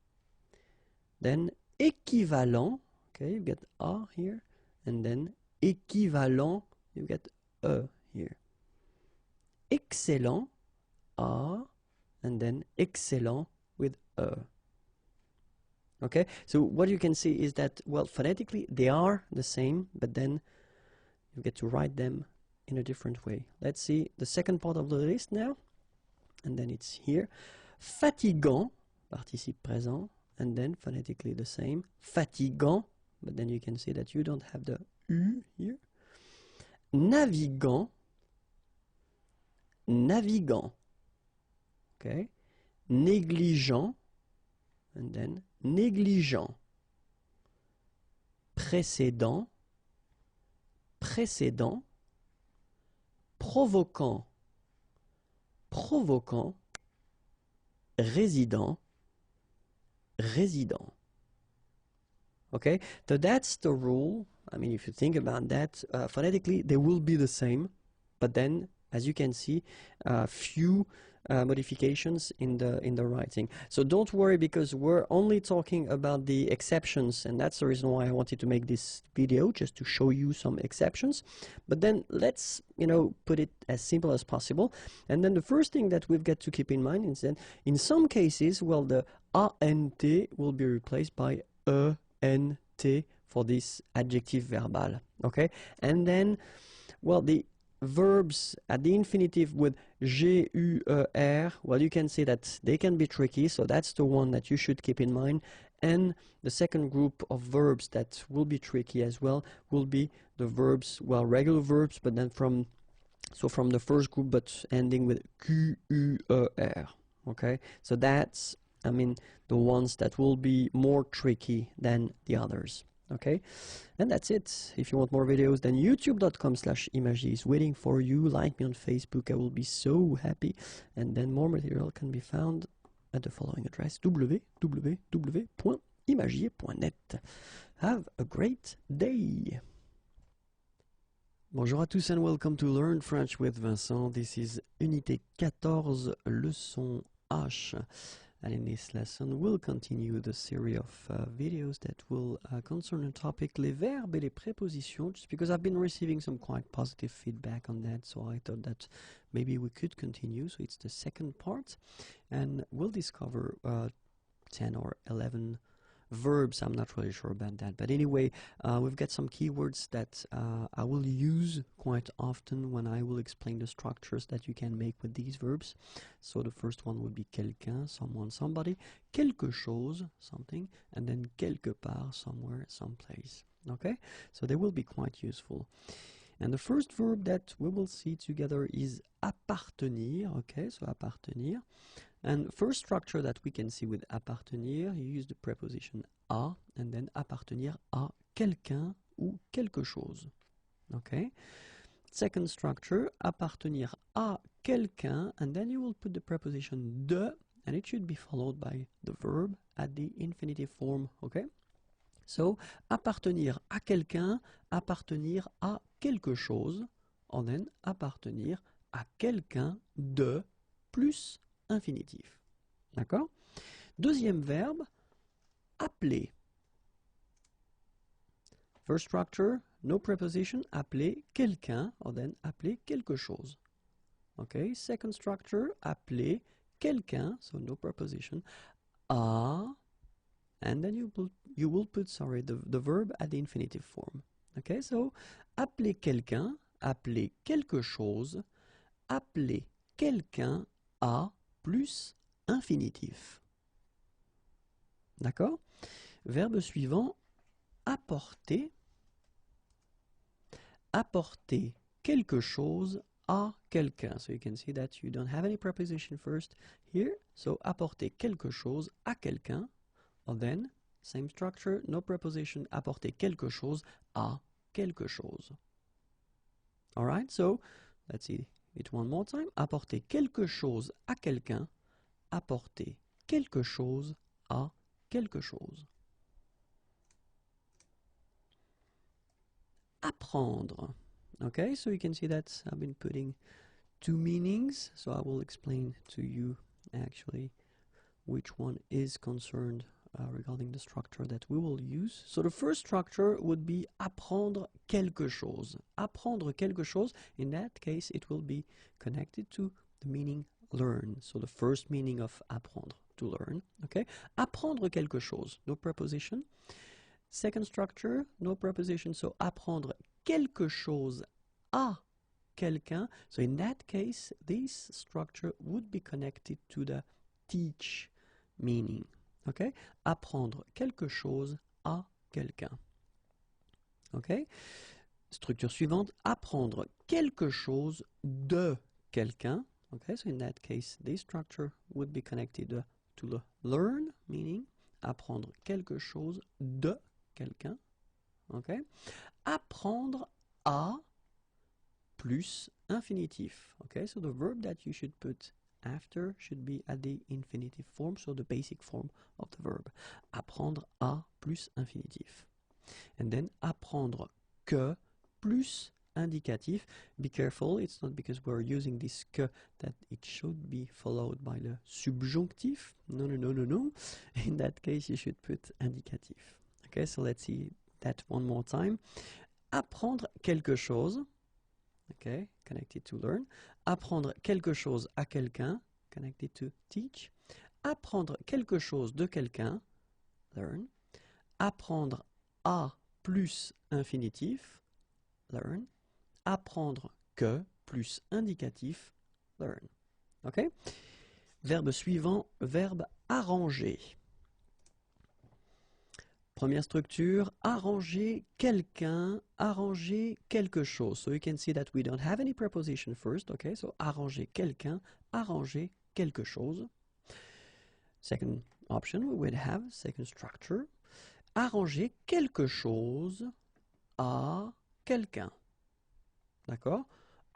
Then équivalent, okay, you get A here, and then équivalent, you get E here. Excellent, A, and then excellent with E. Okay, so what you can see is that, well, phonetically they are the same, but then you get to write them in a different way. Let's see the second part of the list now, and then it's here. Fatigant, participe présent, and then phonetically the same. Fatigant, but then you can see that you don't have the U here. Navigant, navigant, okay. Négligent, and then négligent. Précédent, précédent. Provoquant, provoquant. Résident, résident. Okay, so that's the rule. I mean, if you think about that, phonetically they will be the same, but then, as you can see, few modifications in the writing. So don't worry, because we're only talking about the exceptions, and that's the reason why I wanted to make this video, just to show you some exceptions. But then let's, you know, put it as simple as possible. And then the first thing that we've got to keep in mind is that in some cases, well, the ANT will be replaced by ENT for this adjective verbal, okay? And then, well, the verbs at the infinitive with jour, well, you can say that they can be tricky, so that's the one that you should keep in mind. And the second group of verbs that will be tricky as well will be the verbs, well, regular verbs, but then from the first group but ending with cour, okay? So that's, I mean, the ones that will be more tricky than the others. Okay, and that's it. If you want more videos, then youtube.com/imagiers is waiting for you. Like me on Facebook, I will be so happy. And then more material can be found at the following address: www.imagiers.net. Have a great day. Bonjour à tous and welcome to Learn French with Vincent. This is Unité 14, leçon H. And in this lesson, we'll continue the series of videos that will concern the topic les verbes et les prépositions, just because I've been receiving some quite positive feedback on that, so I thought that maybe we could continue. So it's the second part, and we'll discover 10 or 11 verbs. I'm not really sure about that, but anyway, we've got some keywords that I will use quite often when I will explain the structures that you can make with these verbs. So the first one would be quelqu'un, someone, somebody, quelque chose, something, and then quelque part, somewhere, someplace. Okay, so they will be quite useful. And the first verb that we will see together is appartenir. Okay, so appartenir. And first structure that we can see with appartenir, you use the preposition à, and then appartenir à quelqu'un ou quelque chose. Okay. Second structure, appartenir à quelqu'un, and then you will put the preposition de, and it should be followed by the verb at the infinitive form. Okay. So appartenir à quelqu'un, appartenir à quelque chose, and then appartenir à quelqu'un de plus infinitif. D'accord? Deuxième verbe, appeler. First structure, no preposition, appeler quelqu'un, or then appeler quelque chose. Okay, second structure, appeler quelqu'un, so no preposition, à, and then you will put the verb at the infinitive form. Okay, so appeler quelqu'un, appeler quelque chose, appeler quelqu'un à plus infinitif. D'accord? Verbe suivant, apporter. Apporter quelque chose à quelqu'un. So you can see that you don't have any preposition first here. So apporter quelque chose à quelqu'un. Or then, same structure, no preposition, apporter quelque chose à quelque chose. Alright, so let's see it one more time. Apporter quelque chose à quelqu'un. Apporter quelque chose à quelque chose. Apprendre. Okay, so you can see that I've been putting two meanings. So I will explain to you actually which one is concerned regarding the structure that we will use. So the first structure would be apprendre quelque chose. Apprendre quelque chose, in that case it will be connected to the meaning learn. So the first meaning of apprendre, to learn. Okay, apprendre quelque chose, no preposition. Second structure, no preposition, so apprendre quelque chose à quelqu'un. So in that case, this structure would be connected to the teach meaning. Okay? Apprendre quelque chose à quelqu'un. Okay? Structure suivante, apprendre quelque chose de quelqu'un. Okay, so in that case, this structure would be connected to the learn meaning. Apprendre quelque chose de quelqu'un. Okay? Apprendre à plus infinitif. Okay, so the verb that you should put after should be at the infinitive form, so the basic form of the verb. Apprendre à plus infinitif. And then apprendre que plus indicatif. Be careful, it's not because we're using this que that it should be followed by the subjonctif. No, no, no, no, no. In that case, you should put indicatif. Okay, so let's see that one more time. Apprendre quelque chose. Okay, connected to learn. Apprendre quelque chose à quelqu'un. Connected to teach. Apprendre quelque chose de quelqu'un. Learn. Apprendre à plus infinitif. Learn. Apprendre que plus indicatif. Learn. Ok? Verbe suivant, verbe arranger. Première structure, arranger quelqu'un, arranger quelque chose. So you can see that we don't have any preposition first, okay? So arranger quelqu'un, arranger quelque chose. Second option, we would have, second structure, arranger quelque chose à quelqu'un. D'accord?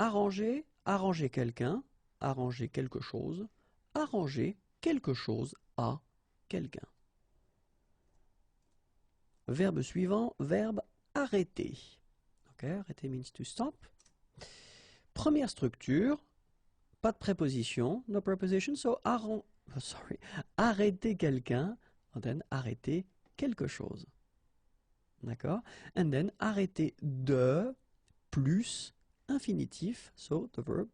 Arranger, arranger quelqu'un, arranger quelque chose, arranger quelque chose à quelqu'un. Verbe suivant, verbe arrêter. Okay, arrêter means to stop. Première structure, pas de préposition, no preposition, so arrêter quelqu'un, and then arrêter quelque chose. D'accord? And then arrêter de plus infinitif, so the verb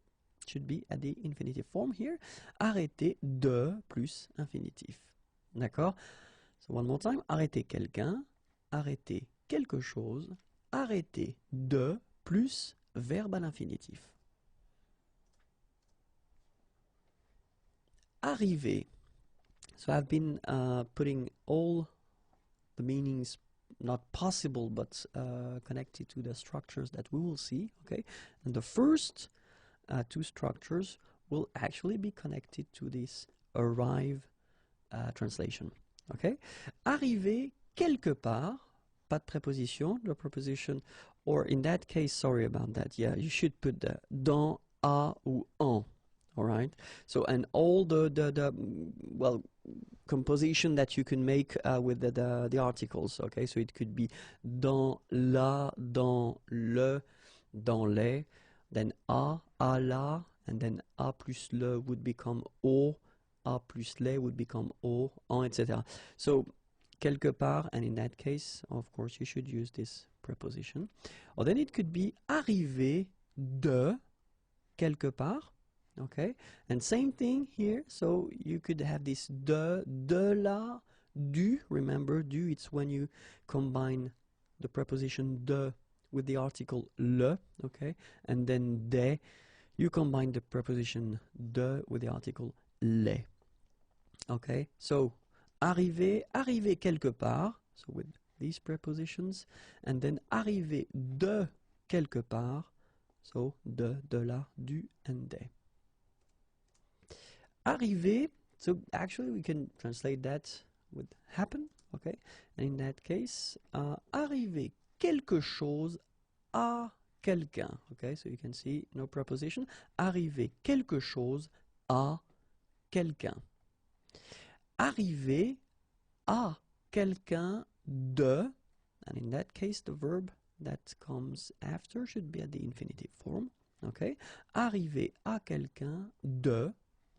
should be at the infinitive form here. Arrêter de plus infinitif. D'accord? So one more time, arrêter quelqu'un, arrêter quelque chose, arrêter de plus verbe à l'infinitif. Arriver. So I've been putting all the meanings not possible but connected to the structures that we will see, okay? And the first two structures will actually be connected to this arrive translation, okay? Arriver quelque part, pas de préposition, no preposition, or in that case, sorry about that, yeah, you should put the dans, à ou en, all right? So, and all the well, composition that you can make with the articles, okay? So it could be dans, la, dans, le, dans les, then à la, and then à plus le would become au, à plus les would become au, en, etc. So, quelque part, and in that case, of course, you should use this preposition. Or then it could be arriver de quelque part, okay? And same thing here, so you could have this de la, du. Remember, du, it's when you combine the preposition de with the article le, okay? And then de, you combine the preposition de with the article les, okay? So, arriver, arriver quelque part, so with these prepositions, and then arriver de quelque part, so de, la, du, and de. Arriver, so actually we can translate that with happen, okay? And in that case, arriver quelque chose à quelqu'un, okay? So you can see no preposition, arriver quelque chose à quelqu'un. Arriver à quelqu'un de, and in that case the verb that comes after should be at the infinitive form, okay? Arriver à quelqu'un de,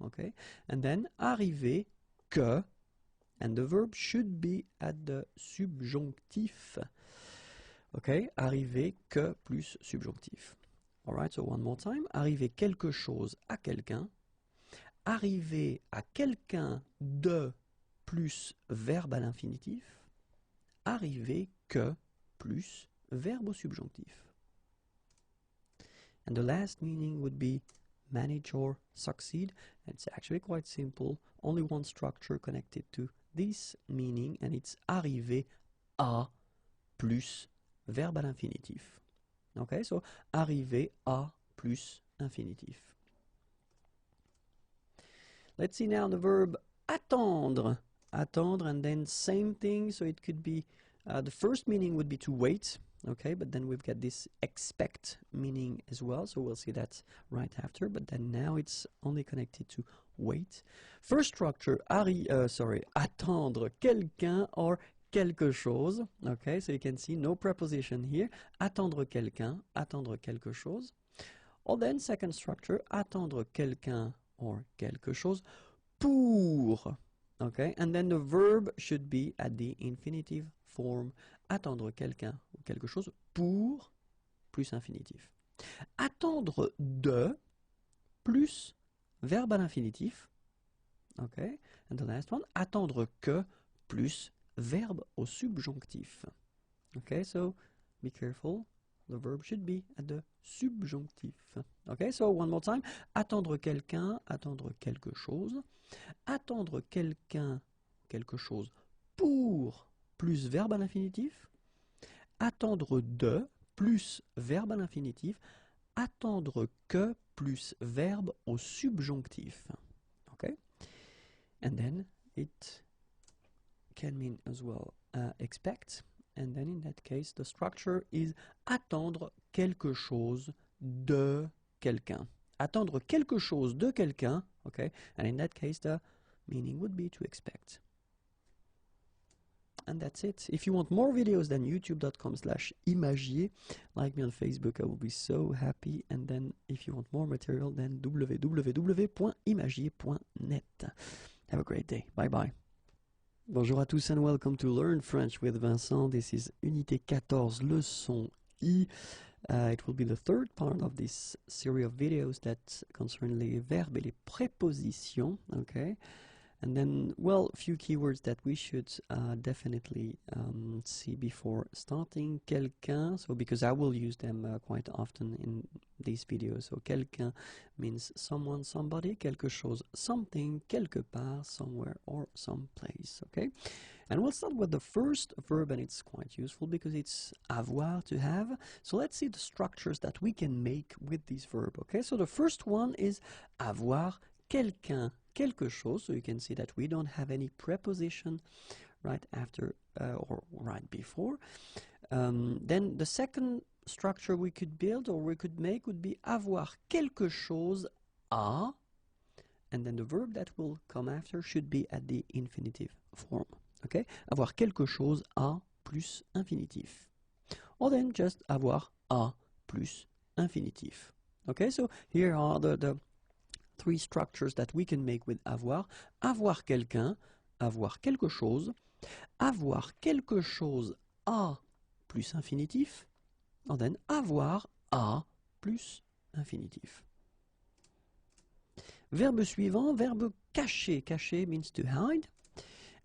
okay? And then arriver que, and the verb should be at the subjonctif, okay? Arriver que plus subjonctif. Alright, so one more time. Arriver quelque chose à quelqu'un. Arriver à quelqu'un de plus verbe à l'infinitif. Arriver que plus verbe au subjonctif. And the last meaning would be manage or succeed. It's actually quite simple. Only one structure connected to this meaning, and it's arriver à plus verbe à l'infinitif. Okay, so arriver à plus infinitif. Let's see now the verb attendre. Attendre, and then same thing, so it could be, the first meaning would be to wait, okay, but then we've got this expect meaning as well, so we'll see that right after, but then now it's only connected to wait. First structure, attendre quelqu'un or quelque chose. Okay, so you can see no preposition here. Attendre quelqu'un, attendre quelque chose. Or then second structure, attendre quelqu'un or quelque chose pour. Okay, and then the verb should be at the infinitive form. Attendre quelqu'un ou quelque chose pour plus infinitif. Attendre de plus verbe à l'infinitif. Okay, and the last one, attendre que plus verbe au subjonctif. Okay, so be careful. The verb should be at the subjonctif. Okay, so one more time. Attendre quelqu'un, attendre quelque chose. Attendre quelqu'un, quelque chose pour plus verbe à l'infinitif. Attendre de plus verbe à l'infinitif. Attendre que plus verbe au subjonctif. Okay, and then it can mean as well expect. And then in that case, the structure is attendre quelque chose de quelqu'un. Attendre quelque chose de quelqu'un, okay? And in that case, the meaning would be to expect. And that's it. If you want more videos, then youtube.com/imagier. Like me on Facebook, I will be so happy. And then if you want more material, then www.imagier.net. Have a great day. Bye bye. Bonjour à tous and welcome to Learn French with Vincent. This is Unité 14, leçon I. It will be the third part of this series of videos that concern les verbes et les prépositions. Okay, and then, well, a few keywords that we should definitely see before starting. Quelqu'un, so because I will use them quite often in these videos. So quelqu'un means someone, somebody. Quelque chose, something. Quelque part, somewhere, or someplace. Okay, and we'll start with the first verb, and it's quite useful because it's avoir, to have. So let's see the structures that we can make with this verb. Okay, so the first one is avoir quelqu'un, quelque chose. So you can see that we don't have any preposition right after or right before. Then the second structure we could build or we could make would be avoir quelque chose à, and then the verb that will come after should be at the infinitive form. Okay, avoir quelque chose à plus infinitif. Or then just avoir à plus infinitif. Okay, so here are the three structures that we can make with avoir. Avoir quelqu'un, avoir quelque chose à plus infinitif, and then avoir à plus infinitif. Verbe suivant, verbe cacher. Cacher means to hide.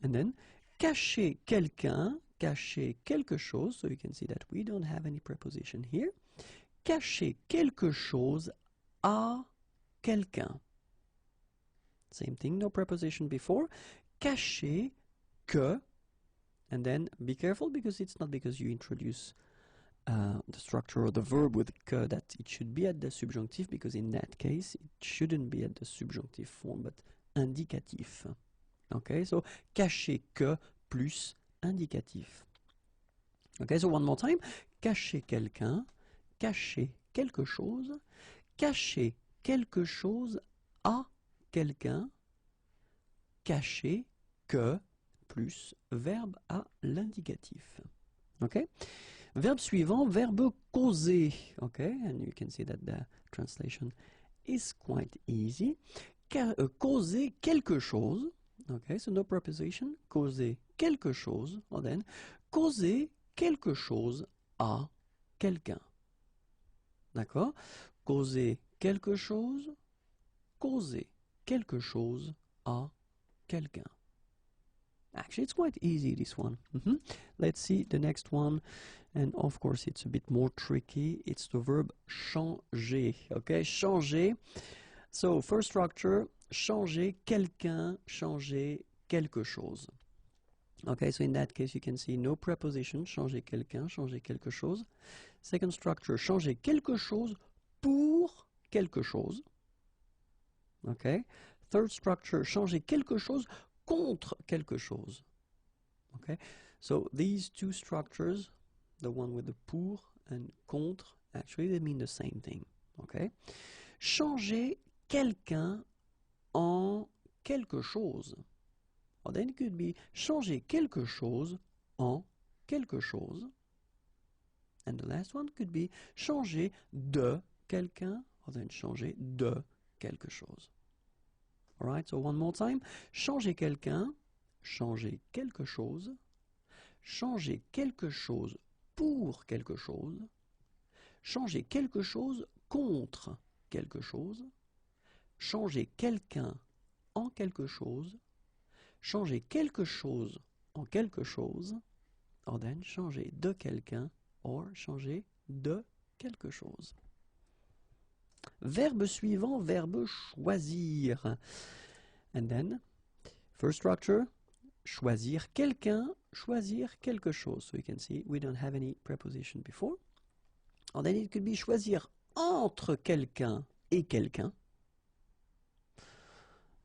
And then cacher quelqu'un, cacher quelque chose. So you can see that we don't have any preposition here. Cacher quelque chose à quelqu'un. Same thing, no preposition before. Cacher que, and then be careful because it's not because you introduce the structure or the verb with que that it should be at the subjunctive, because in that case it shouldn't be at the subjunctive form but indicatif. Okay, so cacher que plus indicatif. Okay, so one more time. Cacher quelqu'un, cacher quelque chose à quelqu'un, cacher que plus verbe à l'indicatif. Okay? Verbe suivant, verbe causer. Okay, and you can see that the translation is quite easy. Causer quelque chose. Okay, so no preposition. Causer quelque chose. Or then, causer quelque chose à quelqu'un. D'accord? Causer quelque chose à quelqu'un. Actually, it's quite easy, this one. Let's see the next one. And of course, it's a bit more tricky. It's the verb changer. Okay, changer. So, first structure, changer quelqu'un, changer quelque chose. Okay, so in that case, you can see no preposition, changer quelqu'un, changer quelque chose. Second structure, changer quelque chose pour quelque chose. Okay. Third structure, changer quelque chose contre quelque chose. Okay. So these two structures, the one with the pour and contre, actually they mean the same thing. Okay. Changer quelqu'un en quelque chose. Or then it could be changer quelque chose en quelque chose. And the last one could be changer de quelqu'un, or then changer de quelque chose. Alright, so one more time. Changer quelqu'un, changer quelque chose, changer quelque chose pour quelque chose, changer quelque chose contre quelque chose, changer quelqu'un en quelque chose, changer quelque chose en quelque chose, or then changer de quelqu'un, or changer de quelque chose. Verbe suivant, verbe choisir. And then, first structure, choisir quelqu'un, choisir quelque chose. So you can see we don't have any preposition before. And then it could be choisir entre quelqu'un et quelqu'un.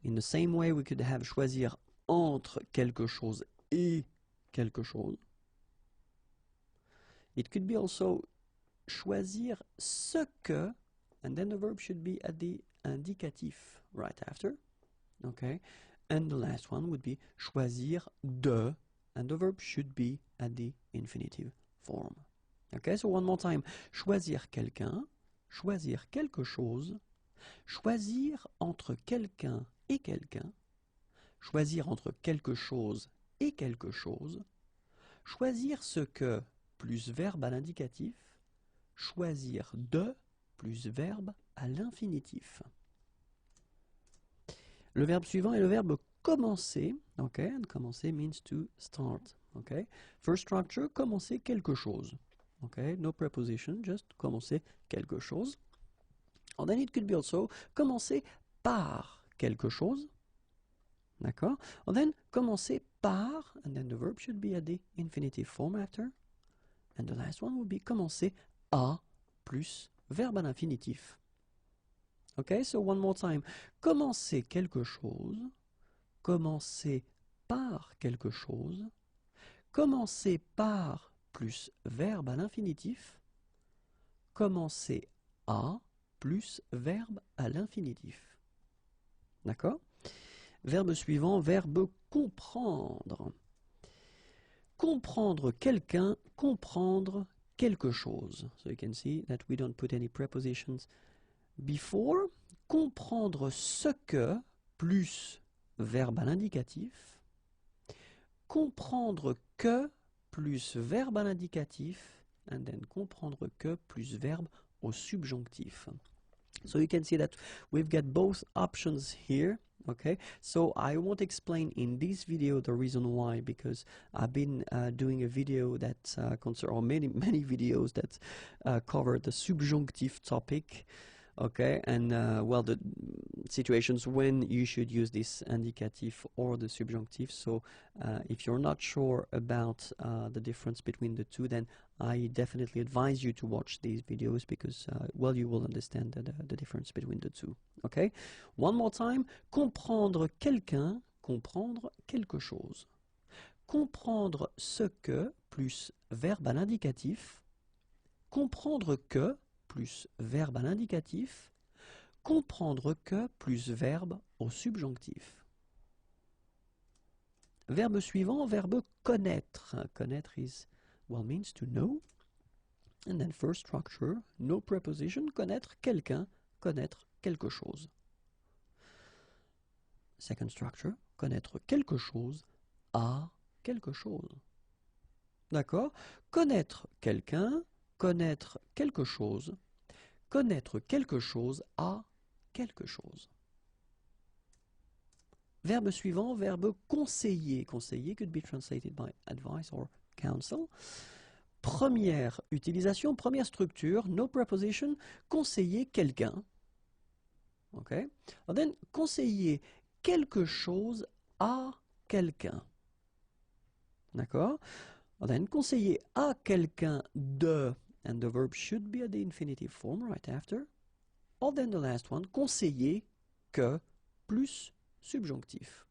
In the same way, we could have choisir entre quelque chose et quelque chose. It could be also choisir ce que, and then the verb should be at the indicatif right after. Okay, and the last one would be choisir de, and the verb should be at the infinitive form. Okay, so one more time. Choisir quelqu'un, choisir quelque chose, choisir entre quelqu'un et quelqu'un, choisir entre quelque chose et quelque chose, choisir ce que plus verbe à l'indicatif, choisir de plus verbe à l'infinitif. Le verbe suivant est le verbe commencer. Okay, and commencer means to start. Okay, first structure, commencer quelque chose. Okay, no preposition, just commencer quelque chose. And then it could be also commencer par quelque chose. D'accord? And then commencer par, and then the verb should be at the infinitive form after. And the last one would be commencer à plus verbe à l'infinitif. Okay, so one more time. Commencer quelque chose, commencer par quelque chose, commencer par plus verbe à l'infinitif, commencer à plus verbe à l'infinitif. D'accord? Verbe suivant, verbe comprendre. Comprendre quelqu'un, comprendre quelque chose. So you can see that we don't put any prepositions before. Comprendre ce que plus verbe à l'indicatif. Comprendre que plus verbe à l'indicatif. And then comprendre que plus verbe au subjonctif. So you can see that we've got both options here. Okay, so I won't explain in this video the reason why, because I've been doing a video that or many videos that cover the subjunctive topic. Okay, and well, the situations when you should use this indicative or the subjunctive. So if you're not sure about the difference between the two, then I definitely advise you to watch these videos, because well, you will understand the difference between the two. Okay, one more time. Comprendre quelqu'un, comprendre quelque chose. Comprendre ce que plus verbe à l'indicatif. Comprendre que plus verbe à l'indicatif, comprendre que plus verbe au subjonctif. Verbe suivant, verbe connaître. Connaître means to know. And then first structure, no preposition, connaître quelqu'un, connaître quelque chose. Second structure, connaître quelque chose à quelque chose. D'accord? Connaître quelqu'un, connaître quelque chose, connaître quelque chose à quelque chose. Verbe suivant, verbe conseiller. Conseiller could be translated by advice or counsel. Première utilisation, première structure, no preposition, conseiller quelqu'un. Ok? And then conseiller quelque chose à quelqu'un. D'accord? And then conseiller à quelqu'un de, and the verb should be at the infinitive form right after. Or then the last one, conseiller que plus subjonctif.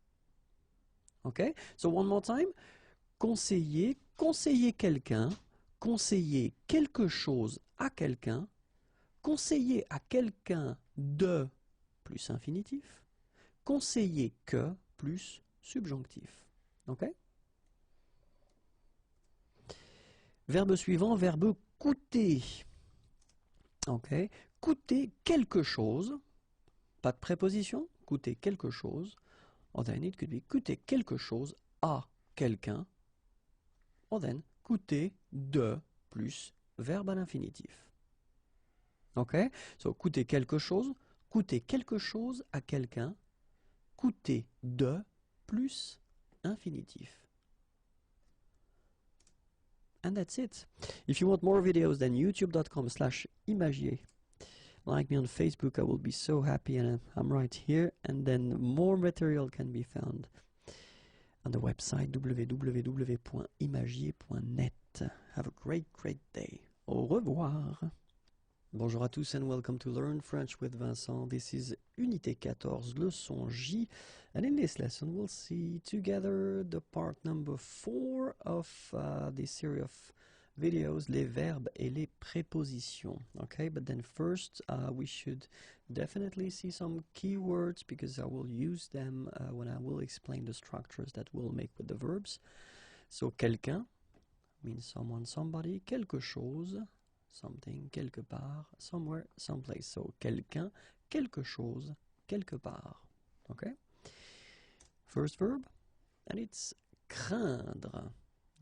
Okay? So one more time. Conseiller, conseiller quelqu'un, conseiller quelque chose à quelqu'un, conseiller à quelqu'un de plus infinitif, conseiller que plus subjonctif. Okay? Verbe suivant, verbe coûter. Ok, coûter quelque chose, pas de préposition, coûter quelque chose. Or then it could be coûter quelque chose à quelqu'un. Or then coûter de plus verbe à l'infinitif. Ok, so coûter quelque chose à quelqu'un, coûter de plus infinitif. And that's it. If you want more videos, then youtube.com/imagier. Like me on Facebook, I will be so happy, and I'm right here. And then more material can be found on the website www.imagier.net. Have a great day. Au revoir. Bonjour à tous and welcome to Learn French with Vincent. This is Unité 14, leçon J. And in this lesson we'll see together the part number 4 of this series of videos, les verbes et les prépositions. Okay, but then first we should definitely see some keywords because I will use them when I will explain the structures that we'll make with the verbs. So quelqu'un means someone, somebody, quelque chose, something, quelque part, somewhere, someplace. So quelqu'un, quelque chose, quelque part. Okay? First verb, and it's craindre.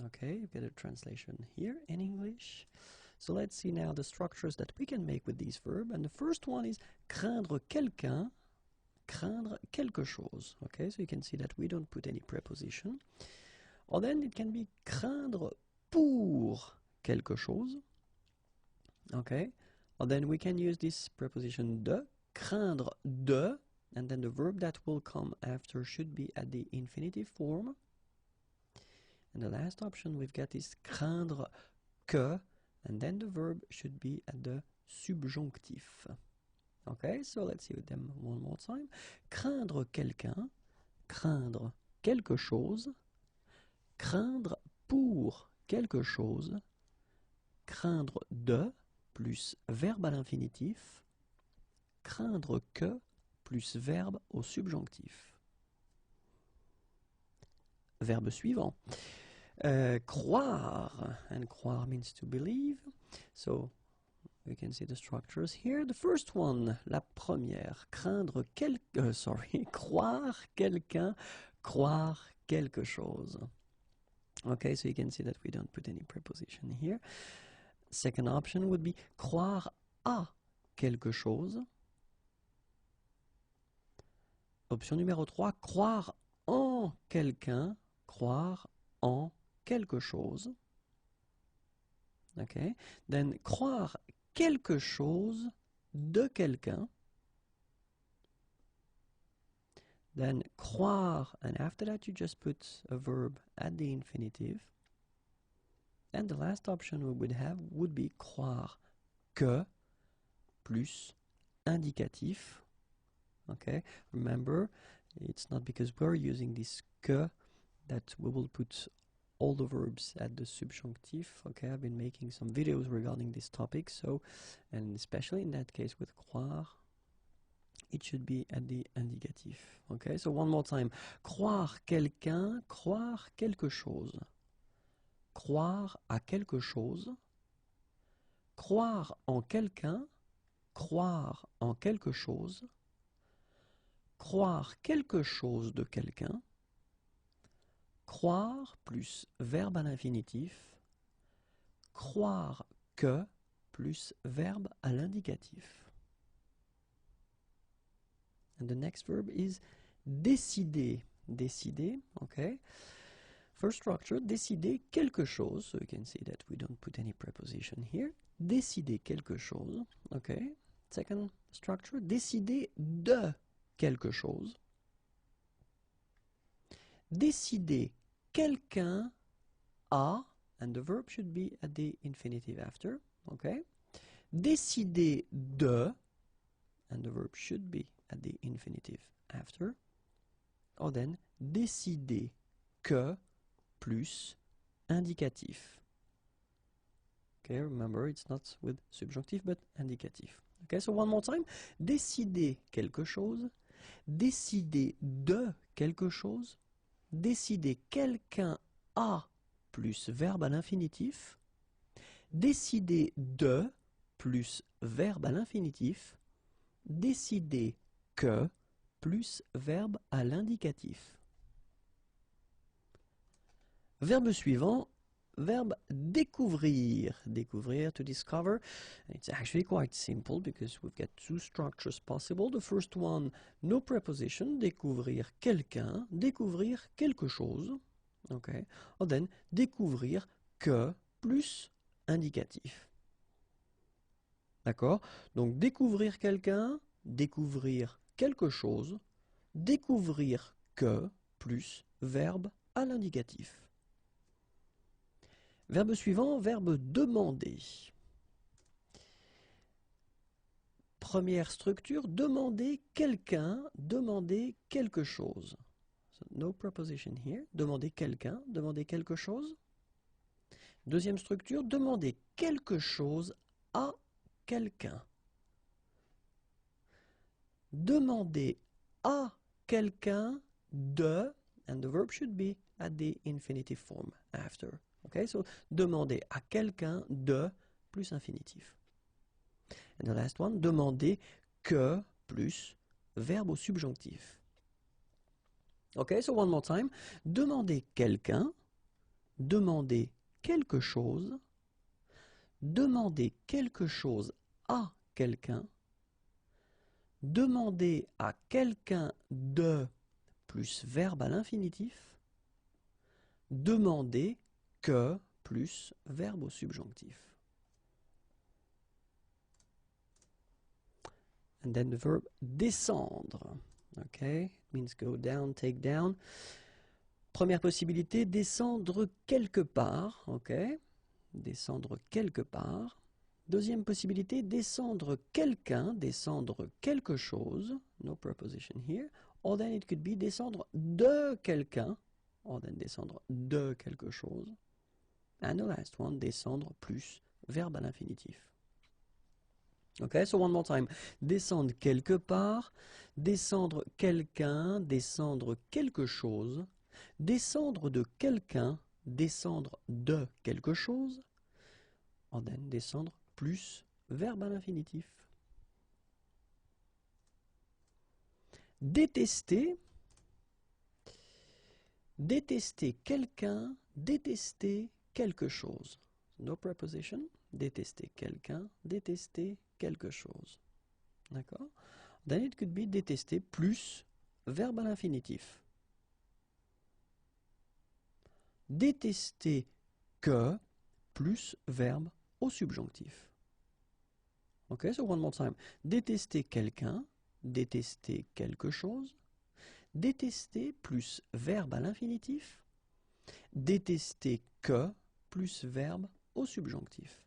Okay, you get a translation here in English. So let's see now the structures that we can make with this verb. And the first one is craindre quelqu'un, craindre quelque chose. Okay, so you can see that we don't put any preposition. Or then it can be craindre pour quelque chose. Okay, or then we can use this preposition de, craindre de, and then the verb that will come after should be at the infinitive form. And the last option we've got is craindre que, and then the verb should be at the subjonctif. Okay, so let's see them one more time. Craindre quelqu'un, craindre quelque chose, craindre pour quelque chose, craindre de, plus verbe à l'infinitif, craindre que, plus verbe au subjonctif. Verbe suivant. Croire, and croire means to believe. So we can see the structures here. The first one, la première, craindre croire quelqu'un, croire quelque chose. Okay, so you can see that we don't put any preposition here. Second option would be croire à quelque chose. Option numéro 3, croire en quelqu'un, croire en quelque chose. Okay. Then croire quelque chose de quelqu'un. Then croire, and after that you just put a verb at the infinitive. And the last option we would have would be croire que plus indicatif. Okay, remember, it's not because we're using this que that we will put all the verbs at the subjunctive. Okay, I've been making some videos regarding this topic, so, and especially in that case with croire, it should be at the indicatif. Okay, so one more time. Croire quelqu'un, croire quelque chose. Croire à quelque chose. Croire en quelqu'un, croire en quelque chose. Croire quelque chose de quelqu'un. Croire plus verbe à l'infinitif. Croire que plus verbe à l'indicatif. And the next verb is décider. Décider, okay. First structure, décider quelque chose. So you can see that we don't put any preposition here. Décider quelque chose, okay. Second structure, décider de quelque chose. Décider quelqu'un a, and the verb should be at the infinitive after, okay. Décider de, and the verb should be at the infinitive after. Or then, décider que plus indicatif. Okay, remember it's not with subjunctif but indicatif. Okay, so one more time. Décider quelque chose. Décider de quelque chose. Décider quelqu'un a plus verbe à l'infinitif. Décider de plus verbe à l'infinitif. Décider que plus verbe à l'indicatif. Verbe suivant, verbe découvrir. Découvrir, to discover. It's actually quite simple because we've got two structures possible. The first one, no preposition, découvrir quelqu'un, découvrir quelque chose. Okay. And then, découvrir que plus indicatif. D'accord? Donc, découvrir quelqu'un, découvrir quelque chose, découvrir que plus verbe à l'indicatif. Verbe suivant, verbe demander. Première structure, demander quelqu'un, demander quelque chose. So, no preposition here. Demander quelqu'un, demander quelque chose. Deuxième structure, demander quelque chose à quelqu'un. Demander à quelqu'un de, and the verb should be at the infinitive form after. Okay, so demander à quelqu'un de plus infinitif. And the last one, demander que plus verbe au subjonctif. Okay, so one more time. Demander quelqu'un, demander quelque chose, demander quelque chose à quelqu'un, demander à quelqu'un de plus verbe à l'infinitif, demander que plus verbe au subjonctif. And then the verb descendre. Okay, it means go down, take down. Première possibilité, descendre quelque part. Okay, descendre quelque part. Deuxième possibilité, descendre quelqu'un, descendre quelque chose. No preposition here. Or then it could be descendre de quelqu'un. Or then descendre de quelque chose. And the last one, descendre plus verbe à l'infinitif. Okay, so one more time. Descendre quelque part, descendre quelqu'un, descendre quelque chose, descendre de quelqu'un, descendre de quelque chose, and then descendre plus verbe à l'infinitif. Détester, détester quelqu'un, détester quelque chose. No preposition. Détester quelqu'un, détester quelque chose. D'accord? Then it could be détester plus verbe à l'infinitif. Détester que plus verbe au subjonctif. Ok, so one more time. Détester quelqu'un, détester quelque chose. Détester plus verbe à l'infinitif. Détester que plus verbe au subjonctif.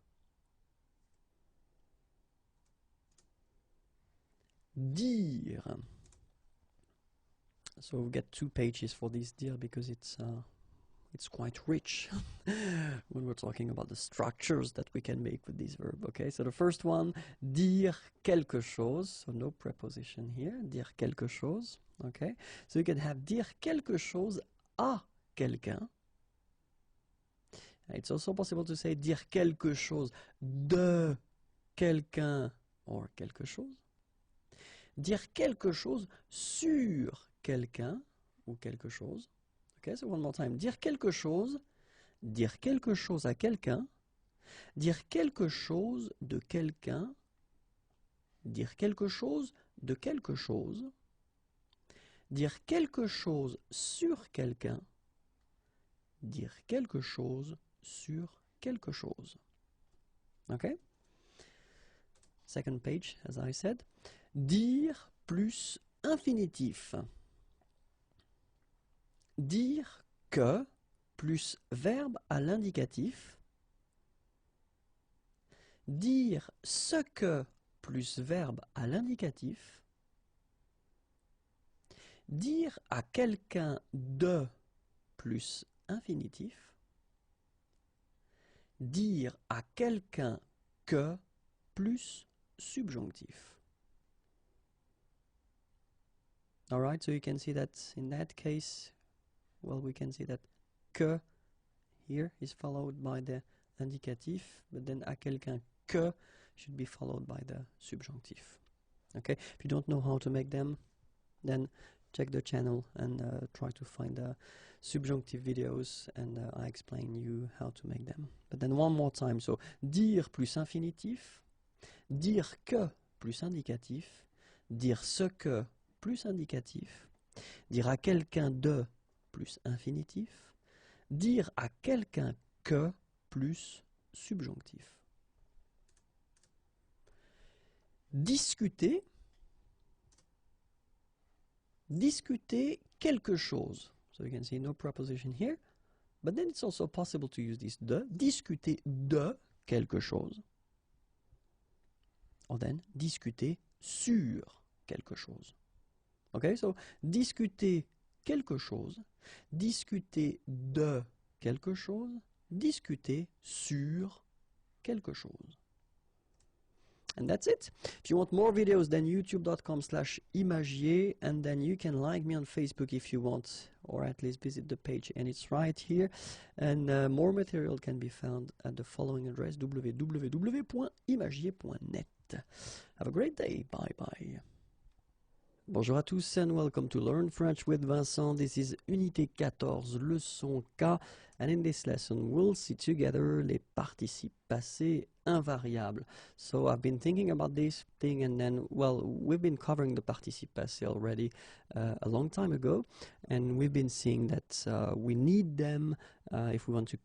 Dire. So we've got 2 pages for this dire because it's quite rich when we're talking about the structures that we can make with this verb. Okay, so the first one, dire quelque chose. So no preposition here. Dire quelque chose. Okay, so you can have dire quelque chose à quelqu'un. It's also possible to say dire quelque chose de quelqu'un or quelque chose. Dire quelque chose sur quelqu'un ou quelque chose. Okay, so one more time. Dire quelque chose à quelqu'un, dire quelque chose de quelqu'un, dire quelque chose de quelque chose, dire quelque chose sur quelqu'un, dire quelque chose sur quelque chose. Okay? Second page, as I said. Dire plus infinitif. Dire que plus verbe à l'indicatif. Dire ce que plus verbe à l'indicatif. Dire à quelqu'un de plus infinitif. Dire à quelqu'un que plus subjonctif. All right, so you can see that in that case, well, we can see that que here is followed by the indicatif, but then à quelqu'un que should be followed by the subjonctif. Okay, if you don't know how to make them, then check the channel and try to find the subjunctive videos, and I explain you how to make them. But then one more time, so dire plus infinitif, dire que plus indicatif, dire ce que plus indicatif, dire à quelqu'un de plus infinitif, dire à quelqu'un que plus subjonctif. Discuter, discuter quelque chose. So you can see no preposition here, but then it's also possible to use this de, discuter de quelque chose. Or then, discuter sur quelque chose. Okay, so discuter quelque chose, discuter de quelque chose, discuter sur quelque chose. And that's it. If you want more videos, then youtube.com/imagier, and then you can like me on Facebook if you want, or at least visit the page, and it's right here. And more material can be found at the following address, www.imagier.net. Have a great day. Bye bye. Bonjour à tous and welcome to Learn French with Vincent. This is Unité 14, leçon K, and in this lesson we'll see together les participes passés invariables. So I've been thinking about this thing, and then, well, we've been covering the participe passé already a long time ago, and we've been seeing that we need them if we want to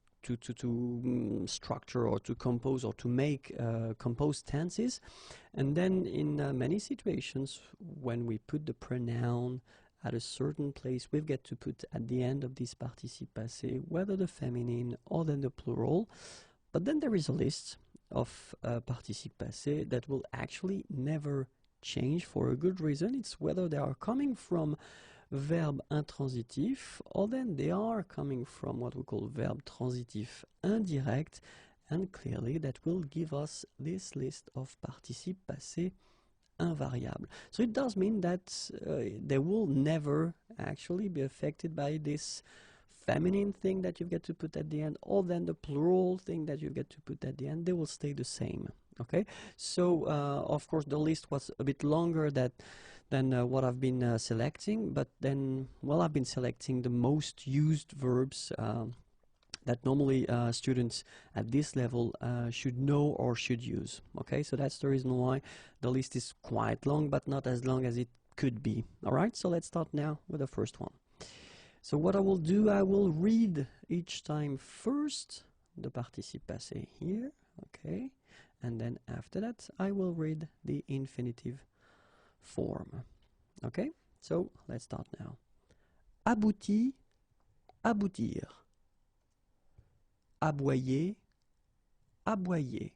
structure or to compose or to make composed tenses. And then in many situations, when we put the pronoun at a certain place, we've got to put at the end of this participe passé whether the feminine or then the plural. But then there is a list of participe passé that will actually never change for a good reason. It's whether they are coming from verbe intransitif, or then they are coming from what we call verbe transitif indirect, and clearly that will give us this list of participe passé invariable. So it does mean that they will never actually be affected by this feminine thing that you've got to put at the end, or then the plural thing that you get to put at the end. They will stay the same. Okay, so of course the list was a bit longer than what I've been selecting, but then, well, I've been selecting the most used verbs that normally students at this level should know or should use. Okay, so that's the reason why the list is quite long, but not as long as it could be. All right, so let's start now with the first one. So what I will do, I will read each time first the participe passé here, okay, and then after that I will read the infinitive form. Okay, so let's start now. Abouti, aboutir. Aboyer, aboyer.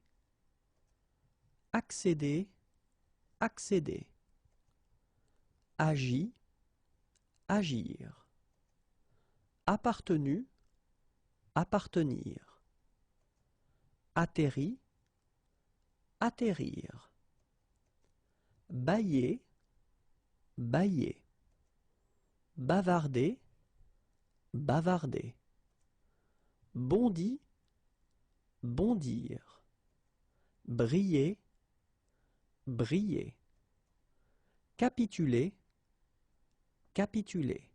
Accéder, accéder. Agi, agir. Appartenu, appartenir. Atterri, atterrir. Bailler, bailler. Bavarder, bavarder. Bondi, bondir. Briller, briller. Capituler, capituler.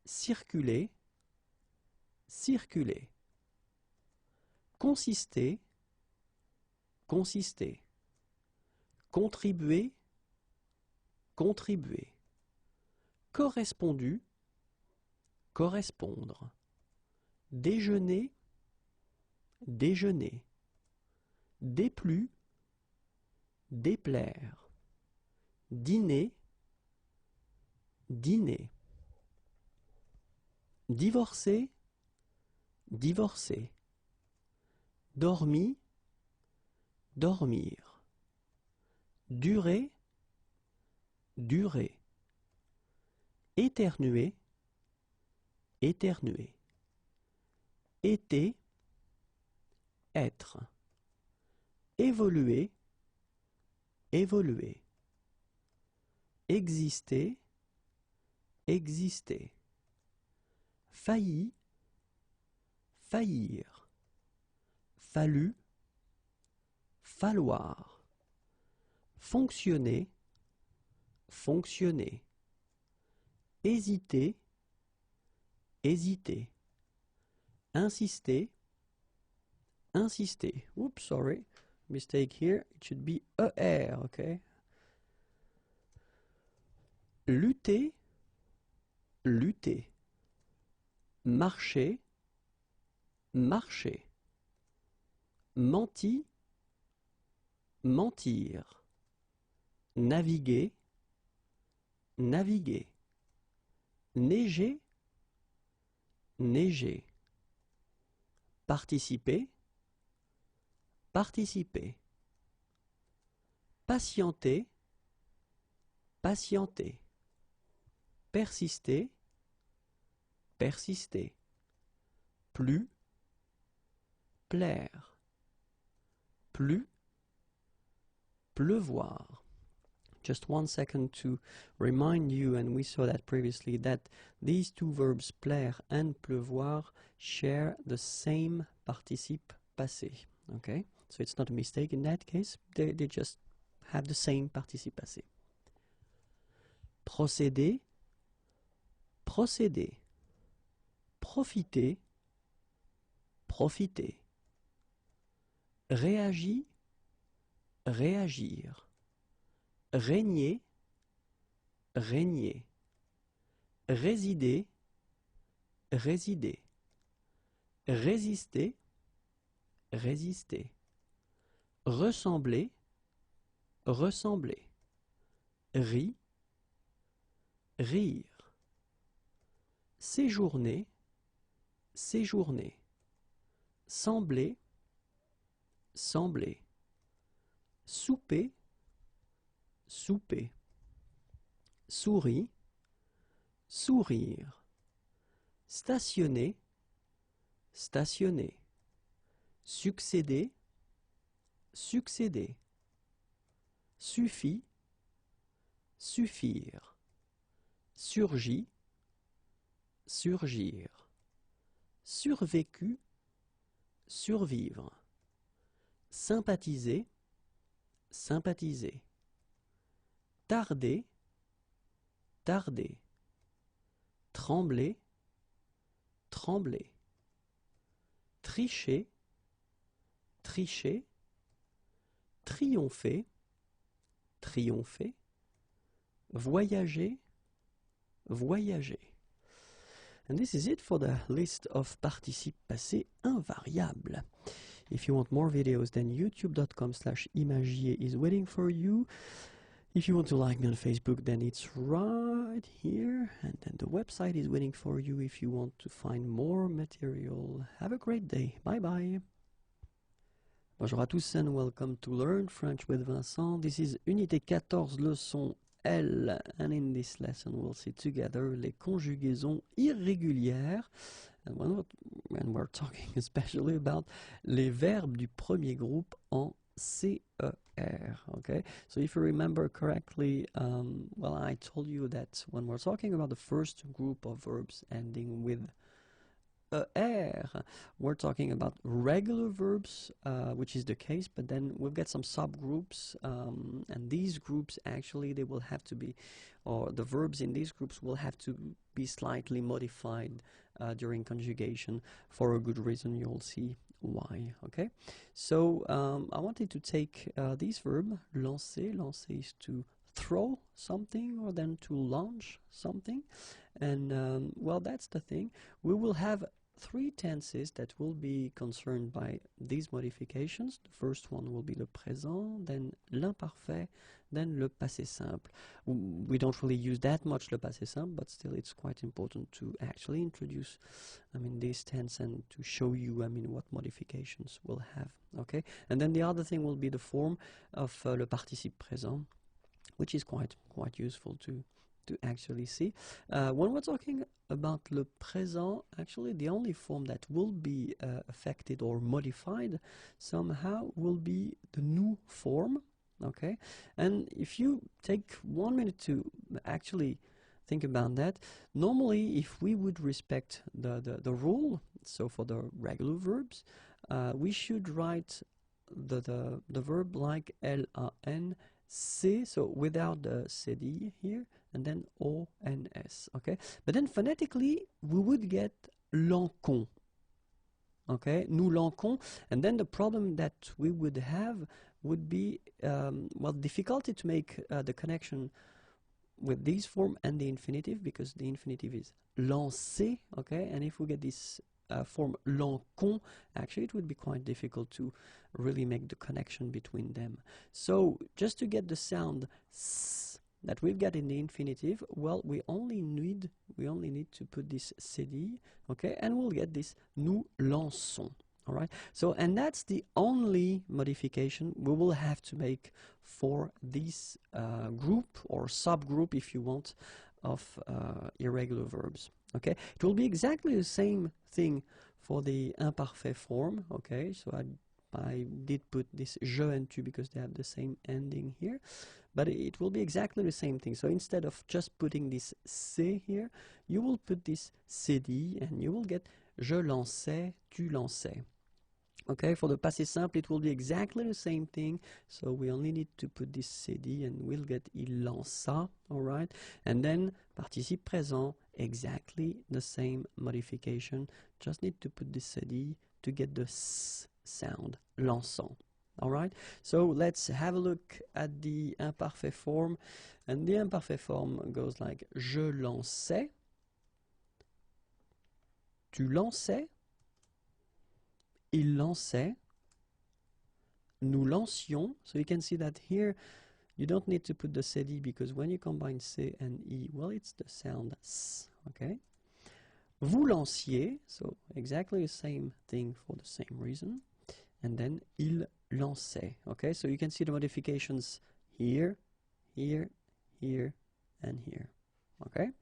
Circuler, circuler. Consister, consister. Contribuer, contribuer. Correspondu, correspondre. Déjeuner, déjeuner. Déplu, déplaire. Dîner, dîner. Divorcer, divorcer. Dormi, dormir. Durer, durer. Éternuer, éternuer. Été, être. Évoluer, évoluer. Exister, exister. Failli, faillir. fallu, falloir. Fonctionner, fonctionner. Hésiter, hésiter. Insister, insister. Oops, sorry. Mistake here. It should be ER, okay? Lutter, lutter. Marcher, marcher. Menti, mentir. Naviguer, naviguer. Neiger, neiger. Participer, participer. Patienter, patienter. Persister, persister. Plus, plaire. Plus, pleuvoir. Just 1 second to remind you, and we saw that previously, that these two verbs, plaire and pleuvoir, share the same participe passé. Okay? So it's not a mistake in that case, they just have the same participe passé. Procéder, procéder. Profiter, profiter. Réagir, réagir. Régner, régner. Résider, résider. Résister, résister. Ressembler, ressembler. Rire, rire. Séjourner, séjourner. Sembler, sembler. Souper, souper. Souris, sourire. Stationner, stationner. Succéder, succéder. Suffit, suffire. Surgit, surgir. Survécu, survivre. Sympathiser, sympathiser. Tarder, tarder. Trembler, trembler. Tricher, tricher. Triompher, triompher. Voyager, voyager. And this is it for the list of participes passés invariables. If you want more videos, then youtube.com/imagier is waiting for you. If you want to like me on Facebook, then it's right here. And then the website is waiting for you if you want to find more material. Have a great day. Bye bye. Bonjour à tous and welcome to Learn French with Vincent. This is Unité 14, leçon L. And in this lesson we'll see together les conjugaisons irrégulières. And when we're talking especially about les verbes du premier groupe en CER. Okay, so if you remember correctly, well, I told you that when we're talking about the first group of verbs ending with ER, we're talking about regular verbs, which is the case, but then we'll get some subgroups, and these groups actually they will have to be, or the verbs in these groups will have to be slightly modified during conjugation for a good reason. You'll see why. Okay, so I wanted to take this verb lancer. Lancer is to throw something or then to launch something, and well, that's the thing. We will have three tenses that will be concerned by these modifications. The first one will be le présent, then l'imparfait, then le passé simple. We don't really use that much le passé simple, but still it's quite important to actually introduce, this tense and to show you, what modifications we'll have. Okay, and then the other thing will be the form of le participe présent, which is quite useful to actually see. When we're talking about le présent, actually the only form that will be affected or modified somehow will be the nous form. Okay, and if you take 1 minute to actually think about that, normally if we would respect the rule, so for the regular verbs, we should write the verb like L-A-N-C, so without the CD here, and then O-N-S, okay? But then phonetically, we would get l'encon, okay? Nous l'encon, and then the problem that we would have would be, well, difficulty to make the connection with this form and the infinitive, because the infinitive is lancer, okay? And if we get this form l'encon, actually it would be quite difficult to really make the connection between them. So just to get the sound s that we've got in the infinitive, well, we only need to put this cd, okay, and we'll get this nous lançons. All right, so, and that's the only modification we will have to make for this group or subgroup, if you want, of irregular verbs. Okay, it will be exactly the same thing for the imparfait form. Okay, so I did put this je and tu because they have the same ending here, but it will be exactly the same thing. So instead of just putting this c here, you will put this cd and you will get je lançais, tu lançais. Okay, for the passé simple, it will be exactly the same thing. So we only need to put this cd and we'll get il lança, all right? And then participe présent, exactly the same modification. Just need to put this cd to get the s sound, lançant. All right, so let's have a look at the imparfait form. And the imparfait form goes like je lançais, tu lançais, il lançait, nous lancions. So you can see that here you don't need to put the cd because when you combine c and e, well, it's the sound s, okay? Vous lanciez, so exactly the same thing for the same reason. And then il lançait, okay? So you can see the modifications here, here, here, and here, okay?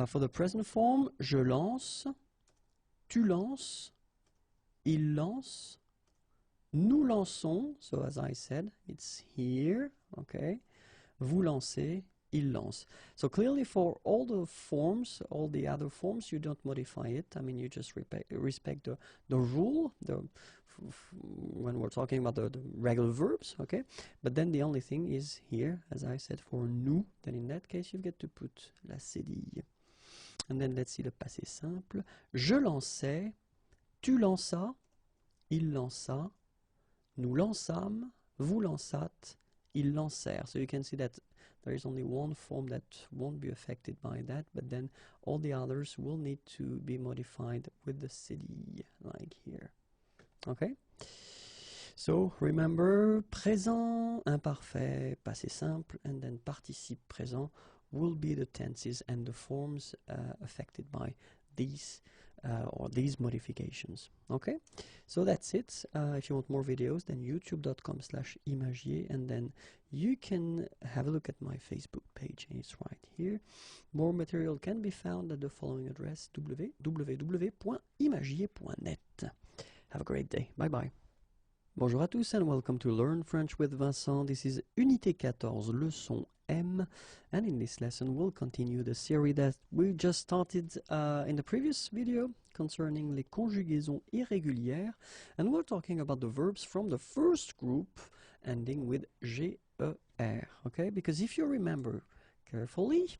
For the present form, je lance, tu lances, il lance, nous lançons, so as I said, it's here, okay? Vous lancez, il lance. So clearly for all the forms, all the other forms, you don't modify it. I mean, you just respect the rule, when we're talking about the regular verbs, okay? But then the only thing is here, as I said, for nous, then in that case you get to put la cédille. And then let's see the passé simple. Je lançais, tu lanças, il lança, nous lançâmes, vous lançâtes, ils lancèrent. So you can see that there is only one form that won't be affected by that, but then all the others will need to be modified with the cd, like here. Okay? So remember, présent, imparfait, passé simple, and then participe présent will be the tenses and the forms affected by these or these modifications. Okay, so that's it. If you want more videos, then youtube.com/imagier, and then you can have a look at my Facebook page, and it's right here. More material can be found at the following address: www.imagier.net. Have a great day. Bye bye. Bonjour à tous and welcome to Learn French with Vincent. This is Unité 14, leçon M, and in this lesson we'll continue the series that we just started in the previous video concerning les conjugaisons irrégulières, and we're talking about the verbs from the first group ending with GER, okay? Because if you remember carefully,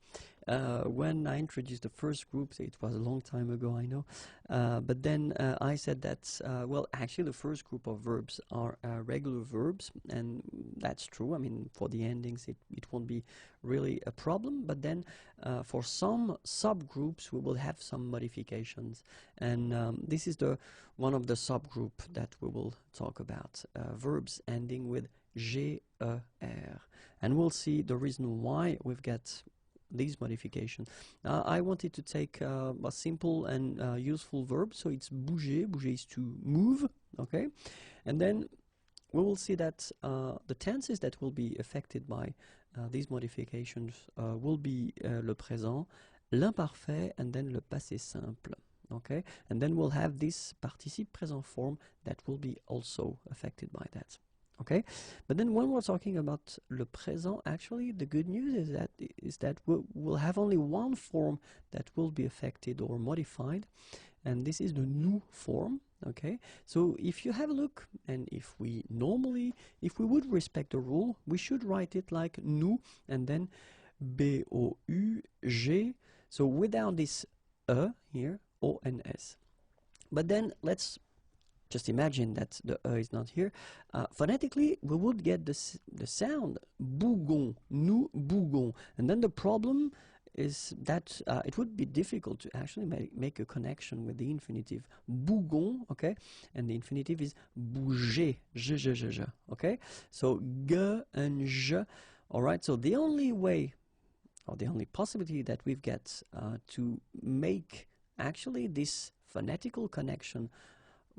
when I introduced the first group, it was a long time ago, I know, but then I said that, well, actually the first group of verbs are regular verbs, and that's true. I mean, for the endings it won't be really a problem, but then for some subgroups we will have some modifications, and this is one of the subgroup that we will talk about, verbs ending with GER, and we'll see the reason why we've got these modifications. I wanted to take a simple and useful verb, so it's bouger. Bouger is to move, okay? And then we will see that the tenses that will be affected by these modifications will be le présent, l'imparfait, and then le passé simple. Okay, and then we'll have this participe présent form that will be also affected by that. Okay, but then when we're talking about le présent, actually the good news is that we'll have only one form that will be affected or modified, and this is the nous form. Okay, so if you have a look, and if we would respect the rule, we should write it like nous and then B-O-U-G, so without this E here, O-N-S. But then let's just imagine that the E is not here. Phonetically, we would get the sound bougon, nous bougon, and then the problem is that it would be difficult to actually make a connection with the infinitive bougon, okay? And the infinitive is bouger, je, okay? So ge and je, all right? So the only way, or the only possibility that we've got to make actually this phonetical connection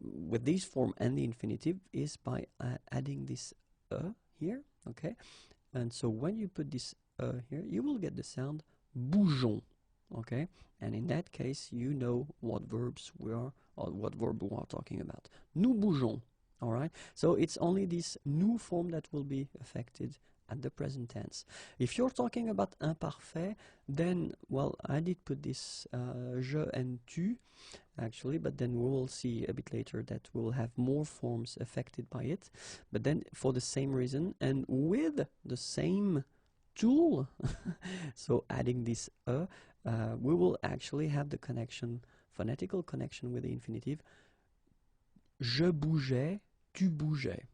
with this form and the infinitive is by adding this here, okay? And so when you put this here, you will get the sound bougeons, okay? And in that case, you know what verbs we are, or what verb we are talking about. Nous bougeons, all right? So it's only this nous form that will be affected at the present tense. If you're talking about imparfait, then, well, I did put this je and tu, actually, but then we will see a bit later that we'll have more forms affected by it. But then for the same reason, and with the same tool, so adding this we will actually have the connection, phonetical connection with the infinitive. Je bougeais, tu bougeais.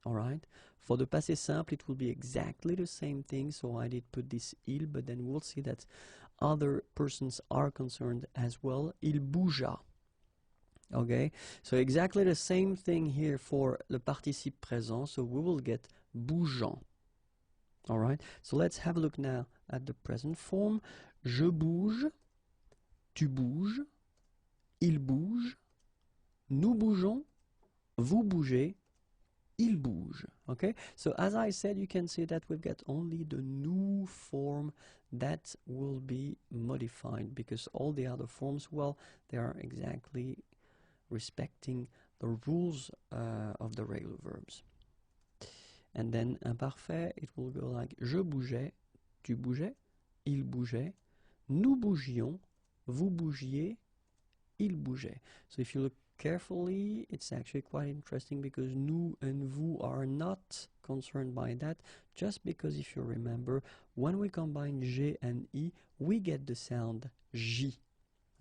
All right. For the passé simple, it will be exactly the same thing. So I did put this il, but then we'll see that other persons are concerned as well. Il bougea. Okay. So exactly the same thing here for the participe présent. So we will get bougeant. All right, so let's have a look now at the present form. Je bouge, tu bouges, il bouge, nous bougeons, vous bougez, il bouge. Okay, so as I said, you can see that we've got only the nous form that will be modified, because all the other forms, well, they are exactly respecting the rules of the regular verbs. And then imparfait, it will go like je bougeais, tu bougeais, il bougeait, nous bougions, vous bougiez, il bougeait. So if you look carefully, it's actually quite interesting, because nous and vous are not concerned by that, just because if you remember, when we combine G and I, we get the sound J.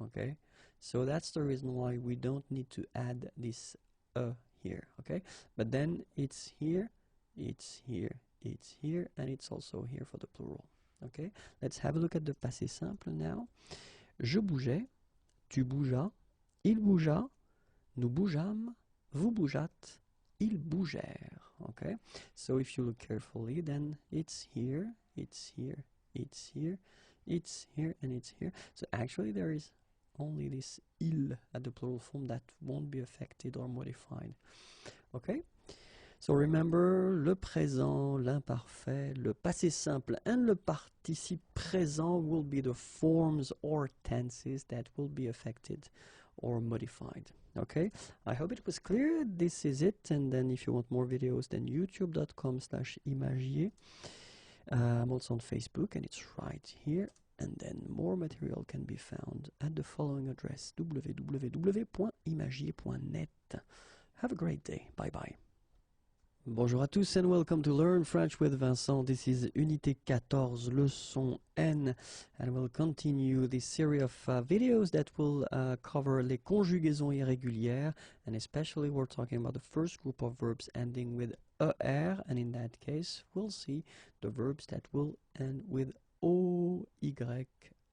Okay? So that's the reason why we don't need to add this here. Okay? But then it's here. It's here, and it's also here for the plural. Okay, let's have a look at the passé simple now. Je bougeais, tu bougeas, il bougea, nous bougeâmes, vous bougeâtes, ils bougèrent. Okay, so if you look carefully, then it's here, it's here, it's here, it's here, and it's here. So actually there is only this il at the plural form that won't be affected or modified. Okay. So remember, le présent, l'imparfait, le passé simple, and le participe présent will be the forms or tenses that will be affected or modified. Okay, I hope it was clear. This is it, and then if you want more videos, then youtube.com/imagiers. I'm also on Facebook, and it's right here. And then more material can be found at the following address, www.imagiers.net. Have a great day. Bye-bye. Bonjour à tous and welcome to Learn French with Vincent. This is Unité 14, leçon N, and we'll continue this series of videos that will cover les conjugaisons irrégulières, and especially we're talking about the first group of verbs ending with ER, and in that case we'll see the verbs that will end with OY.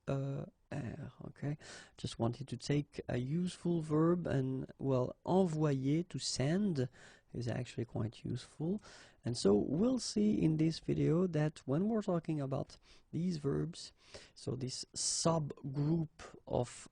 Okay, just wanted to take a useful verb, and well, envoyer, to send, is actually quite useful. And so we'll see in this video that when we're talking about these verbs, so this subgroup of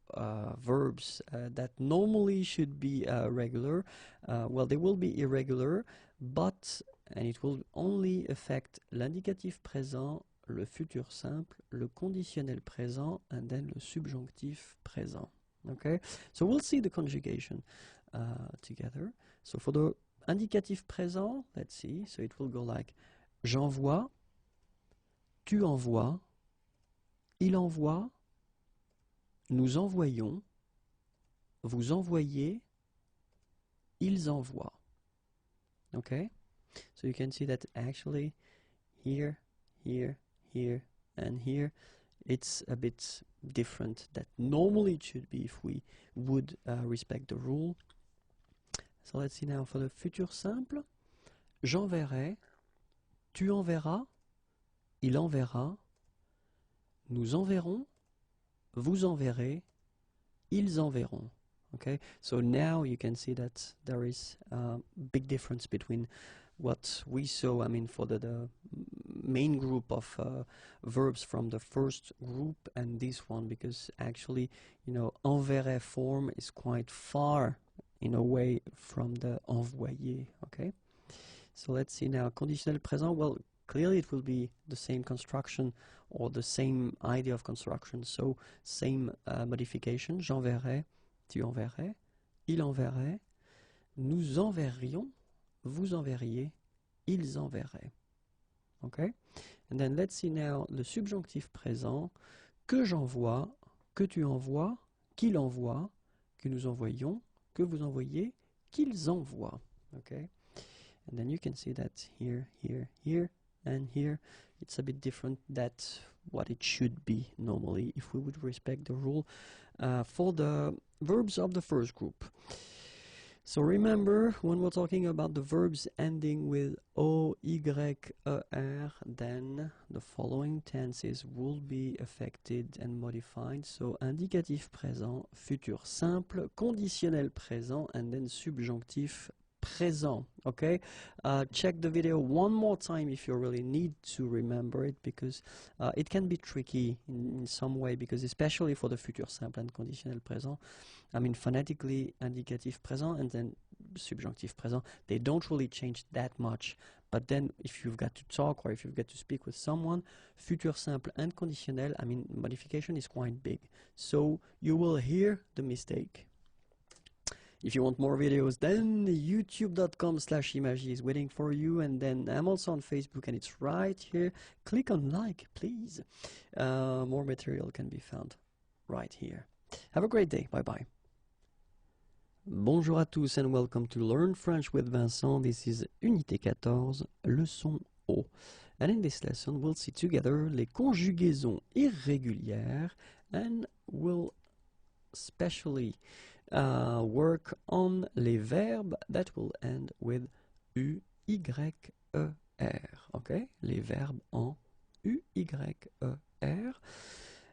verbs that normally should be regular, well, they will be irregular, but, and it will only affect l'indicatif présent, le futur simple, le conditionnel présent, and then le subjonctif présent. Okay, so we'll see the conjugation together. So for the indicatif présent, let's see, so it will go like j'envoie, tu envoies, il envoie, nous envoyons, vous envoyez, ils envoient. Okay, so you can see that actually here, here, here, and here, it's a bit different that normally it should be if we would respect the rule. So let's see now for the futur simple. J'enverrai, tu enverras, il enverra, nous enverrons, vous enverrez, ils enverront. Okay, so now you can see that there is a big difference between what we saw, I mean, for the main group of verbs from the first group and this one, because actually, you know, enverrai form is quite far in a way from the envoyer. Okay, so let's see now, conditionnel présent. Well, clearly it will be the same construction or the same idea of construction, so same modification. J'enverrai, tu enverrais, il enverrait, nous enverrions, vous enverriez, ils enverraient. Okay? And then let's see now le subjonctif présent, que j'envoie, que tu envoies, qu'il envoie, que nous envoyons, que vous envoyez, qu'ils envoient. Okay? And then you can see that here, here, here, and here, it's a bit different that what it should be normally if we would respect the rule for the verbs of the first group. So remember, when we're talking about the verbs ending with O, Y, ER, then the following tenses will be affected and modified. So indicatif présent, futur simple, conditionnel présent, and then subjonctif présent. Okay, check the video one more time if you really need to remember it, because it can be tricky in some way, because especially for the futur simple and conditionnel présent, I mean phonetically indicatif présent and then subjonctif présent, they don't really change that much, but then if you've got to talk or if you've got to speak with someone, futur simple and conditionnel, I mean modification is quite big, so you will hear the mistake. If you want more videos, then youtube.com/imagiers is waiting for you, and then I'm also on Facebook and it's right here. Click on like, please. More material can be found right here. Have a great day. Bye-bye. Bonjour à tous and welcome to Learn French with Vincent. This is Unité 14, leçon O. And in this lesson, we'll see together les conjugaisons irrégulières, and we'll especially work on les verbes that will end with U, Y, E, R. Okay? Les verbes en U, Y, E, R.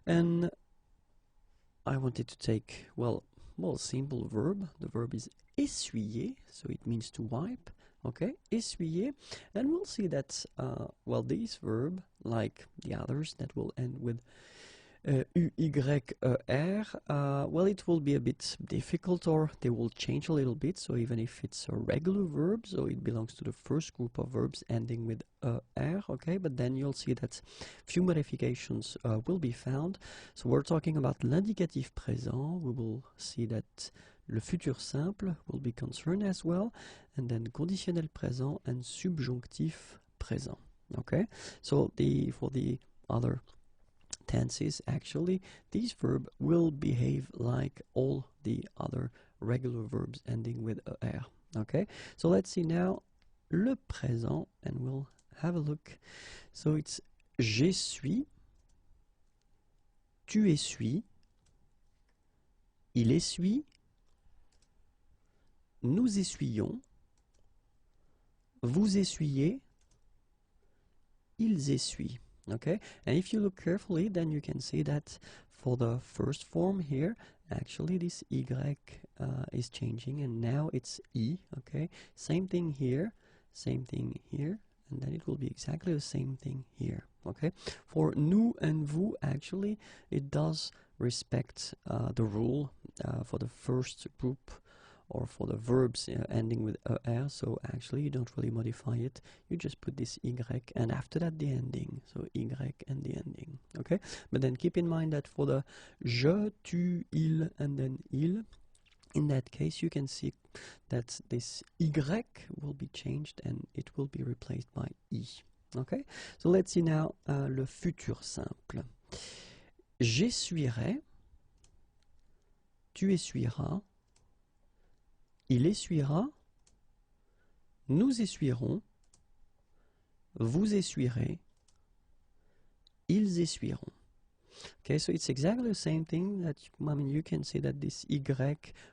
And I wanted to take, well, simple verb. The verb is essuyer, so it means to wipe. Okay? Essuyer. And we'll see that, well, this verb, like the others that will end with U, Y, E, R, well, it will be a bit difficult, or they will change a little bit. So even if it's a regular verb, so it belongs to the first group of verbs ending with R, okay, but then you'll see that few modifications will be found. So we're talking about l'indicatif présent. We will see that le futur simple will be concerned as well, and then conditionnel présent and subjonctif présent. Okay, so for the other tenses, actually, this verb will behave like all the other regular verbs ending with er. Okay, so let's see now le présent, and we'll have a look. So it's j'essuie, tu essuies, il essuie, nous essuyons, vous essuyez, ils essuient. Okay, and if you look carefully, then you can see that for the first form here, actually this Y is changing, and now it's I. Okay, same thing here, and then it will be exactly the same thing here. Okay, for nous and vous, actually, it does respect the rule for the first group, or for the verbs ending with er, so actually you don't really modify it, you just put this Y and after that the ending, so Y and the ending, okay? But then keep in mind that for the je, tu, il, and then il, in that case you can see that this Y will be changed and it will be replaced by I, okay? So let's see now le futur simple. J'essuierai, tu essuieras, il essuiera, nous essuierons, vous essuierez, ils essuieront. Okay, so it's exactly the same thing that, I mean, you can say that this Y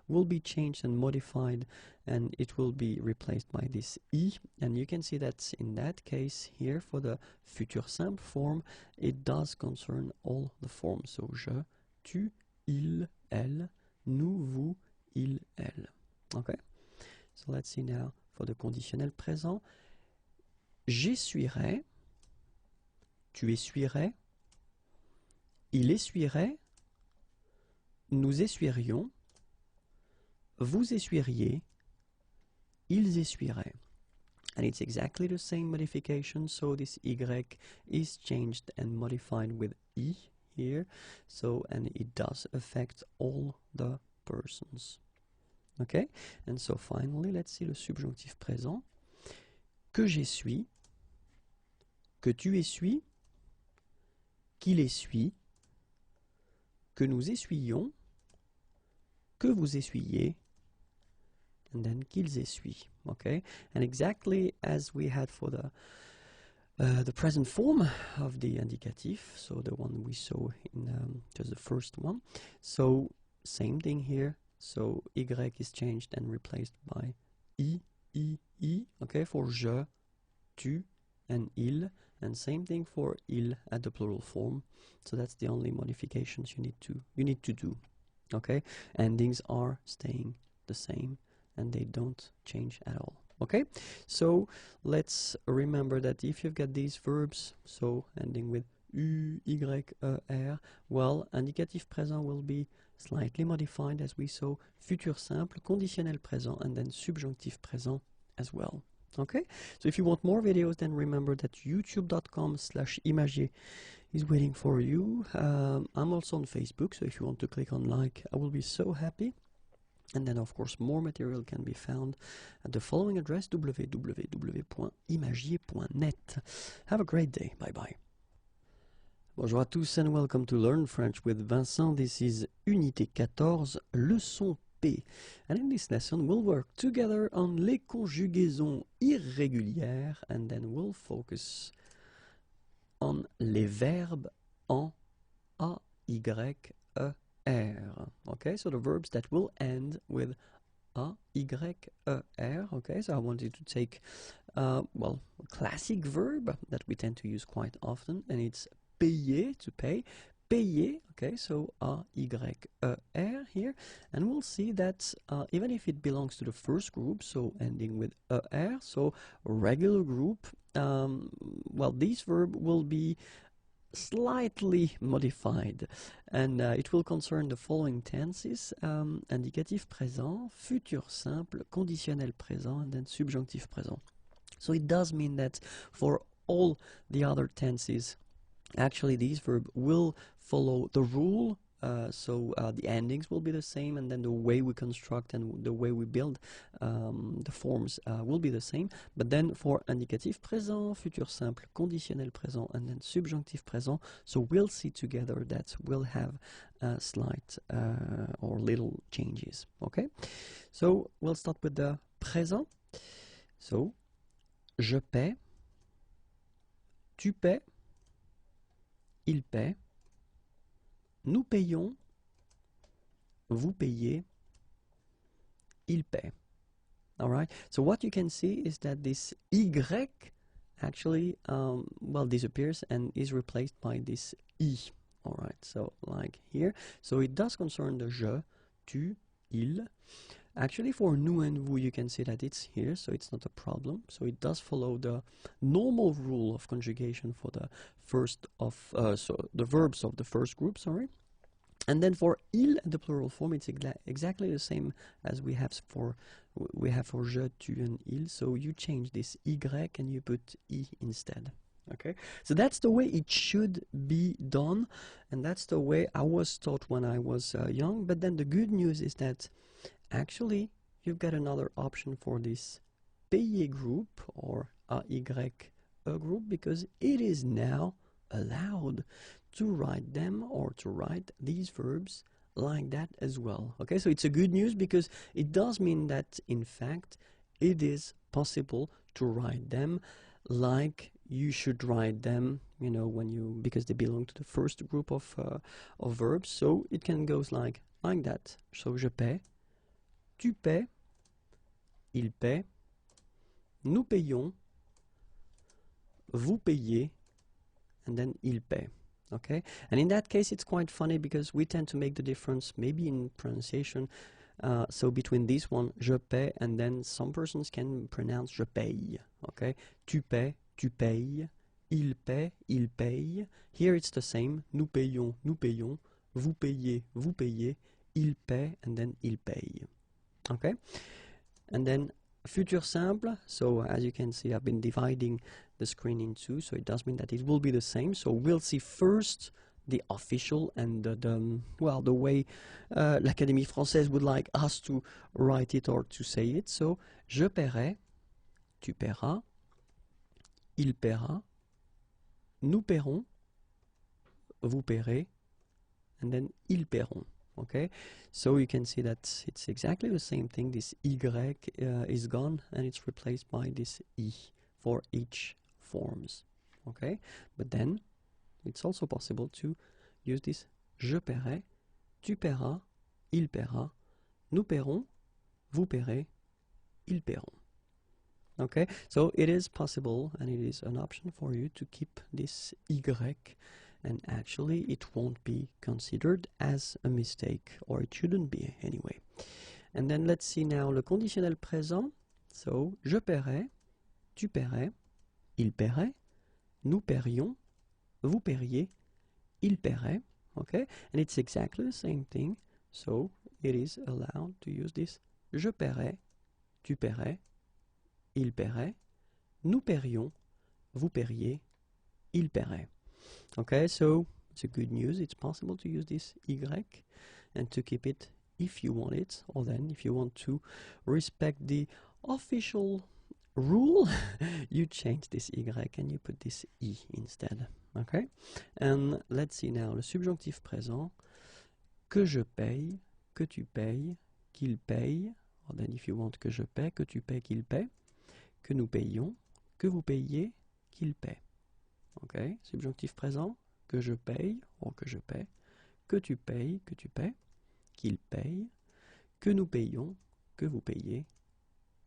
will be changed and modified and it will be replaced by this I, and you can see that in that case here for the futur simple form, it does concern all the forms. So je, tu, il, elle, nous, vous, il, elle. Okay, so let's see now for the conditionnel présent. J'essuierai, tu essuierais, il essuierait, nous essuierions, vous essuieriez, ils essuieraient. And it's exactly the same modification, so this Y is changed and modified with I here, so, and it does affect all the persons. Okay, and so finally, let's see le subjonctif présent. Que j'essuie, que tu essuies, qu'il essuie, que nous essuyons, que vous essuyez, and then qu'ils essuient. Okay, and exactly as we had for the present form of the indicatif, so the one we saw in just the first one. So same thing here. So Y is changed and replaced by I. Okay, for je, tu, and il, and same thing for il at the plural form. So that's the only modifications you need to do. Okay, endings are staying the same and they don't change at all. Okay, so let's remember that if you've got these verbs, so ending with U, Y, E, R, well, indicatif présent will be slightly modified as we saw, futur simple, conditionnel présent, and then subjonctif présent as well. Okay, so if you want more videos, then remember that youtube.com/imagier is waiting for you. I'm also on Facebook, so if you want to click on like, I will be so happy. And then, of course, more material can be found at the following address, www.imagier.net. Have a great day. Bye-bye. Bonjour à tous and welcome to Learn French with Vincent. This is Unité 14, leçon P. And in this lesson, we'll work together on les conjugaisons irrégulières and then we'll focus on les verbes en A, Y, E, R. Okay, so the verbs that will end with A, Y, E, R. Okay, so I wanted to take, well, a classic verb that we tend to use quite often, and it's payer, to pay. Payer, okay, so A, Y, E, R here, and we'll see that even if it belongs to the first group, so ending with E, R, so regular group, well, this verb will be slightly modified, and it will concern the following tenses: indicatif présent, futur simple, conditionnel présent, and then subjonctif présent. So it does mean that for all the other tenses, actually this verb will follow the rule. So the endings will be the same, and then the way we construct and the way we build the forms will be the same. But then for indicatif présent, futur simple, conditionnel présent, and then subjonctif présent, so we'll see together that we'll have slight or little changes. Okay, so we'll start with the présent. So je paie, tu paies, il paie, nous payons, vous payez, il paie. All right. So what you can see is that this Y actually, well, disappears and is replaced by this I. All right. So like here. So it does concern the je, tu, il. Actually, for nous and vous, you can see that it's here, so it's not a problem. So it does follow the normal rule of conjugation for the first of, so the verbs of the first group, sorry. And then for il, the plural form, it's exactly the same as we have for je, tu, and il. So you change this Y and you put I instead. Okay, so that's the way it should be done, and that's the way I was taught when I was young. But then the good news is that actually you've got another option for this payer group or AY group, because it is now allowed to write them or to write these verbs like that as well. Okay, so it's a good news because it does mean that in fact it is possible to write them like you should write them, you know, because they belong to the first group of verbs. So it can go like that. So je paie, tu paies, il paie, nous payons, vous payez, and then il paie. Okay, and in that case it's quite funny because we tend to make the difference maybe in pronunciation. So between this one, je paie, and then some persons can pronounce je paye. Okay, tu paies, tu payes, il paie, il paye. Here it's the same. Nous payons, nous payons. Vous payez, vous payez. Il paie, and then il paye. Okay, and then futur simple. So as you can see, I've been dividing the screen in two, so it does mean that it will be the same. So we'll see first the official and the way l'Académie Française would like us to write it or to say it. So je paierai, tu paieras, il paiera, nous paierons, vous paierez, and then ils paieront. Okay, so you can see that it's exactly the same thing. This Y is gone and it's replaced by this I for each forms. Okay, but then it's also possible to use this je paierai, tu paieras, il paiera, nous paierons, vous paierez, ils paieront. Okay, so it is possible and it is an option for you to keep this Y, and actually it won't be considered as a mistake, or it shouldn't be anyway. And then let's see now le conditionnel présent. So je paierai, tu paierais, il paierait, nous paierions, vous paieriez, il paierait. Okay, and it's exactly the same thing. So it is allowed to use this je paierai, tu paierais, il paierait, nous paierions, vous paieriez, il paierait. Okay, so it's a good news. It's possible to use this Y and to keep it if you want it, or then if you want to respect the official rule, you change this Y and you put this I instead. Okay, and let's see now le subjonctif présent. Que je paye, que tu payes, qu'il paye, or then if you want que je paie, que tu paies, qu'il paie, que nous payons, que vous payiez, qu'il paie. Ok, subjonctif présent, que je paye, ou que je paie, que tu payes, que tu paies, qu'il paye, que nous payons, que vous payez,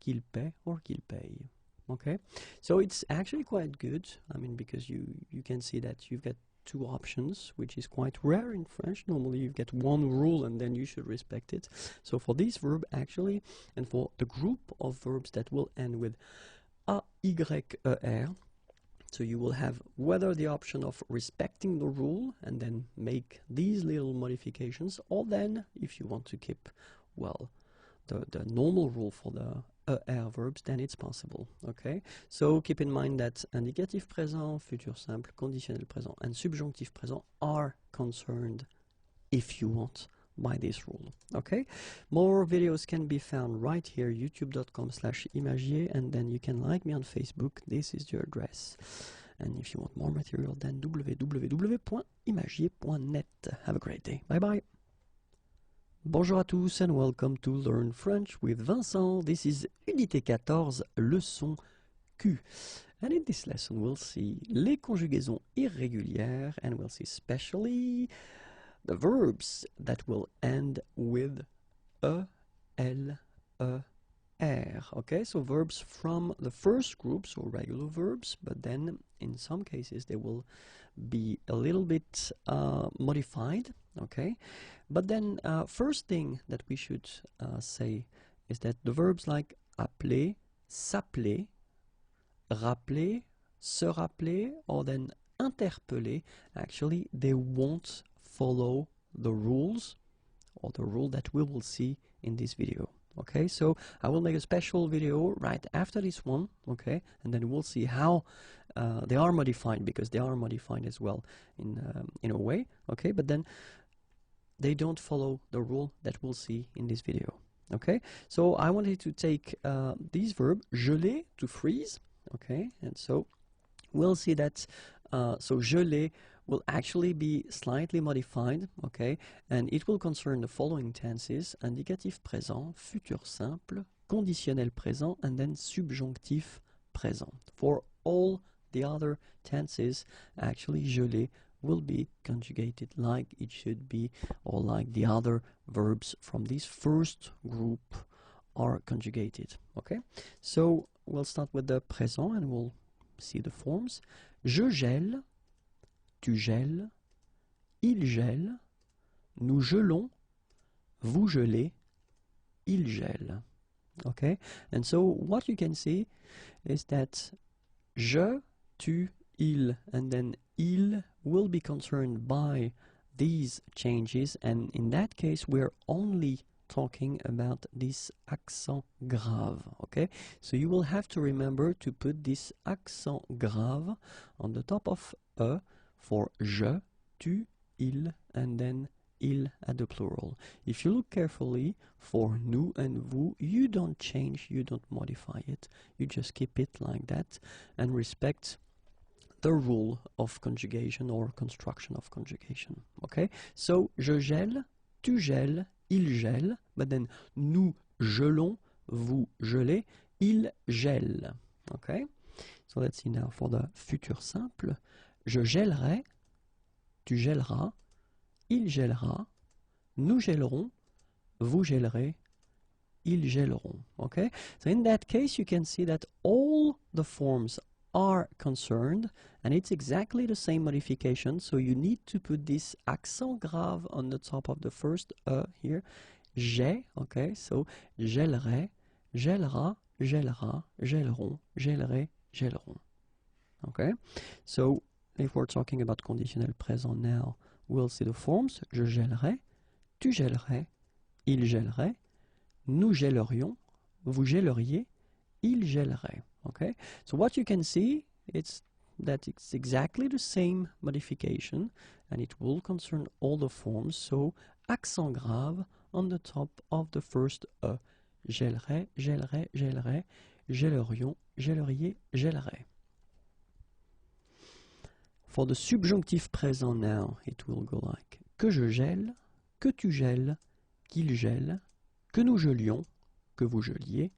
qu'il paie, or qu'il paye. Okay, so it's actually quite good, I mean, because you can see that you've got two options, which is quite rare in French. Normally you get one rule and then you should respect it. So for this verb actually, and for the group of verbs that will end with A, Y, E, R, so you will have whether the option of respecting the rule and then make these little modifications, or then if you want to keep, well, the normal rule for the ER verbs, then it's possible. Okay, so keep in mind that indicatif présent, futur simple, conditionnel présent, and subjonctif présent are concerned, if you want, by this rule. Okay, more videos can be found right here, youtube.com/imagier, and then you can like me on Facebook. This is your address. And if you want more material, then www.imagier.net. Have a great day. Bye bye. Bonjour à tous and welcome to Learn French with Vincent. This is Unité 14, leçon Q. And in this lesson we'll see les conjugaisons irrégulières, and we'll see especially the verbs that will end with E, L, E, R. Okay, so verbs from the first group, so regular verbs, but then in some cases they will be a little bit modified. Okay, but then first thing that we should say is that the verbs like appeler, s'appeler, rappeler, se rappeler, or then interpeller, actually they won't follow the rules, or the rule that we will see in this video. Okay, so I will make a special video right after this one, okay, and then we'll see how they are modified, because they are modified as well in a way, okay, but then they don't follow the rule that we'll see in this video. Okay, so I wanted to take this verb geler, to freeze, okay, and so we'll see that so geler will actually be slightly modified, okay, and it will concern the following tenses: indicatif présent, futur simple, conditionnel présent, and then subjonctif présent. For all the other tenses, actually, je l'ai will be conjugated like it should be, or like the other verbs from this first group are conjugated. Okay, so we'll start with the présent and we'll see the forms. Je gèle, tu gèles, il gèle, nous gelons, vous gelez, il gèle. Okay, and so what you can see is that je, tu, il, and then il will be concerned by these changes, and in that case we're only talking about this accent grave. Okay, so you will have to remember to put this accent grave on the top of e for je, tu, il, and then il at the plural. If you look carefully for nous and vous, you don't change, you don't modify it, you just keep it like that and respect the rule of conjugation or construction of conjugation. Okay, so je gèle, tu gèles, il gèle, but then nous gelons, vous gelez, il gèle. Okay, so let's see now for the futur simple. Je gèlerai, tu gèleras, il gèlera, nous gèlerons, vous gèlerez, ils gèleront. Okay, so in that case you can see that all the forms are concerned, and it's exactly the same modification, so you need to put this accent grave on the top of the first here, j'ai, okay, so gèlerai, gèlera, gèlera, gèleront, gèlerai, gèleront. Okay, so if we're talking about conditionnel présent now, we'll see the forms. Je gèlerai, tu gèlerais, il gèlerait, nous gèlerions, vous gèleriez, il gèlerait. Okay, so what you can see is that it's exactly the same modification and it will concern all the forms, so accent grave on the top of the first e. Gèlerait, gèlerait, gèlerait, gèlerions, gèleriez, gèlerait. For the subjonctif présent now, it will go like que je gèle, que tu gèles, qu'il gèle, que nous gelions, que vous geliez,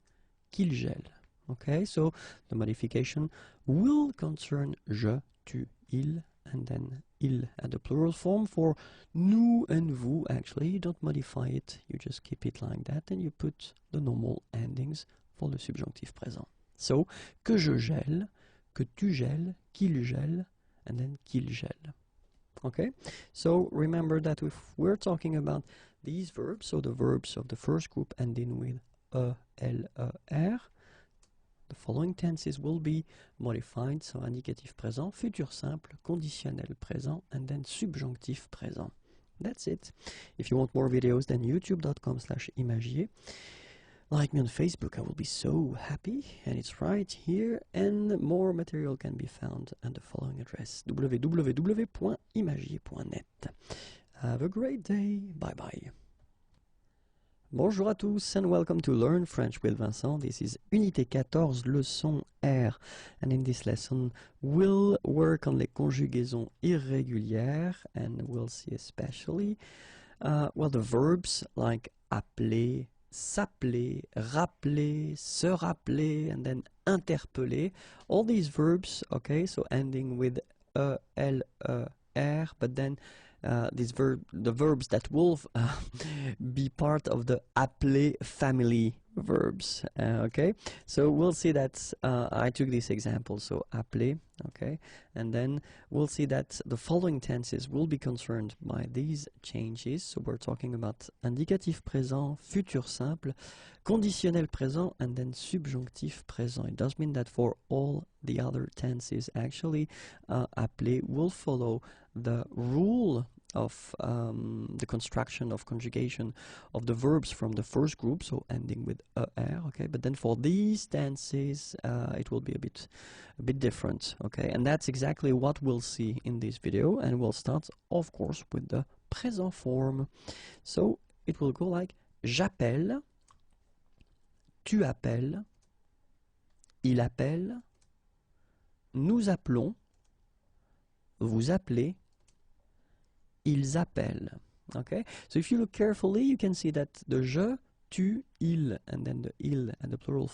qu'il gèle. Okay, so the modification will concern je, tu, il, and then il at the plural form. For nous and vous, actually, you don't modify it, you just keep it like that, and you put the normal endings for the subjonctif présent. So, que je gèle, que tu gèles, qu'il gèle, and then qu'il gèle. Okay, so remember that if we're talking about these verbs, so the verbs of the first group ending with e, l, e, r, the following tenses will be modified, so indicatif présent, futur simple, conditionnel présent, and then subjonctif présent. That's it. If you want more videos, then youtube.com/imagier. Like me on Facebook, I will be so happy, and it's right here, and more material can be found at the following address, www.imagier.net. Have a great day, bye bye. Bonjour à tous and welcome to Learn French with Vincent. This is Unité 14, leçon R, and in this lesson we'll work on les conjugaisons irrégulières, and we'll see especially the verbs like appeler, s'appeler, rappeler, se rappeler, and then interpeller. All these verbs, okay, so ending with e, l, e, r, but then the verbs that will be part of the appeler family verbs. Okay, so we'll see that I took this example, so appeler, okay, and then we'll see that the following tenses will be concerned by these changes. So we're talking about indicatif présent, futur simple, conditionnel présent, and then subjonctif présent. It does mean that for all the other tenses, actually, appeler will follow the rule of the construction of conjugation of the verbs from the first group, so ending with er, okay, but then for these tenses it will be a bit different, okay, and that's exactly what we'll see in this video, and we'll start of course with the present form. So it will go like j'appelle, tu appelles, il appelle, nous appelons, vous appelez, ils appellent. Okay, so if you look carefully, you can see that the je, tu, il, and then the il and the plural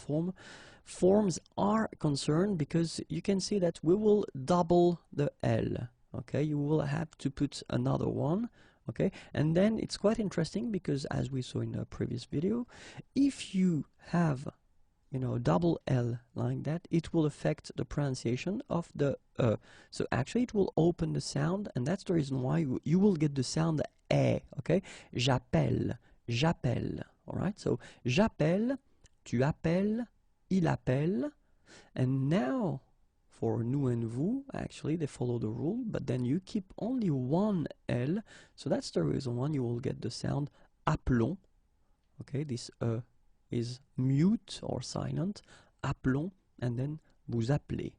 forms are concerned because you can see that we will double the L. Okay, you will have to put another one. Okay, and then it's quite interesting because as we saw in the previous video, if you have double L like that, it will affect the pronunciation of the so actually it will open the sound, and that's the reason why you will get the sound E. Okay, j'appelle, j'appelle. All right, so j'appelle, tu appelles, il appelle, and now for nous and vous, actually they follow the rule, but then you keep only one L, so that's the reason why you will get the sound appelons. Okay, this is mute or silent, appelons, and then vous appelez.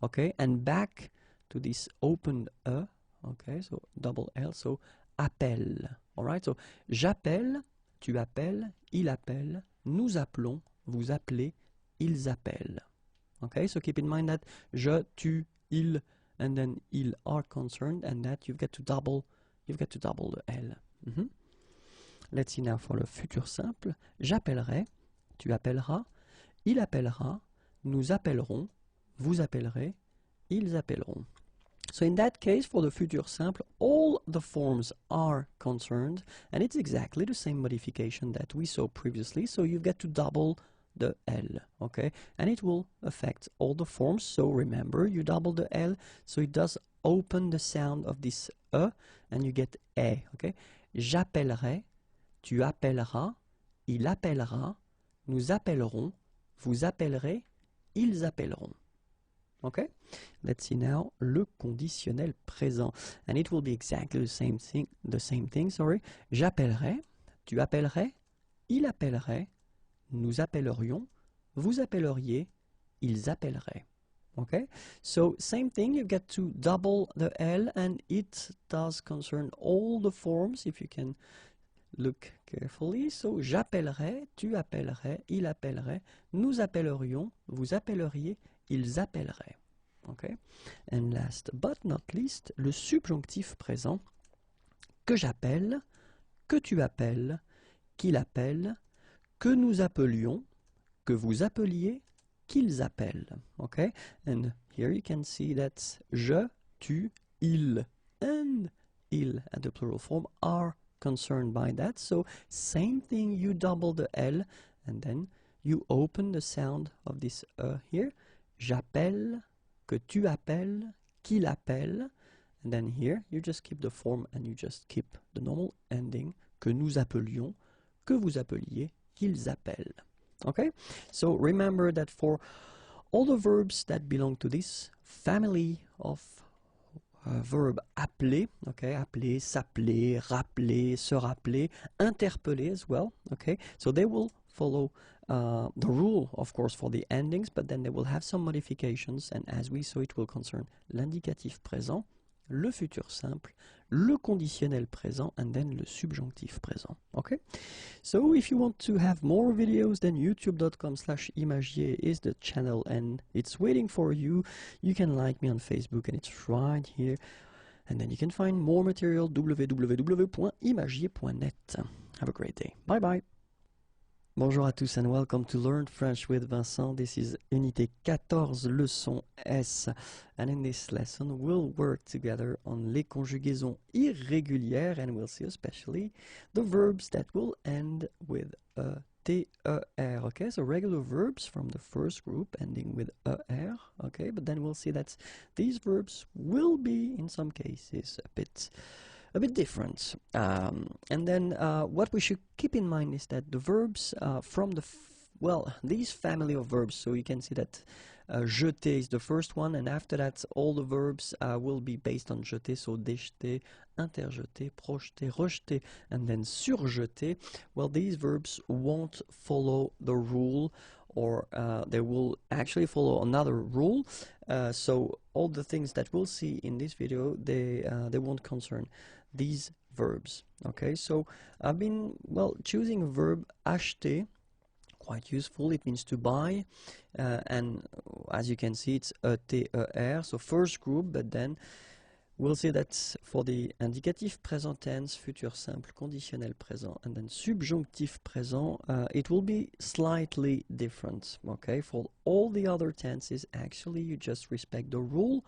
Okay, and back to this open okay, so double L, so appelle. Alright, so j'appelle, tu appelles, il appelle, nous appelons, vous appelez, ils appellent. Okay, so keep in mind that je, tu, il, and then ils are concerned, and that you've got to double the L. Let's see now for le futur simple. J'appellerai, tu appelleras, il appellera, nous appellerons, vous appellerez, ils appelleront. So in that case, for the futur simple, all the forms are concerned, and it's exactly the same modification that we saw previously, so you've got to double the L, okay? And it will affect all the forms, so remember, you double the L, so it does open the sound of this and you get E, okay? J'appellerai, tu appelleras, il appellera, nous appellerons, vous appellerez, ils appelleront. Okay? Let's see now le conditionnel présent. And it will be exactly the same thing, sorry. J'appellerai, tu appellerais, il appellerait, nous appellerions, vous appelleriez, ils appelleraient. Okay? So same thing, you've got to double the L, and it does concern all the forms, if you can look carefully. So j'appellerai, tu appellerais, il appellerait, nous appellerions, vous appelleriez, ils appelleraient. Okay? And last but not least, le subjonctif présent, que j'appelle, que tu appelles, qu'il appelle, que nous appelions, que vous appeliez, qu'ils appellent. Okay? And here you can see that je, tu, il, and il, and the plural form are concerned by that. So same thing, you double the L, and then you open the sound of this here. J'appelle, que tu appelles, qu'il appelle, and then here you just keep the form and you just keep the normal ending, que nous appelions, que vous appeliez, qu'ils appellent. Okay, so remember that for all the verbs that belong to this family of verb appeler, okay, appeler, s'appeler, rappeler, se rappeler, interpeller as well, okay, so they will follow the rule, of course, for the endings, but then they will have some modifications, and as we saw, it will concern l'indicatif présent, le futur simple, le conditionnel présent, and then le subjonctif présent. Okay? So if you want to have more videos, then youtube.com/imagier is the channel, and it's waiting for you. You can like me on Facebook, and it's right here. And then you can find more material, www.imagier.net. Have a great day. Bye bye. Bonjour à tous and welcome to Learn French with Vincent. This is Unité 14, leçon S. And in this lesson, we'll work together on les conjugaisons irrégulières, and we'll see especially the verbs that will end with TER. Okay, so regular verbs from the first group ending with ER. Okay, but then we'll see that these verbs will be, in some cases, a bit different. And then what we should keep in mind is that the verbs from these family of verbs, so you can see that jeter is the first one, and after that all the verbs will be based on jeter, so déjeter, interjeter, projeter, rejeter, and then surjeter. Well, these verbs won't follow the rule, or they will actually follow another rule. So all the things that we'll see in this video, they won't concern these verbs. Okay, so I've been choosing a verb acheter, quite useful. It means to buy, and as you can see, it's ETER, so first group, but then we'll see that for the indicatif present tense, futur simple, conditionnel présent, and then subjonctif présent, it will be slightly different. Okay, for all the other tenses, actually, you just respect the rule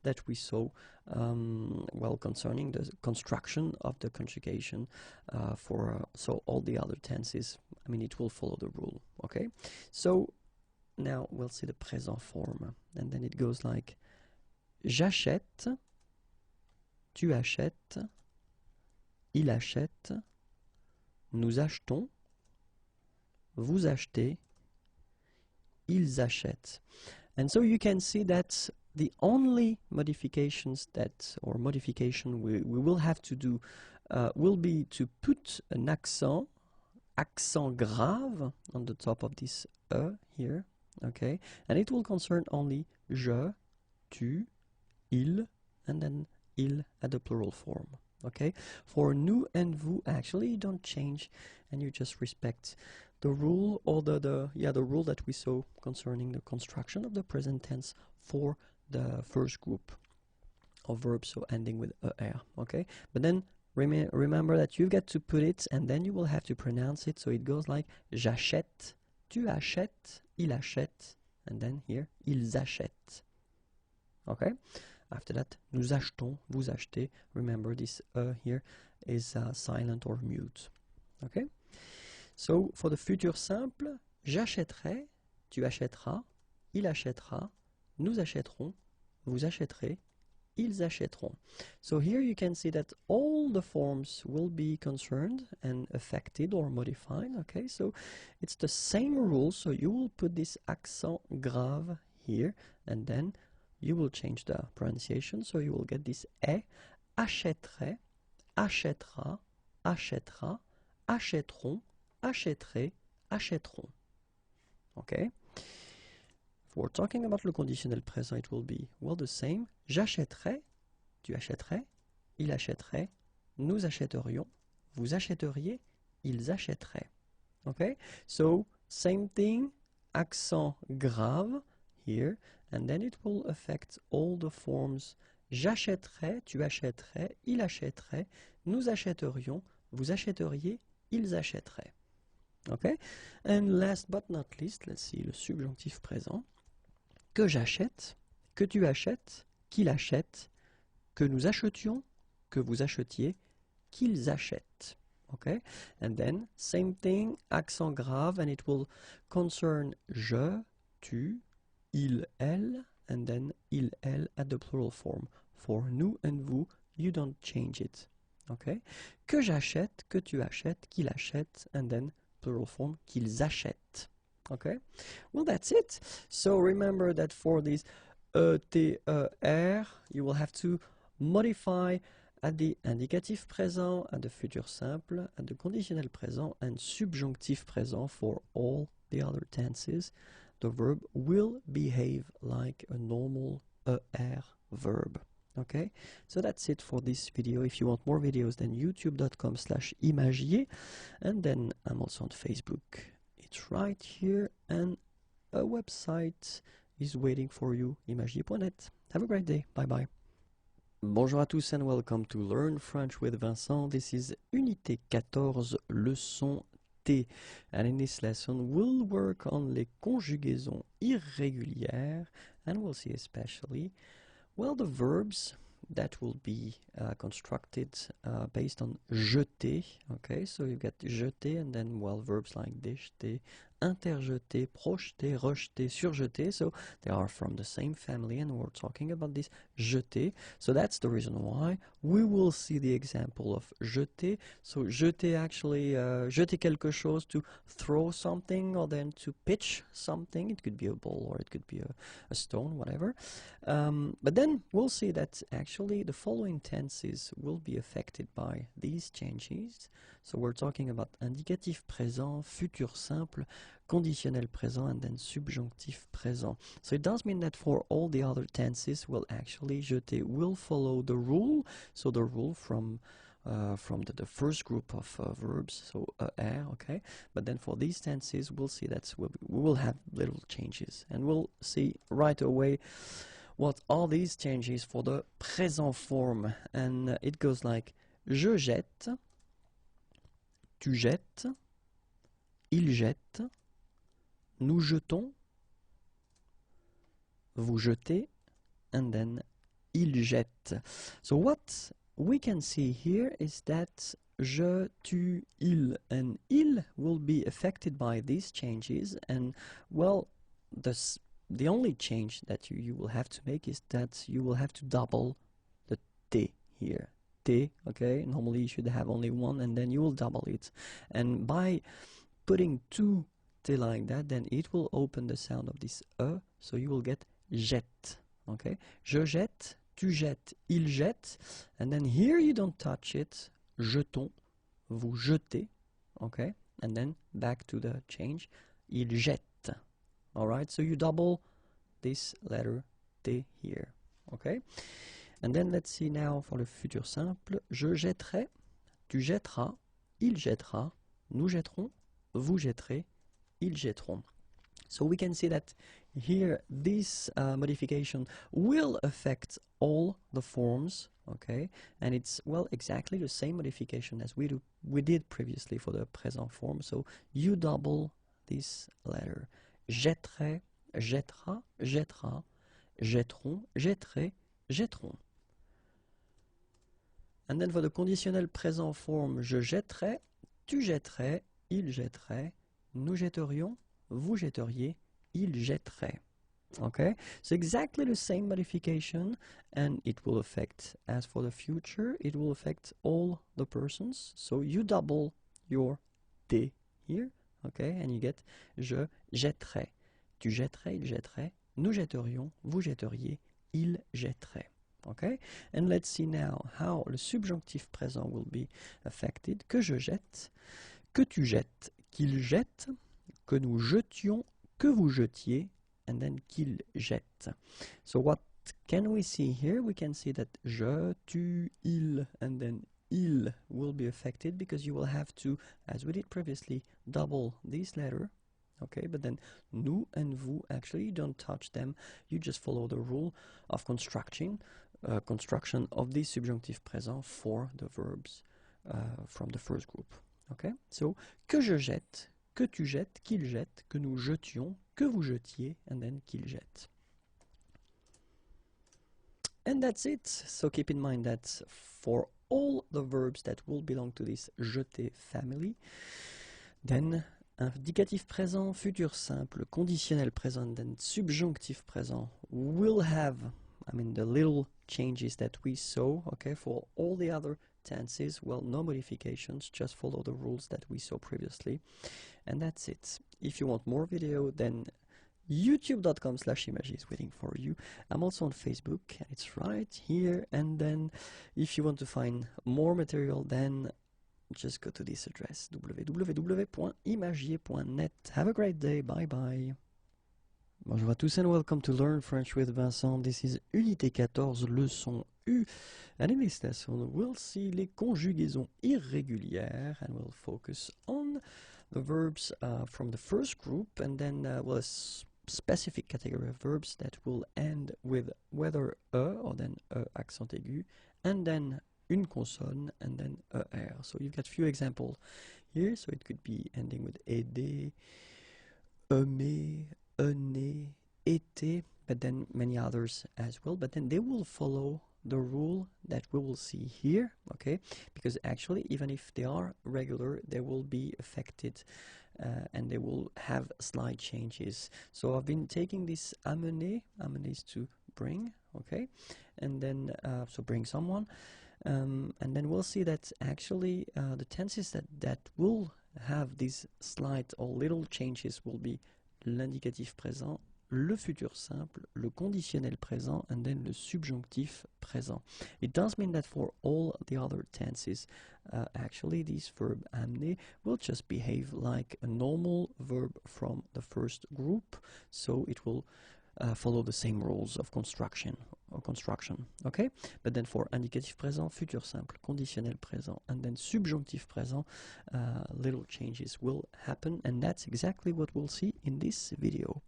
that we saw, well, concerning the construction of the conjugation. So all the other tenses, I mean, it will follow the rule. Okay, so now we'll see the présent form, and then it goes like j'achète. Tu achètes, il achète, nous achetons, vous achetez, ils achètent. And so you can see that the only modifications modification we will have to do will be to put an accent grave on the top of this E here, okay? And it will concern only je, tu, il, and then il at the plural form. Okay, for nous and vous, actually you don't change, and you just respect the rule, or the rule that we saw concerning the construction of the present tense for the first group of verbs, so ending with er. Okay, but then remember that you've got to put it, and then you will have to pronounce it. So it goes like j'achète, tu achètes, il achète, and then here ils achètent. Okay. After that, nous achetons, vous achetez. Remember, this here is silent or mute. Okay? So, for the future simple, j'achèterai, tu achèteras, il achètera, nous achèterons, vous achèterez, ils achèteront. So here you can see that all the forms will be concerned and affected or modified. Okay? So, it's the same rule. So, you will put this accent grave here, and then you will change the pronunciation, so you will get this est, achèterait, achètera, achètera, achèteront, achèterait, achèteront. Okay? If we're talking about le conditionnel présent, it will be, well, the same. J'achèterais, tu achèterais, il achèterait, nous achèterions, vous achèteriez, ils achèteraient. Okay? So, same thing, accent grave here, and then it will affect all the forms. J'achèterais, tu achèterais, il achèterait, nous achèterions, vous achèteriez, ils achèteraient. Okay? And last but not least, let's see le subjonctif présent. Que j'achète, que tu achètes, qu'il achète, que nous achetions, que vous achetiez, qu'ils achètent. Okay? And then, same thing, accent grave, and it will concern je, tu, il, elle, and then il, elle at the plural form. For nous and vous, you don't change it. Okay? Que j'achète, que tu achètes, qu'il achète, and then plural form, qu'ils achètent. Okay? Well, that's it. So remember that for this T, R, you will have to modify at the indicatif présent, at the futur simple, at the conditionnel présent, and subjonctif présent for all the other tenses. The verb will behave like a normal ER verb. Okay, so that's it for this video. If you want more videos, then youtube.com/imagier, and then I'm also on Facebook. It's right here, and a website is waiting for you, imagier.net. Have a great day. Bye bye. Bonjour à tous and welcome to Learn French with Vincent. This is Unité 14, leçon T. And in this lesson, we'll work on les conjugaisons irrégulières, and we'll see especially, well, the verbs that will be constructed based on jeter. Okay, so you get jeter, and then, well, verbs like déjeter, interjeter, projeter, rejeter, surjeter. So they are from the same family, and we're talking about this jeter. So that's the reason why we will see the example of jeter. So jeter, actually, jeter quelque chose, to throw something, or then to pitch something. It could be a ball, or it could be a stone, whatever. But then we'll see that actually the following tenses will be affected by these changes. So we're talking about indicatif présent, futur simple, conditionnel présent, and then subjonctif présent. So it does mean that for all the other tenses, well, actually, jeter will follow the rule. So the rule from the first group of verbs, so er, okay? But then for these tenses, we'll see that we will have little changes. And we'll see right away what are these changes for the present form? And it goes like je jette, tu jettes, il jette, nous jetons, vous jetez, and then il jette. So what we can see here is that je, tu, il, and il will be affected by these changes, and well, the only change that you will have to make is that you will have to double the t here. T, okay, normally you should have only one, and then you will double it, and by putting two t like that, then it will open the sound of this e, so you will get jette, okay, je jette, tu jettes, il jette, and then here you don't touch it, jetons, vous jetez, okay, and then back to the change, il jette, alright, so you double this letter T here, okay, and then let's see now for the futur simple, je jetterai, tu jetteras, il jettera, nous jetterons, vous jetterez, ils jetteront. So we can see that here this modification will affect all the forms, okay, and it's, well, exactly the same modification as we did previously for the present form. So you double this letter. Jetterai, jettera, jettera, jetteront, jetterai, jetteront. And then for the conditionnel présent form, je jetterai, tu jetterais, il jetterait, nous jetterions, vous jetteriez, il jetterait. Okay, so exactly the same modification, and it will affect, as for the future, it will affect all the persons. So you double your T here, okay, and you get je jetterai, tu jetterais, il jetterait, nous jetterions, vous jetteriez, il jetterait. Okay, and let's see now how le subjonctif présent will be affected. Que je jette, que tu jettes, qu'il jette, que nous jetions, que vous jetiez, and then qu'il jette. So what can we see here? We can see that je, tu, il, and then il will be affected because you will have to, as we did previously, double this letter. Okay, but then nous and vous, actually you don't touch them, you just follow the rule of construction of the subjunctive présent for the verbs from the first group. Okay, so que je jette, que tu jettes, qu'il jette, que nous jetions, que vous jetiez, and then qu'il jette. And that's it. So keep in mind that for all the verbs that will belong to this jeter family, then indicatif présent, futur simple, conditionnel présent, and then subjonctif présent will have, I mean, the little changes that we saw, okay, for all the other tenses, well, no modifications, just follow the rules that we saw previously, and that's it. If you want more video, then youtube.com/imagiers is waiting for you. I'm also on Facebook, and it's right here, and then if you want to find more material, then just go to this address, www.imagiers.net. Have a great day, bye bye. Bonjour à tous and welcome to Learn French with Vincent. This is Unité 14, leçon U. And in this lesson, we'll see les conjugaisons irrégulières and we'll focus on the verbs from the first group and then well, a specific category of verbs that will end with whether or then accent aigu, and then une consonne, and then er. So you've got few examples here, so it could be ending with aider, aimer, né, été, but then many others as well, but then they will follow the rule that we will see here, okay, because actually even if they are regular, they will be affected and they will have slight changes. So I've been taking this amener is to bring, okay, and then so bring someone, and then we'll see that actually the tenses that will have these slight or little changes will be l'indicatif présent, le futur simple, le conditionnel présent, and then le subjonctif présent. It does mean that for all the other tenses, actually this verb amener will just behave like a normal verb from the first group, so it will follow the same rules of construction, okay? But then for indicatif présent, futur simple, conditionnel présent, and then subjonctif présent, little changes will happen, and that's exactly what we'll see in this video.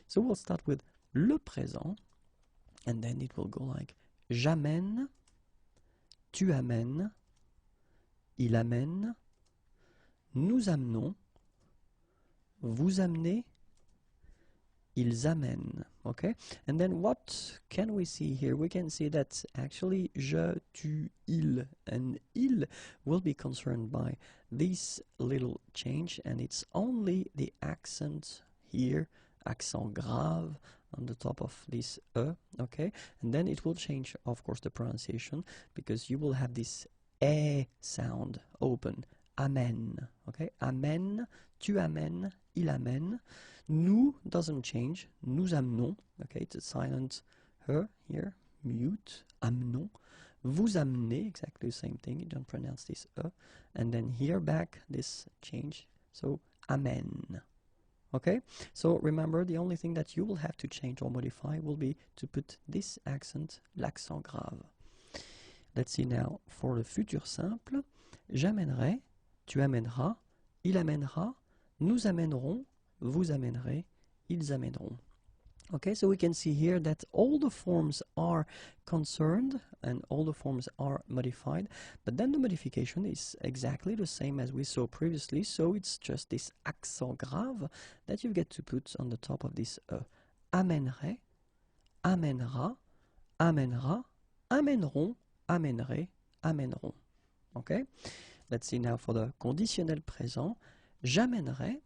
So we'll start with le présent, and then it will go like j'amène, tu amènes, il amène, nous amenons, vous amenez, ils amènent. Okay, and then what can we see here? We can see that actually je, tu, il, and il will be concerned by this little change, and it's only the accent here, accent grave on the top of this e, okay, and then it will change, of course, the pronunciation, because you will have this e sound open, amène, okay, amène, tu amènes, il amène. Nous doesn't change, nous amenons, okay, it's a silent her here, mute, amenons. Vous amenez, exactly the same thing, you don't pronounce this e, and then here back this change, so amène. Okay, so remember, the only thing that you will have to change or modify will be to put this accent, l'accent grave. Let's see now for the futur simple. J'amènerai, tu amèneras, il amènera, nous amènerons, vous amènerez, ils amèneront. Okay, so we can see here that all the forms are concerned and all the forms are modified, but then the modification is exactly the same as we saw previously, so it's just this accent grave that you get to put on the top of this e. Amènerai, amènera, amènera, amèneront, amènerai, amèneront. Okay, let's see now for the conditionnel présent. J'amènerai,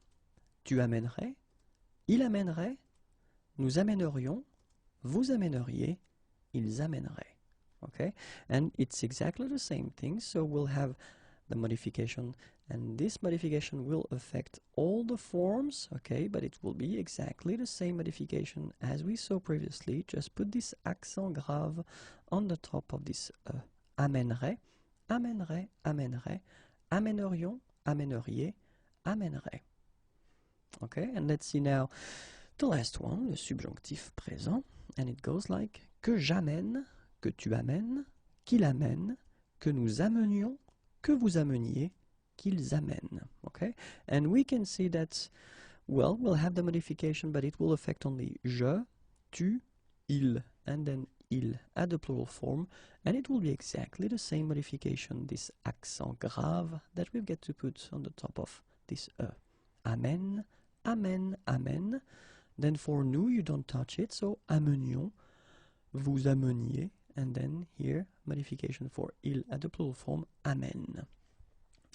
tu amènerais, il amènerait, nous amènerions, vous amèneriez, ils amèneraient. Okay, and it's exactly the same thing, so we'll have the modification, and this modification will affect all the forms, okay, but it will be exactly the same modification as we saw previously. Just put this accent grave on the top of this amènerait, amènerait, amènerait, amènerions, amèneriez, amènerait. Okay, and let's see now the last one, le subjonctif présent, and it goes like que j'amène, que tu amènes, qu'il amène, que nous amenions, que vous ameniez, qu'ils amènent. Okay, and we can see that, well, we'll have the modification, but it will affect only je, tu, il, and then il at the plural form, and it will be exactly the same modification, this accent grave that we get to put on the top of this e. Amène, amène, amène. Then for nous, you don't touch it, so amenions, vous ameniez, and then here, modification for il at the plural form, amène.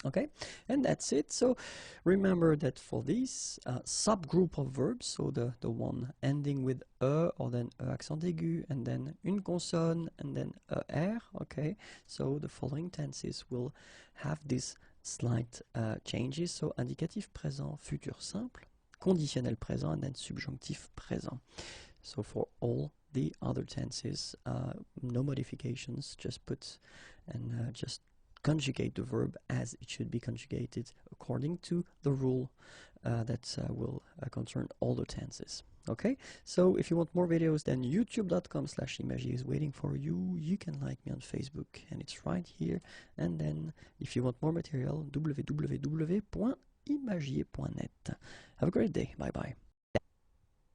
Okay, and that's it. So remember that for this subgroup of verbs, so the one ending with e or then e accent aigu, and then une consonne, and then er, okay, so the following tenses will have these slight changes, so indicatif présent, futur simple, conditionnel présent, and then subjonctif présent. So for all the other tenses, no modifications, just put and just conjugate the verb as it should be conjugated according to the rule that will concern all the tenses. Okay, so if you want more videos, then youtube.com/imagier is waiting for you. You can like me on Facebook, and it's right here. And then if you want more material, www.imagier.net. Have a great day. Bye bye.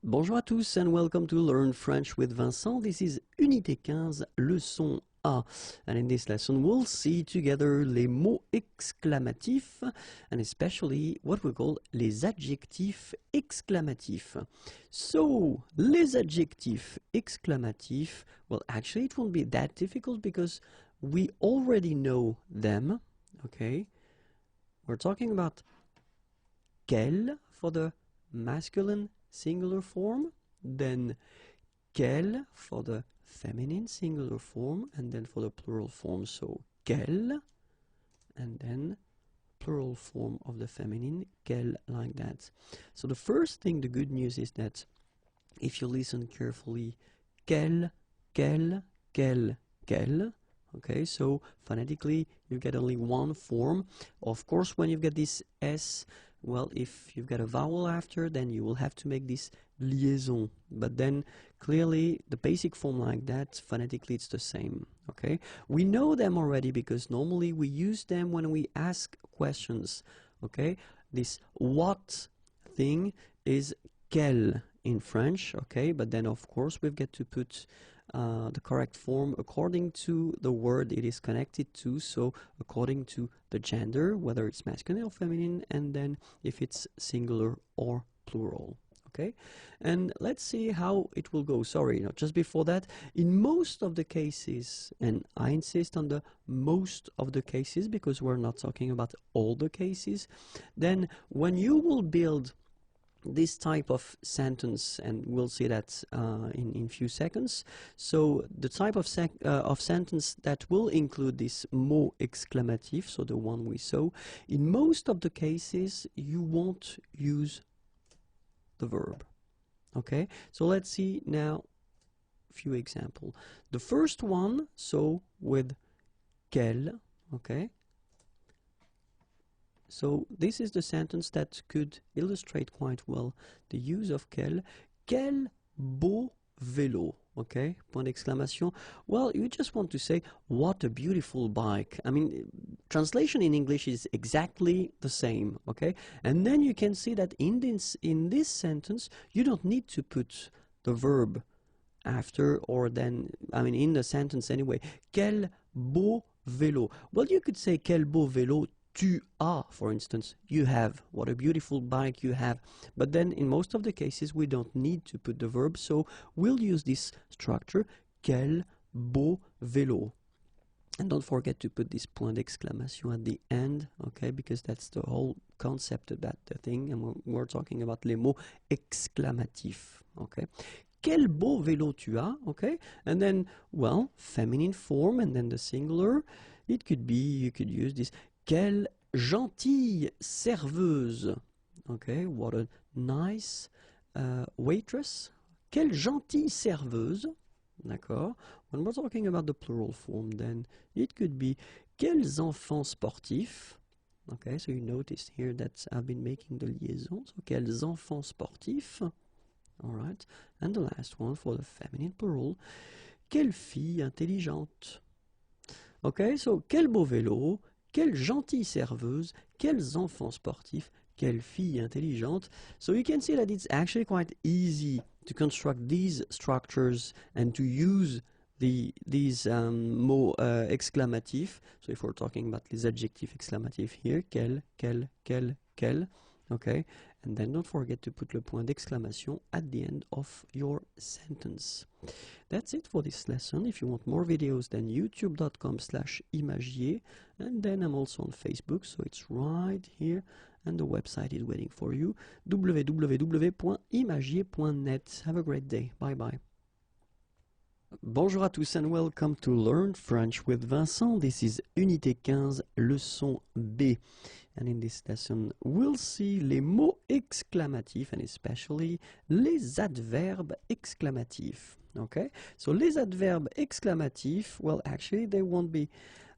Bonjour à tous and welcome to Learn French with Vincent. This is Unité 15, leçon A. And in this lesson we'll see together les mots exclamatifs and especially what we call les adjectifs exclamatifs. So, les adjectifs exclamatifs, well actually it won't be that difficult because we already know them, okay? We're talking about quel for the masculine singular form, then quel for the feminine singular form, and then for the plural form, so quelle, and then plural form of the feminine, quelle, like that. So the first thing, the good news is that if you listen carefully, quelle, quelle, quelle, quelle, okay, so phonetically you get only one form. Of course, when you get this S, well, if you've got a vowel after, then you will have to make this liaison. But then, clearly, the basic form like that, phonetically it's the same, okay? We know them already because normally we use them when we ask questions, okay? This what thing is quel in French, okay? But then, of course, we've got to put the correct form according to the word it is connected to, so according to the gender, whether it's masculine or feminine, and then if it's singular or plural. Okay, and let's see how it will go. Sorry, just before that, in most of the cases, and I insist on the most of the cases because we're not talking about all the cases, then when you will build this type of sentence, and we'll see that in few seconds. So the type of sentence that will include this mot exclamatif, so the one we saw, in most of the cases you won't use the verb. Okay, so let's see now a few examples. The first one, so with quel, okay, so this is the sentence that could illustrate quite well the use of quel. Quel beau vélo. Okay, point d'exclamation. Well, you just want to say, what a beautiful bike. I mean, translation in English is exactly the same, okay? And then you can see that in this sentence, you don't need to put the verb after or then, I mean, in the sentence anyway. Quel beau vélo. Well, you could say, quel beau vélo tu as, for instance. You have. What a beautiful bike you have. But then in most of the cases we don't need to put the verb, so we'll use this structure, quel beau vélo. And don't forget to put this point d'exclamation at the end, okay, because that's the whole concept about the thing, and we're talking about les mots exclamatifs, okay. Quel beau vélo tu as, okay, and then, well, feminine form, and then the singular, it could be, you could use this, quelle gentille serveuse. Okay, what a nice waitress. Quelle gentille serveuse. D'accord. When we're talking about the plural form, then it could be quels enfants sportifs. Okay, so you notice here that I've been making the liaison. So quels enfants sportifs. All right. And the last one for the feminine plural. Quelle fille intelligente. Okay, so quel beau vélo. Quelle gentille serveuse, quels enfants sportifs, quelle fille intelligente. So you can see that it's actually quite easy to construct these structures and to use these mots exclamatifs. So if we're talking about les adjectifs exclamatifs here, quel, okay, and then don't forget to put le point d'exclamation at the end of your sentence. That's it for this lesson. If you want more videos, then youtube.com/imagier, and then I'm also on Facebook, so it's right here, and the website is waiting for you, www.imagier.net. Have a great day. Bye bye. Bonjour à tous and welcome to Learn French with Vincent. This is Unité 15, leçon B. And in this lesson, we'll see les mots exclamatifs and especially les adverbes exclamatifs. Okay, so les adverbes exclamatifs, well, actually, they won't be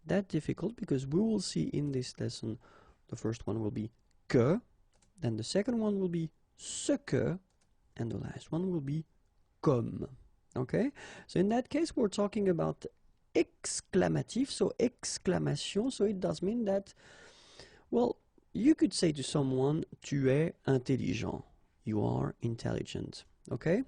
that difficult because we will see in this lesson, the first one will be que, then the second one will be ce que, and the last one will be comme. Okay, so in that case, we're talking about exclamatif, so exclamation, so it does mean that, well, you could say to someone, tu es intelligent, you are intelligent, okay?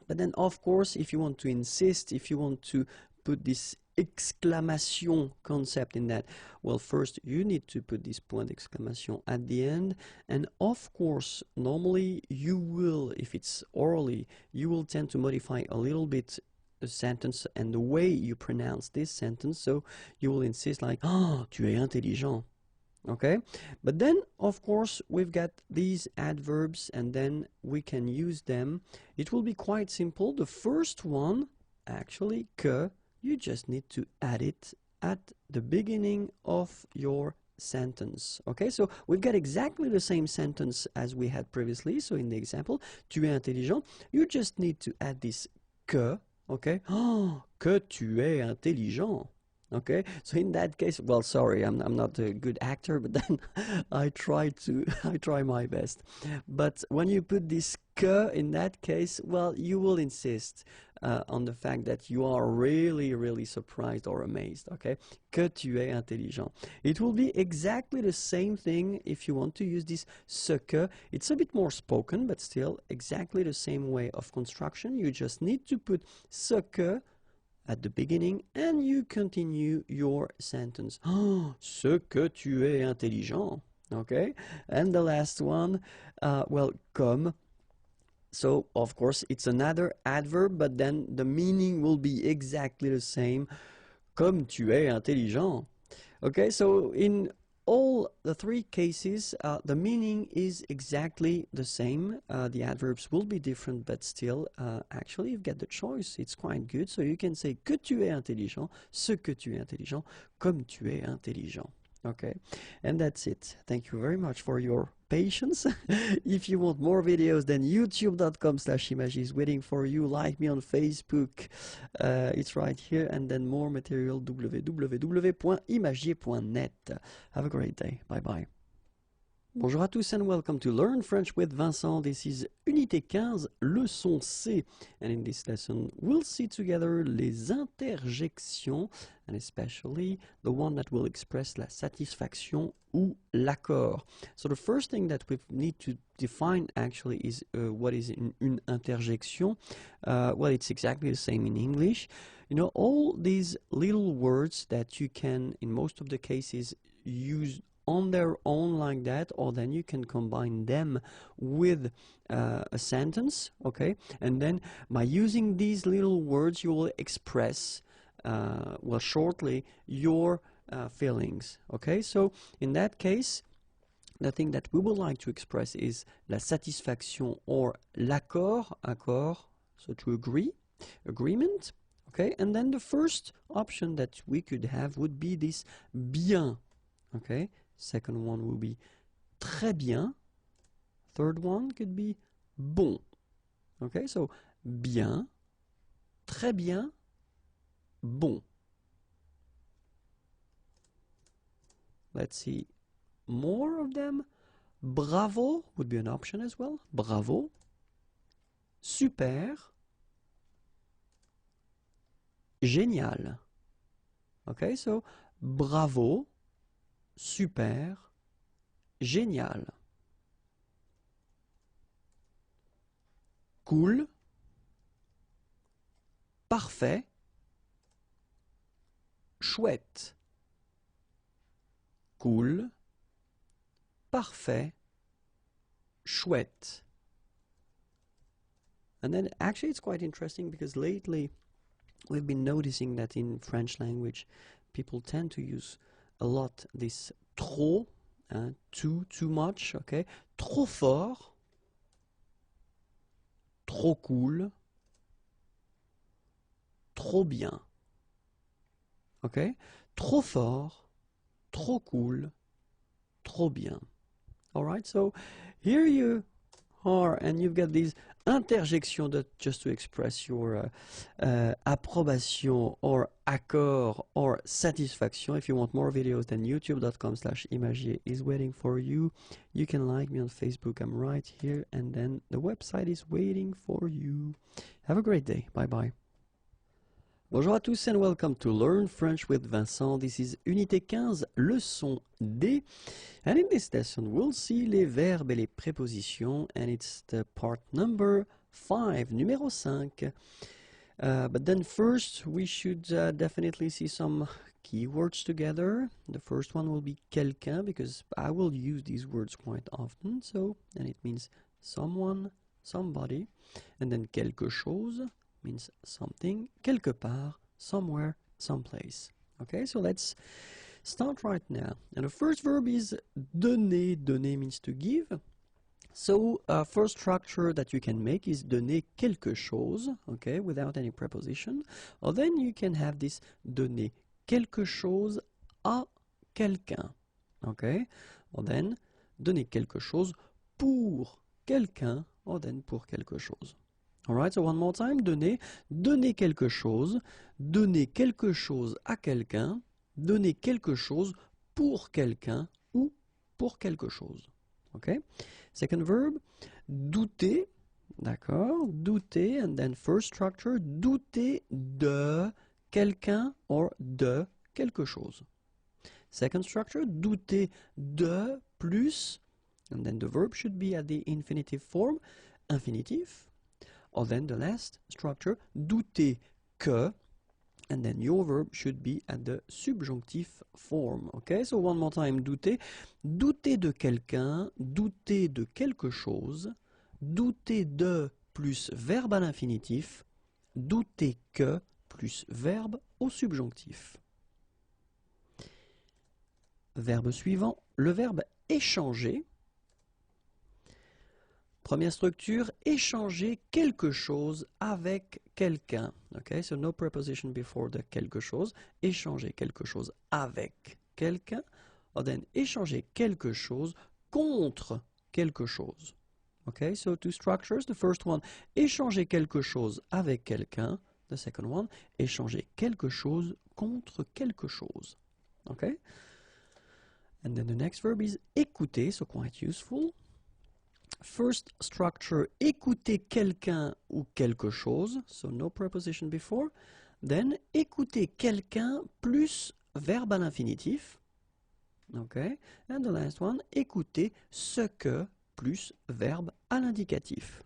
But then, of course, if you want to insist, if you want to put this exclamation concept in that, well, first you need to put this point d'exclamation at the end, and of course, normally you will, if it's orally, you will tend to modify a little bit the sentence and the way you pronounce this sentence, so you will insist like, oh, tu es intelligent. Okay, but then of course we've got these adverbs and then we can use them. It will be quite simple. The first one, actually, que, you just need to add it at the beginning of your sentence. Okay, so we've got exactly the same sentence as we had previously. So in the example, tu es intelligent, you just need to add this que. Okay, oh, que tu es intelligent. Okay, so in that case, well, sorry, I'm not a good actor, but then I try my best. But when you put this que in that case, well, you will insist on the fact that you are really, really surprised or amazed, okay? Que tu es intelligent. It will be exactly the same thing if you want to use this ce que. It's a bit more spoken, but still exactly the same way of construction. You just need to put ce que at the beginning and you continue your sentence. Oh, ce que tu es intelligent. Okay, and the last one, well, comme. So, of course, it's another adverb, but then the meaning will be exactly the same. Comme tu es intelligent. Okay, so in all the three cases, the meaning is exactly the same. The adverbs will be different, but still, actually, you've got the choice. It's quite good. So you can say que tu es intelligent, ce que tu es intelligent, comme tu es intelligent. Okay, and that's it. Thank you very much for your patience. If you want more videos, then youtube.com/imagiers is waiting for you. Like me on Facebook. It's right here. And then more material, www.imagiers.net. Have a great day. Bye-bye. Bonjour à tous and welcome to Learn French with Vincent. This is Unité 15, leçon C. And in this lesson, we'll see together les interjections, and especially the one that will express la satisfaction ou l'accord. So the first thing that we need to define actually is what is une interjection. Well, it's exactly the same in English. You know, all these little words that you can, in most of the cases, use on their own like that, or then you can combine them with a sentence, okay? And then by using these little words, you will express, well, shortly, your feelings, okay? So in that case, the thing that we would like to express is la satisfaction or l'accord, accord, so to agree, agreement, okay? And then the first option that we could have would be this bien, okay? Second one will be très bien. Third one could be bon. Okay, so bien, très bien, bon. Let's see more of them. Bravo would be an option as well. Bravo. Super. Génial. Okay, so bravo. Super, génial. Cool, parfait, chouette. Cool, parfait, chouette. And then actually it's quite interesting because lately we've been noticing that in French language people tend to use a lot this trop, too much, okay? Trop fort, trop cool, trop bien, okay? Trop fort, trop cool, trop bien. All right, so here you are, and you've got these interjections that just to express your approbation or accord or satisfaction. If you want more videos, then youtube.com/imagiers is waiting for you. You can like me on Facebook. I'm right here, and then the website is waiting for you. Have a great day. Bye-bye. Bonjour à tous and welcome to Learn French with Vincent. This is Unité 15, leçon D. And in this lesson, we'll see les verbes et les prépositions. And it's the part number 5, numéro 5. But then first, we should definitely see some keywords together. The first one will be quelqu'un, because I will use these words quite often. So, and it means someone, somebody. And then quelque chose means something, quelque part, somewhere, someplace. Okay, so let's start right now. And the first verb is donner. Donner means to give. So first structure that you can make is donner quelque chose, okay, without any preposition. Or then you can have this donner quelque chose à quelqu'un, okay. Or then donner quelque chose pour quelqu'un, or then pour quelque chose. Alright, so one more time, donner, donner quelque chose à quelqu'un, donner quelque chose pour quelqu'un ou pour quelque chose. Okay? Second verb, douter, d'accord, douter, and then first structure, douter de quelqu'un or de quelque chose. Second structure, douter de plus, and then the verb should be at the infinitive form, infinitive. Or then the last structure, douter que, And then your verb should be at the subjunctive form. Okay, so one more time, douter. Douter de quelqu'un, douter de quelque chose, douter de plus verbe à l'infinitif, douter que plus verbe au subjonctif. Verbe suivant, le verbe échanger. Première structure, échanger quelque chose avec quelqu'un. Okay, so no preposition before the quelque chose. Échanger quelque chose avec quelqu'un. Or then échanger quelque chose contre quelque chose. Okay, so two structures. The first one, échanger quelque chose avec quelqu'un. The second one, échanger quelque chose contre quelque chose. Okay? And then the next verb is écouter, so quite useful. First structure, écouter quelqu'un ou quelque chose, so no preposition before. Then, écouter quelqu'un plus verbe à l'infinitif. Okay. And the last one, écouter ce que plus verbe à l'indicatif.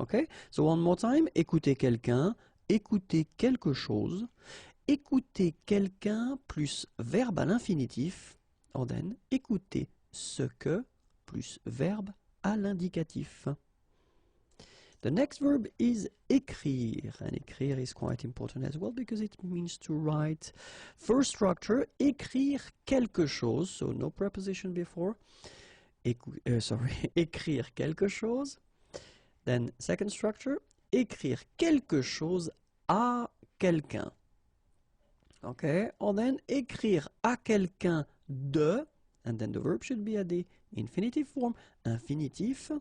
Okay. So one more time, écouter quelqu'un, écouter quelque chose, écouter quelqu'un plus verbe à l'infinitif. Or then, écouter ce que plus verbe à l'indicatif. The next verb is écrire, and écrire is quite important as well because it means to write. First structure, écrire quelque chose, so no preposition before. Écrire quelque chose. Then second structure, écrire quelque chose à quelqu'un. Okay, or then écrire à quelqu'un de, and then the verb should be at the infinitive form, infinitif,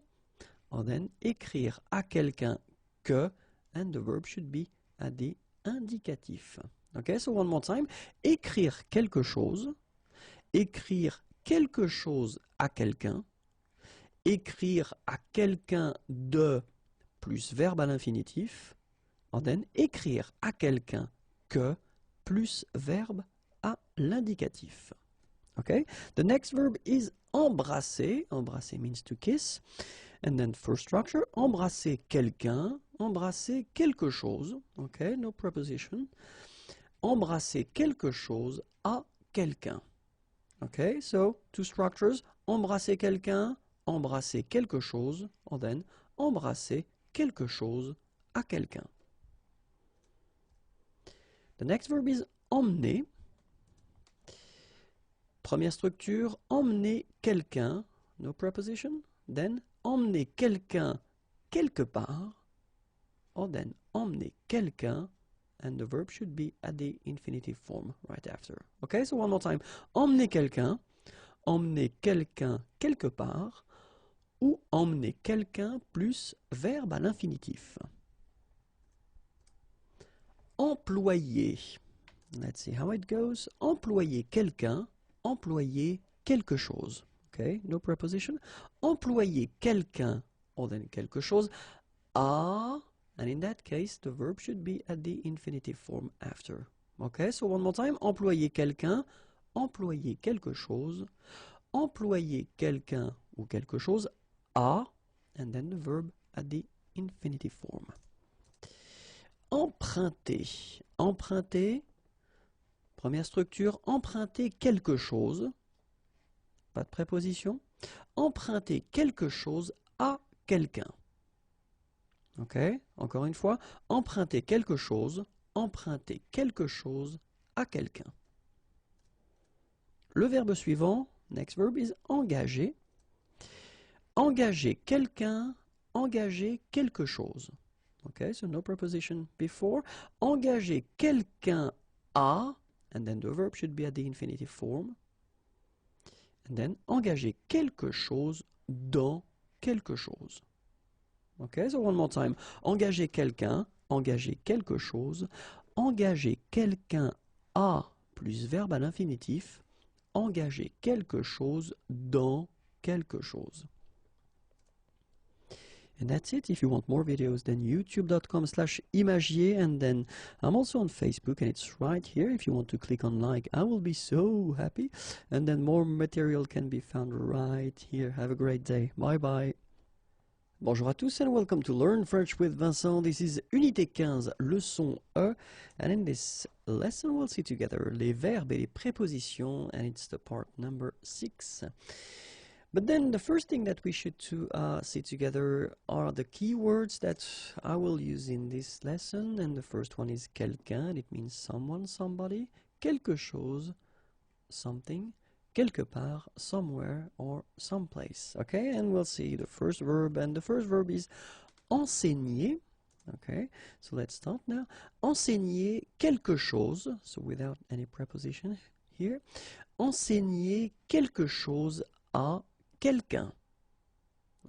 or then écrire à quelqu'un que, and the verb should be at the indicatif. Okay, so one more time, écrire quelque chose à quelqu'un, écrire à quelqu'un de plus verbe à l'infinitif, or then écrire à quelqu'un que plus verbe à l'indicatif. Okay, the next verb is embrasser. Embrasser means to kiss. And then first structure, embrasser quelqu'un, embrasser quelque chose. Okay, no preposition. Embrasser quelque chose à quelqu'un. Okay, so two structures, embrasser quelqu'un, embrasser quelque chose, and then embrasser quelque chose à quelqu'un. The next verb is emmener. Première structure, emmener quelqu'un, no preposition. Then, emmener quelqu'un quelque part. Or then, emmener quelqu'un, and the verb should be at the infinitive form right after. Okay, so one more time. Emmener quelqu'un quelque part, ou emmener quelqu'un plus verbe à l'infinitif. Employer. Let's see how it goes. Employer quelqu'un, employer quelque chose. Okay, no preposition. Employer quelqu'un, or then quelque chose, à, and in that case, the verb should be at the infinitive form after. Okay, so one more time. Employer quelqu'un, employer quelque chose, employer quelqu'un ou quelque chose, à, and then the verb at the infinitive form. Emprunter. Emprunter. Première structure, emprunter quelque chose. Pas de préposition. Emprunter quelque chose à quelqu'un. Ok, encore une fois. Emprunter quelque chose à quelqu'un. Le verbe suivant, next verb is engager. Engager quelqu'un, engager quelque chose. Okay, so no preposition before. Engager quelqu'un à, and then the verb should be at the infinitive form. And then engager quelque chose dans quelque chose. Okay, so one more time. Engager quelqu'un, engager quelque chose, engager quelqu'un à plus verbe à l'infinitif, engager quelque chose dans quelque chose. And that's it. If you want more videos, then youtube.com/imagier, and then I'm also on Facebook, and it's right here. If you want to click on like, I will be so happy. And then more material can be found right here. Have a great day. Bye bye. Bonjour à tous and welcome to Learn French with Vincent. This is Unité 15, leçon E. And in this lesson we'll see together les verbes et les prépositions, and it's the part number 6. But then the first thing that we should see together are the keywords that I will use in this lesson. And the first one is quelqu'un, it means someone, somebody, quelque chose, something, quelque part, somewhere, or someplace. Okay, and we'll see the first verb, and the first verb is enseigner. Okay, so let's start now. Enseigner quelque chose, so without any preposition here. Enseigner quelque chose à quelqu'un.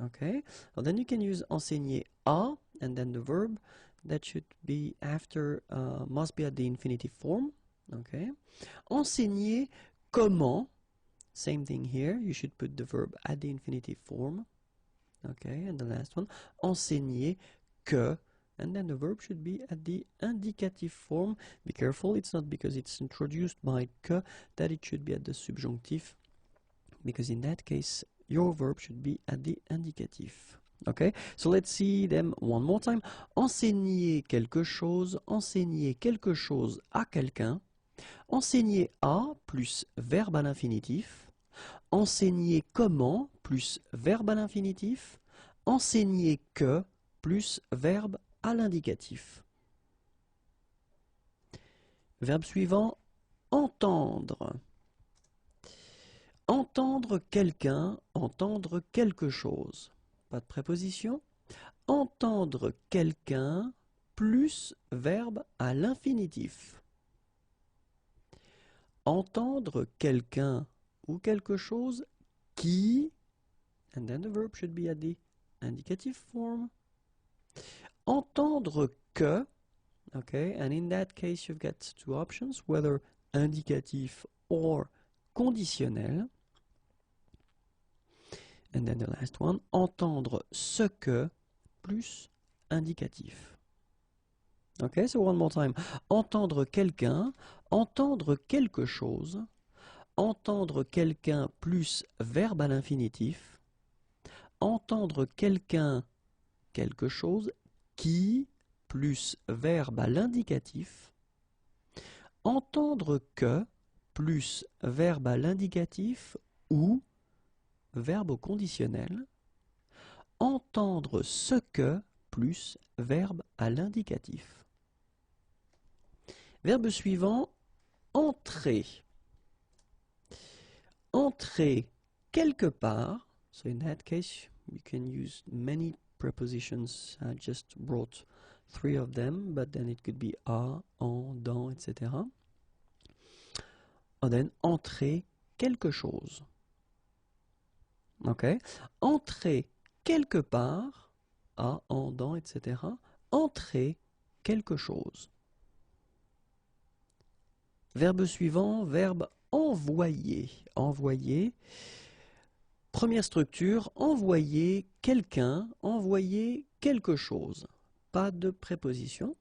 Okay, well, then you can use enseigner à, and then the verb that should be after, must be at the infinitive form. Okay, enseigner comment. Same thing here, you should put the verb at the infinitive form. Okay, and the last one, enseigner que, and then the verb should be at the indicative form. Be careful, it's not because it's introduced by que that it should be at the subjunctive, because in that case, your verb should be at the indicative. Okay, so let's see them one more time. Enseigner quelque chose à quelqu'un. Enseigner à plus verbe à l'infinitif. Enseigner comment plus verbe à l'infinitif. Enseigner que plus verbe à l'indicatif. Verbe suivant, entendre. Entendre quelqu'un, entendre quelque chose. Pas de préposition. Entendre quelqu'un plus verbe à l'infinitif. Entendre quelqu'un ou quelque chose qui, and then the verb should be at the indicative form. Entendre que, okay, and in that case you've got two options, whether indicatif or conditionnel. And then the last one, entendre ce que plus indicatif. Okay, so one more time. Entendre quelqu'un, entendre quelque chose, entendre quelqu'un plus verbe à l'infinitif, entendre quelqu'un, quelque chose, qui plus verbe à l'indicatif, entendre que plus verbe à l'indicatif ou verbe au conditionnel, entendre ce que plus verbe à l'indicatif. Verbe suivant, entrer. Entrer quelque part. So in that case, you can use many prepositions. I just brought 3 of them, but then it could be à, en, dans, etc. And then entrer quelque chose. Okay. Entrer quelque part, à, en, dans, etc. Entrer quelque chose. Verbe suivant, verbe envoyer. Envoyer. Première structure, envoyer quelqu'un, envoyer quelque chose. Pas de préposition.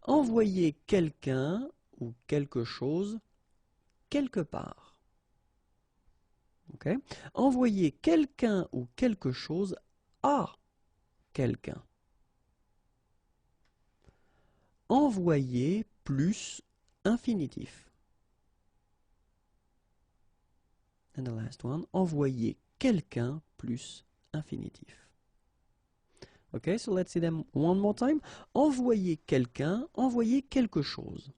Envoyer quelqu'un ou quelque chose quelque part. Okay. Envoyer quelqu'un ou quelque chose à quelqu'un. Envoyer plus infinitif. And the last one, envoyer quelqu'un plus infinitif. Okay, so let's see them one more time. Envoyer quelqu'un, envoyer quelque chose.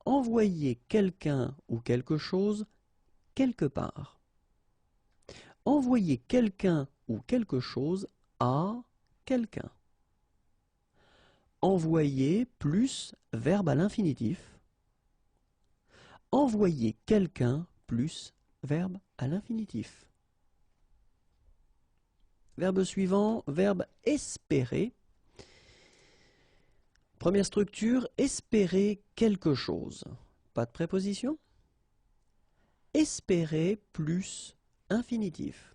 Envoyer quelqu'un ou quelque chose quelque part. Envoyer quelqu'un ou quelque chose à quelqu'un. Envoyer plus verbe à l'infinitif. Envoyer quelqu'un plus verbe à l'infinitif. Verbe suivant, verbe espérer. Première structure, espérer quelque chose. Pas de préposition. Espérer plus infinitif.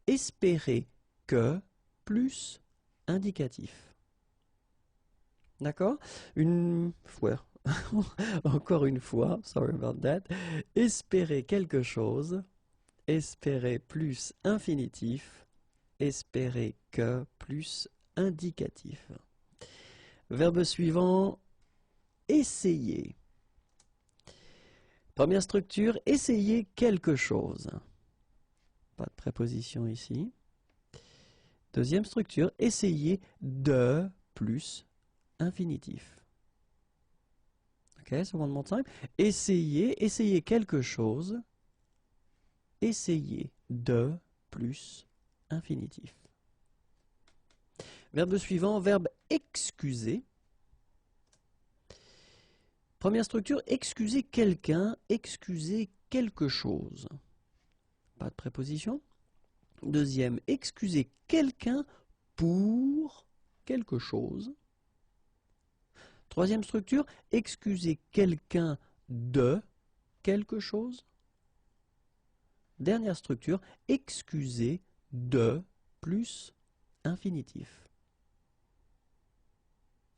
Espérer que plus indicatif. D'accord? Une fois. Encore une fois, sorry about that. Espérer quelque chose. espérer plus infinitif, espérer que plus indicatif. Verbe suivant, essayer. Première structure, essayer quelque chose. Pas de préposition ici. Deuxième structure, essayer de plus infinitif. Ok, so one more time. Essayer quelque chose. Essayer de plus infinitif. Verbe suivant, verbe excuser. Première structure, excuser quelqu'un, excuser quelque chose. Pas de préposition. Deuxième, excuser quelqu'un pour quelque chose. Troisième structure, excuser quelqu'un de quelque chose. Dernière structure, excuser de plus infinitif.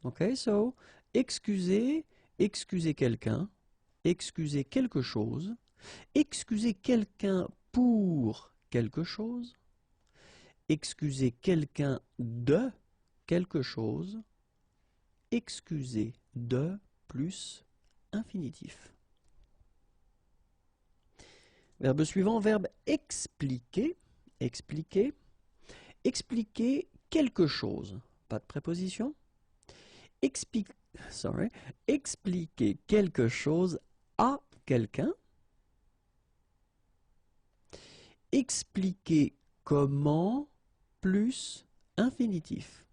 Ok, so, excuser quelqu'un, excuser quelque chose, excuser quelqu'un pour quelque chose, excuser quelqu'un de quelque chose, excuser de plus infinitif. Verbe suivant, verbe expliquer. Expliquer. Expliquer quelque chose. Pas de préposition. Expliquer quelque chose à quelqu'un. Expliquer comment plus infinitif.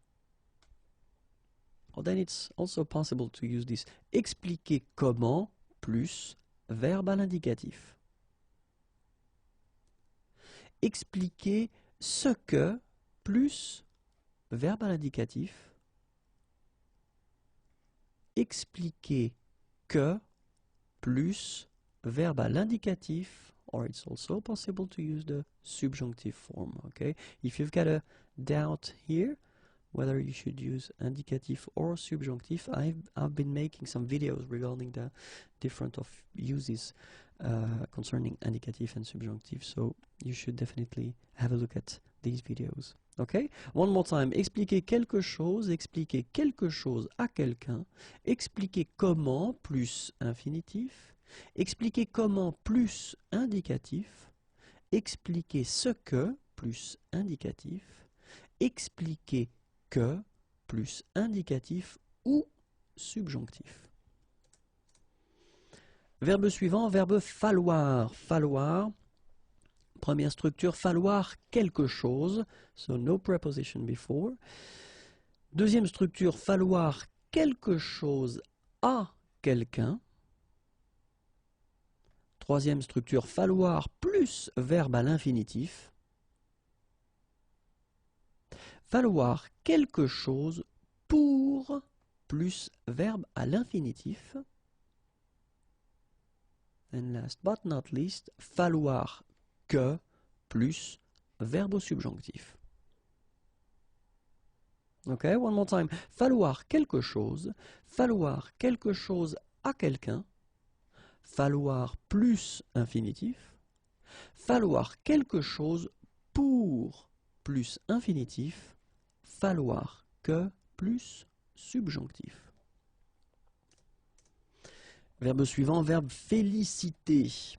Or then it's also possible to use this. Expliquer comment plus verbe à l'indicatif. Expliquer ce que plus verbe à l'indicatif. Expliquer que plus verbe à l'indicatif, or it's also possible to use the subjunctive form, okay? If you've got a doubt here, whether you should use indicative or subjunctive, I've been making some videos regarding the different of uses concerning indicative and subjunctive, so you should definitely have a look at these videos. Okay? One more time. Expliquer quelque chose à quelqu'un. Expliquer comment plus infinitif. Expliquer comment plus indicatif. Expliquer ce que plus indicatif. Expliquer que plus indicatif ou subjonctif. Verbe suivant, verbe falloir. Falloir. Première structure, falloir quelque chose. So no preposition before. Deuxième structure, falloir quelque chose à quelqu'un. Troisième structure, falloir plus verbe à l'infinitif. Falloir quelque chose pour plus verbe à l'infinitif. And last but not least, falloir que plus verbe au subjonctif. Ok, one more time. Falloir quelque chose à quelqu'un. Falloir plus infinitif. Falloir quelque chose pour plus infinitif. Falloir que plus subjonctif. Verbe suivant, verbe féliciter.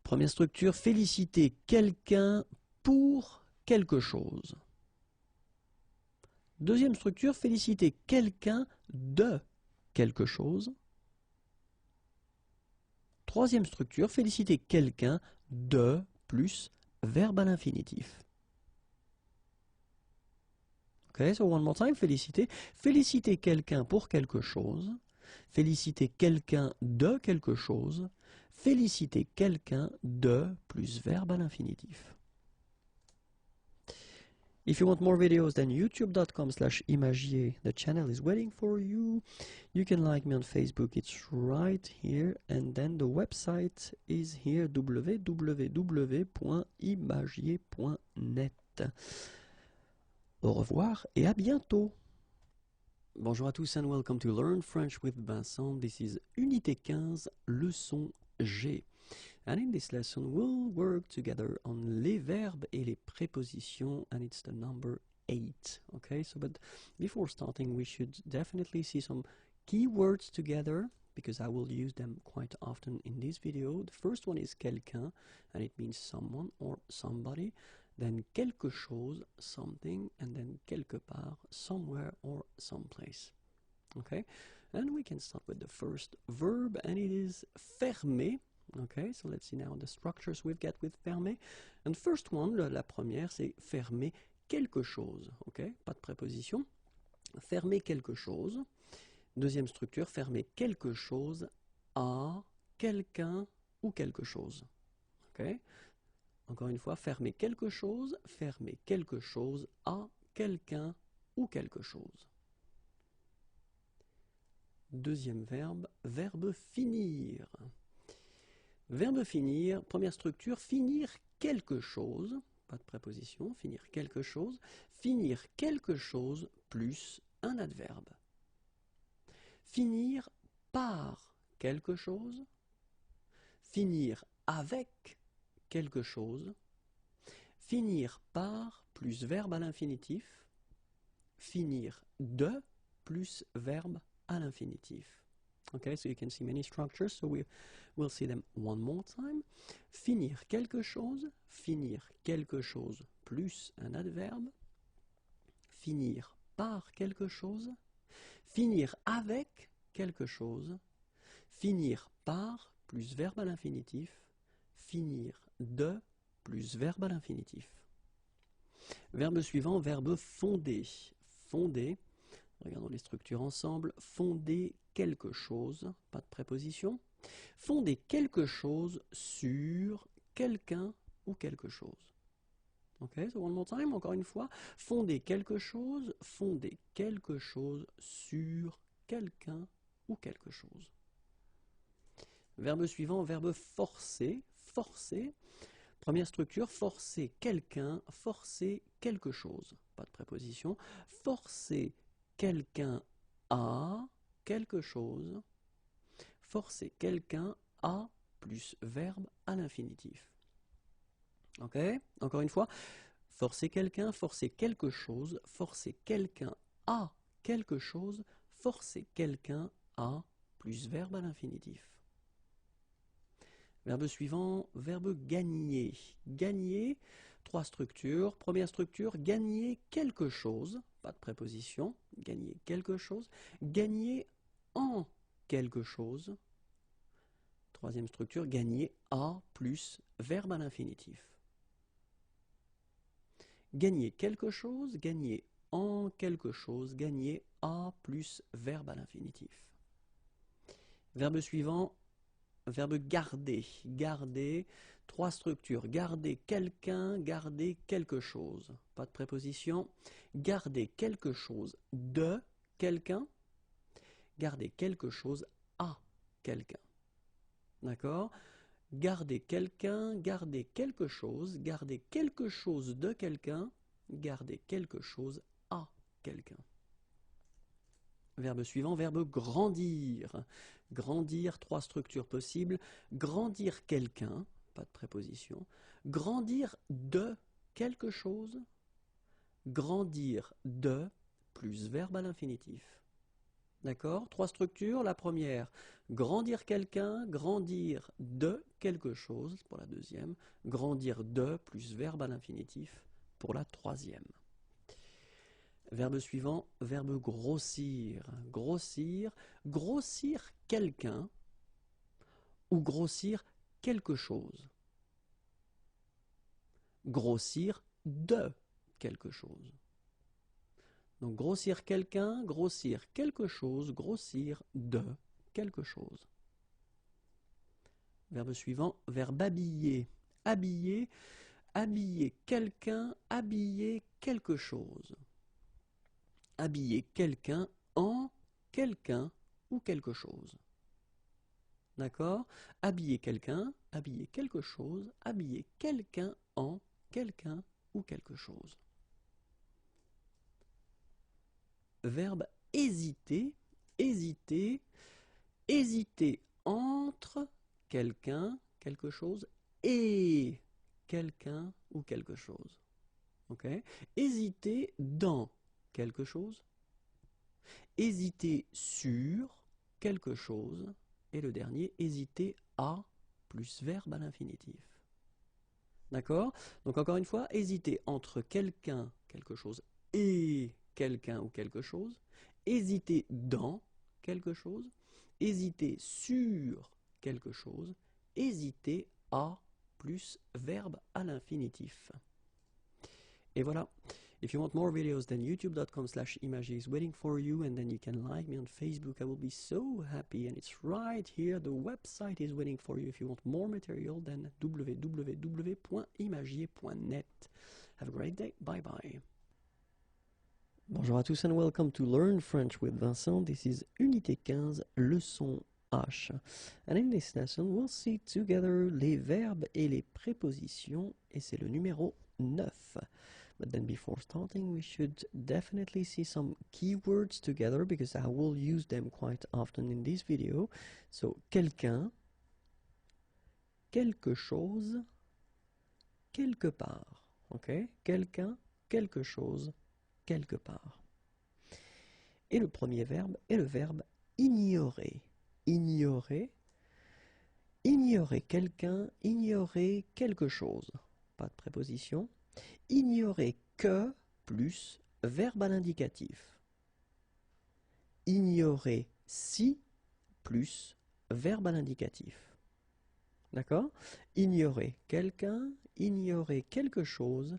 Première structure, féliciter quelqu'un pour quelque chose. Deuxième structure, féliciter quelqu'un de quelque chose. Troisième structure, féliciter quelqu'un de plus verbe à l'infinitif. Ok, so one more time, féliciter. Féliciter quelqu'un pour quelque chose. Féliciter quelqu'un de quelque chose. Féliciter quelqu'un de plus verbe à l'infinitif. If you want more videos, then youtube.com/imagier. The channel is waiting for you. You can like me on Facebook, it's right here. And then the website is here, www.imagier.net. Au revoir et à bientôt. Bonjour à tous and welcome to Learn French with Vincent. This is Unité 15, leçon G. And in this lesson, we'll work together on les verbes et les prépositions, and it's the number 8. Okay, so but before starting, we should definitely see some keywords together, because I will use them quite often in this video. The first one is quelqu'un, and it means someone or somebody. Then quelque chose, something, and then quelque part, somewhere or someplace. Okay, and we can start with the first verb, and it is fermer. Okay, so let's see now the structures we've got with fermer. And first one, la première, c'est fermer quelque chose. Okay, pas de préposition. Fermer quelque chose. Deuxième structure, fermer quelque chose à quelqu'un ou quelque chose. Okay. Encore une fois, fermer quelque chose à quelqu'un ou quelque chose. Deuxième verbe, verbe finir. Verbe finir, première structure, finir quelque chose, pas de préposition, finir quelque chose plus un adverbe. Finir par quelque chose, finir avec quelque chose, finir par plus verbe à l'infinitif, finir de plus verbe à l'infinitif. Okay, so you can see many structures, so we'll see them one more time. Finir quelque chose plus un adverbe, finir par quelque chose, finir avec quelque chose, finir par plus verbe à l'infinitif, finir de plus verbe à l'infinitif. Verbe suivant, verbe fonder. Fonder, regardons les structures ensemble. Fonder quelque chose, pas de préposition. Fonder quelque chose sur quelqu'un ou quelque chose. Ok, so one more time, encore une fois. Fonder quelque chose sur quelqu'un ou quelque chose. Verbe suivant, verbe forcer. Forcer. Première structure, forcer quelqu'un, forcer quelque chose. Pas de préposition. Forcer quelqu'un à quelque chose. Forcer quelqu'un à plus verbe à l'infinitif. Ok, encore une fois. Forcer quelqu'un, forcer quelque chose, forcer quelqu'un à quelque chose, forcer quelqu'un à plus verbe à l'infinitif. Verbe suivant, verbe gagner. Gagner, trois structures. Première structure, gagner quelque chose, pas de préposition, gagner quelque chose. Gagner en quelque chose. Troisième structure, gagner à plus verbe à l'infinitif. Gagner quelque chose, gagner en quelque chose, gagner à plus verbe à l'infinitif. Verbe suivant, verbe garder. Garder, trois structures. Garder quelqu'un, garder quelque chose. Pas de préposition. Garder quelque chose de quelqu'un. Garder quelque chose à quelqu'un. D'accord ? Garder quelqu'un, garder quelque chose de quelqu'un, garder quelque chose à quelqu'un. Verbe suivant, verbe grandir. Grandir, trois structures possibles. Grandir quelqu'un, pas de préposition. Grandir de quelque chose. Grandir de plus verbe à l'infinitif. D'accord? Trois structures. La première, grandir quelqu'un, grandir de quelque chose pour la deuxième. Grandir de plus verbe à l'infinitif pour la troisième. Verbe suivant, verbe grossir. Grossir, grossir quelqu'un ou grossir quelque chose. Grossir de quelque chose. Donc grossir quelqu'un, grossir quelque chose, grossir de quelque chose. Verbe suivant, verbe habiller. Habiller, habiller quelqu'un, habiller quelque chose. Habiller quelqu'un en quelqu'un ou quelque chose. D'accord? Habiller quelqu'un, habiller quelque chose, habiller quelqu'un en quelqu'un ou quelque chose. Verbe hésiter, hésiter, hésiter entre quelqu'un, quelque chose et quelqu'un ou quelque chose. Ok? Hésiter dans quelque chose. Hésiter sur quelque chose. Et le dernier, hésiter à plus verbe à l'infinitif. D'accord? Donc encore une fois, hésiter entre quelqu'un, quelque chose et quelqu'un ou quelque chose. Hésiter dans quelque chose. Hésiter sur quelque chose. Hésiter à plus verbe à l'infinitif. Et voilà. If you want more videos, then youtube.com/imagiers is waiting for you, and then you can like me on Facebook. I will be so happy, and it's right here. The website is waiting for you. If you want more material, then www.imagiers.net. Have a great day. Bye bye. Bonjour à tous and welcome to Learn French with Vincent. This is Unité 15, leçon H. And in this lesson, we'll see together les verbes et les prépositions, et c'est le numéro 9. But then before starting, we should definitely see some keywords together because I will use them quite often in this video. So, quelqu'un, quelque chose, quelque part. Ok? Quelqu'un, quelque chose, quelque part. Et le premier verbe est le verbe ignorer. Ignorer, ignorer quelqu'un, ignorer quelque chose. Pas de préposition. Ignorer que plus verbe à l'indicatif. Ignorer si plus verbe à l'indicatif. D'accord? Ignorer quelqu'un, ignorer quelque chose,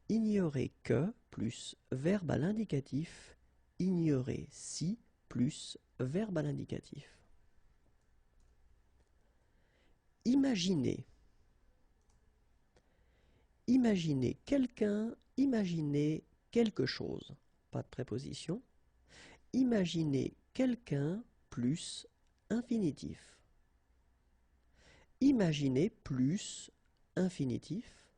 ignorer que plus verbe à l'indicatif, ignorer si plus verbe à l'indicatif. Imaginer. Imaginez quelqu'un, imaginez quelque chose. Pas de préposition. Imaginez quelqu'un plus infinitif. Imaginez plus infinitif.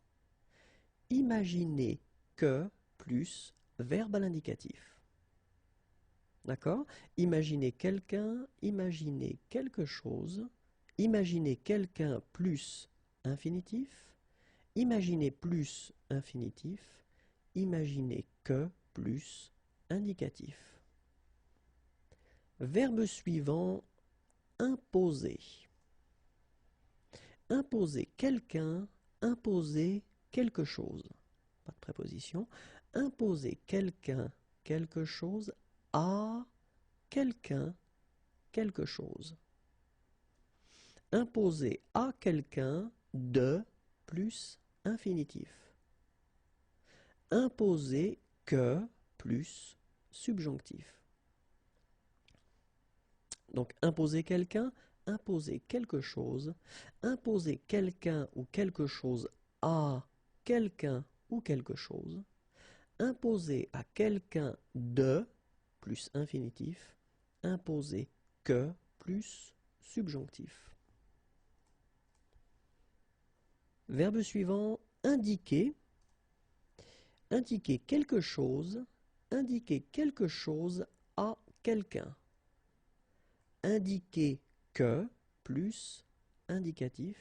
Imaginez que plus verbe à l'indicatif. D'accord? Imaginez quelqu'un, imaginez quelque chose. Imaginez quelqu'un plus infinitif. Imaginez plus infinitif, imaginez que plus indicatif. Verbe suivant, imposer. Imposer quelqu'un, imposer quelque chose. Pas de préposition. Imposer quelqu'un, quelque chose à quelqu'un, quelque chose. Imposer à quelqu'un de plus infinitif. Imposer que plus subjonctif. Donc imposer quelqu'un, imposer quelque chose, imposer quelqu'un ou quelque chose à quelqu'un ou quelque chose, imposer à quelqu'un de plus infinitif, imposer que plus subjonctif. Verbe suivant, indiquer. Indiquer quelque chose à quelqu'un. Indiquer que plus indicatif.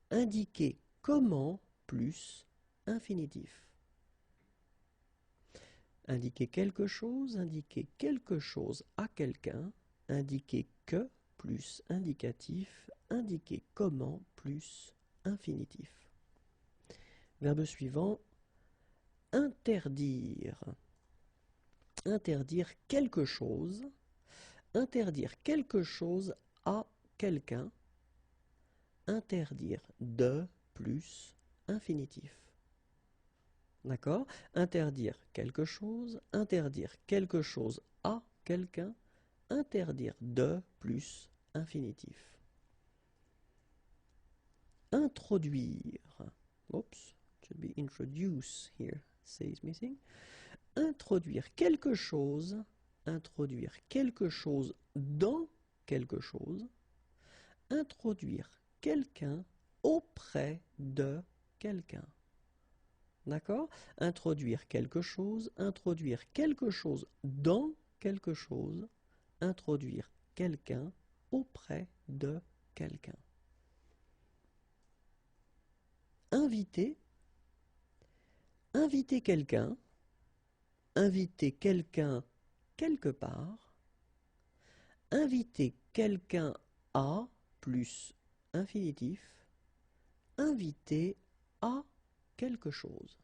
Indiquer comment plus infinitif. Indiquer quelque chose à quelqu'un. Indiquer que plus indicatif. Indiquer comment plus infinitif. Verbe suivant, interdire. Interdire quelque chose à quelqu'un. Interdire de plus infinitif. D'accord? Interdire quelque chose à quelqu'un. Interdire de plus infinitif. Introduire. Oops, should be introduce here, says missing. Introduire quelque chose dans quelque chose. Introduire quelqu'un auprès de quelqu'un. D'accord? Introduire quelque chose dans quelque chose. Introduire quelqu'un auprès de quelqu'un. inviter, inviter quelqu'un quelque part, inviter quelqu'un à plus infinitif, inviter à quelque chose.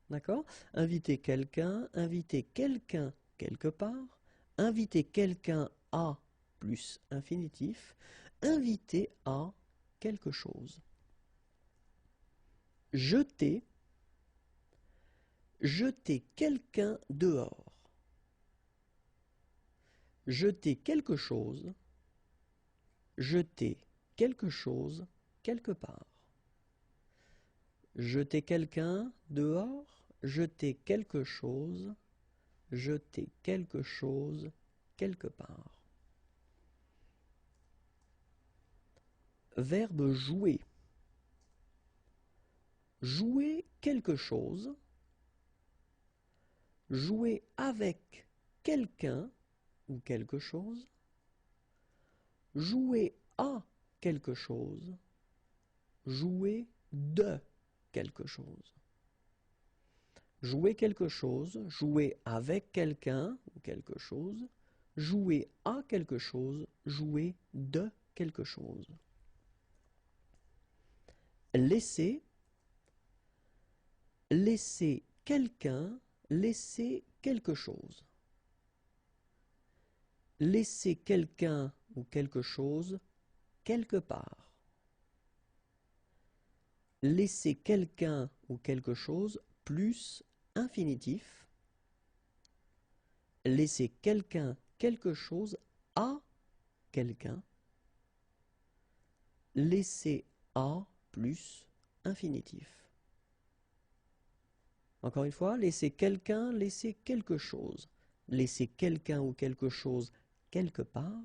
D'accord? Inviter quelqu'un quelque part, inviter quelqu'un à plus infinitif, inviter à quelque chose. Jeter, jeter quelqu'un dehors. Jeter quelque chose quelque part. Jeter quelqu'un dehors, jeter quelque chose quelque part. Verbe jouer. Jouer quelque chose, jouer avec quelqu'un ou quelque chose, jouer à quelque chose, jouer de quelque chose. Jouer quelque chose, jouer avec quelqu'un ou quelque chose, jouer à quelque chose, jouer de quelque chose. Laisser, laisser quelqu'un, laisser quelque chose. Laisser quelqu'un ou quelque chose quelque part. Laisser quelqu'un ou quelque chose plus infinitif. Laisser quelqu'un quelque chose à quelqu'un. Laisser à plus infinitif. Encore une fois, laisser quelqu'un, laisser quelque chose. Laisser quelqu'un ou quelque chose quelque part.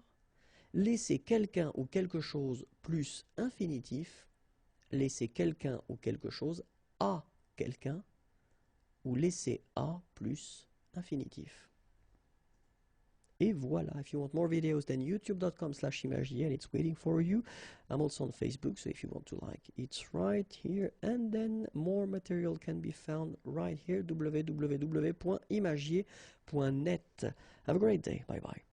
Laisser quelqu'un ou quelque chose plus infinitif. Laisser quelqu'un ou quelque chose à quelqu'un. Ou laisser à plus infinitif. Et voilà, if you want more videos, then youtube.com/imagier, and it's waiting for you. I'm also on Facebook, so if you want to like, it's right here. And then more material can be found right here, www.imagier.net. Have a great day. Bye-bye.